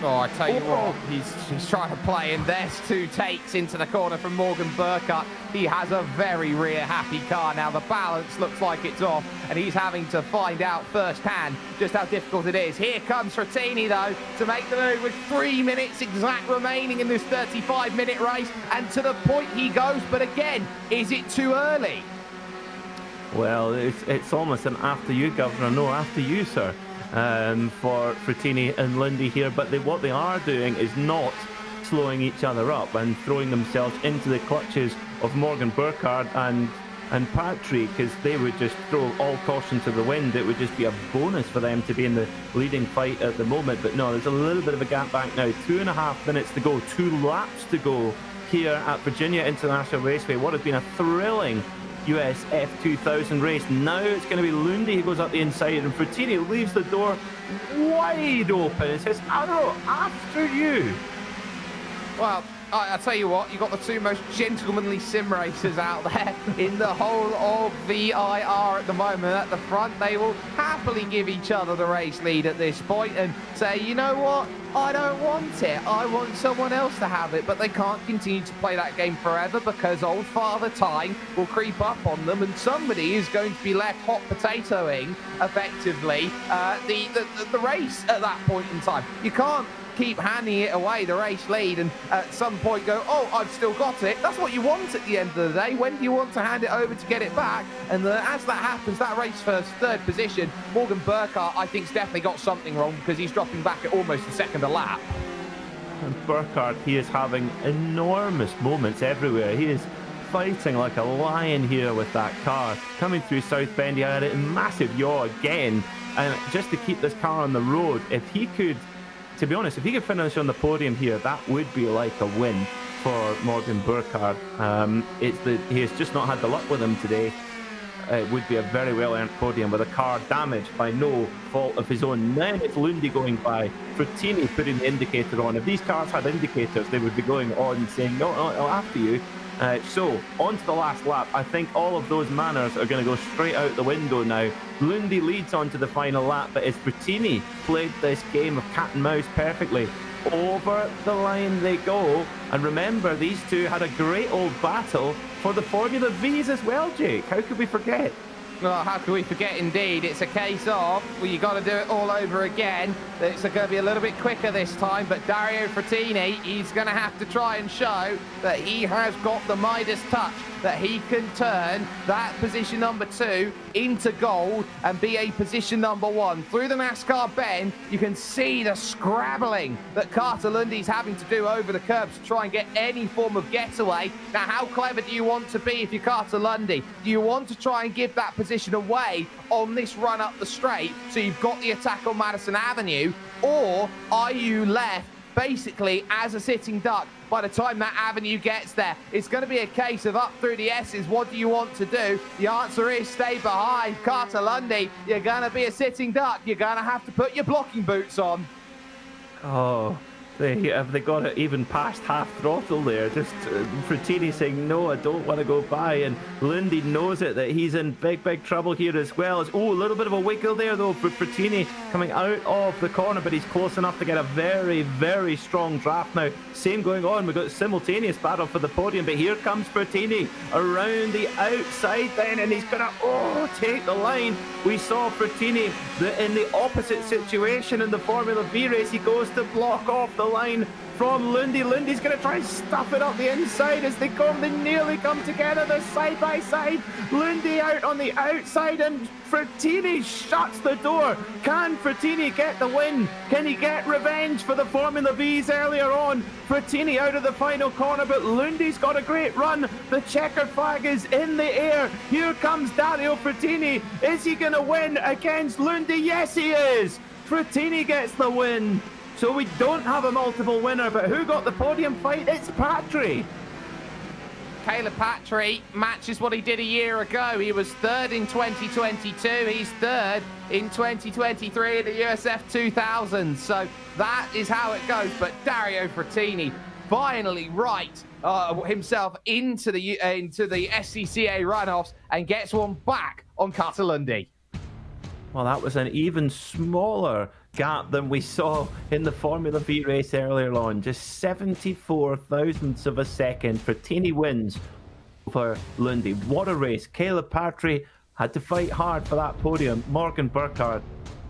[SPEAKER 2] Oh, I tell you what, he's trying to play, and there's 2 takes into the corner from Morgan Burkhardt. He has a very rear-happy car now. The balance looks like it's off, and he's having to find out firsthand just how difficult it is. Here comes Fruttini, though, to make the move with 3 minutes exact remaining in this 35-minute race, and to the point he goes. But again, is it too early?
[SPEAKER 1] Well, it's almost an after you, Governor. No, after you, sir. For Fruttini and Lundy here, but what they are doing is not slowing each other up and throwing themselves into the clutches of Morgan Burkhardt and Patry, because they would just throw all caution to the wind. It would just be a bonus for them to be in the leading fight at the moment. But no, there's a little bit of a gap back now. 2.5 minutes to go, 2 laps to go here at Virginia International Raceway. What has been a thrilling US F2000 race. Now it's going to be Lundy who goes up the inside, and Fruttini leaves the door wide open and says, "Arrow, after you."
[SPEAKER 2] Well, I tell you what, you've got the 2 most gentlemanly sim racers out there in the whole of VIR at the moment. At the front, they will happily give each other the race lead at this point and say, you know what, I don't want it. I want someone else to have it. But they can't continue to play that game forever, because old Father Time will creep up on them, and somebody is going to be left hot potatoing, effectively, the race at that point in time. You can't keep handing it away, the race lead, and at some point go, oh, I've still got it. That's what you want at the end of the day. When do you want to hand it over to get it back? And as that happens, that race for 3rd position, Morgan Burkhardt, I think, has definitely got something wrong, because he's dropping back at almost a second a lap.
[SPEAKER 1] And Burkhardt, he is having enormous moments everywhere. He is fighting like a lion here with that car. Coming through South Bend, he had a massive yaw again, and just to keep this car on the road, if he could, to be honest, if he could finish on the podium here, that would be like a win for Morgan Burkhardt. He has just not had the luck with him today. It would be a very well-earned podium with a car damaged by no fault of his own. Then it's Lundy going by, Fruttini putting the indicator on. If these cars had indicators, they would be going on saying, no, after you. So, on to the last lap. I think all of those manners are going to go straight out the window now. Lundy leads on to the final lap, but as Fruttini played this game of cat and mouse perfectly, over the line they go. And remember, these two had a great old battle for the Formula V's as well, Jake. How could we forget?
[SPEAKER 2] Well, how can we forget indeed? It's a case of, well, you got to do it all over again. It's going to be a little bit quicker this time, but Dario Frattini, he's going to have to try and show that he has got the Midas touch, that he can turn that position number 2 into gold and be a position number 1. Through the NASCAR bend, you can see the scrabbling that Carter Lundy's having to do over the curbs to try and get any form of getaway. Now, how clever do you want to be if you're Carter Lundy? Do you want to try and give that position away on this run up the straight so you've got the attack on Madison Avenue, or are you left basically as a sitting duck by the time that avenue gets there? It's going to be a case of up through the S's. What do you want to do? The answer is stay behind. Carter Lundy, you're going to be a sitting duck. You're going to have to put your blocking boots on.
[SPEAKER 1] Oh, have they got it even past half throttle there? Just Frattini saying, no, I don't want to go by. And Lundy knows it, that he's in big, big trouble here as well. A little bit of a wiggle there, though, for Frattini coming out of the corner, but he's close enough to get a very, very strong draft now. Same going on. We've got a simultaneous battle for the podium, but here comes Frattini around the outside then, and he's going to, take the line. We saw Frattini in the opposite situation in the Formula V race. He goes to block off the line from Lundy. Lundy's going to try and stuff it up the inside as they come. They nearly come together. They're side by side. Lundy out on the outside, and Frattini shuts the door. Can Frattini get the win? Can he get revenge for the Formula V's earlier on? Frattini out of the final corner, but Lundy's got a great run. The checkered flag is in the air. Here comes Dario Frattini. Is he going to win against Lundy? Yes, he is. Frattini gets the win. So we don't have a multiple winner, but who got the podium fight? It's Patry.
[SPEAKER 2] Caleb Patry matches what he did a year ago. He was third in 2022. He's third in 2023 at the USF 2000. So that is how it goes. But Dario Frattini finally himself into the SCCA runoffs and gets one back on Carter Lundy.
[SPEAKER 1] Well, that was an even smaller gap than we saw in the Formula V race earlier on. Just 74 thousandths of a second. Frattini wins over Lundy. What a race. Caleb Patry had to fight hard for that podium. Morgan Burkhardt,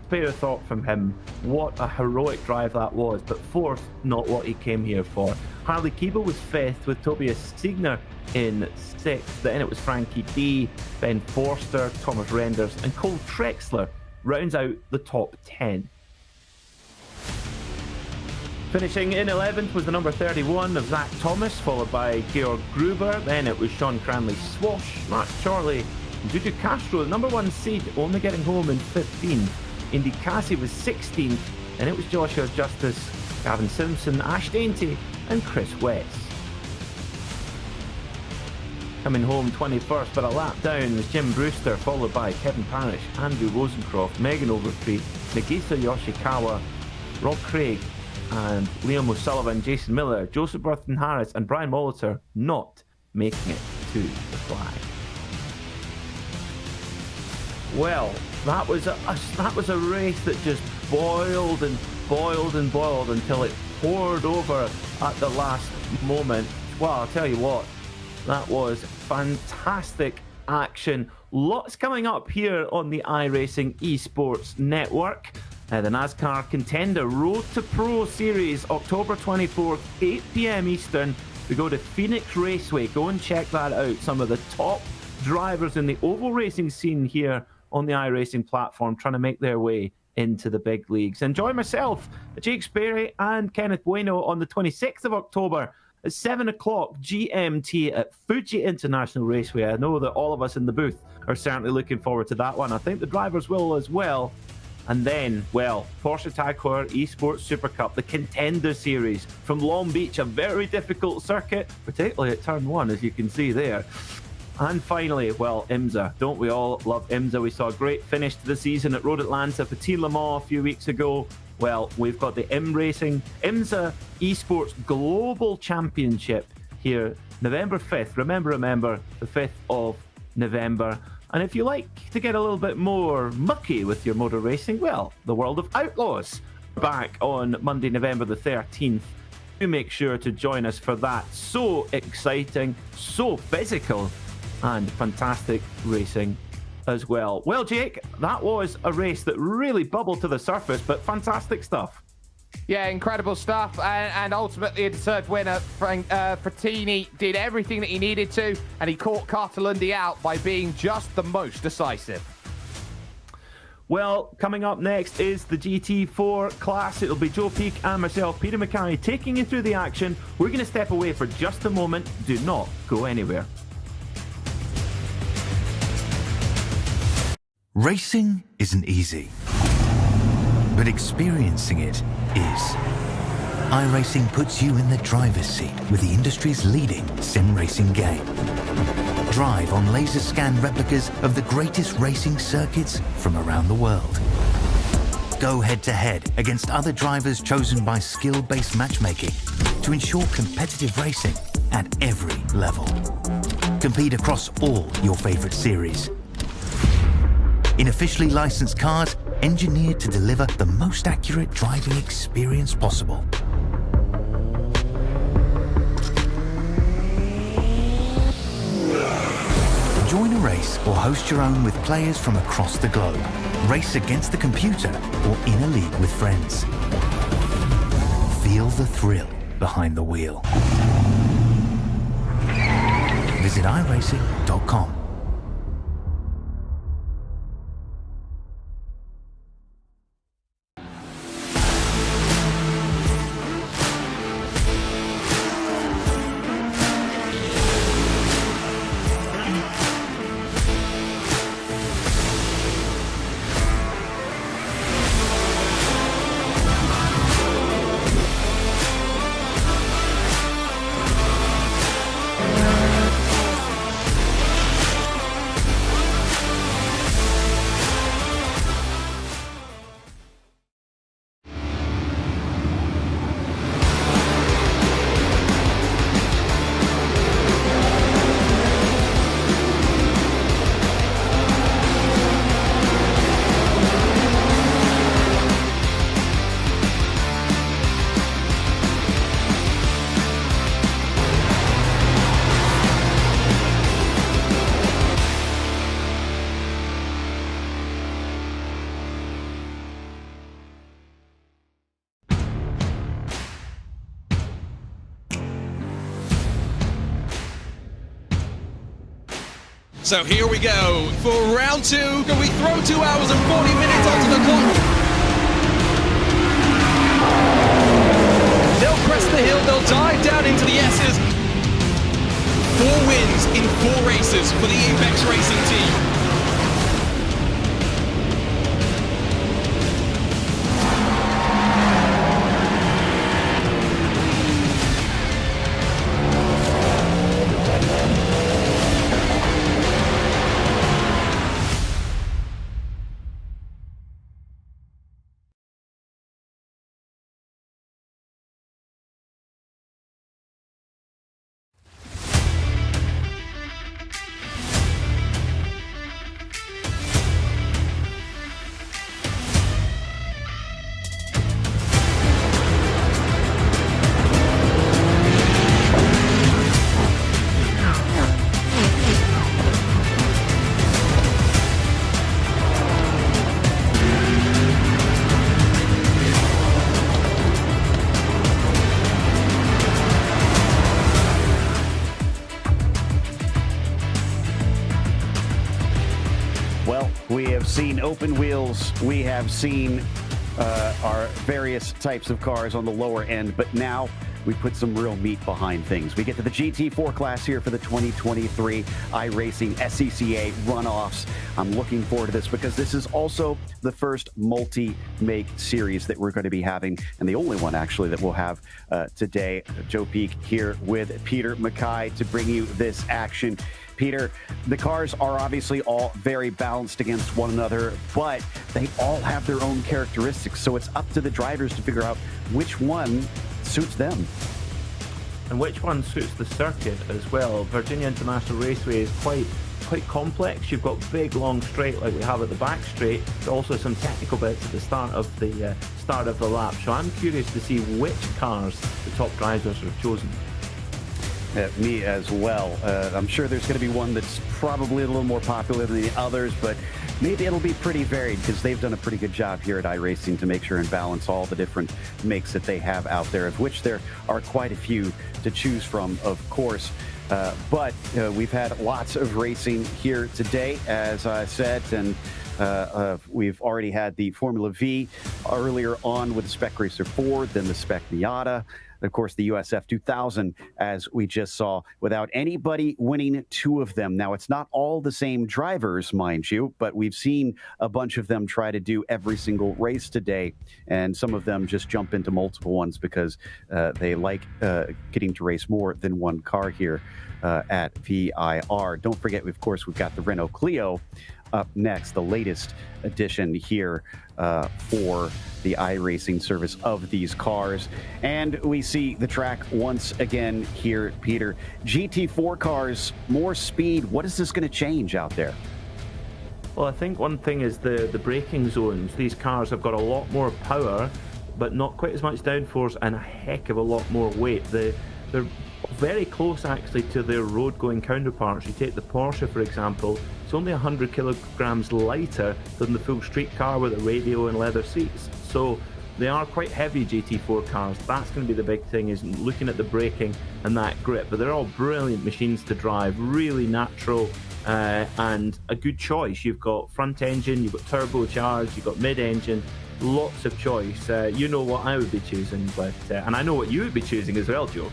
[SPEAKER 1] spare a thought from him. What a heroic drive that was. But fourth, not what he came here for. Harley Keeble was fifth, with Tobias Siegner in sixth. Then it was Frankie D, Ben Forster, Thomas Renders, and Cole Trexler rounds out the top 10. Finishing in 11th was the number 31 of Zach Thomas, followed by Georg Gruber. Then it was Sean Cranley Swash, Mark Chorley, and Juju Castro, the number 1 seed, only getting home in 15th. Indy Cassie was 16th, and it was Joshua Justice, Gavin Simpson, Ash Dainty, and Chris West. Coming home 21st, but a lap down, was Jim Brewster, followed by Kevin Parrish, Andrew Rosencroft, Megan Overtree, Nagisa Yoshikawa, Rob Craig, and Liam O'Sullivan, Jason Miller, Joseph Burton Harris, and Brian Molitor not making it to the flag. Well, that was a race that just boiled and boiled and boiled until it poured over at the last moment. Well, I'll tell you what, that was fantastic action. Lots coming up here on the iRacing Esports Network. The NASCAR Contender Road to Pro Series, October 24th, 8 p.m. Eastern. We go to Phoenix Raceway. Go and check that out. Some of the top drivers in the oval racing scene here on the iRacing platform trying to make their way into the big leagues. Enjoy myself, Jake Sperry, and Kenneth Bueno on the 26th of October at 7 o'clock GMT at Fuji International Raceway. I know that all of us in the booth are certainly looking forward to that one. I think the drivers will as well. And then, well, Porsche Tag Heuer Esports Super Cup, the Contender Series from Long Beach, a very difficult circuit, particularly at turn 1, as you can see there. And finally, well, IMSA. Don't we all love IMSA? We saw a great finish to the season at Road Atlanta, Petit Le Mans a few weeks ago. Well, we've got the IMSA Esports Global Championship here, November 5th. Remember, the 5th of November. And if you like to get a little bit more mucky with your motor racing, well, the World of Outlaws back on Monday, November the 13th. Do make sure to join us for that. So exciting, so physical, and fantastic racing as well. Well, Jake, that was a race that really bubbled to the surface, but fantastic stuff.
[SPEAKER 2] Yeah, incredible stuff, and ultimately a deserved winner. Frattini did everything that he needed to, and he caught Cartalundi out by being just the most decisive.
[SPEAKER 1] Well, coming up next is the GT4 class. It'll be Joe Peak and myself, Peter Mackay, taking you through the action. We're going to step away for just a moment. Do not go anywhere.
[SPEAKER 3] Racing isn't easy, but experiencing it is. iRacing puts you in the driver's seat with the industry's leading sim racing game. Drive on laser scan replicas of the greatest racing circuits from around the world. Go head to head against other drivers chosen by skill-based matchmaking to ensure competitive racing at every level. Compete across all your favorite series. In officially licensed cars, engineered to deliver the most accurate driving experience possible. Join a race or host your own with players from across the globe. Race against the computer or in a league with friends. Feel the thrill behind the wheel. Visit iRacing.com.
[SPEAKER 4] So here we go for round two. Can we throw 2 hours and 40 minutes onto the clock? They'll crest the hill, they'll dive down into the S's. 4 wins in 4 races for the Apex Racing team.
[SPEAKER 5] We have seen open wheels. We have seen our various types of cars on the lower end, but now we put some real meat behind things. We get to the GT4 class here for the 2023 iRacing SCCA Runoffs. I'm looking forward to this because this is also the first multi-make series that we're going to be having, and the only one actually that we'll have today. Joe Peak here with Peter Mackay to bring you this action. Peter, the cars are obviously all very balanced against one another, but they all have their own characteristics, so it's up to the drivers to figure out which one suits them.
[SPEAKER 1] And which one suits the circuit as well. Virginia International Raceway is quite complex. You've got big long straight like we have at the back straight, but also some technical bits at the start of the lap. So I'm curious to see which cars the top drivers have chosen.
[SPEAKER 5] Me as well. I'm sure there's going to be one that's probably a little more popular than the others, but maybe it'll be pretty varied because they've done a pretty good job here at iRacing to make sure and balance all the different makes that they have out there, of which there are quite a few to choose from, of course. But we've had lots of racing here today, as I said, and we've already had the Formula V earlier on with the Spec Racer Ford, then the Spec Miata. Of course, the USF 2000, as we just saw, without anybody winning two of them. Now, it's not all the same drivers, mind you, but we've seen a bunch of them try to do every single race today, and some of them just jump into multiple ones because they like getting to race more than one car here at VIR. Don't forget, of course, we've got the Renault Clio up next, the latest addition here for the iRacing service of these cars. And we see the track once again here, Peter. GT4 cars, more speed. What is this going to change out there?
[SPEAKER 1] Well, I think one thing is the braking zones. These cars have got a lot more power, but not quite as much downforce and a heck of a lot more weight. They're very close actually to their road-going counterparts. You take the Porsche, for example, it's only 100 kilograms lighter than the full street car with a radio and leather seats. So they are quite heavy GT4 cars. That's going to be the big thing, is looking at the braking and that grip. But they're all brilliant machines to drive, really natural and a good choice. You've got front engine, you've got turbocharged, you've got mid-engine, lots of choice. You know what I would be choosing, but and I know what you would be choosing as well, Joe.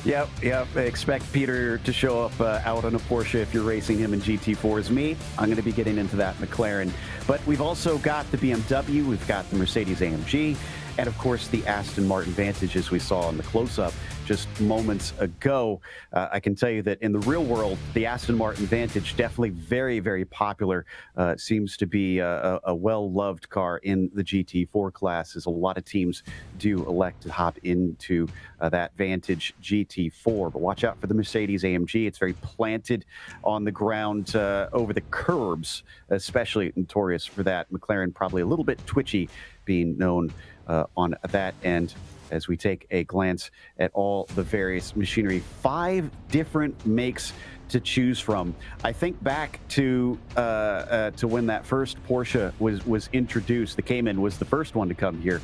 [SPEAKER 5] Yep. Expect Peter to show up out on a Porsche if you're racing him in GT4s. Me, I'm going to be getting into that McLaren. But we've also got the BMW, we've got the Mercedes-AMG, and of course the Aston Martin Vantage, as we saw in the close-up just moments ago. I can tell you that in the real world, the Aston Martin Vantage, definitely very, very popular. Seems to be a well-loved car in the GT4 class, as a lot of teams do elect to hop into that Vantage GT4. But watch out for the Mercedes-AMG. It's very planted on the ground over the curbs, especially notorious for that. McLaren probably a little bit twitchy, being known on that end. As we take a glance at all the various machinery, 5 different makes to choose from. I think back to when that first Porsche was introduced. The Cayman was the first one to come here,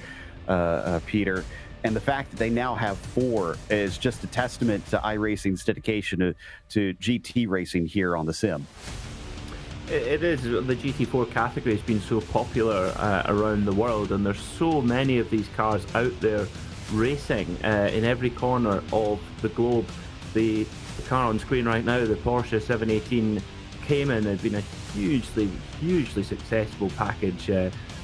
[SPEAKER 5] Peter. And the fact that they now have 4 is just a testament to iRacing's dedication to GT racing here on the sim.
[SPEAKER 1] It is. The GT4 category has been so popular around the world, and there's so many of these cars out there racing in every corner of the globe. The car on screen right now, the Porsche 718 Cayman, has been a hugely successful package.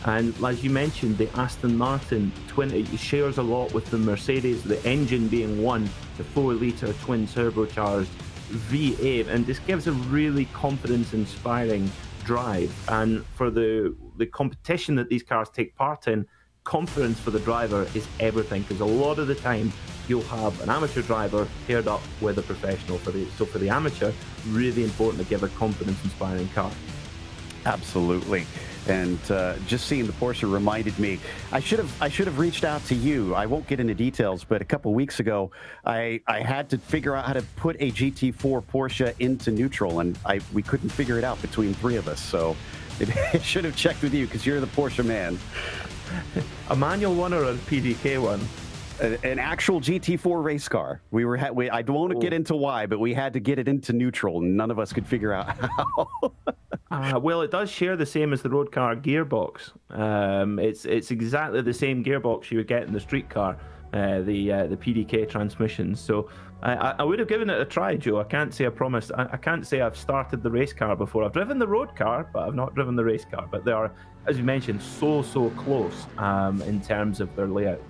[SPEAKER 1] And as you mentioned, the Aston Martin twin shares a lot with the Mercedes, the engine being one, the 4-litre twin turbocharged V8, and this gives a really confidence-inspiring drive. And for the competition that these cars take part in, confidence for the driver is everything, because a lot of the time you'll have an amateur driver paired up with a professional. So for the amateur, really important to give a confidence-inspiring car.
[SPEAKER 5] Absolutely. And just seeing the Porsche reminded me, I should have reached out to you. I won't get into details, but a couple weeks ago, I had to figure out how to put a GT4 Porsche into neutral, and we couldn't figure it out between 3 of us. So I should have checked with you, because you're the Porsche man.
[SPEAKER 1] A manual one or a PDK one?
[SPEAKER 5] An actual GT4 race car. I don't want to get into why, but we had to get it into neutral, and none of us could figure out how.
[SPEAKER 1] Well, it does share the same as the road car gearbox. It's exactly the same gearbox you would get in the street car, the PDK transmissions. So I would have given it a try, Joe. I can't say I promised. I can't say I've started the race car before. I've driven the road car, but I've not driven the race car. But they are, as you mentioned, so close in terms of their layout.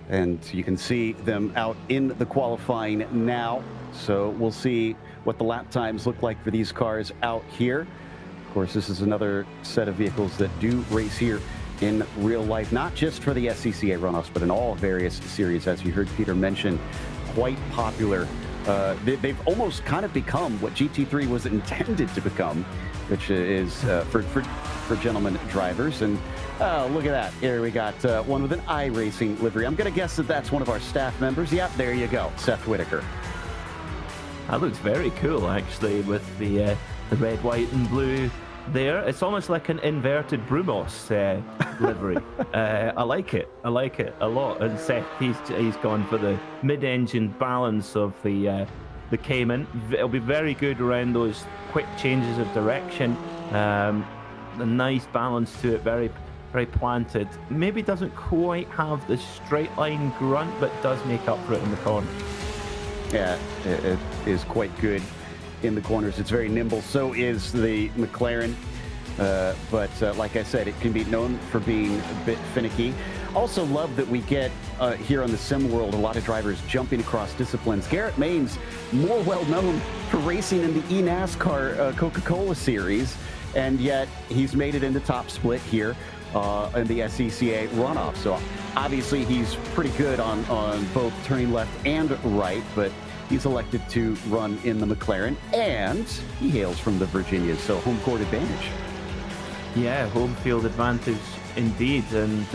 [SPEAKER 5] And you can see them out in the qualifying now. So we'll see what the lap times look like for these cars out here. Of course, this is another set of vehicles that do race here in real life, not just for the SCCA runoffs, but in all various series. As you heard Peter mention, quite popular they've almost kind of become what GT3 was intended to become, which is for gentlemen drivers. And look at that. Here we got one with an iRacing livery. I'm going to guess that that's one of our staff members. Yep, there you go, Seth Whitaker.
[SPEAKER 1] That looks very cool, actually, with the red, white, and blue there. It's almost like an inverted Brumos livery. I like it. I like it a lot. And Seth, he's gone for the mid-engine balance of the Cayman. It'll be very good around those quick changes of direction. A nice balance to it, very, very planted. Maybe doesn't quite have the straight line grunt, but does make up for it in the corner.
[SPEAKER 5] Yeah, it is quite good in the corners. It's very nimble. So is the McLaren. But like I said, it can be known for being a bit finicky. Also love that we get here on the sim world a lot of drivers jumping across disciplines. Garrett Maines, more well known for racing in the eNASCAR Coca-Cola series, and yet he's made it into top split here in the SCCA runoff. So obviously he's pretty good on both turning left and right, but he's elected to run in the McLaren, and he hails from the Virginias, so home court advantage.
[SPEAKER 1] Yeah, home field advantage indeed. And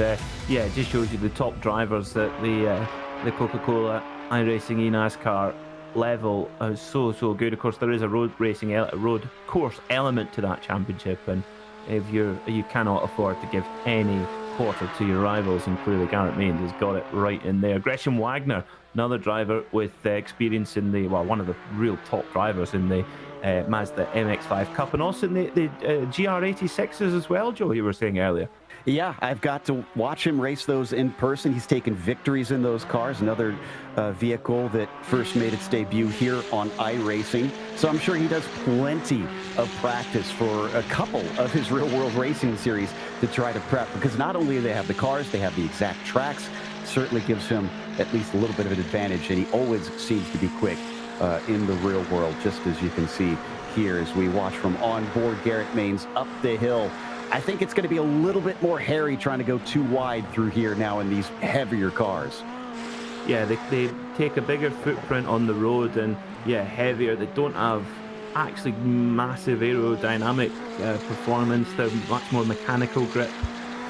[SPEAKER 1] yeah, it just shows you the top drivers at the Coca-Cola iRacing eNASCAR level are so good. Of course, there is a road racing road course element to that championship, and if you cannot afford to give any quarter to your rivals, and clearly Garrett Maines has got it right in there. Gresham Wagner, another driver with experience in the, well, one of the real top drivers in the Mazda MX-5 Cup, and also in the GR86s as well, Joe, you were saying earlier.
[SPEAKER 5] Yeah, I've got to watch him race those in person. He's taken victories in those cars. Another vehicle that first made its debut here on iRacing. So I'm sure he does plenty of practice for a couple of his real-world racing series to try to prep, because not only do they have the cars, they have the exact tracks. Certainly gives him at least a little bit of an advantage, and he always seems to be quick in the real world, just as you can see here as we watch from onboard Garrett Maines up the hill. I think it's going to be a little bit more hairy trying to go too wide through here now in these heavier cars.
[SPEAKER 1] Yeah, they take a bigger footprint on the road, and yeah, heavier. They don't have actually massive aerodynamic performance. They're much more mechanical grip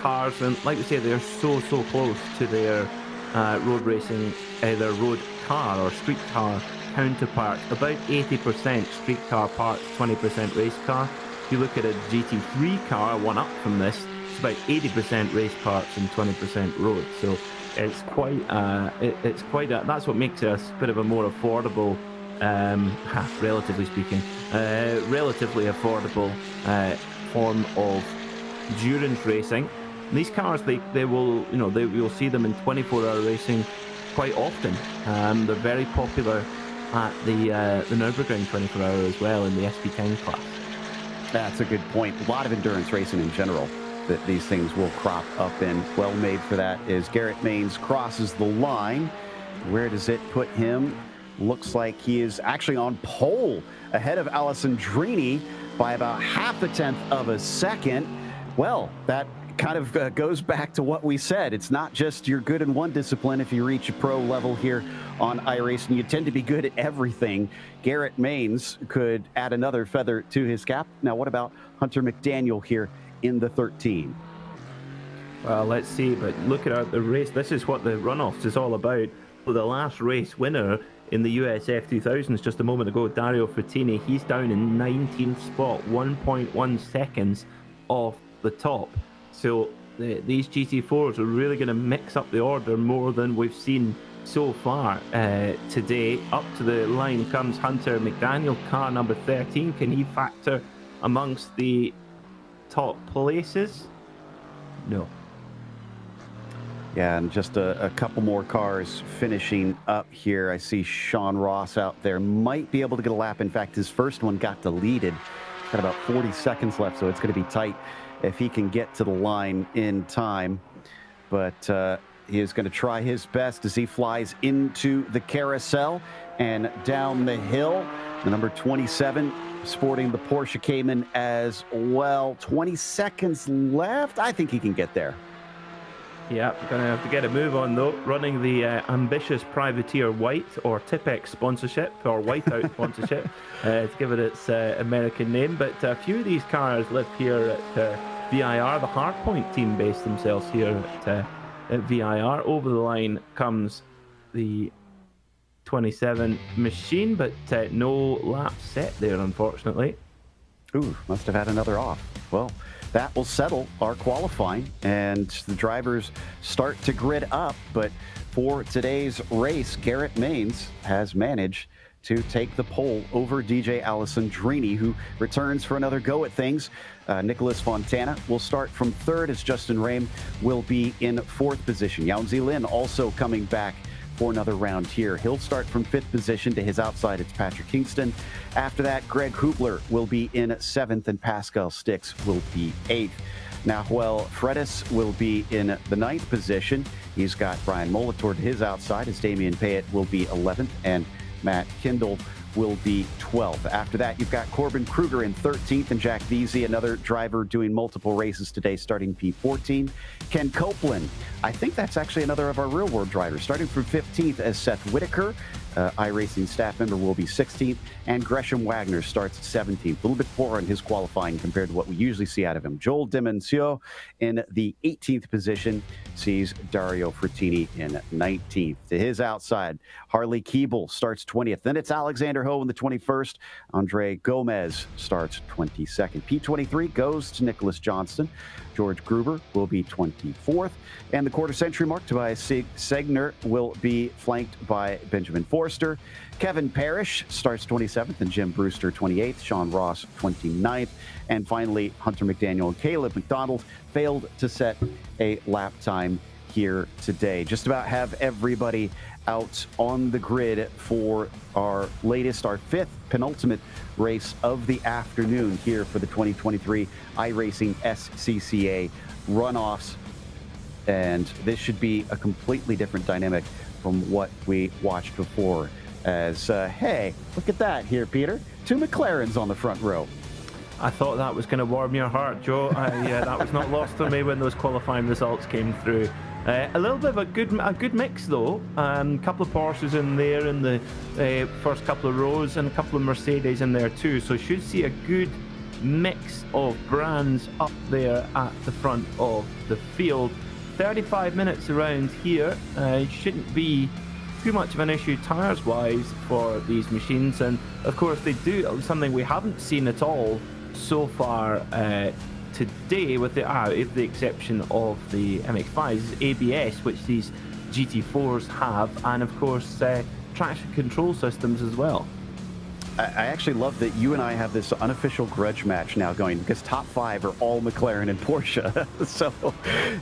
[SPEAKER 1] cars, and like we say, they're so close to their road racing, their road car or street car counterparts. About 80% street car parts, 20% race car. If you look at a GT3 car, one up from this, it's about 80% race parts and 20% road. So it's quite that's what makes it a bit of a more affordable, relatively speaking, relatively affordable form of endurance racing. And these cars, they will, you'll see them in 24-hour racing quite often. They're very popular at the Nürburgring 24-hour as well in the SP10 class.
[SPEAKER 5] That's a good point. A lot of endurance racing in general that these things will crop up in. Well made for that is Garrett Maines crosses the line. Where does it put him? Looks like he is actually on pole ahead of Alessandrini by about half a tenth of a second. Well, that kind of goes back to what we said. It's not just you're good in one discipline. If you reach a pro level here on iRacing, you tend to be good at everything. Garrett Maines could add another feather to his cap. Now, what about Hunter McDaniel here in the 13?
[SPEAKER 1] Well, let's see, but look at the race. This is what the runoffs is all about. Well, the last race winner in the USF 2000s just a moment ago, Dario Frattini, he's down in 19th spot, 1.1 seconds off the top. So these GT4s are really going to mix up the order more than we've seen so far today. Up to the line comes Hunter McDaniel, car number 13. Can he factor amongst the top places? No.
[SPEAKER 5] Yeah, and just a couple more cars finishing up here. I see Sean Ross out there. Might be able to get a lap. In fact, his first one got deleted. Got about 40 seconds left, so it's going to be tight if he can get to the line in time. But he is going to try his best as he flies into the carousel and down the hill. The number 27 sporting the Porsche Cayman as well. 20 seconds left. I think he can get there.
[SPEAKER 1] Yeah, gonna have to get a move on though. Running the ambitious Privateer White or Tipex sponsorship or Whiteout sponsorship to give it its American name. But a few of these cars live here at VIR. The Hardpoint team base themselves here at VIR. Over the line comes the 27 machine, but no lap set there, unfortunately.
[SPEAKER 5] Ooh, must have had another off. Well, that will settle our qualifying, and the drivers start to grid up. But for today's race, Garrett Maines has managed to take the pole over DJ Alessandrini, who returns for another go at things. Nicholas Fontana will start from third, as Justin Rame will be in fourth position. Yaounzi Lin also coming back for another round here. He'll start from fifth position. To his outside, it's Patrick Kingston. After that, Greg Hoopler will be in seventh, and Pascal Stix will be eighth. Nahuel Fredis will be in the ninth position. He's got Brian Molitor to his outside, as Damian Payet will be 11th, and Matt Kindle will be 12th. After that, you've got Corbin Kruger in 13th, and Jack Veazey, another driver doing multiple races today, starting P14. Ken Copeland, I think that's actually another of our real-world drivers, starting from 15th as Seth Whitaker. iRacing staff member will be 16th, and Gresham Wagner starts 17th. A little bit poor in his qualifying compared to what we usually see out of him. Joel Dimencio in the 18th position sees Dario Frattini in 19th. To his outside, Harley Keeble starts 20th. Then it's Alexander Ho in the 21st. Andre Gomez starts 22nd. P23 goes to Nicholas Johnston. George Gruber will be 24th. And the quarter century mark, Tobias Segner will be flanked by Benjamin Forster. Kevin Parrish starts 27th, and Jim Brewster 28th. Sean Ross 29th. And finally, Hunter McDaniel and Caleb McDonald failed to set a lap time here today. Just about have everybody out on the grid for our fifth penultimate race of the afternoon here for the 2023 iRacing SCCA Runoffs. And this should be a completely different dynamic from what we watched before. As, hey, look at that here, Peter. 2 McLarens on the front row.
[SPEAKER 1] I thought that was going to warm your heart, Joe. That was not lost on me when those qualifying results came through. A little bit of a good mix, though. A couple of Porsches in there in the first couple of rows, and a couple of Mercedes in there too. So should see a good mix of brands up there at the front of the field. 35 minutes around here. Shouldn't be too much of an issue tyres-wise for these machines. And of course, they do something we haven't seen at all so far today, with the exception of the MX-5s, ABS, which these GT4s have, and of course traction control systems as well.
[SPEAKER 5] I actually love that you and I have this unofficial grudge match now going, because top 5 are all McLaren and Porsche. So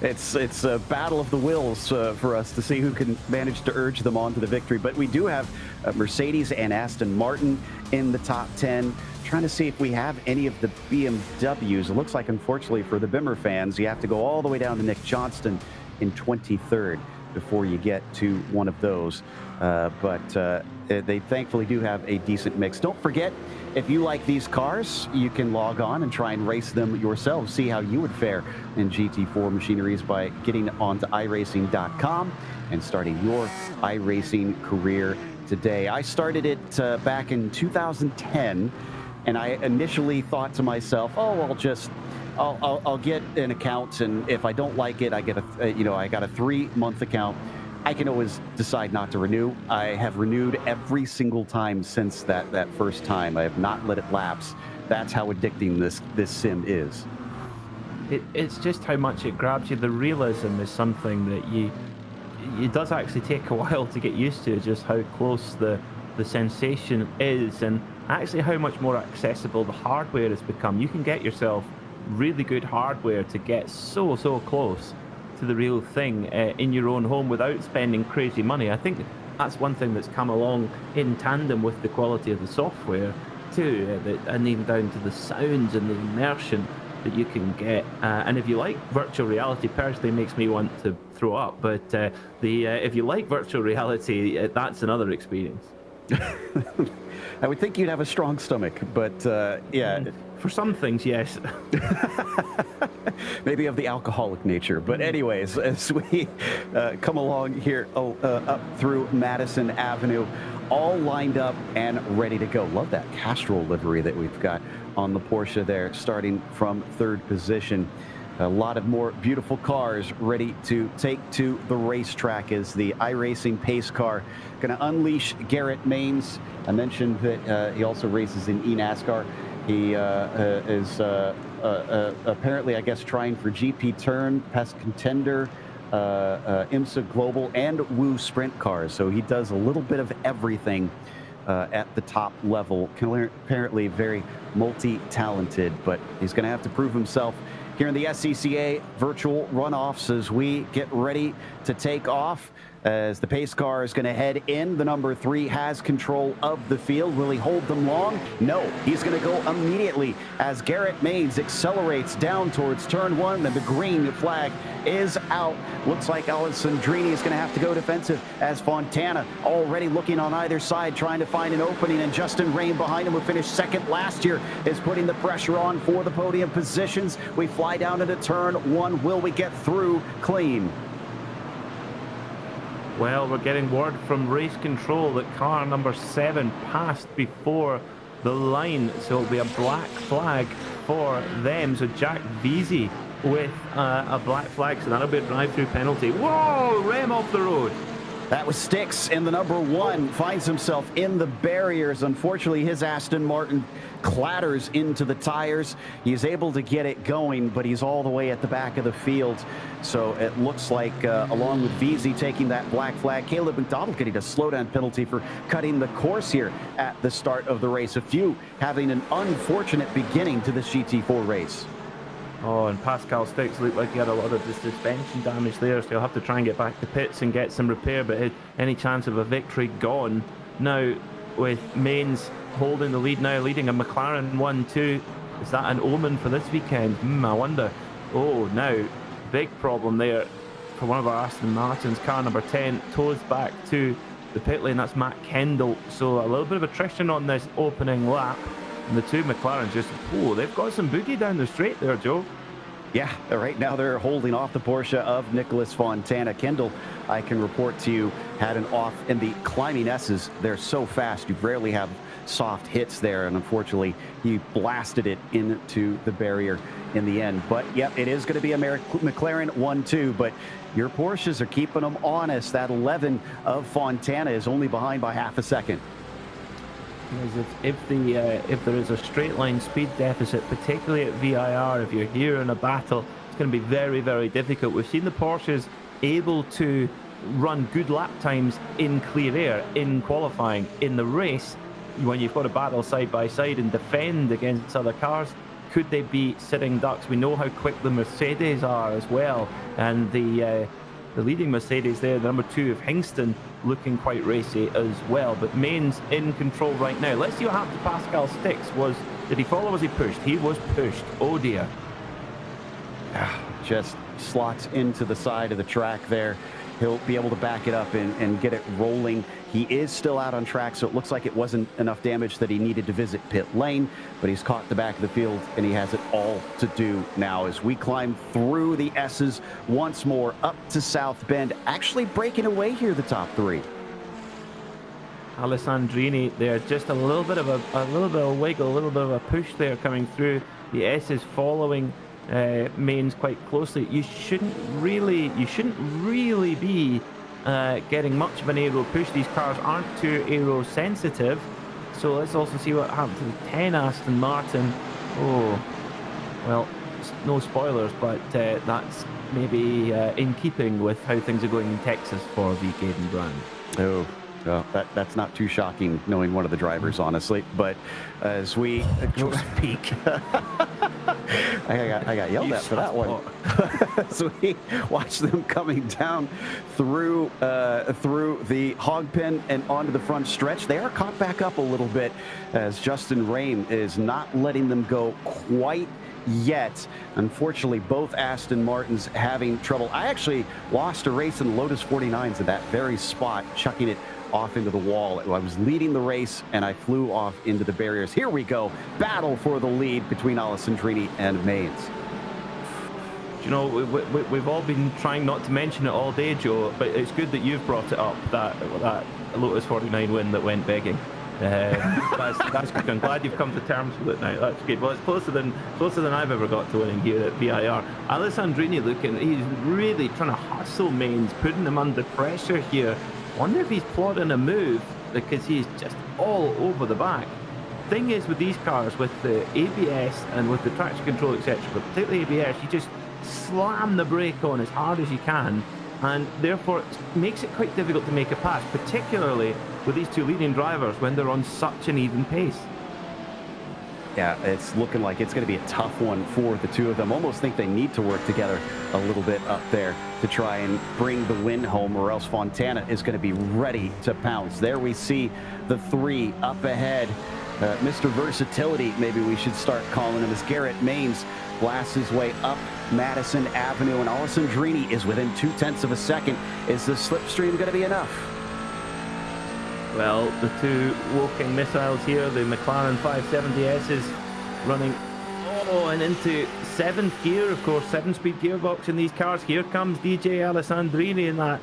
[SPEAKER 5] it's a battle of the wills for us to see who can manage to urge them on to the victory. But we do have Mercedes and Aston Martin in the top 10. Trying to see if we have any of the BMWs. It looks like, unfortunately, for the Bimmer fans, you have to go all the way down to Nick Johnston in 23rd before you get to one of those. But they thankfully do have a decent mix. Don't forget, if you like these cars, you can log on and try and race them yourselves. See how you would fare in GT4 machineries by getting onto iRacing.com and starting your iRacing career today. I started it back in 2010. And I initially thought to myself, oh, I'll get an account, and if I don't like it, I got a 3-month account. I can always decide not to renew. I have renewed every single time since that first time. I have not let it lapse. That's how addicting this sim is.
[SPEAKER 1] It's just how much it grabs you. The realism is something that it does actually take a while to get used to, just how close the sensation is, and actually how much more accessible the hardware has become. You can get yourself really good hardware to get so close to the real thing in your own home without spending crazy money. I think that's one thing that's come along in tandem with the quality of the software too, and even down to the sounds and the immersion that you can get. And if you like virtual reality, personally makes me want to throw up, but if you like virtual reality, that's another experience.
[SPEAKER 5] I would think you'd have a strong stomach, but yeah.
[SPEAKER 1] For some things, yes.
[SPEAKER 5] Maybe of the alcoholic nature. But anyways, as we come along here up through Madison Avenue, all lined up and ready to go. Love that Castrol livery that we've got on the Porsche there, starting from third position. A lot of more beautiful cars ready to take to the racetrack as the iRacing pace car going to unleash Garrett Maines. I mentioned that he also races in eNASCAR. He is apparently, I guess, trying for GP Turn, Pest Contender, IMSA Global, and Woo Sprint cars. So he does a little bit of everything at the top level. Apparently very multi-talented, but he's going to have to prove himself here in the SCCA virtual runoffs as we get ready to take off. As the pace car is going to head in, the number 3 has control of the field. Will he hold them long? No, he's going to go immediately as Garrett Maines accelerates down towards turn 1, and the green flag is out. Looks like Alessandrini is going to have to go defensive as Fontana already looking on either side, trying to find an opening, and Justin Rain behind him, who finished second last year, is putting the pressure on for the podium positions. We fly down into turn 1. Will we get through clean?
[SPEAKER 1] Well, we're getting word from race control that car number 7 passed before the line, so it'll be a black flag for them. So Jack Veazey with a black flag, so that'll be a drive-through penalty. Whoa, Rem off the road.
[SPEAKER 5] That was Sticks, and the number 1 finds himself in the barriers. Unfortunately, his Aston Martin clatters into the tires. He's able to get it going, but he's all the way at the back of the field. So it looks like, along with Veazey taking that black flag, Caleb McDonald getting a slowdown penalty for cutting the course here at the start of the race. A few having an unfortunate beginning to this GT4 race.
[SPEAKER 1] Oh, and Pascal Sticks looked like he had a lot of the suspension damage there, so he'll have to try and get back to pits and get some repair, but any chance of a victory gone. Now, with Maines holding the lead now, leading a McLaren 1-2. Is that an omen for this weekend? I wonder. Oh, now, big problem there for one of our Aston Martins. Car number 10 toes back to the pit lane. That's Matt Kendall. So a little bit of attrition on this opening lap. And the two McLarens just, oh, they've got some boogie down the straight there, Joe.
[SPEAKER 5] Yeah, right now they're holding off the Porsche of Nicholas Fontana. Kendall, I can report to you, had an off in the climbing S's. They're so fast, you rarely have soft hits there, and unfortunately, he blasted it into the barrier in the end. But, yep, it is going to be a McLaren 1-2, but your Porsches are keeping them honest. That 11 of Fontana is only behind by half a second.
[SPEAKER 1] If there is a straight line speed deficit, particularly at VIR, if you're here in a battle, it's going to be very, very difficult. We've seen the Porsches able to run good lap times in clear air, in qualifying. In the race, when you've got to battle side by side and defend against other cars, could they be sitting ducks? We know how quick the Mercedes are as well, and the leading Mercedes there, the number 2 of Hingston, looking quite racy as well. But Maines in control right now. Let's see what happened to Pascal Sticks. Did he fall or was he pushed? He was pushed. Oh dear.
[SPEAKER 5] Just slots into the side of the track there. He'll be able to back it up and get it rolling. He is still out on track, so it looks like it wasn't enough damage that he needed to visit pit lane, but he's caught the back of the field, and he has it all to do now as we climb through the S's once more up to South Bend, actually breaking away here, the top 3.
[SPEAKER 1] Alessandrini there, just a little bit of a wiggle, a little bit of a push there coming through. The S is following Maines quite closely. You shouldn't really be getting much of an aero push. These cars aren't too aero sensitive. So let's also see what happened to the 10 Aston Martin. Oh, well, no spoilers, but that's maybe in keeping with how things are going in Texas for the Gaden brand.
[SPEAKER 5] Oh. That's not too shocking, knowing one of the drivers, honestly. But as we
[SPEAKER 1] peak,
[SPEAKER 5] I got yelled at for that one. So we watch them coming down through the hog pen and onto the front stretch. They are caught back up a little bit as Justin Rain is not letting them go quite yet. Unfortunately, both Aston Martins having trouble. I actually lost a race in the Lotus 49s at that very spot, chucking it off into the wall. I was leading the race and I flew off into the barriers. Here we go. Battle for the lead between Alessandrini and Maines.
[SPEAKER 1] You know, we've all been trying not to mention it all day, Joe, but it's good that you've brought it up, that Lotus 49 win that went begging. That's good. I'm glad you've come to terms with it now. That's good. Well, it's closer than I've ever got to winning here at VIR. Alessandrini he's really trying to hustle Mains, putting him under pressure here. Wonder if he's plotting a move, because he's just all over the back. Thing is, with these cars, with the ABS and with the traction control, etc., but particularly ABS, you just slam the brake on as hard as you can, and therefore it makes it quite difficult to make a pass, particularly with these two leading drivers when they're on such an even pace.
[SPEAKER 5] Yeah, it's looking like it's going to be a tough one for the two of them. Almost think they need to work together a little bit up there to try and bring the win home, or else Fontana is going to be ready to pounce. There we see the three up ahead. Mr. Versatility, maybe we should start calling him, as Garrett Mains blasts his way up Madison Avenue, and Alessandrini is within 0.2 of a second. Is the slipstream going to be enough?
[SPEAKER 1] Well, the two Woking missiles here, the McLaren 570Ss running and into 7th gear, of course, 7-speed gearbox in these cars. Here comes DJ Alessandrini in that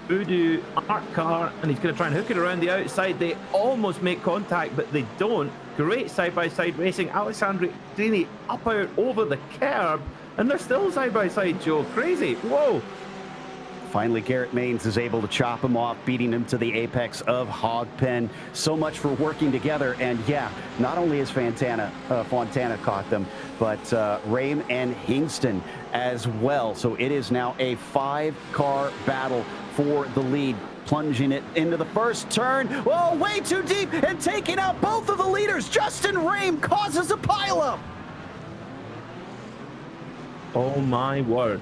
[SPEAKER 1] Voodoo art car, and he's going to try and hook it around the outside. They almost make contact, but they don't. Great side-by-side racing. Alessandrini up out over the curb, and they're still side-by-side, Joe. Crazy. Whoa.
[SPEAKER 5] Finally, Garrett Mains is able to chop him off, beating him to the apex of Hogpen. So much for working together. And yeah, not only has Fontana caught them, but Rame and Hingston as well. So it is now a 5-car battle for the lead. Plunging it into the first turn. Oh, way too deep, and taking out both of the leaders. Justin Rame causes a pileup.
[SPEAKER 1] Oh my word.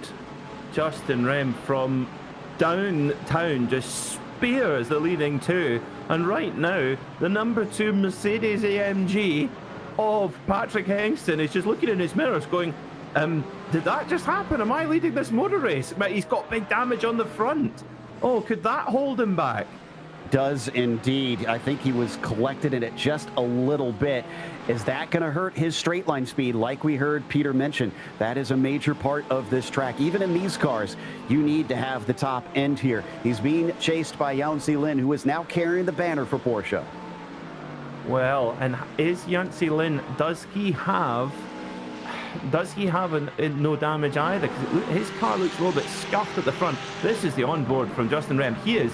[SPEAKER 1] Justin Rame from downtown just spears the leading two, and right now the number 2 Mercedes AMG of Patrick Hingston is just looking in his mirrors going, did that just happen? Am I leading this motor race? But he's got big damage on the front. Oh, could that hold him back?
[SPEAKER 5] Does indeed. I think he was collected in it just a little bit. Is that going to hurt his straight line speed? Like we heard Peter mention, that is a major part of this track. Even in these cars, you need to have the top end here. He's being chased by Yancey Lin, who is now carrying the banner for Porsche.
[SPEAKER 1] Well, and is Yancey Lin, does he have no damage either? Because his car looks a little bit scuffed at the front. This is the onboard from Justin Rem. He is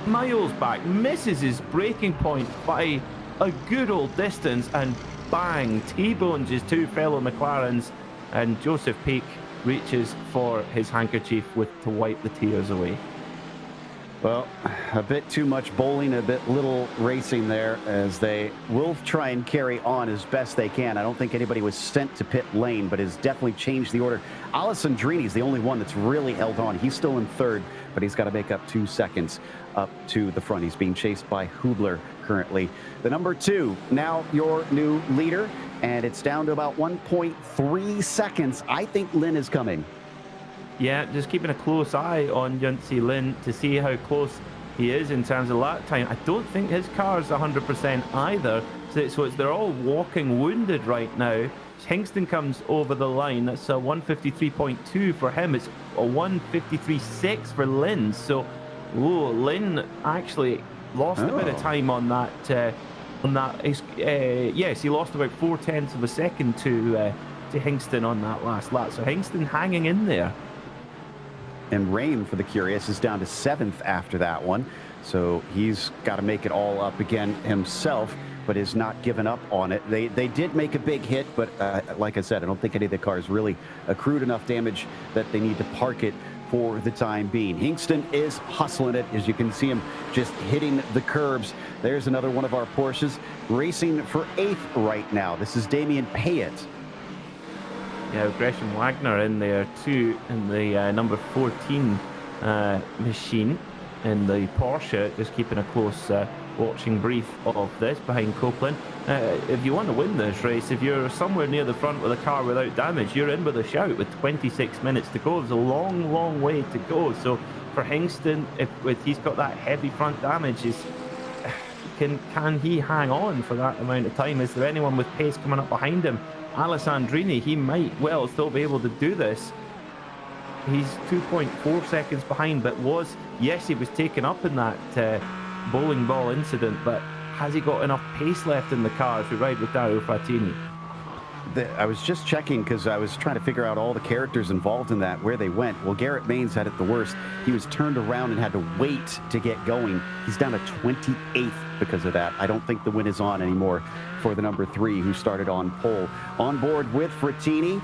[SPEAKER 1] miles back, misses his braking point by a good old distance, and bang, T-bones his two fellow McLarens, and Joseph Peak reaches for his handkerchief to wipe the tears away.
[SPEAKER 5] Well, a bit too much bowling, a bit little racing there, as they will try and carry on as best they can. I don't think anybody was sent to pit lane, but has definitely changed the order. Alessandrini is the only one that's really held on. He's still in third, but he's got to make up 2 seconds up to the front. He's being chased by Hubler currently. The number 2, now your new leader, and it's down to about 1.3 seconds. I think Lin is coming.
[SPEAKER 1] Yeah, just keeping a close eye on Yancey Lin to see how close he is in terms of lap time. I don't think his car's 100% either, so they're all walking wounded right now. Hingston comes over the line. That's a 153.2 for him. It's a 153.6 for Lin. So, Lin actually lost a bit of time on that. Yes, he lost about 0.4 of a second to Hingston on that last lap. So Hingston hanging in there.
[SPEAKER 5] And Rame, for the curious, is down to 7th after that one. So he's got to make it all up again himself, but is not given up on it. They did make a big hit, but like I said, I don't think any of the cars really accrued enough damage that they need to park it for the time being. Hingston is hustling it, as you can see him just hitting the curbs. There's another one of our Porsches racing for 8th right now. This is Damian Payet.
[SPEAKER 1] Yeah, Gresham Wagner in there too, in the number 14 machine in the Porsche, just keeping a close watching brief of this behind Copeland. If you want to win this race, if you're somewhere near the front with a car without damage, you're in with a shout with 26 minutes to go. There's a long, long way to go. So for Hingston, if he's got that heavy front damage, can he hang on for that amount of time? Is there anyone with pace coming up behind him? Alessandrini, he might well still be able to do this. He's 2.4 seconds behind, but yes, he was taken up in that bowling ball incident, but has he got enough pace left in the car to ride with Dario Frattini?
[SPEAKER 5] I was just checking because I was trying to figure out all the characters involved in that, where they went. Well, Garrett Maines had it the worst. He was turned around and had to wait to get going. He's down to 28th because of that. I don't think the win is on anymore for the number 3 who started on pole. On board with Frattini.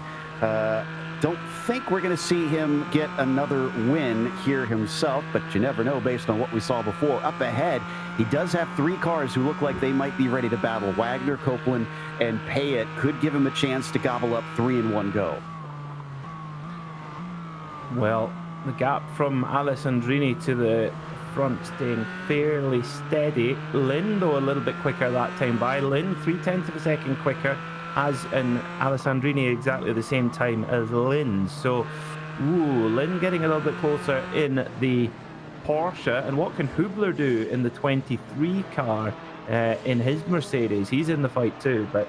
[SPEAKER 5] Don't think we're going to see him get another win here himself, but you never know based on what we saw before. Up ahead, he does have 3 cars who look like they might be ready to battle. Wagner, Copeland, and Payet could give him a chance to gobble up 3 in one go.
[SPEAKER 1] Well, the gap from Alessandrini to the front staying fairly steady. Lynn, though, a little bit quicker that time by. Lynn, 0.3 of a second quicker, as in Alessandrini exactly the same time as Lynn. So, Lynn getting a little bit closer in the Porsche. And what can Hubler do in the 23 car in his Mercedes? He's in the fight too, but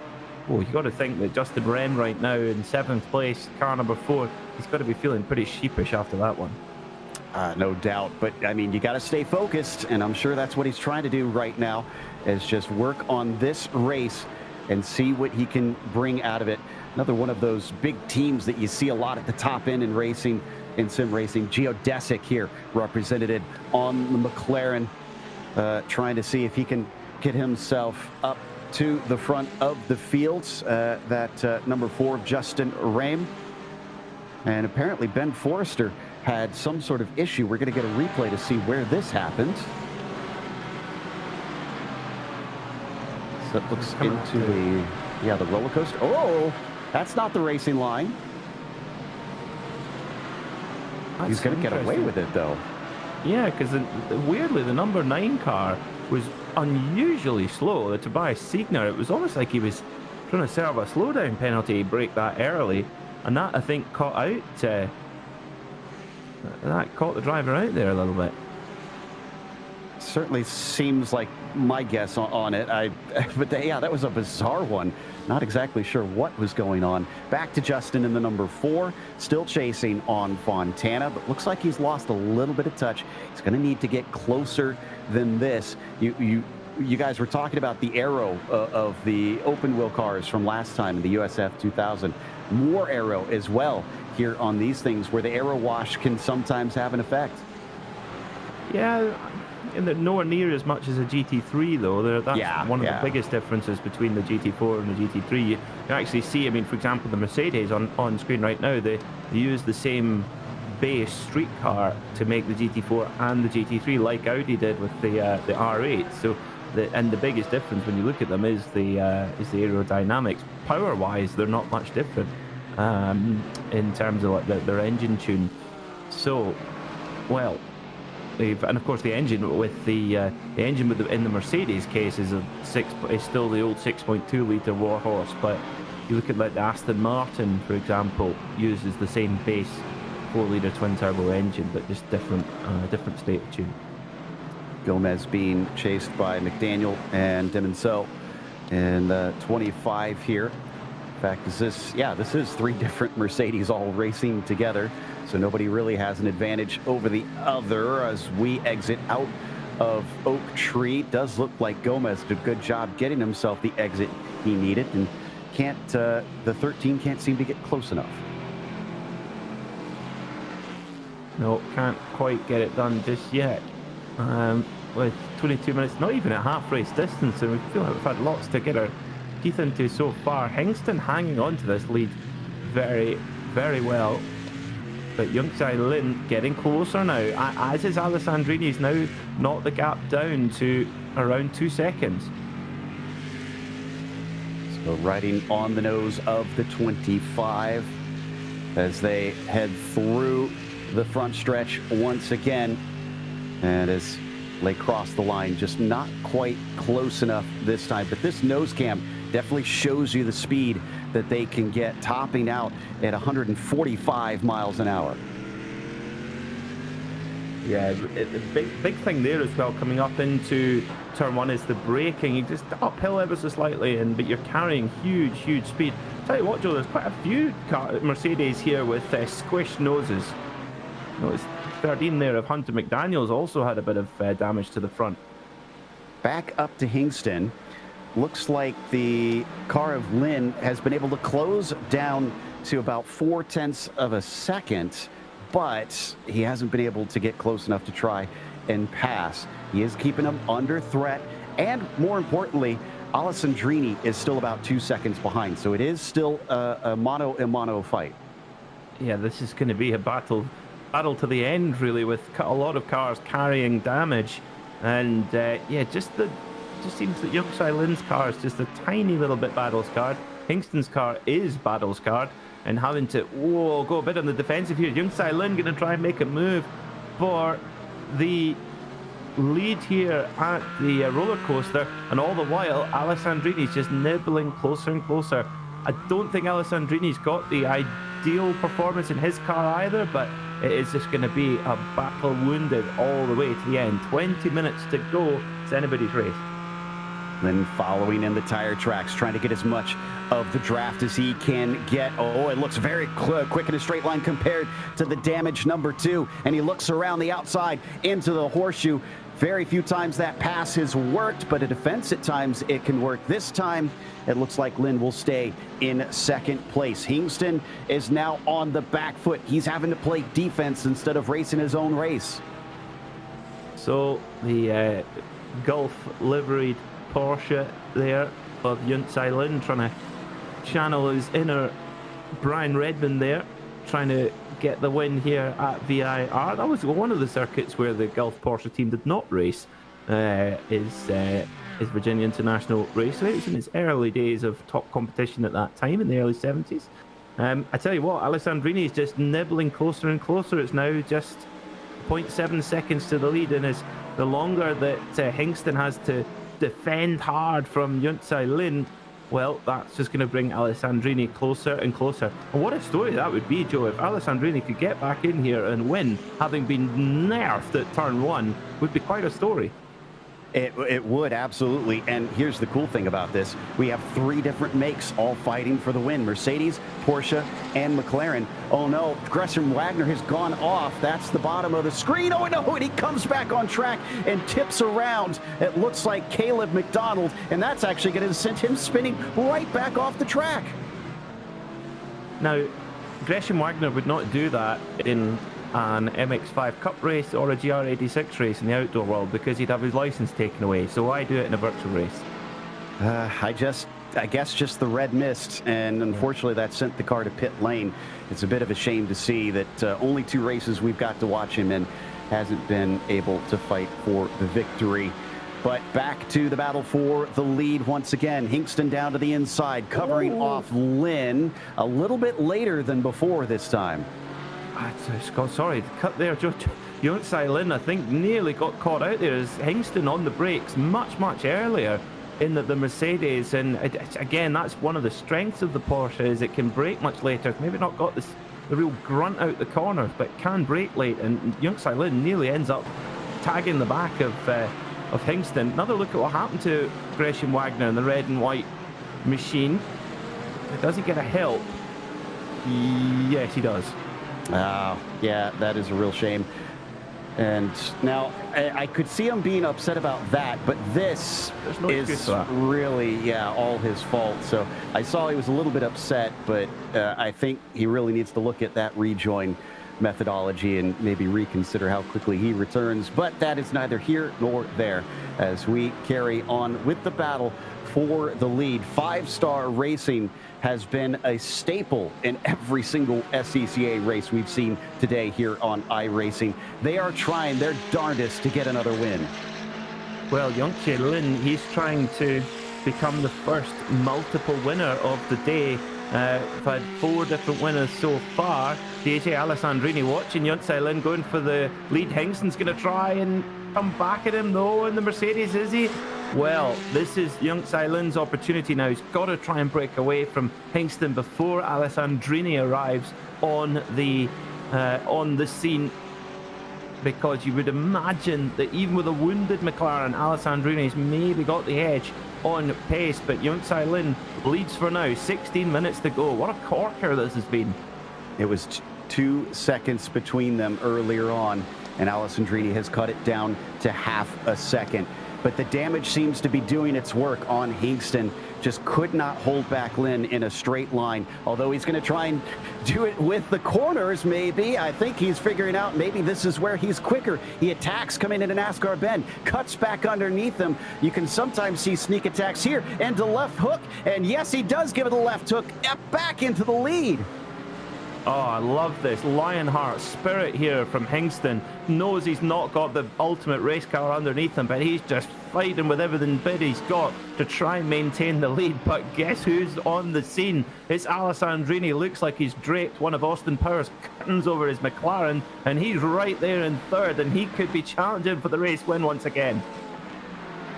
[SPEAKER 1] you got to think that Justin Wren right now in 7th place, car number 4, he's got to be feeling pretty sheepish after that one.
[SPEAKER 5] No doubt, but I mean, you got to stay focused, and I'm sure that's what he's trying to do right now, is just work on this race and see what he can bring out of it. Another one of those big teams that you see a lot at the top end in racing, in sim racing. Geodesic here represented on the McLaren, trying to see if he can get himself up to the front of the fields. That number 4, Justin Rame. And apparently Ben Forrester had some sort of issue. We're going to get a replay to see where this happened. So it looks into the roller coaster. Oh, that's not the racing line. He's going to get away with it, though.
[SPEAKER 1] Yeah, because weirdly, the number 9 car was unusually slow. The Tobias Siegner, it was almost like he was trying to serve a slowdown penalty, break that early. And that, I think, caught out... that caught the driver out there a little bit.
[SPEAKER 5] Certainly seems like my guess on it. But yeah, that was a bizarre one. Not exactly sure what was going on. Back to Justin in the number 4, still chasing on Fontana, but looks like he's lost a little bit of touch. He's going to need to get closer than this. You guys were talking about the aero of the open wheel cars from last time in the USF 2000. More aero as well here on these things, where the aero wash can sometimes have an effect.
[SPEAKER 1] Yeah, and they're nowhere near as much as a GT3 though. That's one of the biggest differences between the GT4 and the GT3. You actually see, I mean, for example, the Mercedes on screen right now, they use the same base street car to make the GT4 and the GT3, like Audi did with the R8. So, the biggest difference when you look at them is the aerodynamics. Power-wise, they're not much different in terms of like their engine tune. So, well, and of course the engine with in the Mercedes case is still the old 6.2 litre Warhorse, but you look at like the Aston Martin, for example, uses the same base 4 litre twin turbo engine, but just different state of tune.
[SPEAKER 5] Gomez being chased by McDaniel and Demonceau in 25 here. In fact, this is 3 different Mercedes all racing together, so nobody really has an advantage over the other as we exit out of Oak Tree. Does look like Gomez did a good job getting himself the exit he needed, and the 13 can't seem to get close enough.
[SPEAKER 1] No, can't quite get it done just yet. With 22 minutes, not even at half race distance, and we feel like we've had lots to get our teeth into so far. Hingston hanging on to this lead very, very well, but Youngsai Lin getting closer now, as is Alessandrini. He's now knocked the gap down to around 2 seconds.
[SPEAKER 5] So riding on the nose of the 25 as they head through the front stretch once again, and as they cross the line, just not quite close enough this time. But this nose cam definitely shows you the speed that they can get, topping out at 145 miles an hour.
[SPEAKER 1] Yeah, the big thing there as well, coming up into turn 1, is the braking. You just uphill ever so slightly, but you're carrying huge speed. Tell you what, Joe, there's quite a few Mercedes here with squished noses. It's 13 there of Hunter McDaniel's also had a bit of damage to the front.
[SPEAKER 5] Back up to Hingston. Looks like the car of Lynn has been able to close down to about 0.4 of a second, but he hasn't been able to get close enough to try and pass. He is keeping him under threat, and more importantly, Alessandrini is still about 2 seconds behind, so it is still a mano-a-mano fight.
[SPEAKER 1] Yeah, this is going to be a battle to the end, really, with a lot of cars carrying damage, and yeah, just seems that Young Sai Lin's car is just a tiny little bit battle scarred. Hingston's car is battle scarred, and having to go a bit on the defensive here. Young Sai Lin going to try and make a move for the lead here at the roller coaster, and all the while Alessandrini's just nibbling closer and closer. I don't think Alessandrini's got the ideal performance in his car either, but it is just going to be a battle wounded all the way to the end. 20 minutes to go. It's anybody's race.
[SPEAKER 5] Then following in the tire tracks, trying to get as much of the draft as he can get. Oh, it looks very quick in a straight line compared to the damage number 2. And he looks around the outside into the horseshoe. Very few times that pass has worked, but a defense at times it can work. This time, it looks like Lynn will stay in second place. Hingston is now on the back foot. He's having to play defense instead of racing his own race.
[SPEAKER 1] So the Gulf liveried Porsche there of Yunt Sai Lin trying to channel his inner Brian Redmond there, trying to get the win here at VIR. That was one of the circuits where the Gulf Porsche team did not race. Is Virginia International Raceway. It was in its early days of top competition at that time in the early 70s. I tell you what, Alessandrini is just nibbling closer and closer. It's now just 0.7 seconds to the lead, and is the longer that Hingston has to defend hard from Yunt Sai Lin, well, that's just going to bring Alessandrini closer and closer. And what a story that would be, Joe, if Alessandrini could get back in here and win, having been nerfed at turn 1, would be quite a story.
[SPEAKER 5] It would, absolutely. And here's the cool thing about this. We have 3 different makes all fighting for the win. Mercedes, Porsche, and McLaren. Oh no, Gresham Wagner has gone off. That's the bottom of the screen. Oh no, and he comes back on track and tips around. It looks like Caleb McDonald, and that's actually going to send him spinning right back off the track.
[SPEAKER 1] Now, Gresham Wagner would not do that in an MX-5 Cup race or a GR86 race in the outdoor world, because he'd have his license taken away. So why do it in a virtual race?
[SPEAKER 5] I guess just the red mist, and unfortunately that sent the car to pit lane. It's a bit of a shame to see that only 2 races we've got to watch him in, hasn't been able to fight for the victory. But back to the battle for the lead once again. Hingston down to the inside, covering off Lynn a little bit later than before this time.
[SPEAKER 1] Scott, sorry, cut there. Yunt Sai Lin, I think, nearly got caught out there as Hingston on the brakes much earlier in the Mercedes. And again, that's one of the strengths of the Porsche, is it can brake much later. Maybe not got the real grunt out the corner, but can brake late. And Yunt Sai Lin nearly ends up tagging the back of Hingston. Another look at what happened to Gresham Wagner in the red and white machine. Does he get a help? Yes, he does.
[SPEAKER 5] Yeah, that is a real shame. And now I could see him being upset about that, but this is really, all his fault. So I saw he was a little bit upset, but I think he really needs to look at that rejoin methodology and maybe reconsider how quickly he returns. But that is neither here nor there as we carry on with the battle for the lead. 5-star Racing has been a staple in every single SCCA race we've seen today here on iRacing. They are trying their darndest to get another win.
[SPEAKER 1] Well, Yunt Sai Lin, he's trying to become the first multiple winner of the day. We've had 4 different winners so far. DJ Alessandrini watching Yunt Sai Lin going for the lead. Hingston's going to try and come back at him, though, in the Mercedes, is he? Well, this is Yunt Sai Lin's opportunity now. He's got to try and break away from Hingston before Alessandrini arrives on the scene, because you would imagine that even with a wounded McLaren, Alessandrini's maybe got the edge on pace, but Yunt Sai Lin leads for now. 16 minutes to go. What a corker this has been.
[SPEAKER 5] It was 2 seconds between them earlier on, and Alessandrini has cut it down to half a second. But the damage seems to be doing its work on Hingston. Just could not hold back Lynn in a straight line. Although he's going to try and do it with the corners, maybe. I think he's figuring out maybe this is where he's quicker. He attacks coming into NASCAR bend, cuts back underneath him. You can sometimes see sneak attacks here and the left hook. And yes, he does give it a left hook back into the lead.
[SPEAKER 1] Oh, I love this. Lionheart spirit here from Hingston. Knows he's not got the ultimate race car underneath him, but he's just fighting with everything bit he's got to try and maintain the lead. But guess who's on the scene? It's Alessandrini. Looks like he's draped one of Austin Power's curtains over his McLaren, and he's right there in third, and he could be challenging for the race win once again.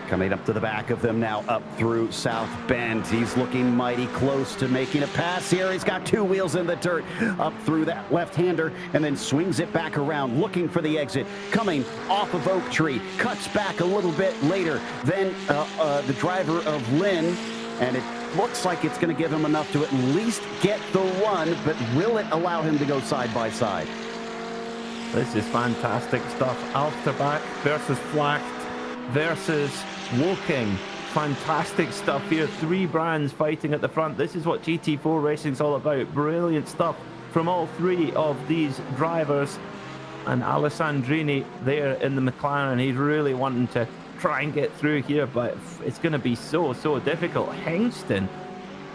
[SPEAKER 5] Coming up to the back of them now, up through South Bend. He's looking mighty close to making a pass here. He's got 2 wheels in the dirt, up through that left-hander, and then swings it back around, looking for the exit. Coming off of Oak Tree, cuts back a little bit later than the driver of Lynn, and it looks like it's going to give him enough to at least get the run, but will it allow him to go side by side?
[SPEAKER 1] This is fantastic stuff. Alterbach versus Flacht versus Woking. Fantastic stuff here. 3 brands fighting at the front. This is what GT4 racing's all about. Brilliant stuff from all 3 of these drivers. And Alessandrini there in the McLaren. He's really wanting to try and get through here, but it's going to be so difficult. Hingston,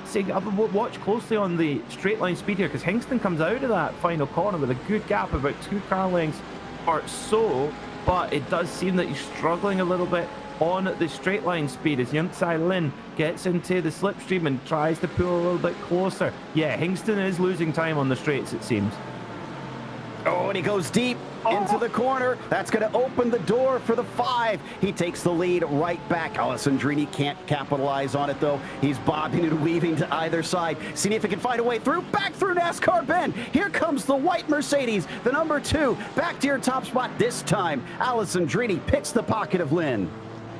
[SPEAKER 1] see, watch closely on the straight line speed here, because Hingston comes out of that final corner with a good gap, about 2 car lengths or so. But it does seem that he's struggling a little bit on the straight line speed as Yuntsai Lin gets into the slipstream and tries to pull a little bit closer. Yeah, Hingston is losing time on the straights, it seems.
[SPEAKER 5] Oh, and he goes deep into the corner. That's going to open the door for the 5. He takes the lead right back. Alessandrini can't capitalize on it, though. He's bobbing and weaving to either side. Seeing if he can find a way through. Back through NASCAR bend. Here comes the white Mercedes, the number 2. Back to your top spot this time. Alessandrini picks the pocket of Lynn.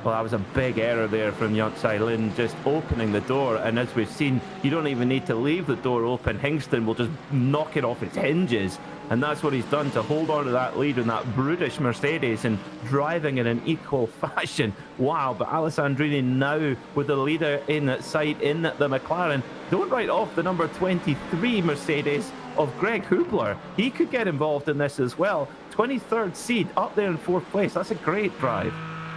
[SPEAKER 1] Well, that was a big error there from Yuntsai Lin, just opening the door. And as we've seen, you don't even need to leave the door open. Hingston will just knock it off its hinges. And that's what he's done to hold on to that lead in that brutish Mercedes and driving in an equal fashion. Wow, but Alessandrini now with the leader in sight in the McLaren. Don't write off the number 23 Mercedes of Greg Hubler. He could get involved in this as well. 23rd seed up there in 4th place. That's a great drive.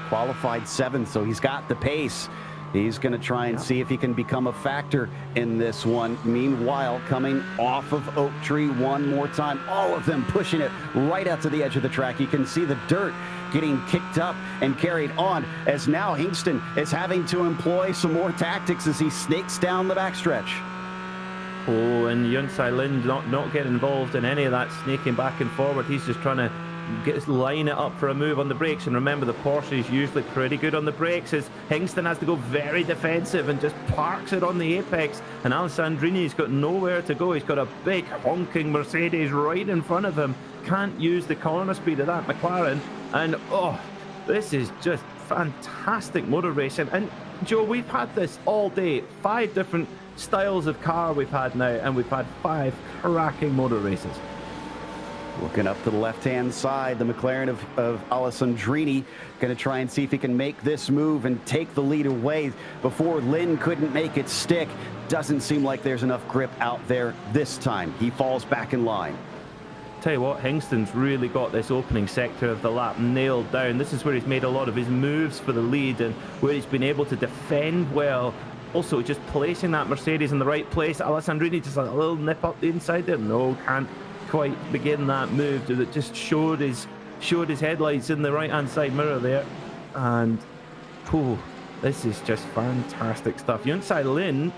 [SPEAKER 5] Qualified 7th, so he's got the pace. He's going to try and see if he can become a factor in this one. Meanwhile, coming off of Oak Tree one more time, all of them pushing it right out to the edge of the track. You can see the dirt getting kicked up and carried on, as now Hingston is having to employ some more tactics as he snakes down the backstretch.
[SPEAKER 1] Oh, and Yuntsai Lin not getting involved in any of that snaking back and forward. He's just trying to line it up for a move on the brakes. And remember, the Porsche is usually pretty good on the brakes, as Hingston has to go very defensive and just parks it on the apex. And Alessandrini's got nowhere to go. He's got a big honking Mercedes right in front of him. Can't use the corner speed of that McLaren. And oh, this is just fantastic motor racing. And Joe, we've had this all day. 5 different styles of car we've had now, and we've had 5 cracking motor races.
[SPEAKER 5] Looking up to the left-hand side, the McLaren of Alessandrini going to try and see if he can make this move and take the lead away before Lynn couldn't make it stick. Doesn't seem like there's enough grip out there this time. He falls back in line.
[SPEAKER 1] Tell you what, Hingston's really got this opening sector of the lap nailed down. This is where he's made a lot of his moves for the lead and where he's been able to defend well. Also, just placing that Mercedes in the right place. Alessandrini just a little nip up the inside there. No, can't quite begin that move. It just showed his headlights in the right-hand side mirror there. And, oh, this is just fantastic stuff. Yuntsai Lin,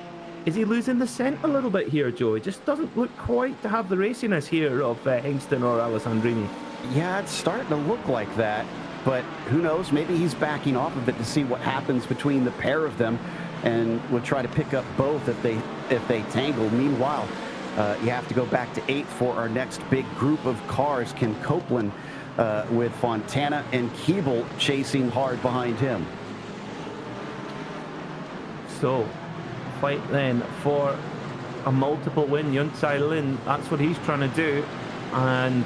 [SPEAKER 1] is he losing the scent a little bit here, Joe? He just doesn't look quite to have the raciness here of Hingston or Alessandrini.
[SPEAKER 5] Yeah, it's starting to look like that. But who knows? Maybe he's backing off of it to see what happens between the pair of them, and would try to pick up both if they tangle. Meanwhile, you have to go back to 8 for our next big group of cars. Ken Copeland with Fontana and Keeble chasing hard behind him.
[SPEAKER 1] So, fight then for a multiple win. Yuntsai Lin, that's what he's trying to do. and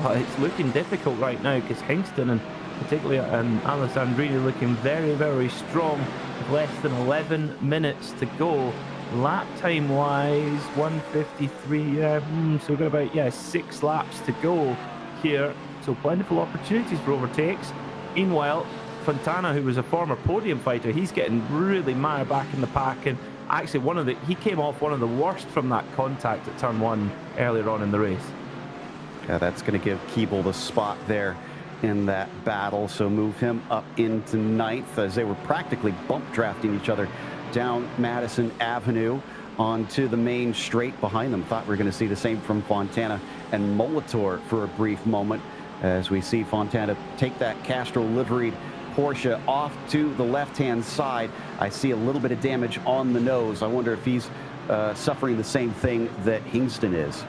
[SPEAKER 1] it's looking difficult right now because Hingston and particularly Alessandrini looking very, very strong with less than 11 minutes to go. Lap time wise, 1:53. So we've got about 6 laps to go here. So plentiful opportunities for overtakes. Meanwhile, Fontana, who was a former podium fighter, he's getting really mired back in the pack, and actually he came off one of the worst from that contact at turn 1 earlier on in the race.
[SPEAKER 5] Yeah, that's going to give Keeble the spot there in that battle, so move him up into 9th as they were practically bump drafting each other down Madison Avenue onto the main straight behind them. Thought we were going to see the same from Fontana and Molitor for a brief moment as we see Fontana take that Castro liveried Porsche off to the left-hand side. I see a little bit of damage on the nose. I wonder if he's suffering the same thing that Hingston is.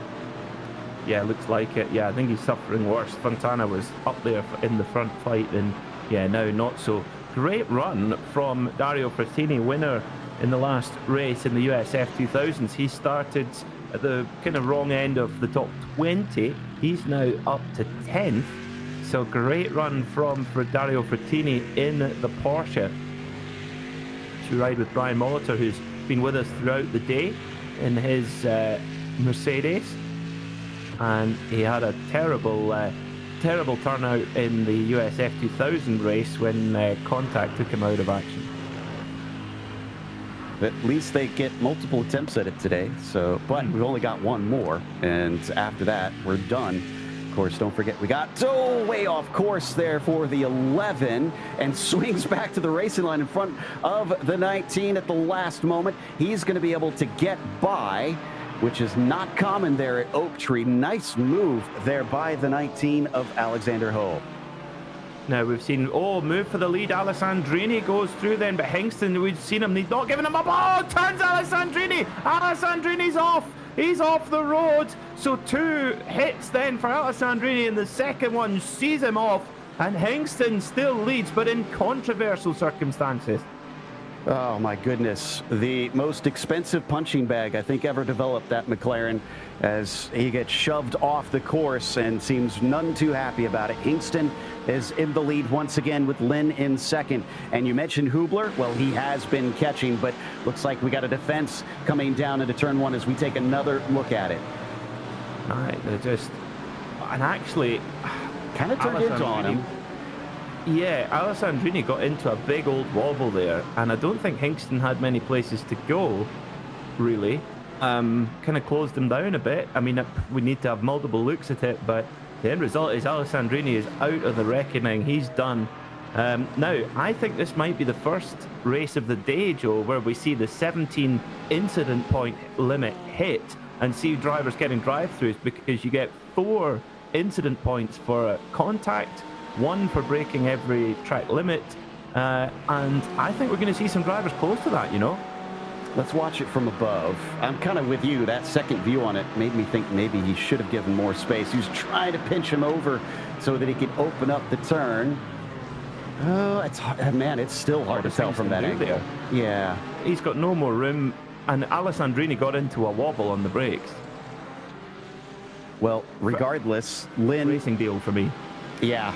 [SPEAKER 1] Yeah, looks like it. Yeah, I think he's suffering worse. Fontana was up there in the front fight, and now not so. Great run from Dario Frattini, winner in the last race in the USF 2000s. He started at the kind of wrong end of the top 20. He's now up to 10th. So great run for Dario Frattini in the Porsche. To ride with Brian Molitor, who's been with us throughout the day in his Mercedes. And he had a terrible turnout in the USF 2000 race when contact took him out of action.
[SPEAKER 5] At least they get multiple attempts at it today. So, but we've only got one more, and after that, we're done. Of course, don't forget we got way off course there for the 11, and swings back to the racing line in front of the 19 at the last moment. He's going to be able to get by, which is not common there at Oak Tree. Nice move there by the 19 of Alexander Ho.
[SPEAKER 1] Now we've seen, move for the lead. Alessandrini goes through then, but Hingston, we've seen him, he's not giving him up. Turns Alessandrini. Alessandrini's off. He's off the road. So 2 hits then for Alessandrini, and the second one sees him off. And Hingston still leads, but in controversial circumstances.
[SPEAKER 5] Oh my goodness, the most expensive punching bag I think ever developed, that McLaren, as he gets shoved off the course and seems none too happy about it. Hingston is in the lead once again with Lynn in second. And you mentioned Hubler. Well, he has been catching, but looks like we got a defense coming down into turn 1 as we take another look at it.
[SPEAKER 1] All right, and actually
[SPEAKER 5] kind of turned into on him.
[SPEAKER 1] Yeah, Alessandrini got into a big old wobble there, and I don't think Hingston had many places to go, really. Kind of closed him down a bit. I mean, we need to have multiple looks at it, but the end result is Alessandrini is out of the reckoning. He's done. Now, I think this might be the first race of the day, Joe, where we see the 17 incident point limit hit and see drivers getting drive-throughs, because you get 4 incident points for contact, 1 for breaking every track limit, and I think we're going to see some drivers close to that,
[SPEAKER 5] Let's watch it from above. I'm kind of with you. That second view on it made me think maybe he should have given more space. He was trying to pinch him over so that he could open up the turn. Oh, it's hard. Man, it's still hard to tell from that angle. There. Yeah.
[SPEAKER 1] He's got no more room, and Alessandrini got into a wobble on the brakes.
[SPEAKER 5] Well, regardless, Lynn...
[SPEAKER 1] Racing deal for me.
[SPEAKER 5] Yeah,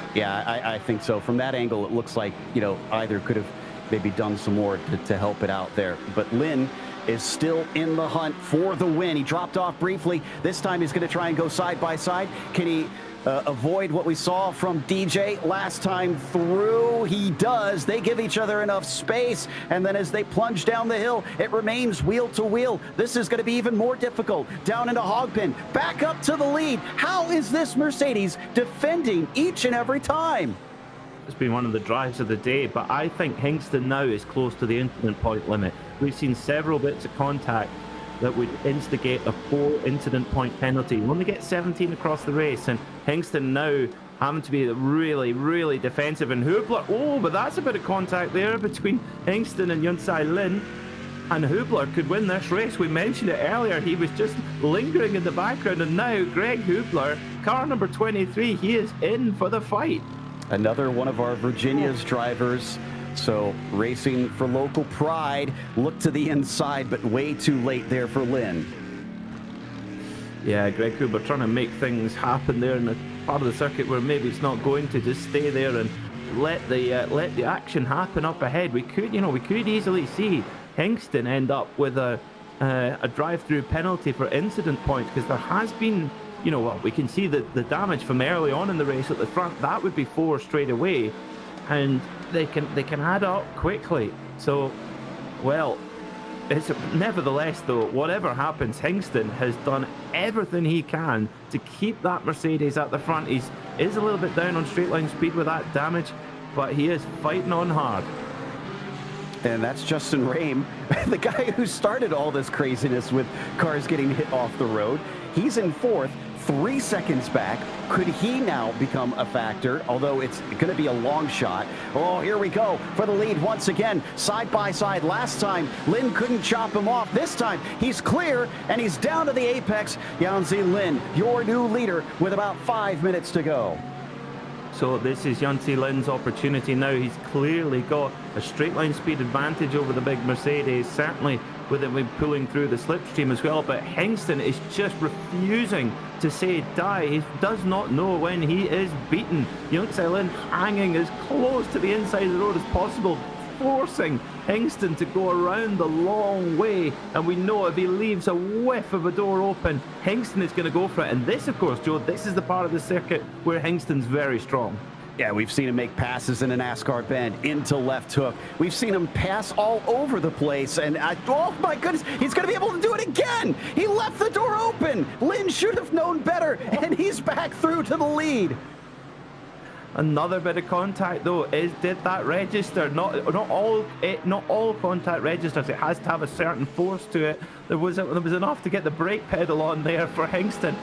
[SPEAKER 5] I think so. From that angle, it looks like, either could have maybe done some more to help it out there. But Lynn is still in the hunt for the win. He dropped off briefly. This time he's going to try and go side by side. Can he avoid what we saw from DJ last time through? He does. They give each other enough space, and then as they plunge down the hill, it remains wheel to wheel. This is going to be even more difficult. Down into Hogpin, back up to the lead. How is this Mercedes defending each and every time?
[SPEAKER 1] It's been one of the drives of the day, but I think Hingston now is close to the incident point limit. We've seen several bits of contact that would instigate a 4 incident point penalty. We only get 17 across the race, and Hingston now having to be really, really defensive. And Hubler, but that's a bit of contact there between Hingston and Yunsai Lin. And Hubler could win this race. We mentioned it earlier. He was just lingering in the background, and now Greg Hubler, car number 23, he is in for the fight.
[SPEAKER 5] Another one of our Virginia's drivers. So racing for local pride. Look to the inside, but way too late there for Lynn.
[SPEAKER 1] Yeah, Greg Hubler trying to make things happen there in the part of the circuit where maybe it's not going to. Just stay there and let the action happen up ahead. We could easily see Hingston end up with a drive-through penalty for incident points, because there has been, well, we can see the damage from early on in the race at the front. That would be 4 straight away, and they can add up quickly. So, well, nevertheless, though, whatever happens, Hingston has done everything he can to keep that Mercedes at the front. He is a little bit down on straight line speed with that damage, but he is fighting on hard.
[SPEAKER 5] And that's Justin Rame, the guy who started all this craziness with cars getting hit off the road. He's in 4th, 3 seconds back. Could he now become a factor? Although it's going to be a long shot. Oh, here we go for the lead once again, side by side. Last time, Lin couldn't chop him off. This time, he's clear, and he's down to the apex. Yanzi Lin, your new leader, with about 5 minutes to go.
[SPEAKER 1] So this is Yanzi Lin's opportunity now. He's clearly got a straight line speed advantage over the big Mercedes, certainly with him pulling through the slipstream as well. But Hingston is just refusing to say die. He does not know when he is beaten. Yanzi Lin hanging as close to the inside of the road as possible, forcing Hingston to go around the long way. And we know if he leaves a whiff of a door open, Hingston is going to go for it. And this, of course, Joe, this is the part of the circuit where Hingston's very strong.
[SPEAKER 5] Yeah, we've seen him make passes in a NASCAR bend into left hook. We've seen him pass all over the place. And, oh my goodness, he's going to be able to do it again. He left the door open. Lin should have known better, and he's back through to the lead.
[SPEAKER 1] Another bit of contact, though, did that register? Not all contact registers. It has to have a certain force to it. There was enough to get the brake pedal on there for Hingston.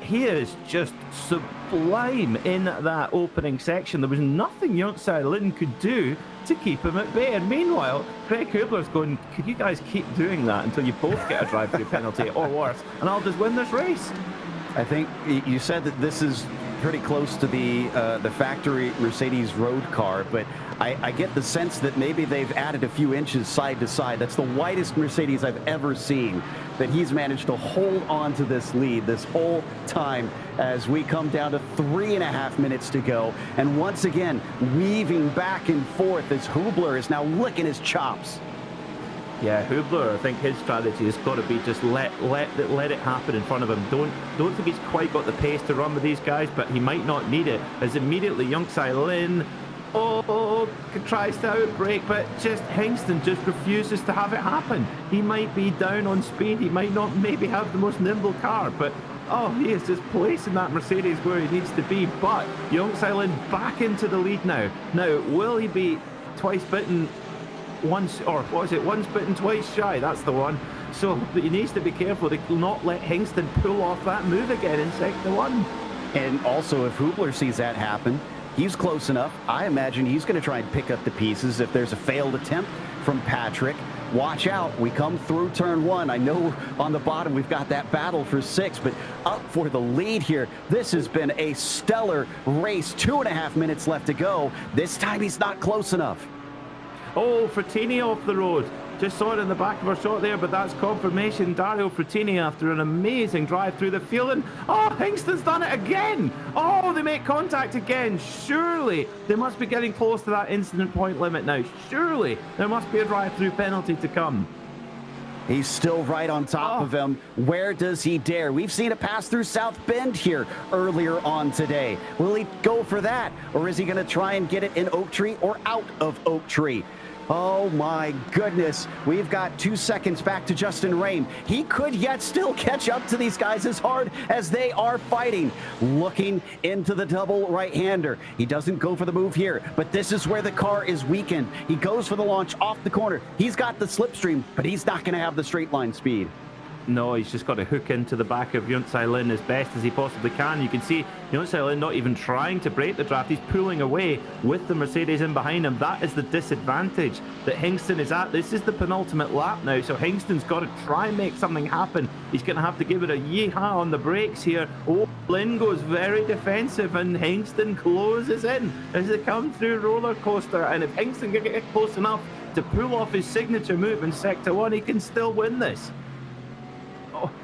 [SPEAKER 1] He is just sublime in that opening section. There was nothing Yanzi Lin could do to keep him at bay. And meanwhile, Greg Hubler's going, could you guys keep doing that until you both get a drive-through penalty or worse, and I'll just win this race?
[SPEAKER 5] I think you said that this is pretty close to the factory Mercedes road car, but I get the sense that maybe they've added a few inches side to side. That's the widest Mercedes I've ever seen, that he's managed to hold on to this lead this whole time as we come down to 3.5 minutes to go. And once again, weaving back and forth as Hubler is now licking his chops.
[SPEAKER 1] Yeah, Hubler, I think his strategy has got to be just let it happen in front of him. Don't think he's quite got the pace to run with these guys, but he might not need it, as immediately Yanzi Lin tries to outbrake, but just Hingston just refuses to have it happen. He might be down on speed, he might not maybe have the most nimble car, but he is just placing that Mercedes where he needs to be. But Yanzi Lin back into the lead now. Now, will he be twice bitten once, or what is it, once bitten twice shy? That's the one. So he needs to be careful to not let Hingston pull off that move again in sector 1.
[SPEAKER 5] And also, if Hubler sees that happen, he's close enough. I imagine he's going to try and pick up the pieces if there's a failed attempt from Patrick. Watch out, we come through turn 1. I know on the bottom we've got that battle for 6, but up for the lead here. This has been a stellar race. 2.5 minutes left to go. This time he's not close enough.
[SPEAKER 1] Oh, Frattini off the road. Just saw it in the back of our shot there, but that's confirmation. Dario Frattini after an amazing drive through the field. And, Hingston's done it again. They make contact again. Surely they must be getting close to that incident point limit now. Surely there must be a drive-through penalty to come.
[SPEAKER 5] He's still right on top of him. Where does he dare? We've seen a pass through South Bend here earlier on today. Will he go for that? Or is he going to try and get it in Oak Tree or out of Oak Tree? Oh my goodness. We've got 2 seconds back to Justin Rame. He could yet still catch up to these guys as hard as they are fighting. Looking into the double right-hander. He doesn't go for the move here, but this is where the car is weakened. He goes for the launch off the corner. He's got the slipstream, but he's not going to have the straight line speed.
[SPEAKER 1] No, he's just got to hook into the back of Yanzi Lin as best as he possibly can. You can see Yanzi Lin not even trying to break the draft. He's pulling away with the Mercedes in behind him. That is the disadvantage that Hingston is at. This is the penultimate lap now, so Hingston's got to try and make something happen. He's going to have to give it a yeehaw on the brakes here. Lin goes very defensive, and Hingston closes in as they come through roller coaster. And if Hingston can get close enough to pull off his signature move in Sector 1, he can still win this.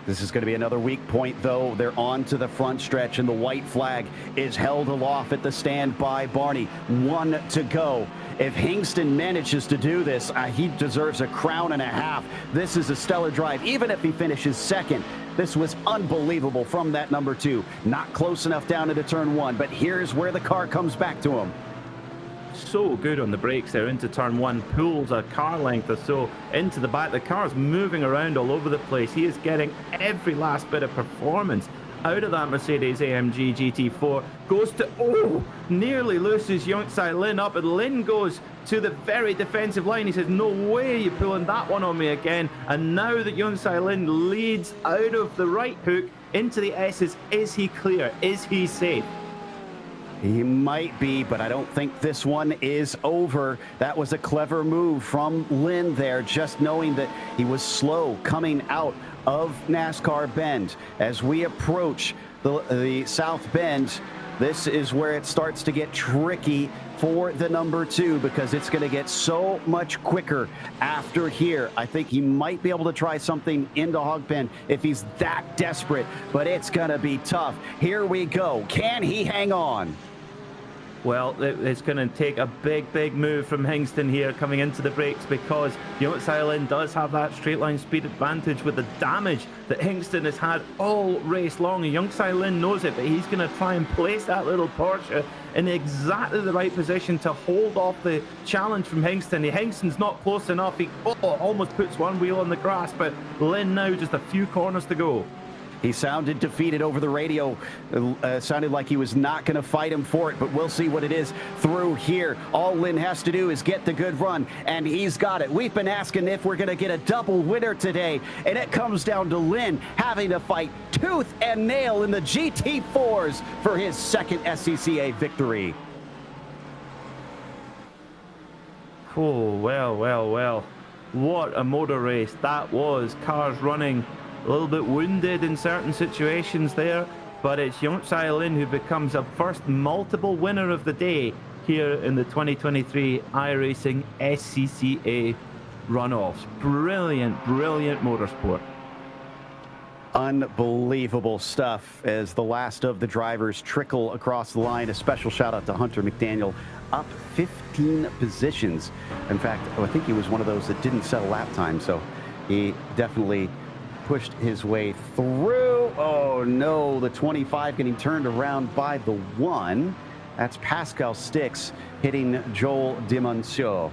[SPEAKER 5] This is going to be another weak point, though. They're on to the front stretch, and the white flag is held aloft at the stand by Barney. 1 to go. If Hingston manages to do this, he deserves a crown and a half. This is a stellar drive, even if he finishes second. This was unbelievable from that number 2. Not close enough down into turn 1, but here's where the car comes back to him.
[SPEAKER 1] So good on the brakes there into turn 1, pulls a car length or so into the back. The car's moving around all over the place. He is getting every last bit of performance out of that Mercedes AMG GT4. Goes to, nearly loses Yongtsai Lin up, and Lin goes to the very defensive line. He says, no way you're pulling that one on me again. And now that Yongtsai Lin leads out of the right hook into the S's, is he clear? Is he safe?
[SPEAKER 5] He might be, but I don't think this one is over. That was a clever move from Lin there, just knowing that he was slow coming out of NASCAR Bend. As we approach the South Bend, this is where it starts to get tricky for the number 2, because it's going to get so much quicker after here. I think he might be able to try something into Hog Pen if he's that desperate, but it's going to be tough. Here we go. Can he hang on?
[SPEAKER 1] Well, it's going to take a big move from Hingston here coming into the brakes, because Yongtsai Lin does have that straight line speed advantage with the damage that Hingston has had all race long. And Yongtsai Lin knows it, but he's going to try and place that little Porsche in exactly the right position to hold off the challenge from Hingston. Hingston's not close enough. He almost puts one wheel on the grass, but Lin now just a few corners to go.
[SPEAKER 5] He sounded defeated over the radio. Sounded like he was not going to fight him for it, but we'll see what it is through here. All Lin has to do is get the good run, and he's got it. We've been asking if we're going to get a double winner today, and it comes down to Lin having to fight tooth and nail in the GT4s for his second SCCA victory.
[SPEAKER 1] Oh, well. What a motor race that was. Cars running a little bit wounded in certain situations there, but it's Yongtsai Lin who becomes a first multiple winner of the day here in the 2023 iRacing SCCA Runoffs. Brilliant motorsport.
[SPEAKER 5] Unbelievable stuff as the last of the drivers trickle across the line. A special shout out to Hunter McDaniel, up 15 positions. In fact, I think he was one of those that didn't set a lap time, so he definitely pushed his way through. Oh no, the 25 getting turned around by the 1. That's Pascal Stix hitting Joel Dimencio.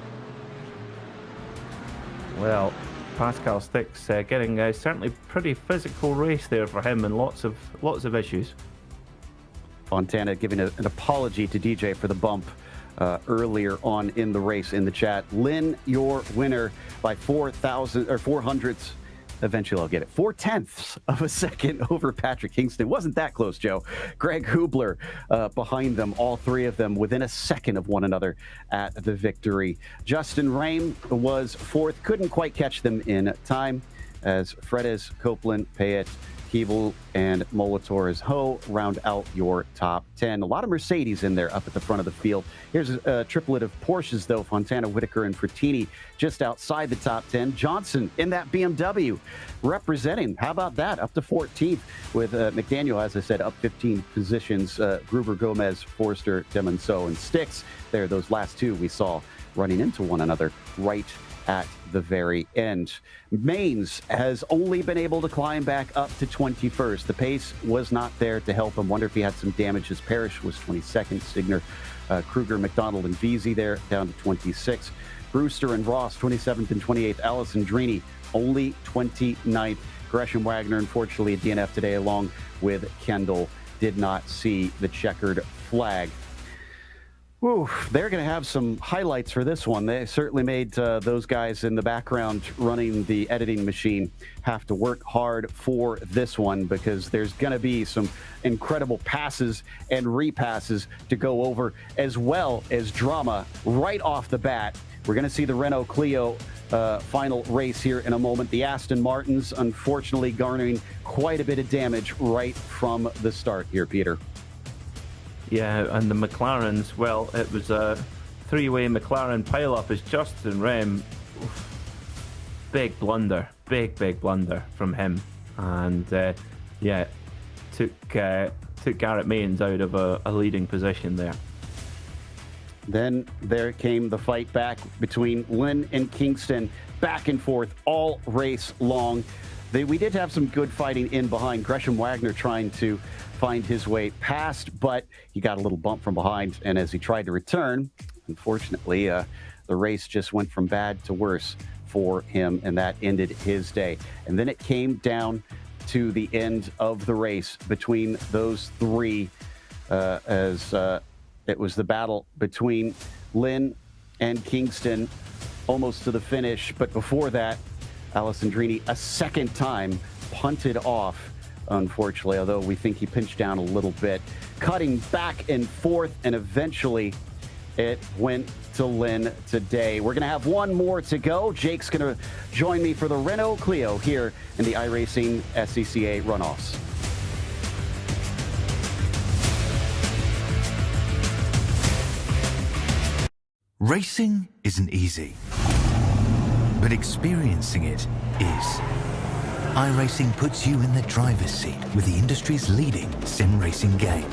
[SPEAKER 1] Well, Pascal Stix getting certainly pretty physical race there for him, and lots of issues.
[SPEAKER 5] Fontana giving an apology to DJ for the bump earlier on in the race in the chat. Lin, your winner by 400ths. Eventually I'll get it. 0.4 of a second over Patrick Hingston. Wasn't that close, Joe. Greg Hubler behind them, all three of them within a second of one another at the victory. Justin Rame was 4th. Couldn't quite catch them in time as Fredes, Copeland, Payet, Keeble, and Molitor's Ho round out your top 10. A lot of Mercedes in there up at the front of the field. Here's a triplet of Porsches, though. Fontana, Whitaker, and Frattini just outside the top 10. Johnson in that BMW representing. How about that? Up to 14th with McDaniel, as I said, up 15 positions. Gruber, Gomez, Forster, Demonceau, and Stix. There, those last two we saw running into one another right at the very end. Maines has only been able to climb back up to 21st. The pace was not there to help him. Wonder if he had some damages. Parrish was 22nd. Signer, Kruger, McDonald, and Veazey there down to 26th. Brewster and Ross 27th and 28th. Allison Drini only 29th. Gresham Wagner, unfortunately, a DNF today along with Kendall. Did not see the checkered flag. Whew, they're going to have some highlights for this one. They certainly made those guys in the background running the editing machine have to work hard for this one, because there's going to be some incredible passes and repasses to go over, as well as drama right off the bat. We're going to see the Renault Clio final race here in a moment. The Aston Martins, unfortunately, garnering quite a bit of damage right from the start here, Peter.
[SPEAKER 1] Yeah, and the McLarens, well, it was a three-way McLaren pile-up as Justin Rem. Big blunder from him. and yeah, took Garrett Maynes out of a leading position there.
[SPEAKER 5] Then there came the fight back between Lynn and Kingston, back and forth all race long. We did have some good fighting in behind. Gresham Wagner trying to find his way past, but he got a little bump from behind, and as he tried to return, unfortunately, the race just went from bad to worse for him, and that ended his day. And then it came down to the end of the race between those three, as it was the battle between Lynn and Kingston almost to the finish. But before that, Alessandrini a second time punted off, unfortunately, although we think he pinched down a little bit, cutting back and forth, and eventually it went to Lynn today. We're going to have one more to go. Jake's going to join me for the Renault Clio here in the iRacing SCCA Runoffs.
[SPEAKER 3] Racing isn't easy, but experiencing it is. iRacing puts you in the driver's seat with the industry's leading sim racing game.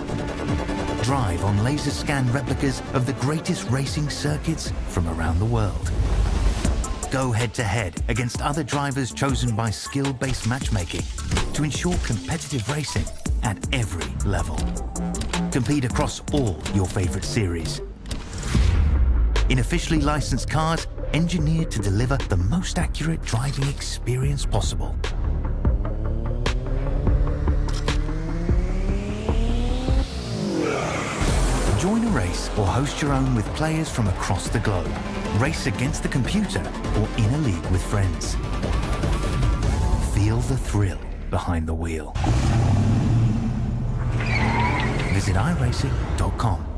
[SPEAKER 3] Drive on laser scan replicas of the greatest racing circuits from around the world. Go head-to-head against other drivers chosen by skill-based matchmaking to ensure competitive racing at every level. Compete across all your favorite series. In officially licensed cars, engineered to deliver the most accurate driving experience possible. Join a race or host your own with players from across the globe. Race against the computer or in a league with friends. Feel the thrill behind the wheel. Visit iRacing.com.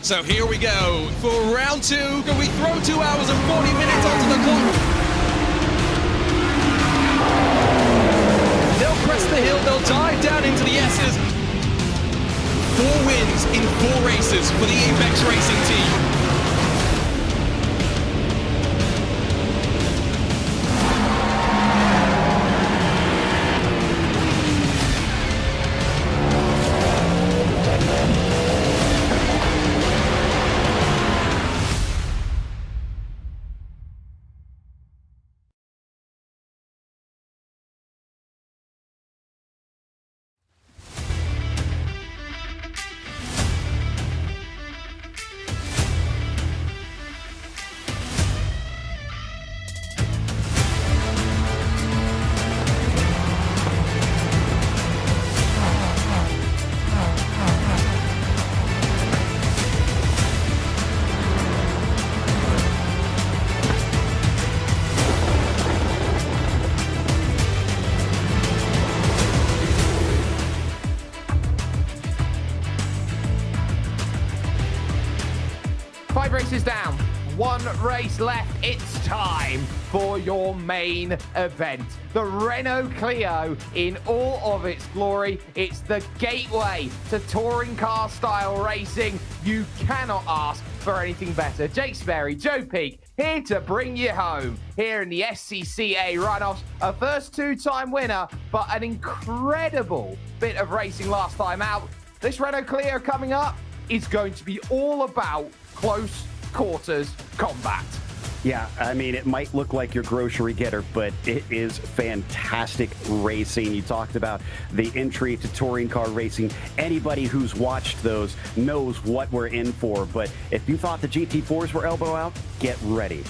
[SPEAKER 4] So here we go for round two. Can we throw 2 hours and 40 minutes onto the clock? They'll crest the hill, they'll dive down into the S's. 4 wins in 4 races for the Apex Racing team.
[SPEAKER 2] Races down, one race left. It's time for your main event. The Renault Clio in all of its glory. It's the gateway to touring car style racing. You cannot ask for anything better. Jake Sperry, Joe Peak, here to bring you home here in the SCCA Runoffs. A first two-time winner, but an incredible bit of racing last time out. This Renault Clio coming up is going to be all about close quarters combat.
[SPEAKER 5] Yeah, I mean, it might look like your grocery getter, but it is fantastic racing. You talked about the entry to touring car racing. Anybody who's watched those knows what we're in for. But if you thought the GT4s were elbow out, get ready.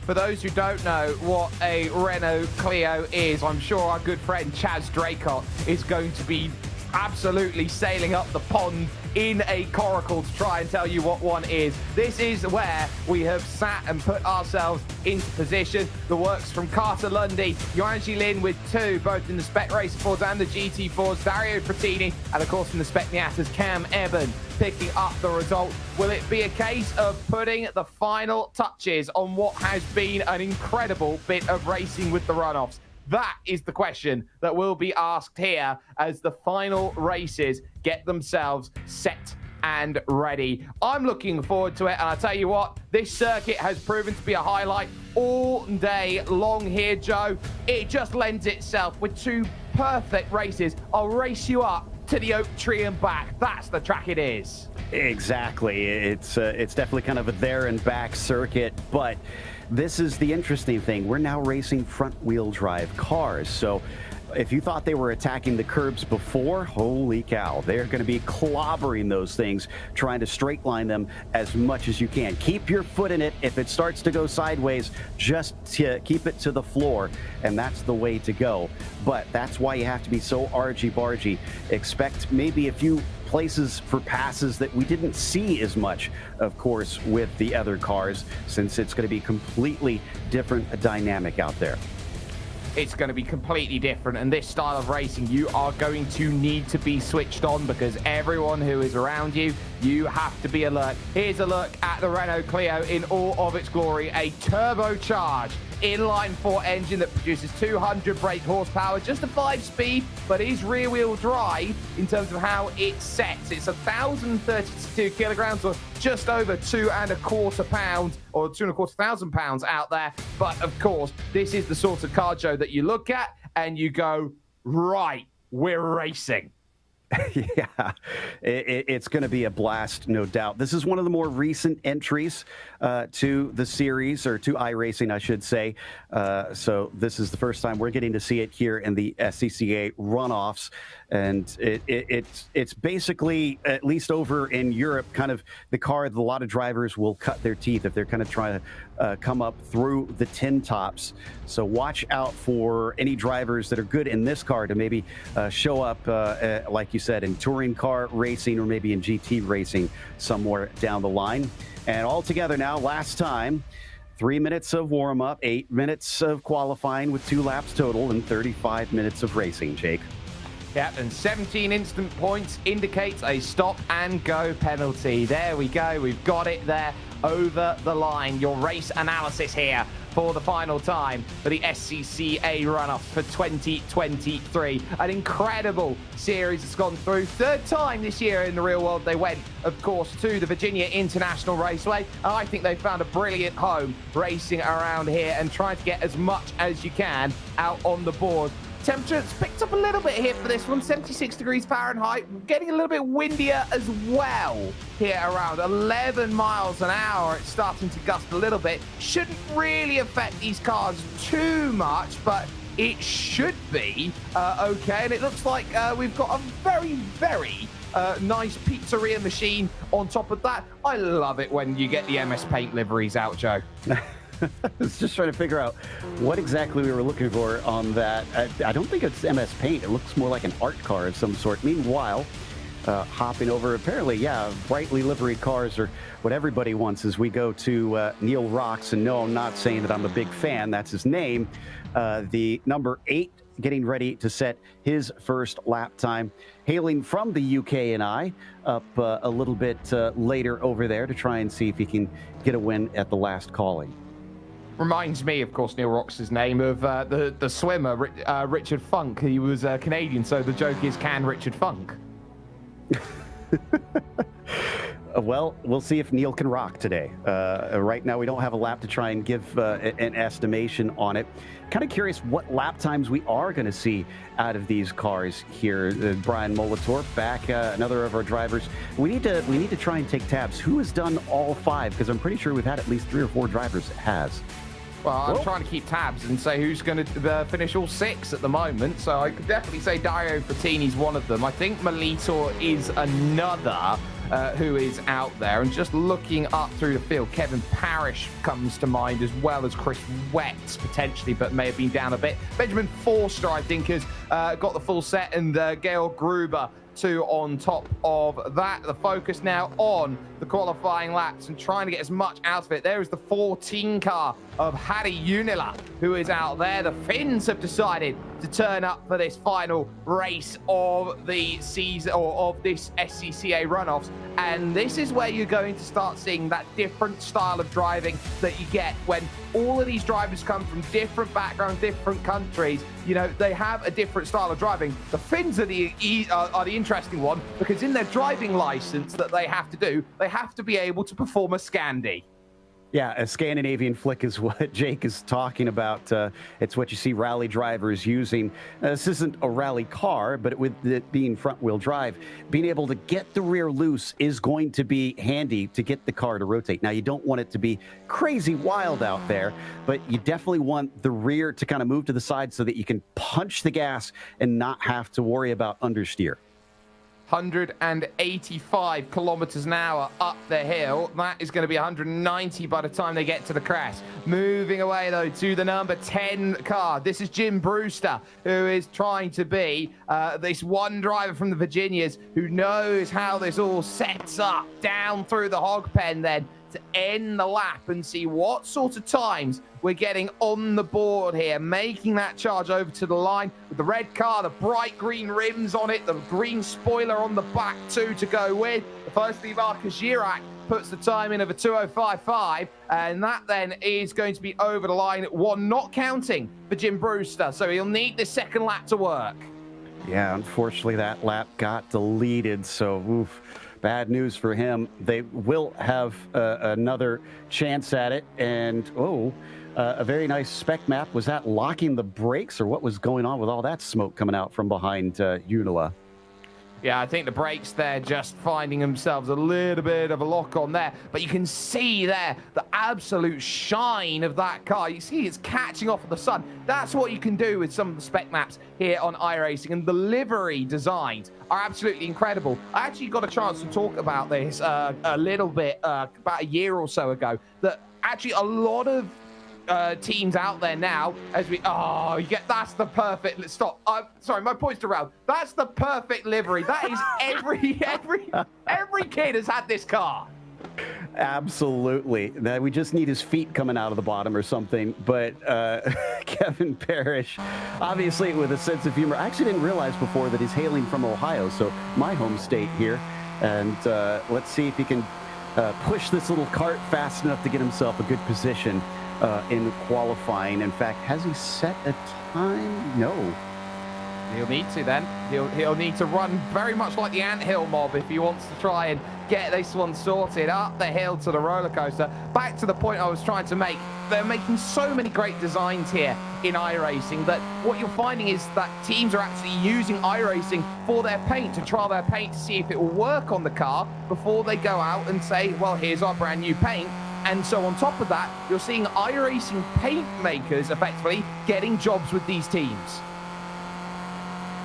[SPEAKER 2] For those who don't know what a Renault Clio is, I'm sure our good friend Chaz Draycott is going to be absolutely sailing up the pond in a coracle to try and tell you what one is. This is where we have sat and put ourselves into position. The works from Carter Lundy, Yuanji Lin with two, both in the Spec Racer Fords and the GT4s, Dario Frattini, and of course in the Spec Miatas, Cam Eben picking up the result. Will it be a case of putting the final touches on what has been an incredible bit of racing with the Runoffs? That is the question that will be asked here as the final races get themselves set and ready. I'm looking forward to it, and I tell you what, this circuit has proven to be a highlight all day long here, Joe. It just lends itself with two perfect races. I'll race you up to the oak tree and back. That's the track it is.
[SPEAKER 5] Exactly. It's definitely kind of a there and back circuit, but this is the interesting thing. We're now racing front-wheel drive cars. So if you thought they were attacking the curbs before, holy cow, they're going to be clobbering those things, trying to straight line them as much as you can. Keep your foot in it. If it starts to go sideways, just keep it to the floor, and that's the way to go. But that's why you have to be so argy-bargy. Expect maybe a few places for passes that we didn't see as much, of course, with the other cars, since it's going to be completely different dynamic out there.
[SPEAKER 2] It's going to be completely different, and this style of racing, you are going to need to be switched on because everyone who is around you, you have to be alert. Here's a look at the Renault Clio in all of its glory, a turbocharged inline-4 engine that produces 200 brake horsepower, just a 5-speed, but is rear-wheel drive in terms of how it sets. It's 1,032 kilograms, or just over 2.25 pounds, or 2,250 pounds out there. But of course, this is the sort of car, Joe, that you look at and you go, right, we're racing.
[SPEAKER 5] Yeah, it's going to be a blast, no doubt. This is one of the more recent entries to the series, or to iRacing, I should say. So this is the first time we're getting to see it here in the SCCA Runoffs. And it's basically, at least over in Europe, kind of the car that a lot of drivers will cut their teeth if they're kind of trying to come up through the tin tops. So watch out for any drivers that are good in this car to maybe show up, like you said, in touring car racing or maybe in GT racing somewhere down the line. And all together now, last time, 3 minutes of warm-up, 8 minutes of qualifying with 2 laps total, and 35 minutes of racing, Jake.
[SPEAKER 2] Yeah, and 17 instant points indicates a stop-and-go penalty. There we go. We've got it there over the line. Your race analysis here for the final time for the SCCA Runoffs for 2023. An incredible series that's gone through. Third time this year in the real world they went, of course, to the Virginia International Raceway. And I think they found a brilliant home racing around here and trying to get as much as you can out on the board. Temperature's picked up a little bit here for this one, 76 degrees Fahrenheit. Getting a little bit windier as well here around 11 miles an hour. It's starting to gust a little bit. Shouldn't really affect these cars too much, but it should be okay. And it looks like we've got a very, very nice pizzeria machine on top of that. I love it when you get the MS Paint liveries out, Joe.
[SPEAKER 5] I was just trying to figure out what exactly we were looking for on that. I don't think it's MS Paint. It looks more like an art car of some sort. Meanwhile, hopping over, apparently, yeah, brightly liveried cars are what everybody wants as we go to Neil Rocks. And no, I'm not saying that I'm a big fan. That's his name. The number 8 getting ready to set his first lap time. Hailing from the UK and I, up a little bit later over there to try and see if he can get a win at the last calling.
[SPEAKER 2] Reminds me, of course, Neil Rox's name of the swimmer, Richard Funk. He was Canadian, so the joke is, can Richard Funk?
[SPEAKER 5] Well, we'll see if Neil can rock today. Right now, we don't have a lap to try and give an estimation on it. Kind of curious what lap times we are going to see out of these cars here. Brian Molitor back, another of our drivers. We need to try and take tabs. Who has done all 5? Because I'm pretty sure we've had at least 3 or 4 drivers that has.
[SPEAKER 2] Well, I'm trying to keep tabs and say who's going to finish all 6 at the moment. So I could definitely say Dario Frattini's one of them. I think Molitor is another who is out there. And just looking up through the field, Kevin Parrish comes to mind, as well as Chris Wetz, potentially, but may have been down a bit. Benjamin Forster, I think, has got the full set, and Georg Gruber 2 on top of that. The focus now on the qualifying laps and trying to get as much out of it. There is the 14 car of Harry Junila, who is out there. The Finns have decided to turn up for this final race of the season, or of this SCCA runoffs. And this is where you're going to start seeing that different style of driving that you get when all of these drivers come from different backgrounds, different countries. You know, they have a different style of driving. The Finns are the interesting one, because in their driving license that they have to do, they have to be able to perform a Scandi.
[SPEAKER 5] Yeah, a Scandinavian flick is what Jake is talking about. It's what you see rally drivers using. This isn't a rally car, but with it being front-wheel drive, being able to get the rear loose is going to be handy to get the car to rotate. Now, you don't want it to be crazy wild out there, but you definitely want the rear to kind of move to the side so that you can punch the gas and not have to worry about understeer.
[SPEAKER 2] 185 kilometers an hour up the hill. That is going to be 190 by the time they get to the crest. Moving away, though, to the number 10 car. This is Jim Brewster, who is trying to be this one driver from the Virginias who knows how this all sets up down through the hog pen then to end the lap and see what sort of times we're getting on the board here, making that charge over to the line with the red car, the bright green rims on it, the green spoiler on the back too to go with. Firstly, Marcus Girac puts the time in of a 2:05.5, and that then is going to be over the line, 1 not counting for Jim Brewster, so he'll need the second lap to work.
[SPEAKER 5] Yeah, unfortunately that lap got deleted, so oof. Bad news for him. They will have another chance at it. And, a very nice spec map. Was that locking the brakes, or what was going on with all that smoke coming out from behind Unila?
[SPEAKER 2] Yeah, I think the brakes there just finding themselves a little bit of a lock on there. But you can see there the absolute shine of that car. You see it's catching off of the sun. That's what you can do with some of the spec maps here on iRacing. And the livery designs are absolutely incredible. I actually got a chance to talk about this a little bit about a year or so ago. That actually a lot of teams out there now, as we that's the perfect stop. Sorry, my point's around. That's the perfect livery. That is every kid has had this car.
[SPEAKER 5] Absolutely. We just need his feet coming out of the bottom or something. But Kevin Parrish, obviously with a sense of humor. I actually didn't realize before that he's hailing from Ohio, so my home state here. And let's see if he can push this little cart fast enough to get himself a good position in qualifying. In fact, has he set a time? No.
[SPEAKER 2] He'll need to then. He'll need to run very much like the anthill mob if he wants to try and get this one sorted up the hill to the roller coaster. Back to the point I was trying to make. They're making so many great designs here in iRacing that what you're finding is that teams are actually using iRacing for their paint, to trial their paint to see if it will work on the car before they go out and say, well, here's our brand new paint. And so on top of that, you're seeing iRacing paint makers effectively getting jobs with these teams.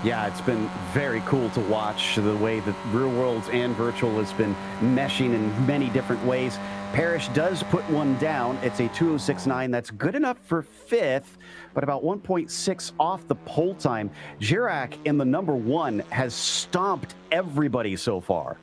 [SPEAKER 5] Yeah, it's been very cool to watch the way that Real Worlds and Virtual has been meshing in many different ways. Parrish does put one down. It's a 2:06.9. That's good enough for 5th, but about 1.6 off the pole time. Girac in the number 1 has stomped everybody so far.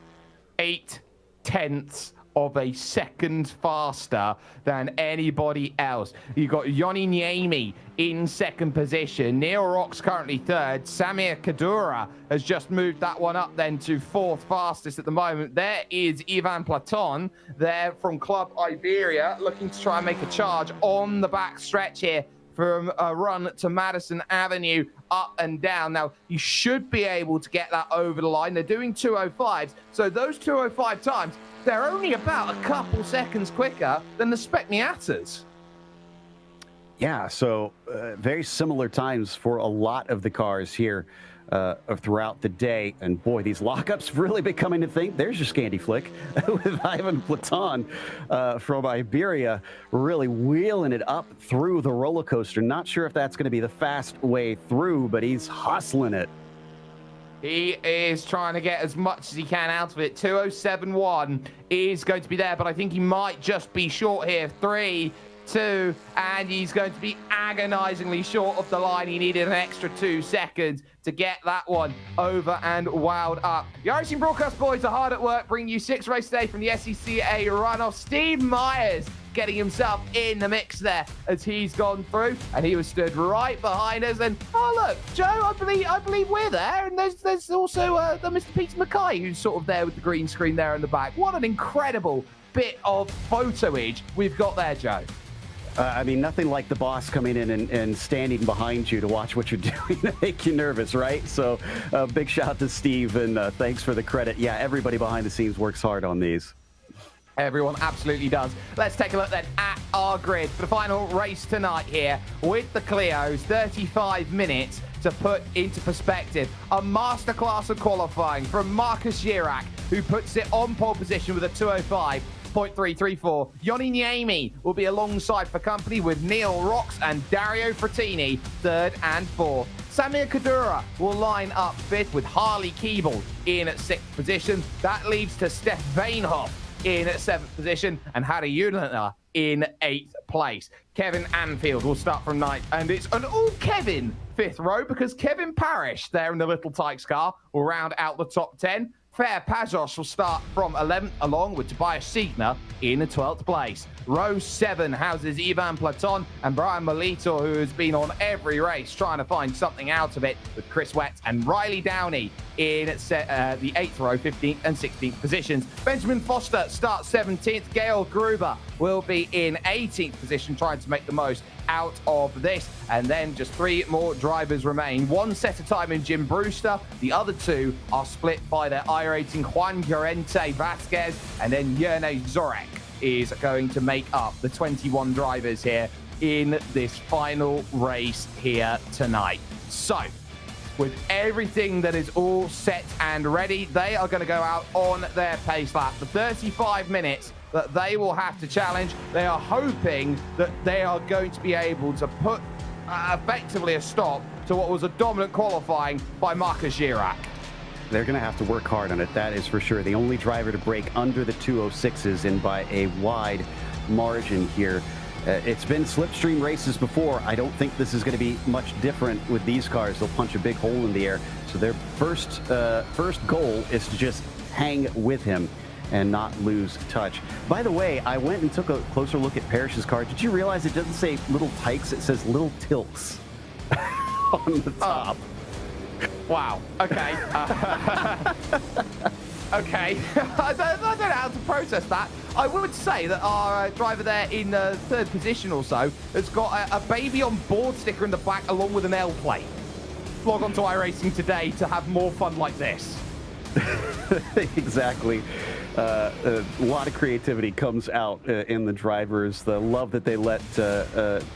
[SPEAKER 2] 8/10 of a second faster than anybody else. You've got Yoni Niemi in second position. Neil Rock's currently third. Samir Kadura has just moved that one up then to fourth fastest at the moment. There is Ivan Platon there from Club Iberia, looking to try and make a charge on the back stretch here from a run to Madison Avenue, up and down. Now, you should be able to get that over the line. They're doing 2:05s, so those 2:05 times, they're only about a couple seconds quicker than the Spec Miatas.
[SPEAKER 5] Yeah, so very similar times for a lot of the cars here throughout the day. And boy, these lockups really becoming a thing. There's your Scandi flick with Ivan Platon from Iberia, really wheeling it up through the roller coaster. Not sure if that's going to be the fast way through, but he's hustling it.
[SPEAKER 2] He is trying to get as much as he can out of it. 2:07.1 is going to be there, but I think he might just be short here. 3, 2, and he's going to be agonizingly short of the line. He needed an extra 2 seconds to get that one over and wound up. The iRacing broadcast boys are hard at work, bringing you 6 races today from the SCCA runoff. Steve Myers getting himself in the mix there as he's gone through, and he was stood right behind us. And oh look, Joe, I believe we're there, and there's also the Mr. Peter Mackay who's sort of there with the green screen there in the back. What an incredible bit of photoage we've got there, Joe.
[SPEAKER 5] I mean, nothing like the boss coming in and standing behind you to watch what you're doing to make you nervous, right? So big shout out to Steve, and thanks for the credit. Yeah, everybody behind the scenes works hard on these.
[SPEAKER 2] Everyone absolutely does. Let's take a look then at our grid for the final race tonight here with the Clios. 35 minutes to put into perspective. A masterclass of qualifying from Marcus Girac, who puts it on pole position with a 2:05.334. Yoni Niemi will be alongside for company with Neil Rocks and Dario Frattini, third and fourth. Samir Kadura will line up fifth with Harley Keeble in at sixth position. That leads to Steph Vainhoff in at seventh position and Harry Yulner in eighth place. Kevin Anfield will start from ninth, and it's an all Kevin fifth row because Kevin Parrish there in the Little Tykes car will round out the top 10. Fair Pajos will start from 11th, along with Tobias Siegner in the 12th place. Row 7 houses Ivan Platon and Brian Molito, who has been on every race trying to find something out of it, with Chris Wetz and Riley Downey in the 8th row, 15th and 16th positions. Benjamin Foster starts 17th. Gail Gruber will be in 18th position, trying to make the most out of this. And then just 3 more drivers remain. 1 set of time in Jim Brewster. The other 2 are split by their iRacing Juan Llorente Vasquez, and then Yerne Zorek is going to make up the 21 drivers here in this final race here tonight. So, with everything that is all set and ready, they are going to go out on their pace lap. The 35 minutes that they will have to challenge, they are hoping that they are going to be able to put effectively a stop to what was a dominant qualifying by Marcus Girac.
[SPEAKER 5] They're going to have to work hard on it, that is for sure. The only driver to break under the 206s, and by a wide margin here. It's been slipstream races before. I don't think this is going to be much different with these cars. They'll punch a big hole in the air. So their first goal is to just hang with him and not lose touch. By the way, I went and took a closer look at Parrish's car. Did you realize it doesn't say Little Tykes, it says Little Tilks on the top?
[SPEAKER 2] Wow. Okay. Okay. I don't know how to process that. I would say that our driver there in third position or so has got a baby on board sticker in the back along with an L plate. Log on to iRacing today to have more fun like this.
[SPEAKER 5] Exactly. A lot of creativity comes out in the drivers. The love that they let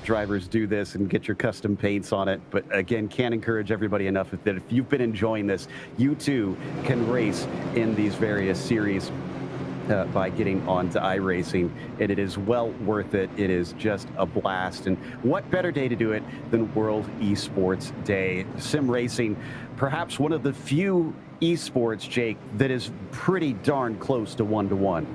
[SPEAKER 5] drivers do this and get your custom paints on it. But again, can't encourage everybody enough that if you've been enjoying this, you too can race in these various series by getting onto iRacing. And it is well worth it. It is just a blast. And what better day to do it than World Esports Day? Sim racing, perhaps one of the few esports, Jake, that is pretty darn close to 1-to-1.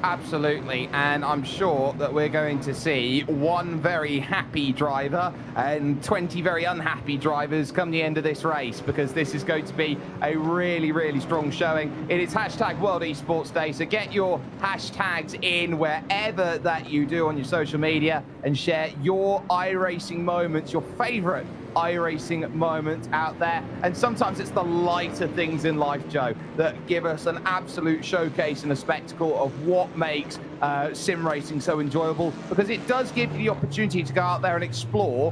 [SPEAKER 2] Absolutely, and I'm sure that we're going to see one very happy driver and 20 very unhappy drivers come the end of this race, because this is going to be a really, really strong showing. It is hashtag World Esports Day, so get your hashtags in wherever that you do on your social media and share your iRacing moments, your favorite iRacing moment out there. And sometimes it's the lighter things in life, Joe, that give us an absolute showcase and a spectacle of what makes sim racing so enjoyable, because it does give you the opportunity to go out there and explore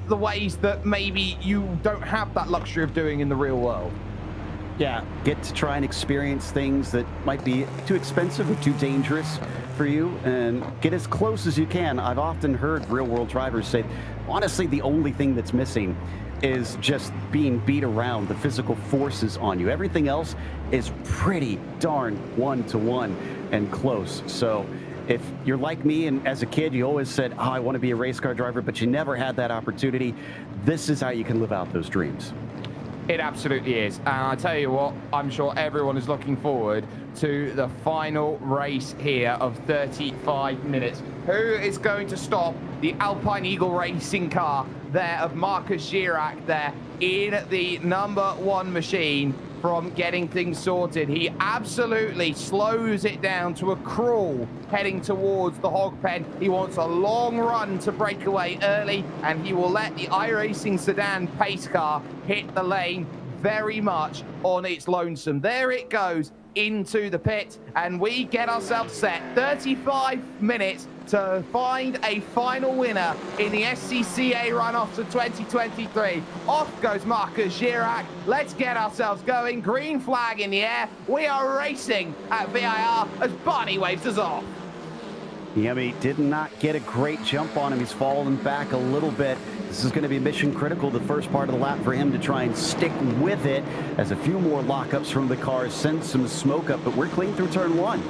[SPEAKER 2] the ways that maybe you don't have that luxury of doing in the real world.
[SPEAKER 5] Yeah, get to try and experience things that might be too expensive or too dangerous for you, and get as close as you can. I've often heard real-world drivers say, honestly, the only thing that's missing is just being beat around, the physical forces on you. Everything else is pretty darn one-to-one and close. So if you're like me, and as a kid, you always said, oh, I want to be a race car driver, but you never had that opportunity, this is how you can live out those dreams.
[SPEAKER 2] It absolutely is. And I tell you what, I'm sure everyone is looking forward to the final race here of 35 minutes. Who is going to stop the Alpine Eagle racing car there of Marcus Girac there in the #1 machine from getting things sorted? He absolutely slows it down to a crawl heading towards the hog pen. He wants a long run to break away early, and he will let the iRacing sedan pace car hit the lane very much on its lonesome. There it goes into the pit, and we get ourselves set. 35 minutes to find a final winner in the SCCA Runoffs of 2023. Off goes Marcus Girac. Let's get ourselves going. Green flag in the air. We are racing at VIR as Barney waves us off.
[SPEAKER 5] Yemi did not get a great jump on him. He's fallen back a little bit. This is going to be mission critical, the first part of the lap, for him to try and stick with it, as a few more lockups from the cars send some smoke up, but we're clean through turn 1.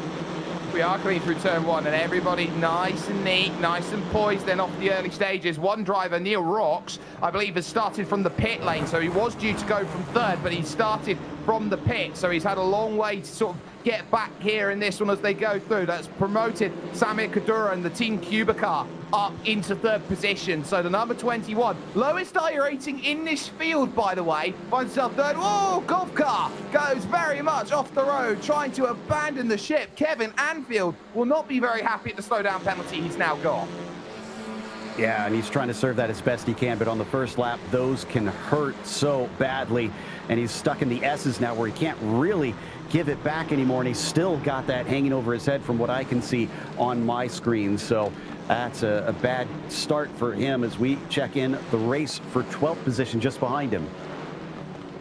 [SPEAKER 2] We are clean through turn 1, and everybody nice and neat, nice and poised then off the early stages. One driver, Neil Rocks, I believe, has started from the pit lane, so he was due to go from third, but he started from the pit, so he's had a long way to sort of get back here in this one as they go through. That's promoted Samir Kadura and the Team Cubicar up into third position. So the number 21, lowest iRating in this field, by the way, finds himself third. Oh, golf car goes very much off the road, trying to abandon the ship. Kevin Anfield will not be very happy at the slowdown penalty he's now got.
[SPEAKER 5] Yeah, and he's trying to serve that as best he can, but on the first lap, those can hurt so badly. And he's stuck in the S's now, where he can't really give it back anymore, and he's still got that hanging over his head from what I can see on my screen. So that's a bad start for him as we check in the race for 12th position just behind him.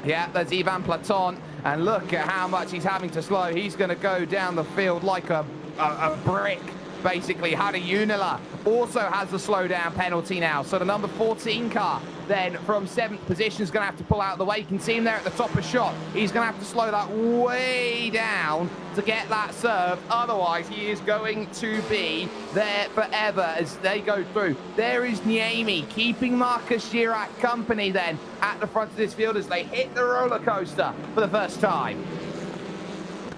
[SPEAKER 2] Yeah, there's Ivan Platon, and look at how much he's having to slow. He's going to go down the field like a brick, basically. Harry Unila also has a slowdown penalty now. So the number 14 car then from 7th position is going to have to pull out of the way. You can see him there at the top of shot. He's going to have to slow that way down to get that serve. Otherwise, he is going to be there forever as they go through. There is Niemi keeping Marcus Girac company then at the front of this field as they hit the roller coaster for the first time.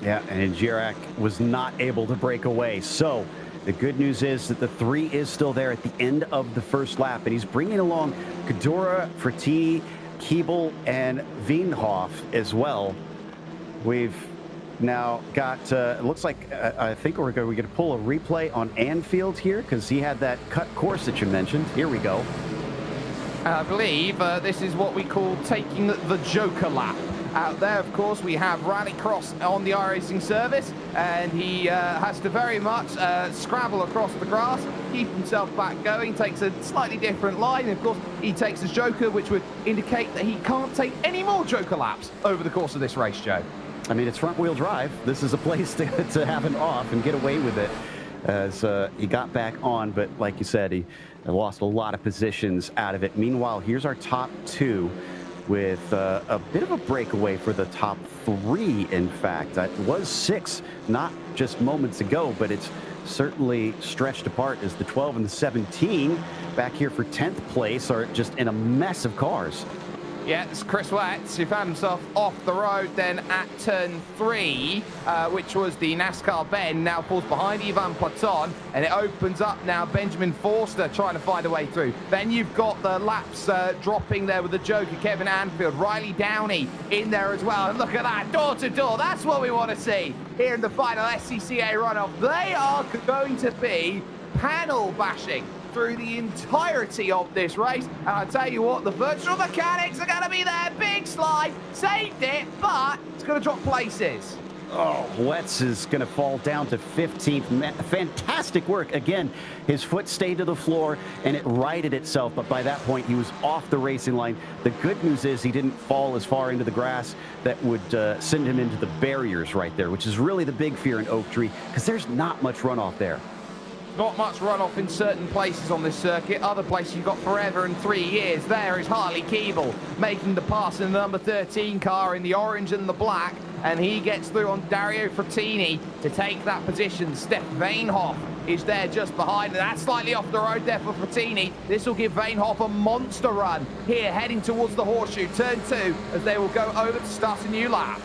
[SPEAKER 5] Yeah, and Girac was not able to break away. So the good news is that the 3 is still there at the end of the first lap, and he's bringing along Kadura, Frattini, Keeble, and Wienhoff as well. We've now got, it looks like, I think we're going to pull a replay on Anfield here, because he had that cut course that you mentioned. Here we go.
[SPEAKER 2] I believe this is what we call taking the Joker lap. Out there, of course, we have Rallycross on the iRacing service, and he has to very much scrabble across the grass, keep himself back going, takes a slightly different line. And of course, he takes his Joker, which would indicate that he can't take any more Joker laps over the course of this race, Joe.
[SPEAKER 5] I mean, it's front-wheel drive. This is a place to have an off and get away with it, as he got back on. But like you said, he lost a lot of positions out of it. Meanwhile, here's our top 2. With a bit of a breakaway for the top 3, in fact. That was 6, not just moments ago, but it's certainly stretched apart as the 12 and the 17 back here for 10th place are just in a mess of cars.
[SPEAKER 2] Yeah, it's Chris Wetz, who found himself off the road then at turn 3, which was the NASCAR bend, now falls behind Ivan Platon, and it opens up now Benjamin Forster trying to find a way through. Then you've got the laps dropping there with the Joker, Kevin Anfield, Riley Downey in there as well. And look at that, door to door, that's what we want to see here in the final SCCA runoff. They are going to be panel bashing through the entirety of this race, and I tell you what, the virtual mechanics are going to be there. Big slide, saved it, but it's going to drop places.
[SPEAKER 5] Oh, Wetz is going to fall down to 15th. Fantastic work. Again, his foot stayed to the floor and it righted itself, but by that point he was off the racing line. The good news is he didn't fall as far into the grass that would send him into the barriers right there, which is really the big fear in Oak Tree, because there's not much runoff there.
[SPEAKER 2] Not much runoff in certain places on this circuit. Other places you've got forever and 3 years. There is Harley Keeble making the pass in the number 13 car in the orange and the black, and he gets through on Dario Frattini to take that position. Steph Vainhoff is there just behind, and that's slightly off the road there for Frattini. This will give Vainhoff a monster run here, heading towards the horseshoe, turn 2, as they will go over to start a new lap.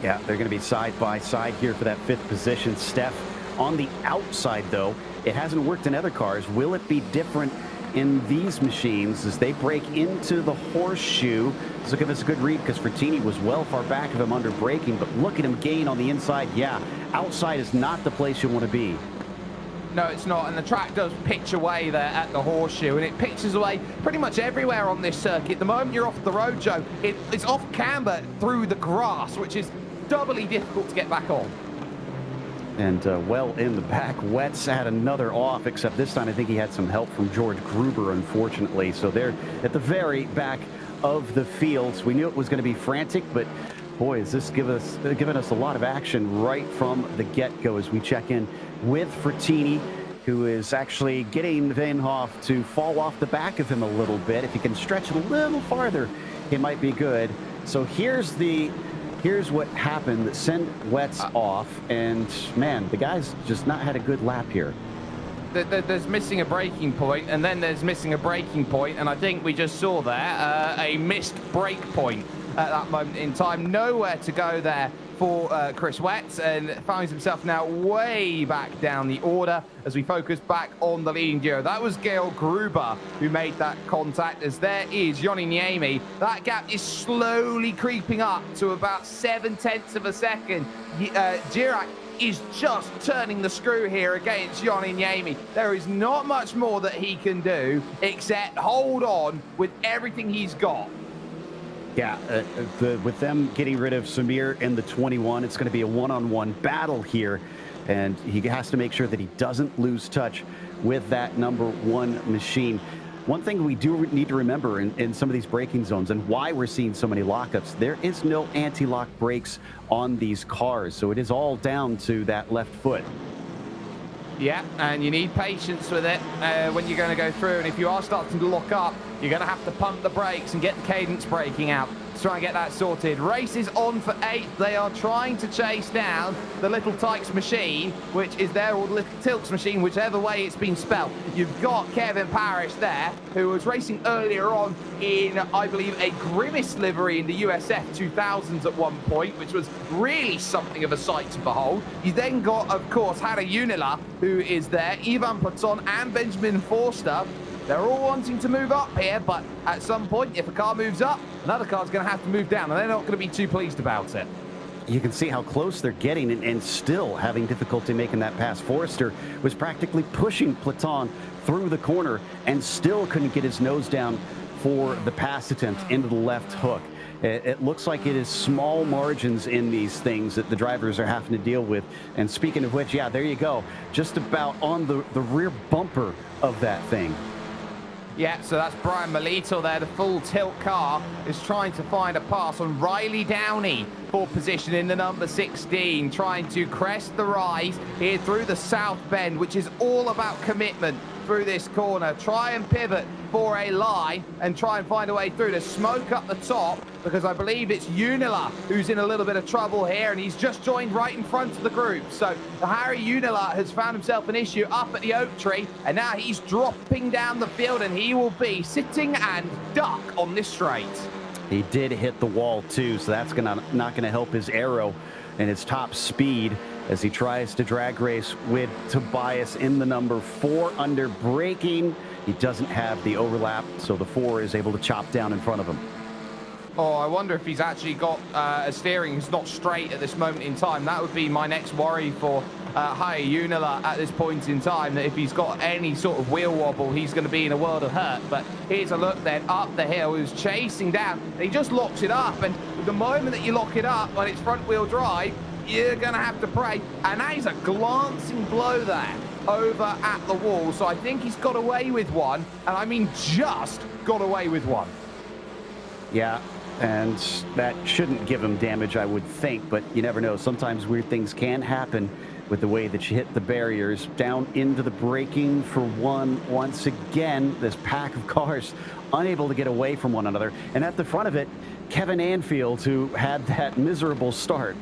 [SPEAKER 5] Yeah, they're going to be side by side here for that 5th position. Steph on the outside, though. It hasn't worked in other cars. Will it be different in these machines as they break into the horseshoe? Let's give us a good read, because Frattini was well far back of him under braking, but look at him gain on the inside. Yeah, outside is not the place you want to be.
[SPEAKER 2] No, it's not, and the track does pitch away there at the horseshoe, and it pitches away pretty much everywhere on this circuit. The moment you're off the road, Joe, it's off camber through the grass, which is doubly difficult to get back on.
[SPEAKER 5] And well in the back, Wetz had another off, except this time I think he had some help from George Gruber, unfortunately. So they're at the very back of the fields. We knew it was going to be frantic, but boy, is this giving us a lot of action right from the get-go as we check in with Frattini, who is actually getting Vainhoff to fall off the back of him a little bit. If he can stretch it a little farther, it might be good. So here's what happened that sent Wetz off, and man, the guy's just not had a good lap here.
[SPEAKER 2] There's missing a braking point, and then there's missing a braking point, and I think we just saw there a missed brake point at that moment in time. Nowhere to go there for Chris Wetz, and finds himself now way back down the order as we focus back on the leading duo. That was Gail Gruber who made that contact, as there is Johnny Niemi. That gap is slowly creeping up to about 0.7 of a second. Girac is just turning the screw here against Johnny Niemi. There is not much more that he can do except hold on with everything he's got.
[SPEAKER 5] Yeah, with them getting rid of Samir in the 21, it's going to be a one-on-one battle here, and he has to make sure that he doesn't lose touch with that number 1 machine. One thing we do need to remember in some of these braking zones, and why we're seeing so many lockups, there is no anti-lock brakes on these cars, so it is all down to that left foot.
[SPEAKER 2] Yeah, and you need patience with it when you're going to go through, and if you are starting to lock up, you're going to have to pump the brakes and get the cadence braking out to try and get that sorted. Race is on for 8th. They are trying to chase down the Little Tykes machine, which is there, or the Little Tilks machine, whichever way it's been spelled. You've got Kevin Parrish there, who was racing earlier on in, I believe, a Grimace livery in the USF 2000s at one point, which was really something of a sight to behold. You then got, of course, Hannah Unila, who is there, Ivan Platon and Benjamin Forster. They're all wanting to move up here, but at some point, if a car moves up, another car's going to have to move down, and they're not going to be too pleased about it.
[SPEAKER 5] You can see how close they're getting and still having difficulty making that pass. Forrester was practically pushing Platon through the corner and still couldn't get his nose down for the pass attempt into the left hook. It looks like it is small margins in these things that the drivers are having to deal with. And speaking of which, yeah, there you go. Just about on the rear bumper of that thing.
[SPEAKER 2] Yeah, so that's Brian Melito there. The full tilt car is trying to find a pass on Riley Downey for position in the number 16, trying to crest the rise here through the South Bend, which is all about commitment through this corner, try and pivot for a line and try and find a way through to smoke up the top, because I believe it's Unila who's in a little bit of trouble here, and he's just joined right in front of the group. So Harry Unila has found himself an issue up at the oak tree, and now he's dropping down the field, and he will be sitting and duck on this straight.
[SPEAKER 5] He did hit the wall too, so that's not gonna help his aero and his top speed as he tries to drag race with Tobias in the number 4 under braking. He doesn't have the overlap, so the 4 is able to chop down in front of him.
[SPEAKER 2] Oh, I wonder if he's actually got a steering who's not straight at this moment in time. That would be my next worry for Harry Unila at this point in time, that if he's got any sort of wheel wobble, he's going to be in a world of hurt. But here's a look then up the hill, who's chasing down. He just locks it up, and the moment that you lock it up when it's front-wheel drive, you're going to have to pray. And that is a glancing blow there over at the wall. So I think he's got away with one, and I mean just got away with one.
[SPEAKER 5] Yeah, and that shouldn't give him damage, I would think, but you never know. Sometimes weird things can happen with the way that you hit the barriers. Down into the braking for one once again. This pack of cars unable to get away from one another. And at the front of it, Kevin Anfield, who had that miserable start.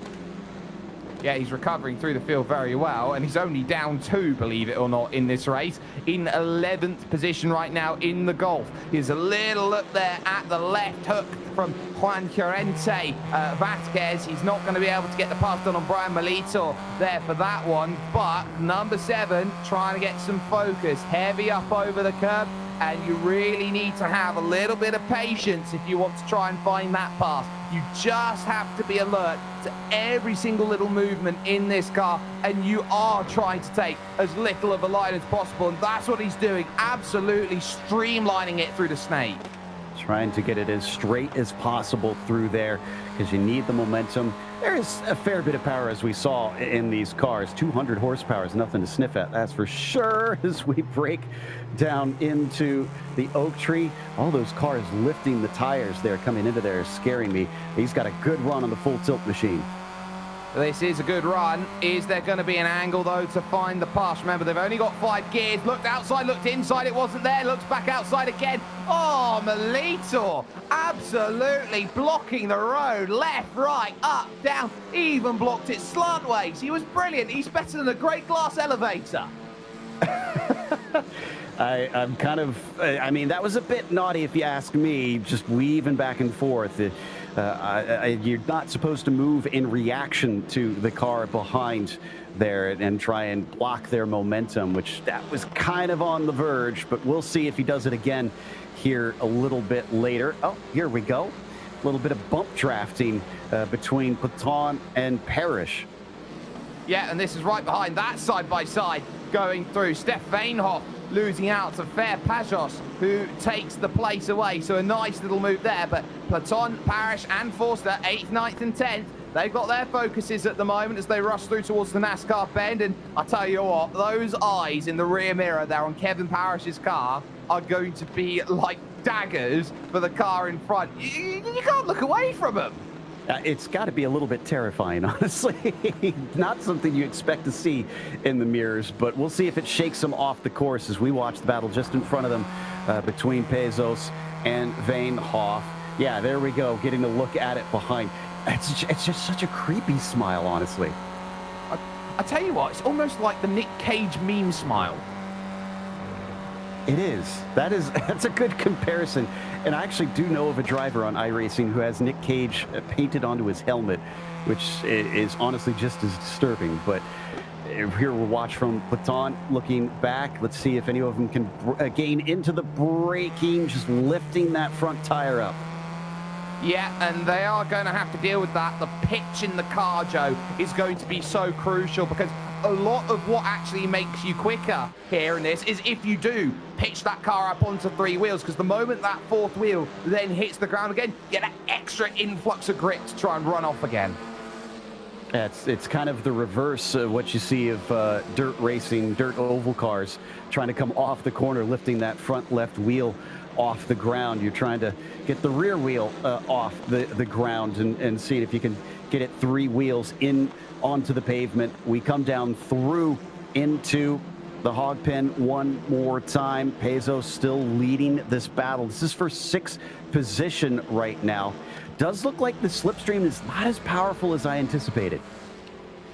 [SPEAKER 2] Yeah, he's recovering through the field very well, and he's only down 2, believe it or not, in this race. In 11th position right now in the Golf. Here's a little look there at the left hook from Juan Llorente Vasquez. He's not going to be able to get the pass done on Brian Melito there for that one, but number 7 trying to get some focus. Heavy up over the curb, and you really need to have a little bit of patience if you want to try and find that pass. You just have to be alert to every single little movement in this car, and you are trying to take as little of a line as possible, and that's what he's doing, absolutely streamlining it through the snake.
[SPEAKER 5] Trying to get it as straight as possible through there, because you need the momentum. There is a fair bit of power, as we saw in these cars. 200 horsepower is nothing to sniff at, that's for sure, as we break down into the oak tree. All those cars lifting the tires there coming into there is scaring me. He's got a good run on the full tilt machine.
[SPEAKER 2] This is a good run. Is there going to be an angle, though, to find the pass? Remember, they've only got 5 gears. Looked outside, looked inside, it wasn't there. Looks back outside again. Oh, Melito absolutely blocking the road. Left, right, up, down. He even blocked it slantways. He was brilliant. He's better than a great glass elevator.
[SPEAKER 5] I'm kind of, I mean, that was a bit naughty if you ask me, just weaving back and forth. You're not supposed to move in reaction to the car behind there and try and block their momentum, which that was kind of on the verge, but we'll see if he does it again here a little bit later. Oh, here we go. A little bit of bump drafting between Platon and Parrish.
[SPEAKER 2] Yeah, and this is right behind that side-by-side going through. Steph Vainhoff losing out to Fair Pajos, who takes the place away. So a nice little move there, but Platon, Parrish and Forster, 8th, 9th and 10th, they've got their focuses at the moment as they rush through towards the NASCAR bend. And I tell you what, those eyes in the rear mirror there on Kevin Parrish's car are going to be like daggers for the car in front. You can't look away from them.
[SPEAKER 5] It's got to be a little bit terrifying, honestly. Not something you expect to see in the mirrors, but we'll see if it shakes them off the course as we watch the battle just in front of them between Pezos and Vainhoff. Yeah, there we go, getting a look at it behind. It's just such a creepy smile, honestly.
[SPEAKER 2] I tell you what, it's almost like the Nick Cage meme smile.
[SPEAKER 5] It is. That's a good comparison. And I actually do know of a driver on iRacing who has Nick Cage painted onto his helmet, which is honestly just as disturbing. But here we'll watch from Platon looking back. Let's see if any of them can gain into the braking, just lifting that front tire up.
[SPEAKER 2] Yeah, and they are going to have to deal with that. The pitch in the car, Joe, is going to be so crucial, because a lot of what actually makes you quicker here in this is if you do pitch that car up onto 3 wheels, because the moment that 4th wheel then hits the ground again, you get that extra influx of grip to try and run off again.
[SPEAKER 5] It's kind of the reverse of what you see of dirt racing, dirt oval cars trying to come off the corner, lifting that front left wheel off the ground. You're trying to get the rear wheel off the ground and see if you can get it 3 wheels in onto the pavement. We come down through into the hog pen one more time. Peso still leading this battle. This is for 6th position right now. Does look like the slipstream is not as powerful as I anticipated.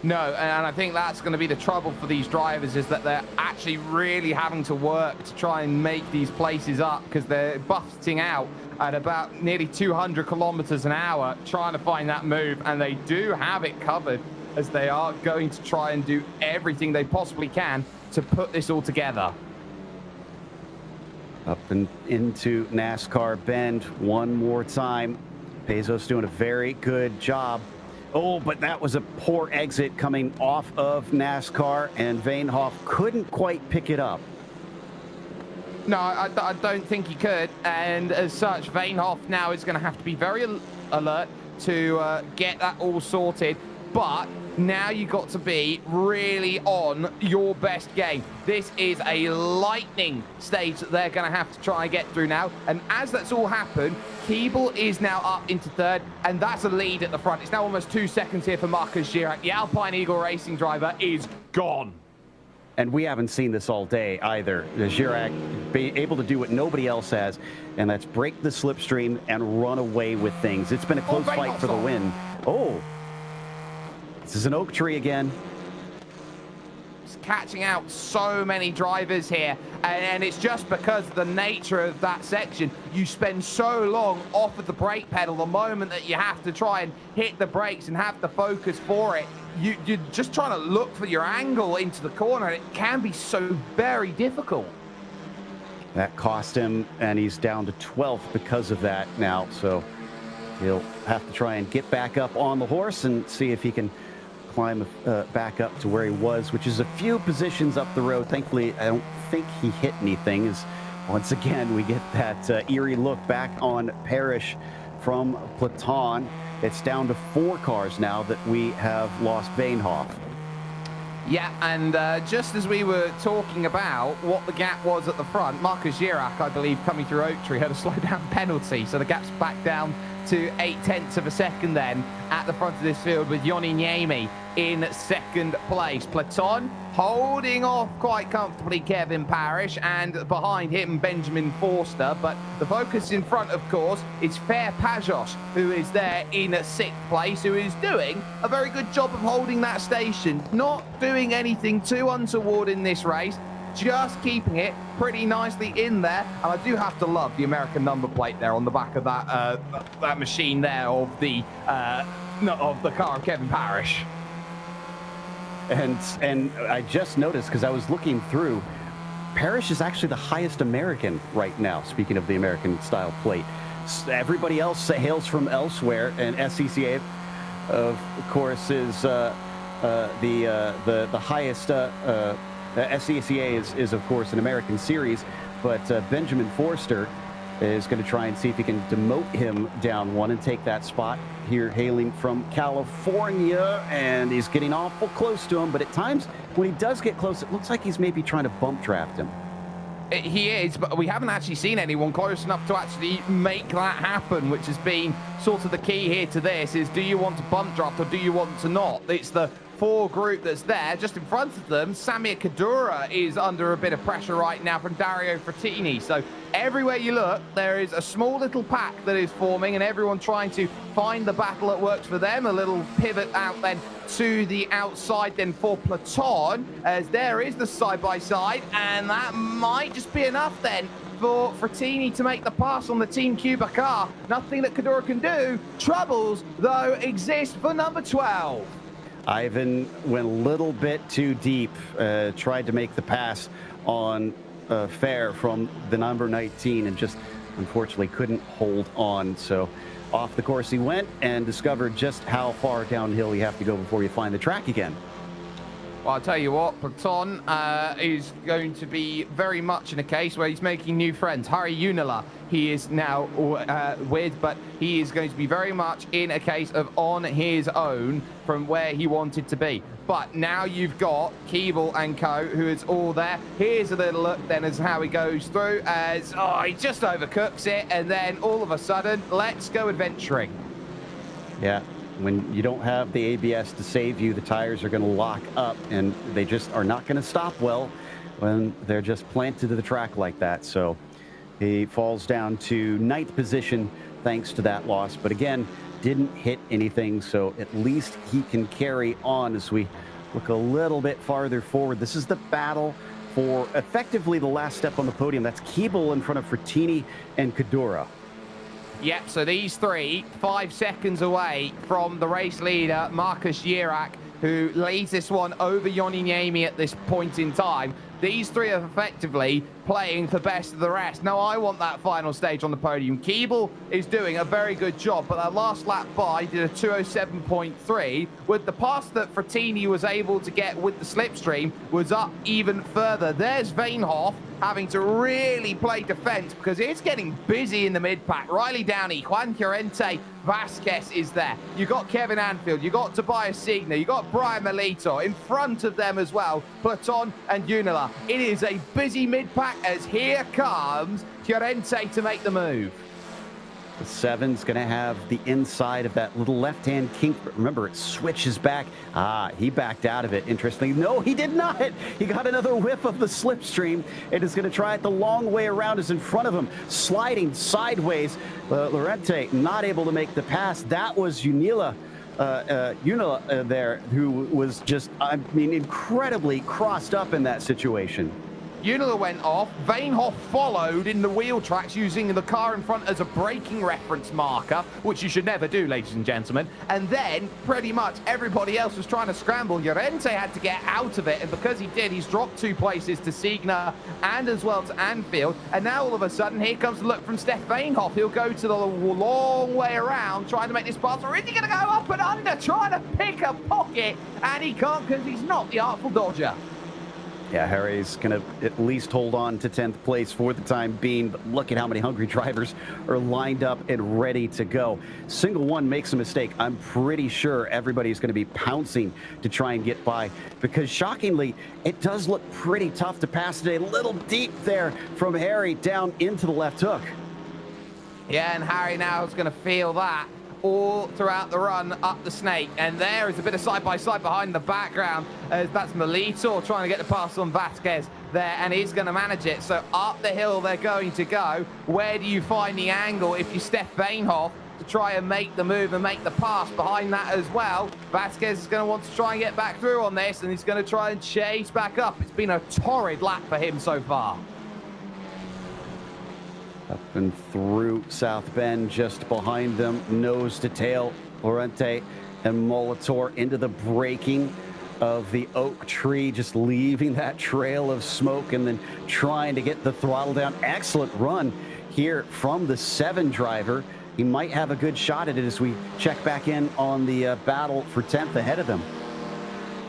[SPEAKER 2] No, and I think that's going to be the trouble for these drivers, is that they're actually really having to work to try and make these places up, because they're buffeting out at about nearly 200 kilometers an hour trying to find that move, and they do have it covered, as they are going to try and do everything they possibly can to put this all together.
[SPEAKER 5] Up and into NASCAR Bend one more time. Peso's doing a very good job. Oh, but that was a poor exit coming off of NASCAR, and Veenhoff couldn't quite pick it up.
[SPEAKER 2] No, I don't think he could, and as such, Veenhoff now is going to have to be very alert to get that all sorted, but now you've got to be really on your best game. This is a lightning stage that they're going to have to try and get through now, and as that's all happened, Keeble is now up into 3rd, and that's a lead at the front. It's now almost 2 seconds here for Marcus Girac. The Alpine Eagle Racing driver is gone.
[SPEAKER 5] And we haven't seen this all day either. Girac be able to do what nobody else has, and that's break the slipstream and run away with things. It's been a close fight for the win. Oh, this is an oak tree again.
[SPEAKER 2] It's catching out so many drivers here, and it's just because of the nature of that section. You spend so long off of the brake pedal. The moment that you have to try and hit the brakes and have the focus for it, you're just trying to look for your angle into the corner, and it can be so very difficult.
[SPEAKER 5] That cost him, and he's down to 12th because of that now. So he'll have to try and get back up on the horse and see if he can climb back up to where he was, which is a few positions up the road. Thankfully, I don't think he hit anything. As once again, we get that eerie look back on Parrish from Platon. It's down to 4 cars now that we have lost Veenhoff.
[SPEAKER 2] Yeah, and just as we were talking about what the gap was at the front, Marcus Girac, I believe, coming through Oak Tree, had a slow down penalty, so the gap's back down to 0.8 of a second then at the front of this field, with Yoni Niemi in 2nd place. Platon holding off quite comfortably Kevin Parrish, and behind him Benjamin Forster, but the focus in front, of course, is Fair Pajos, who is there in 6th place, who is doing a very good job of holding that station, not doing anything too untoward in this race, just keeping it pretty nicely in there. And I do have to love the American number plate there on the back of that that machine there of the car of Kevin Parrish.
[SPEAKER 5] And I just noticed, because I was looking through, Parrish is actually the highest American right now, speaking of the American style plate. Everybody else hails from elsewhere, and SCCA, of course, is the highest. SCCA is of course an American series, but Benjamin Forster is going to try and see if he can demote him down one and take that spot here, hailing from California, and he's getting awful close to him, but at times when he does get close, it looks like he's maybe trying to bump draft him.
[SPEAKER 2] He is, but we haven't actually seen anyone close enough to actually make that happen, which has been sort of the key here to this, is do you want to bump draft or do you want to not? It's the 4 group that's there. Just in front of them, Samir Kadura is under a bit of pressure right now from Dario Frattini. So everywhere you look, there is a small little pack that is forming, and everyone trying to find the battle that works for them. A little pivot out then to the outside then for Platon, as there is the side-by-side, and that might just be enough then for Frattini to make the pass on the Team Cuba car. Nothing that Kadura can do. Troubles, though, exist for number 12.
[SPEAKER 5] Ivan went a little bit too deep, tried to make the pass on Fair from the number 19, and just unfortunately couldn't hold on. So off the course he went, and discovered just how far downhill you have to go before you find the track again.
[SPEAKER 2] Well, I'll tell you what, Platon is going to be very much in a case where he's making new friends. Harry Unila, he is now with, but he is going to be very much in a case of on his own from where he wanted to be. But now you've got Keeble and co, who is all there. Here's a little look then as how he goes through, as, he just overcooks it, and then all of a sudden, let's go adventuring.
[SPEAKER 5] Yeah. When you don't have the ABS to save you, the tires are going to lock up, and they just are not going to stop well when they're just planted to the track like that. So he falls down to 9th position thanks to that loss. But again, didn't hit anything, so at least he can carry on as we look a little bit farther forward. This is the battle for effectively the last step on the podium. That's Keeble in front of Frattini and Cadora.
[SPEAKER 2] Yep, so these three, 5 seconds away from the race leader, Marcus Girac, who leads this one over Joni Niemi at this point in time. These three are effectively playing for best of the rest. Now, I want that final stage on the podium. Keeble is doing a very good job, but that last lap by did a 2:07.3. With the pass that Frattini was able to get with the slipstream was up even further. There's Veenhoff having to really play defense because it's getting busy in the mid-pack. Riley Downey, Juan Llorente, Vasquez is there. You got Kevin Anfield, you got Tobias Signer, you got Brian Melito in front of them as well, Platon and Unila. It is a busy mid-pack as here comes Llorente to make the move.
[SPEAKER 5] The 7's going to have the inside of that little left-hand kink, but remember, it switches back. He backed out of it, interestingly. No, he did not. He got another whiff of the slipstream and is going to try it the long way around. Is in front of him, sliding sideways. Llorente not able to make the pass. That was Unila there, who was just, I mean, incredibly crossed up in that situation.
[SPEAKER 2] Unila went off. Veenhoff followed in the wheel tracks using the car in front as a braking reference marker, which you should never do, ladies and gentlemen. And then pretty much everybody else was trying to scramble. Llorente had to get out of it, and because he did, he's dropped 2 places to Signer and as well to Anfield. And now all of a sudden, here comes the look from Stef Veenhoff. He'll go to the long way around, trying to make this pass. Or is he going to go up and under, trying to pick a pocket? And he can't because he's not the Artful Dodger.
[SPEAKER 5] Yeah, Harry's going to at least hold on to 10th place for the time being, but look at how many hungry drivers are lined up and ready to go. Single one makes a mistake. I'm pretty sure everybody's going to be pouncing to try and get by, because shockingly, it does look pretty tough to pass today. A little deep there from Harry down into the left hook.
[SPEAKER 2] Yeah, and Harry now is going to feel that all throughout the run up the snake. And there is a bit of side-by-side behind the background. That's Melito trying to get the pass on Vasquez there, and he's going to manage it. So up the hill they're going to go. Where do you find the angle if you Stef Veenhoff to try and make the move and make the pass behind that as well? Vasquez is going to want to try and get back through on this, and he's going to try and chase back up. It's been a torrid lap for him so far.
[SPEAKER 5] Up and through South Bend, just behind them, nose to tail, Llorente and Molitor into the braking of the oak tree, just leaving that trail of smoke and then trying to get the throttle down. Excellent run here from the 7 driver. He might have a good shot at it as we check back in on the battle for 10th ahead of them.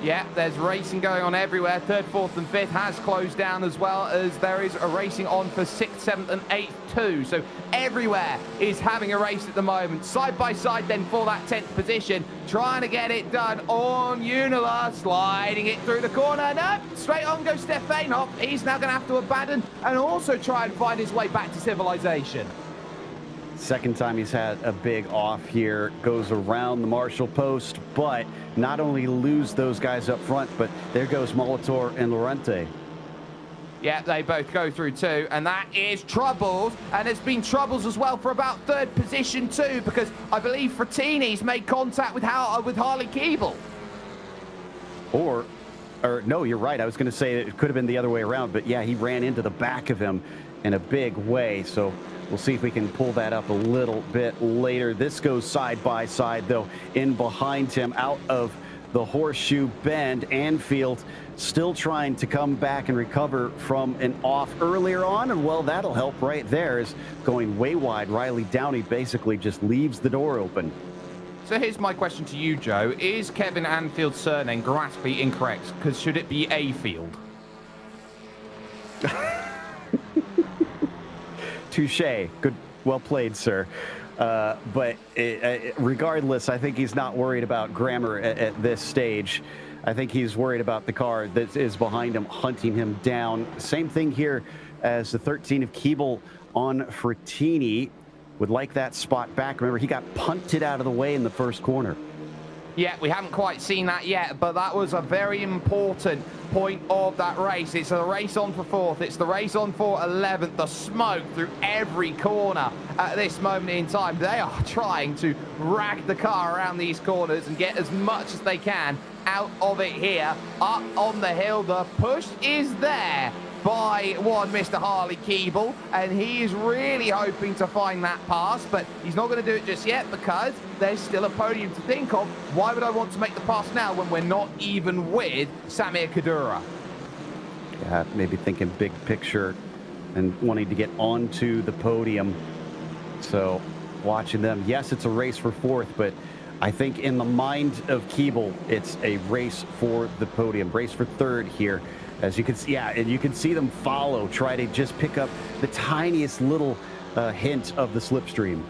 [SPEAKER 2] Yeah, there's racing going on everywhere. 3rd, 4th and 5th has closed down, as well as there is a racing on for 6th, 7th and 8th too. So everywhere is having a race at the moment. Side by side then for that 10th position. Trying to get it done on Unila, sliding it through the corner. No, straight on goes Stef Veenhoff. He's now going to have to abandon and also try and find his way back to civilization.
[SPEAKER 5] Second time he's had a big off here, goes around the Marshall post, but not only lose those guys up front, but there goes Molitor and Llorente.
[SPEAKER 2] Yeah, they both go through too, and that is troubles, and there's been troubles as well for about 3rd position too, because I believe Frattini's made contact with Harley Keeble. Or
[SPEAKER 5] no, you're right. I was going to say it could have been the other way around, but yeah, he ran into the back of him in a big way, so we'll see if we can pull that up a little bit later. This goes side by side, though, in behind him out of the horseshoe bend. Anfield still trying to come back and recover from an off earlier on, and well, that'll help right there. Is going way wide. Riley Downey basically just leaves the door open.
[SPEAKER 2] So here's my question to you, Joe. Is Kevin Anfield's surname grammatically incorrect? Because should it be A-field?
[SPEAKER 5] Touche. Good. Well played, sir. But regardless, I think he's not worried about grammar at this stage. I think he's worried about the car that is behind him, hunting him down. Same thing here as the 13 of Keeble on Frattini. Would like that spot back. Remember, he got punted out of the way in the first corner.
[SPEAKER 2] Yeah, we haven't quite seen that yet, but that was a very important point of that race. It's the race on for 4th. It's the race on for 11th. The smoke through every corner at this moment in time. They are trying to rag the car around these corners and get as much as they can out of it here. Up on the hill, the push is there by one Mr. Harley Keeble, and he is really hoping to find that pass, but he's not going to do it just yet because there's still a podium to think of. Why would I want to make the pass now when we're not even with Samir Kadura?
[SPEAKER 5] Yeah, maybe thinking big picture and wanting to get onto the podium. So watching them, yes, it's a race for 4th, but I think in the mind of Keeble, it's a race for the podium, race for 3rd here. As you can see, yeah, and you can see them follow, try to just pick up the tiniest little hint of the slipstream.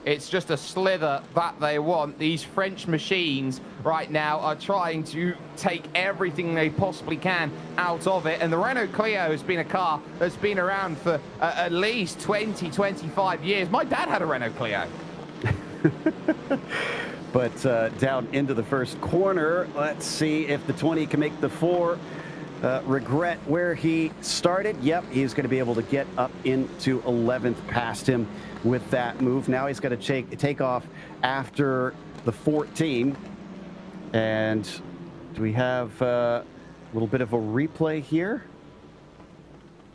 [SPEAKER 2] It's just a slither that they want. These French machines right now are trying to take everything they possibly can out of it. And the Renault Clio has been a car that's been around for at least 20, 25 years. My dad had a Renault Clio.
[SPEAKER 5] But down into the first corner, let's see if the 20 can make the 4. Regret where he started. Yep, he's going to be able to get up into 11th past him with that move. Now he's going to take off after the 14. And do we have a little bit of a replay here?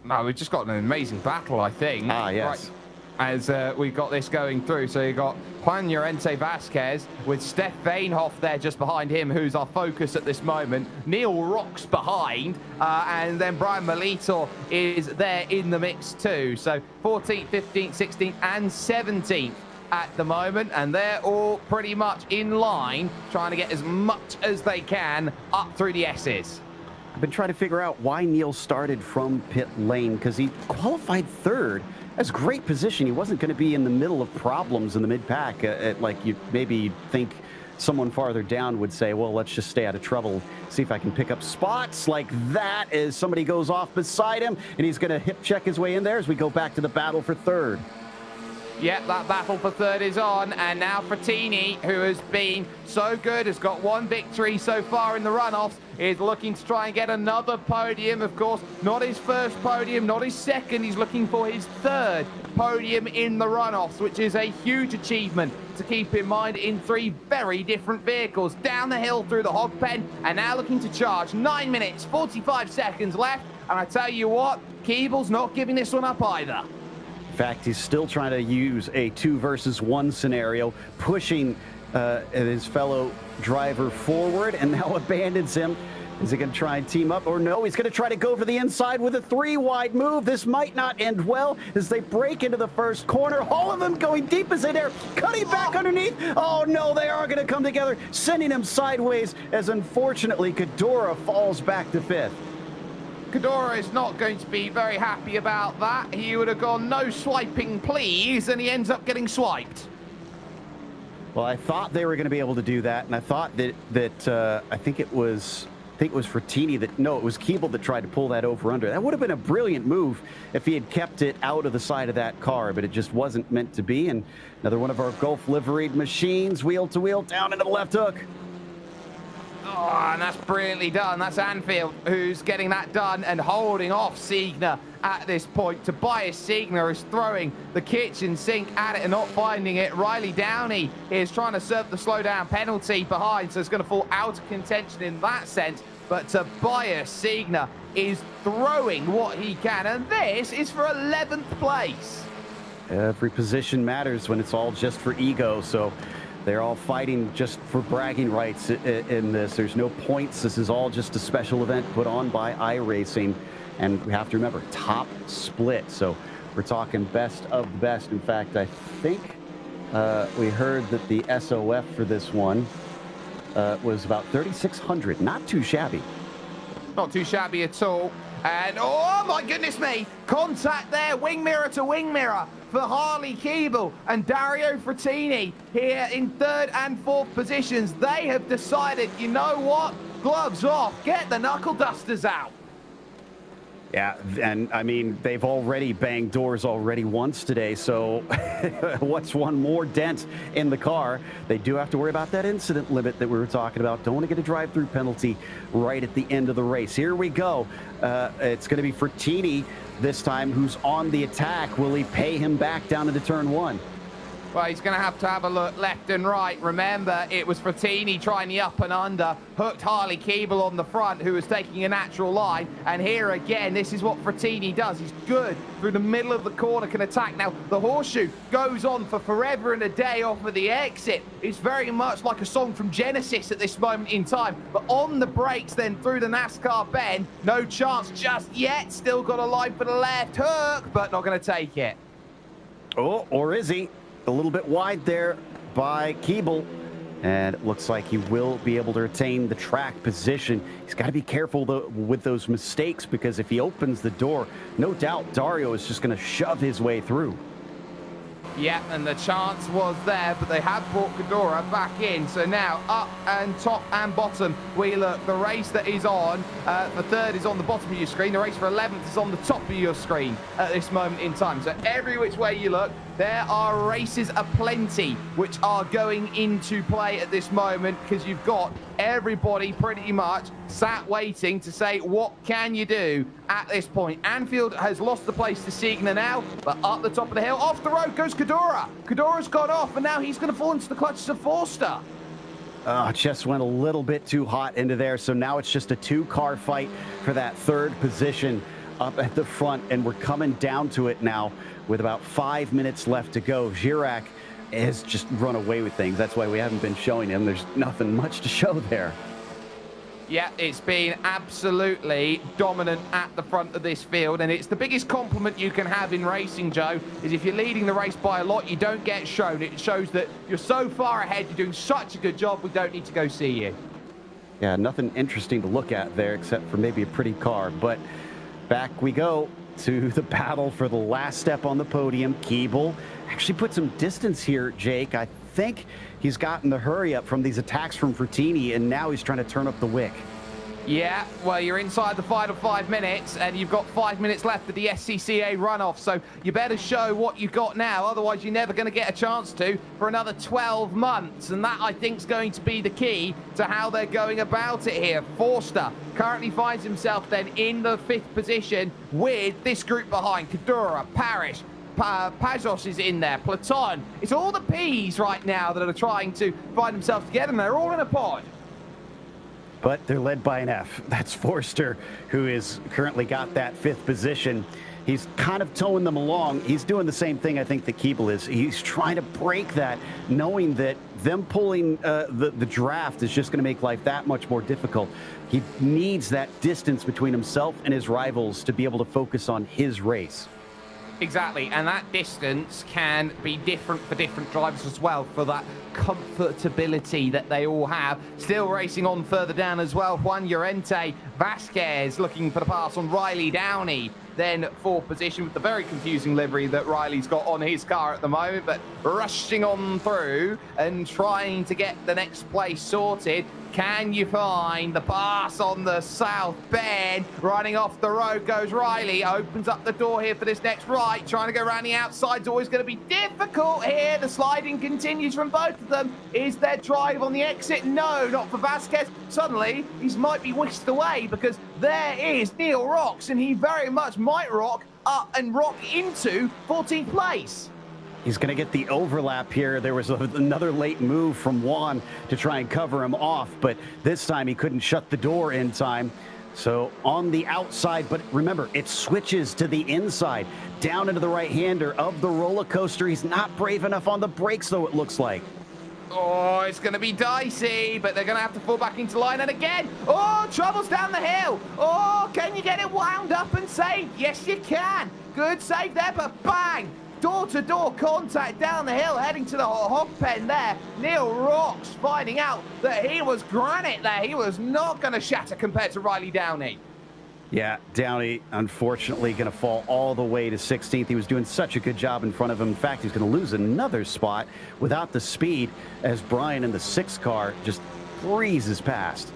[SPEAKER 2] No, we've just got an amazing battle, I think.
[SPEAKER 5] Ah, yes.
[SPEAKER 2] Right. As we've got this going through. So you've got Juan Llorente Vasquez with Steph Vainhoff there just behind him, who's our focus at this moment. Neil Rock's behind, and then Brian Melito is there in the mix too. So 14th, 15th, 16th, and 17th at the moment, and they're all pretty much in line, trying to get as much as they can up through the S's.
[SPEAKER 5] I've been trying to figure out why Neil started from pit lane, because he qualified 3rd. That's great position. He wasn't going to be in the middle of problems in the mid-pack. Like you maybe think someone farther down would say, well, let's just stay out of trouble, see if I can pick up spots like that as somebody goes off beside him, and he's going to hip check his way in there as we go back to the battle for 3rd.
[SPEAKER 2] Yep, that battle for 3rd is on, and now Frattini, who has been so good, has got 1 victory so far in the runoffs, is looking to try and get another podium. Of course, not his first podium, not his second. He's looking for his 3rd podium in the runoffs, which is a huge achievement to keep in mind in 3 very different vehicles. Down the hill through the hog pen, and now looking to charge. 9 minutes, 45 seconds left, and I tell you what, Keeble's not giving this one up either.
[SPEAKER 5] In fact, he's still trying to use a 2 versus 1 scenario, pushing his fellow driver forward, and now abandons him. Is he going to try and team up? Or no, he's going to try to go for the inside with a 3-wide move. This might not end well as they break into the first corner. All of them going deep as they dare, cutting back underneath. Oh no, they are going to come together, sending him sideways as unfortunately Kadura falls back to 5th.
[SPEAKER 2] Kadura is not going to be very happy about that. He would have gone, no swiping please, and he ends up getting swiped.
[SPEAKER 5] Well, I thought they were going to be able to do that, and I thought that I think it was Frattini that, no, it was Keeble that tried to pull that over under. That would have been a brilliant move if he had kept it out of the side of that car, but it just wasn't meant to be. And another one of our Gulf liveried machines, wheel to wheel, down into the left hook.
[SPEAKER 2] Oh, and that's brilliantly done. That's Anfield who's getting that done and holding off Siegner at this point. Tobias Siegner is throwing the kitchen sink at it and not finding it. Riley Downey is trying to serve the slowdown penalty behind, so it's going to fall out of contention in that sense. But Tobias Siegner is throwing what he can, and this is for 11th place.
[SPEAKER 5] Every position matters when it's all just for ego, so they're all fighting just for bragging rights in this. There's no points. This is all just a special event put on by iRacing. And we have to remember, top split. So we're talking best of the best. In fact, I think we heard that the SOF for this one was about 3,600. Not too shabby.
[SPEAKER 2] Not too shabby at all. And, oh my goodness me, contact there, wing mirror to wing mirror for Harley Keeble and Dario Frattini here in 3rd and 4th positions. They have decided, you know what, gloves off, get the knuckle dusters out.
[SPEAKER 5] Yeah, and I mean, they've already banged doors already once today, so what's one more dent in the car? They do have to worry about that incident limit that we were talking about. Don't want to get a drive-through penalty right at the end of the race. Here we go. It's going to be Frattini this time, who's on the attack. Will he pay him back down into turn one?
[SPEAKER 2] Well, he's going to have a look left and right. Remember, it was Frattini trying the up and under, hooked Harley Keeble on the front, who was taking a natural line. And here again, this is what Frattini does. He's good through the middle of the corner, can attack. Now, the horseshoe goes on for forever and a day off of the exit. It's very much like a song from Genesis at this moment in time. But on the brakes then through the NASCAR bend, no chance just yet. Still got a line for the left hook, but not going to take it.
[SPEAKER 5] Oh, or is he? A little bit wide there by Keeble, and it looks like he will be able to retain the track position. He's got to be careful though with those mistakes, because if he opens the door, no doubt Dario is just going to shove his way through.
[SPEAKER 2] Yeah, and the chance was there, but they have brought Cadora back in. So now up and top and bottom we look. The race that is on for third is on the bottom of your screen. The race for 11th is on the top of your screen at this moment in time. So every which way you look, there are races aplenty which are going into play at this moment, because you've got everybody pretty much sat waiting to say, what can you do at this point? Anfield has lost the place to Signa now, but up the top of the hill, off the road goes Cadora. Cadora's got off, and now he's going to fall into the clutches of Forster.
[SPEAKER 5] Just went a little bit too hot into there, so now it's just a two-car fight for that third position up at the front, and we're coming down to it now with about 5 minutes left to go. Girac has just run away with things. That's why we haven't been showing him. There's nothing much to show there.
[SPEAKER 2] Yeah, it's been absolutely dominant at the front of this field, and it's the biggest compliment you can have in racing, Joe, is if you're leading the race by a lot, you don't get shown. It shows that you're so far ahead, you're doing such a good job, we don't need to go see you.
[SPEAKER 5] Yeah, nothing interesting to look at there except for maybe a pretty car, but back we go to the battle for the last step on the podium. Keeble actually put some distance here, Jake. I think he's gotten the hurry up from these attacks from Frattini, and now he's trying to turn up the wick.
[SPEAKER 2] Yeah, well, you're inside the final 5 minutes, and you've got 5 minutes left of the SCCA runoff, so you better show what you've got now, otherwise you're never going to get a chance to for another 12 months, and that, I think, is going to be the key to how they're going about it here. Forster currently finds himself then in the 5th position with this group behind. Cadora, Parrish, Pajos is in there, Platon. It's all the P's right now that are trying to find themselves together, and they're all in a pod.
[SPEAKER 5] But they're led by an F. That's Forster, who is currently got that 5th position. He's kind of towing them along. He's doing the same thing I think that Keeble is. He's trying to break that, knowing that them pulling the draft is just going to make life that much more difficult. He needs that distance between himself and his rivals to be able to focus on his race.
[SPEAKER 2] Exactly, and that distance can be different for different drivers as well, for that comfortability that they all have. Still racing on further down as well. Juan Llorente, Vasquez looking for the pass on Riley Downey. Then 4th position with the very confusing livery that Riley's got on his car at the moment, but rushing on through and trying to get the next place sorted. Can you find the pass on the south bend? Running off the road goes Riley. Opens up the door here for this next right. Trying to go around the outside is always going to be difficult here. The sliding continues from both of them. Is there drive on the exit? No, not for Vasquez. Suddenly, he might be whisked away, because there is Neil Rocks, and he very much might rock up and rock into 14th place.
[SPEAKER 5] He's going to get the overlap here. There was another late move from Juan to try and cover him off, but this time he couldn't shut the door in time. So on the outside, but remember, it switches to the inside, down into the right-hander of the roller coaster. He's not brave enough on the brakes, though, it looks like.
[SPEAKER 2] Oh, it's going to be dicey, but they're going to have to fall back into line. And again, oh, trouble's down the hill. Oh, can you get it wound up and saved? Yes, you can. Good save there, but bang! Door-to-door contact down the hill, heading to the hog pen there. Neil Rocks finding out that he was granite there. He was not going to shatter compared to Riley Downey.
[SPEAKER 5] Yeah, Downey, unfortunately, going to fall all the way to 16th. He was doing such a good job in front of him. In fact, he's going to lose another spot without the speed as Brian in the 6th car just breezes past.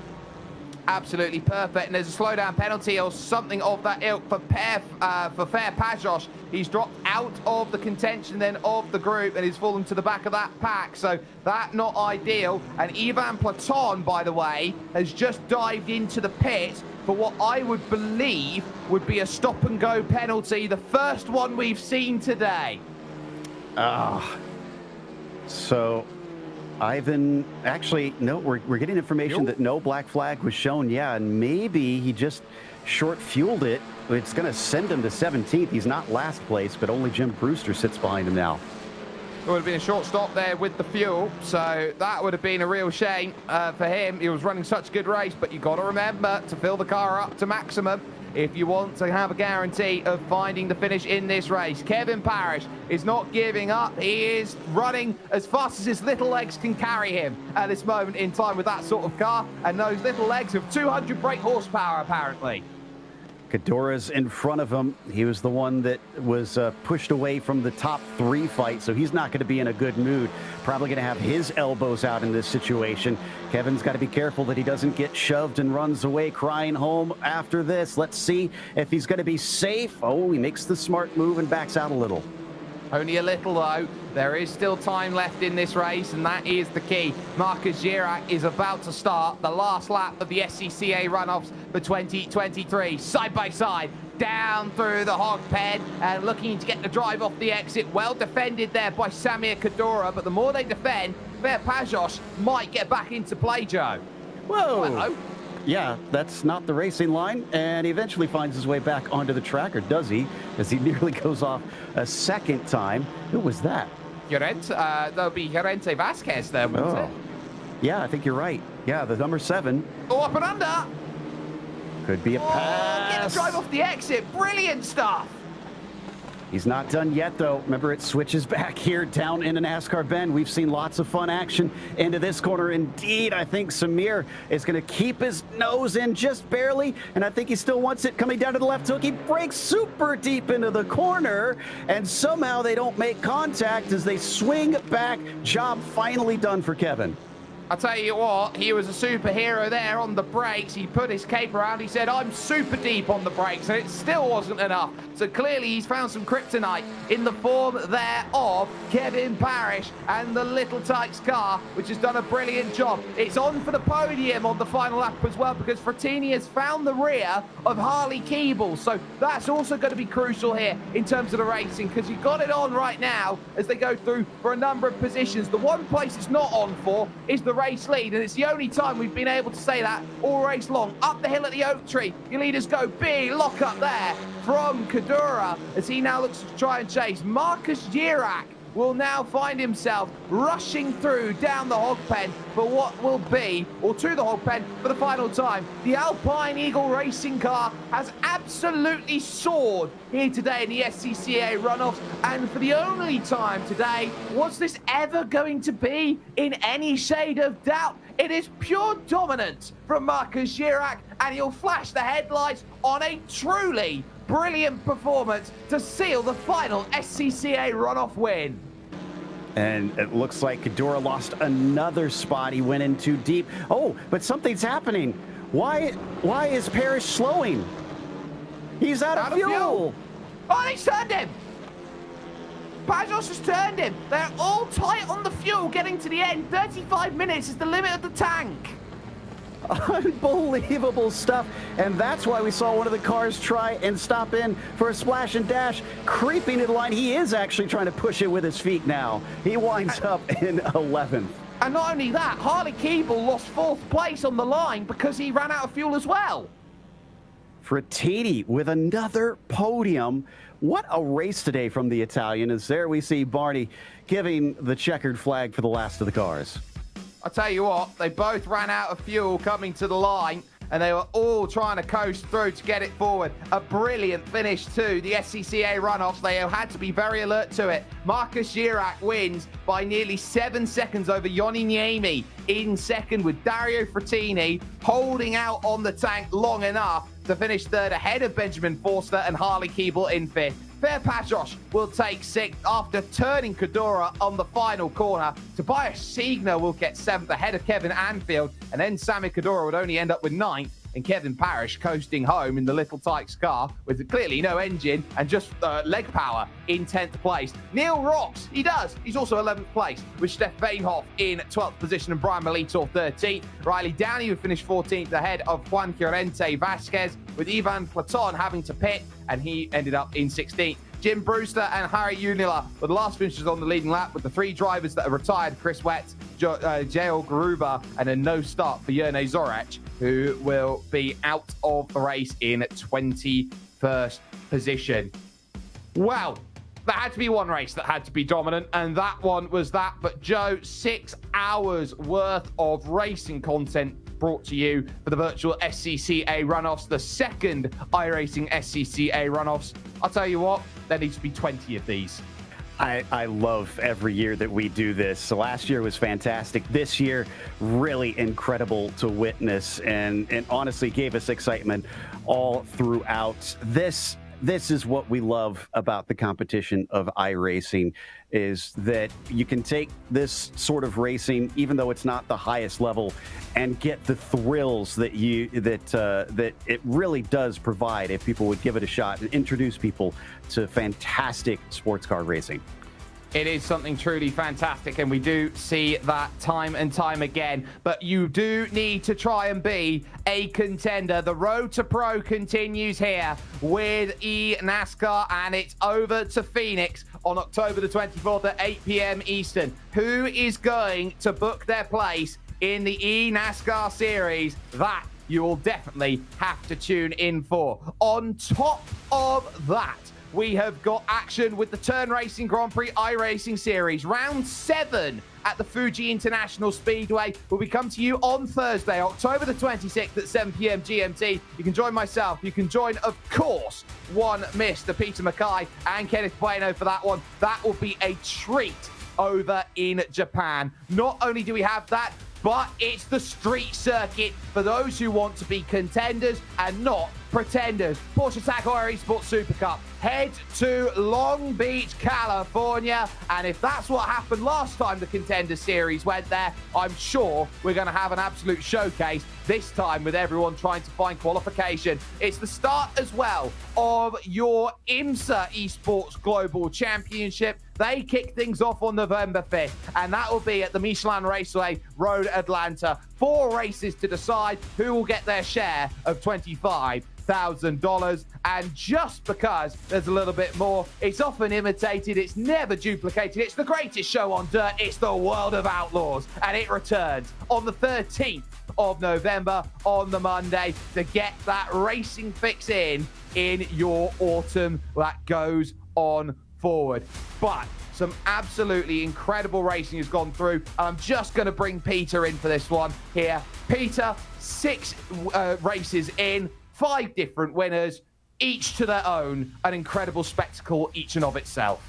[SPEAKER 2] absolutely perfect. And there's a slowdown penalty or something of that ilk for Fair Pajos. He's dropped out of the contention then of the group and he's fallen to the back of that pack. So that not ideal. And Ivan Platon, by the way, has just dived into the pit for what I would believe would be a stop-and-go penalty, the first one we've seen today.
[SPEAKER 5] So Ivan, actually, no, we're getting information that no black flag was shown. Yeah, and maybe he just short-fueled it. It's going to send him to 17th. He's not last place, but only Jim Brewster sits behind him now.
[SPEAKER 2] It would have been a short stop there with the fuel, so that would have been a real shame for him. He was running such a good race, but you've got to remember to fill the car up to maximum if you want to have a guarantee of finding the finish in this race. Kevin Parrish is not giving up. He is running as fast as his little legs can carry him at this moment in time with that sort of car, and those little legs have 200 brake horsepower, apparently.
[SPEAKER 5] Cadora's in front of him. He was the one that was pushed away from the top 3 fight, so he's not going to be in a good mood. Probably going to have his elbows out in this situation. Kevin's got to be careful that he doesn't get shoved and runs away crying home after this. Let's see if he's going to be safe. Oh, he makes the smart move and backs out a little.
[SPEAKER 2] Only a little, though. There is still time left in this race, and that is the key. Marcus Girac is about to start the last lap of the SCCA runoffs for 2023. Side by side, down through the hog pen, and looking to get the drive off the exit. Well defended there by Samir Kadora, but the more they defend, Fair Pajos might get back into play, Joe.
[SPEAKER 5] Whoa.
[SPEAKER 2] Hello.
[SPEAKER 5] Yeah, that's not the racing line, and he eventually finds his way back onto the track, or does he, as he nearly goes off a second time. Who was that?
[SPEAKER 2] That'll be Llorente Vasquez there, wouldn't it?
[SPEAKER 5] Yeah, I think you're right. Yeah, the number 7.
[SPEAKER 2] Oh, up and under.
[SPEAKER 5] Could be a pass.
[SPEAKER 2] Get the drive off the exit. Brilliant stuff.
[SPEAKER 5] He's not done yet, though. Remember, it switches back here down into NASCAR Bend. We've seen lots of fun action into this corner. Indeed, I think Samir is going to keep his nose in just barely, and I think he still wants it coming down to the left hook. He breaks super deep into the corner, and somehow they don't make contact as they swing back. Job finally done for Kevin.
[SPEAKER 2] I'll tell you what, he was a superhero there on the brakes. He put his cape around. He said, I'm super deep on the brakes, and it still wasn't enough. So clearly he's found some kryptonite in the form there of Kevin Parrish and the Little Tykes car, which has done a brilliant job. It's on for the podium on the final lap as well, because Frattini has found the rear of Harley Keeble. So that's also going to be crucial here in terms of the racing, because you've got it on right now as they go through for a number of positions. The one place it's not on for is the race lead, and it's the only time we've been able to say that all race long. Up the hill at the Oak Tree, your leaders go. Big lock up there from Kadura as he now looks to try and chase. Marcus Girac will now find himself rushing through down the hog pen for what will be, or to the hog pen for the final time. The Alpine Eagle racing car has absolutely soared here today in the SCCA runoffs, and for the only time today, was this ever going to be in any shade of doubt? It is pure dominance from Marcus Girac, and he'll flash the headlights on a truly brilliant performance to seal the final SCCA runoff win.
[SPEAKER 5] And it looks like Kadura lost another spot. He went in too deep. Oh, but something's happening. Why is Parrish slowing? He's out of fuel.
[SPEAKER 2] Oh, they turned him. Pajos has turned him. They're all tight on the fuel getting to the end. 35 minutes is the limit of the tank.
[SPEAKER 5] Unbelievable stuff, and that's why we saw one of the cars try and stop in for a splash and dash, creeping to the line. He is actually trying to push it with his feet now. He winds up in 11th.
[SPEAKER 2] And not only that, Harley Keeble lost 4th place on the line because he ran out of fuel as well.
[SPEAKER 5] Frattini with another podium. What a race today from the Italian, as there we see Barney giving the checkered flag for the last of the cars.
[SPEAKER 2] I'll tell you what, they both ran out of fuel coming to the line, and they were all trying to coast through to get it forward. A brilliant finish to the SCCA runoffs. They had to be very alert to it. Marcus Girac wins by nearly 7 seconds over Yoni Niemi in second, with Dario Frattini holding out on the tank long enough to finish third ahead of Benjamin Forster and Harley Keeble in fifth. Fair Pajos will take 6th after turning Kadura on the final corner. Tobias Siegner will get 7th ahead of Kevin Anfield, and then Sammy Kadura would only end up with 9th and Kevin Parrish coasting home in the little Tykes car with clearly no engine and just leg power in 10th place. Neil rocks. He does. He's also 11th place with Steph Veenhoff in 12th position and Brian Milito 13th. Riley Downey would finish 14th ahead of Juan Llorente Vasquez, with Ivan Platon having to pit, and he ended up in 16th. Jim Brewster and Harry Unila were the last finishers on the leading lap, with the 3 drivers that are retired: Chris Wetz, Jael Garuba, and a no start for Jerne Zorach, who will be out of the race in 21st position. Well, there had to be one race that had to be dominant, and that one was that. But Joe, 6 hours worth of racing content brought to you for the virtual SCCA runoffs, the second iRacing SCCA runoffs. I'll tell you what, there needs to be 20 of these.
[SPEAKER 5] I love every year that we do this. So last year was fantastic. This year, really incredible to witness, and honestly gave us excitement all throughout. This is what we love about the competition of iRacing, is that you can take this sort of racing, even though it's not the highest level, and get the thrills that it really does provide if people would give it a shot and introduce people to fantastic sports car racing.
[SPEAKER 2] It is something truly fantastic, and we do see that time and time again. But you do need to try and be a contender. The road to pro continues here with eNASCAR, and it's over to Phoenix on October the 24th at 8 p.m. Eastern. Who is going to book their place in the eNASCAR series? That you will definitely have to tune in for. On top of that, we have got action with the Turn Racing Grand Prix iRacing Series. Round 7 at the Fuji International Speedway will be come to you on Thursday, October the 26th at 7 p.m. GMT. You can join myself. You can join, of course, one Mr. Peter Mackay and Kenneth Bueno for that one. That will be a treat over in Japan. Not only do we have that, but it's the street circuit for those who want to be contenders and not pretenders. Porsche Tag Heuer Esports Super Cup. Head to Long Beach, California. And if that's what happened last time the Contender Series went there, I'm sure we're going to have an absolute showcase this time with everyone trying to find qualification. It's the start as well of your IMSA Esports Global Championship. They kick things off on November 5th, and that will be at the Michelin Raceway, Road Atlanta. 4 races to decide who will get their share of $25,000. And just because there's a little bit more, it's often imitated, it's never duplicated. It's the greatest show on dirt. It's the World of Outlaws, and it returns on the 13th of November on the Monday to get that racing fix in your autumn that goes on forward. But some absolutely incredible racing has gone through. I'm just going to bring Peter in for this one here. Peter, 6 races in, 5 different winners, each to their own, an incredible spectacle each and of itself.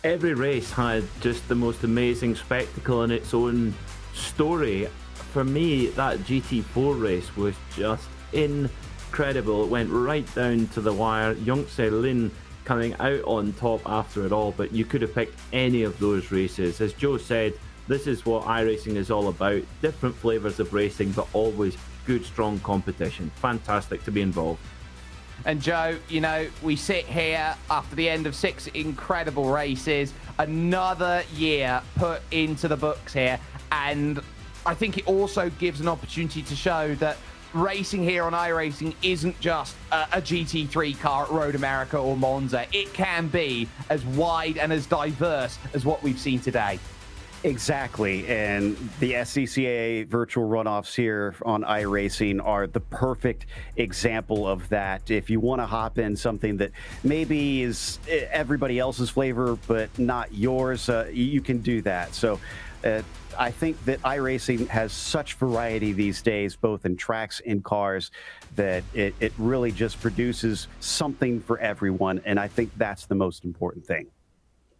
[SPEAKER 1] Every race had just the most amazing spectacle in its own story. For me, that GT4 race was just incredible. It went right down to the wire. Yongse Lin coming out on top after it all, but you could have picked any of those races. As Joe said, this is what iRacing is all about. Different flavors of racing, but always good, strong competition. Fantastic to be involved.
[SPEAKER 2] And Joe, you know, we sit here after the end of 6 incredible races, another year put into the books here, and I think it also gives an opportunity to show that racing here on iRacing isn't just a GT3 car at Road America or Monza. It can be as wide and as diverse as what we've seen today.
[SPEAKER 5] Exactly, and the SCCA virtual runoffs here on iRacing are the perfect example of that. If you want to hop in something that maybe is everybody else's flavor but not yours, you can do that. So I think that iRacing has such variety these days, both in tracks and cars, that it really just produces something for everyone, and I think that's the most important thing.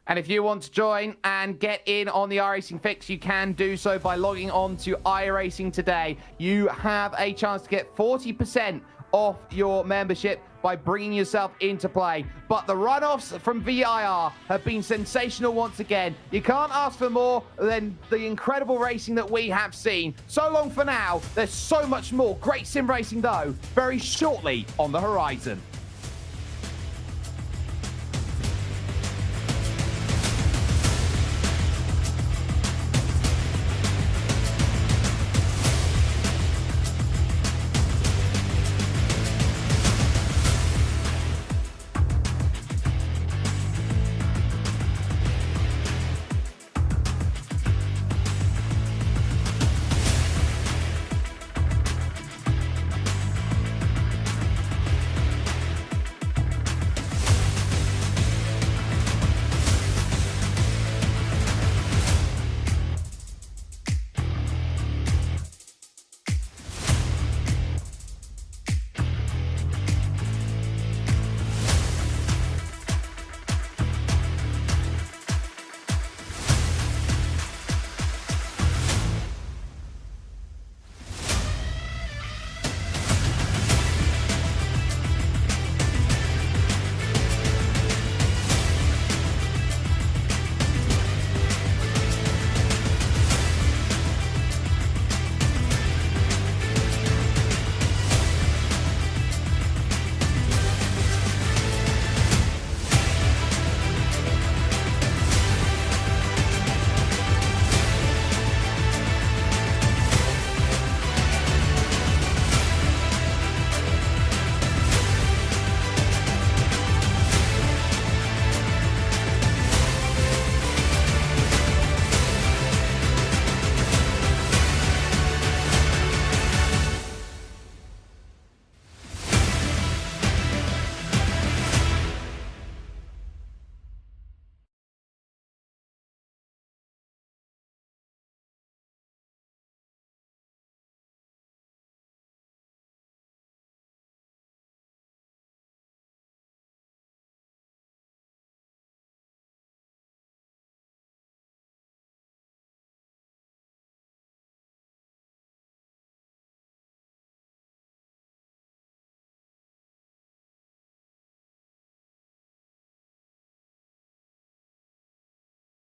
[SPEAKER 2] And if you want to join and get in on the iRacing fix, you can do so by logging on to iRacing today. You have a chance to get 40% off your membership by bringing yourself into play. But the runoffs from VIR have been sensational once again. You can't ask for more than the incredible racing that we have seen. So long for now. There's so much more great sim racing, though, very shortly on the horizon.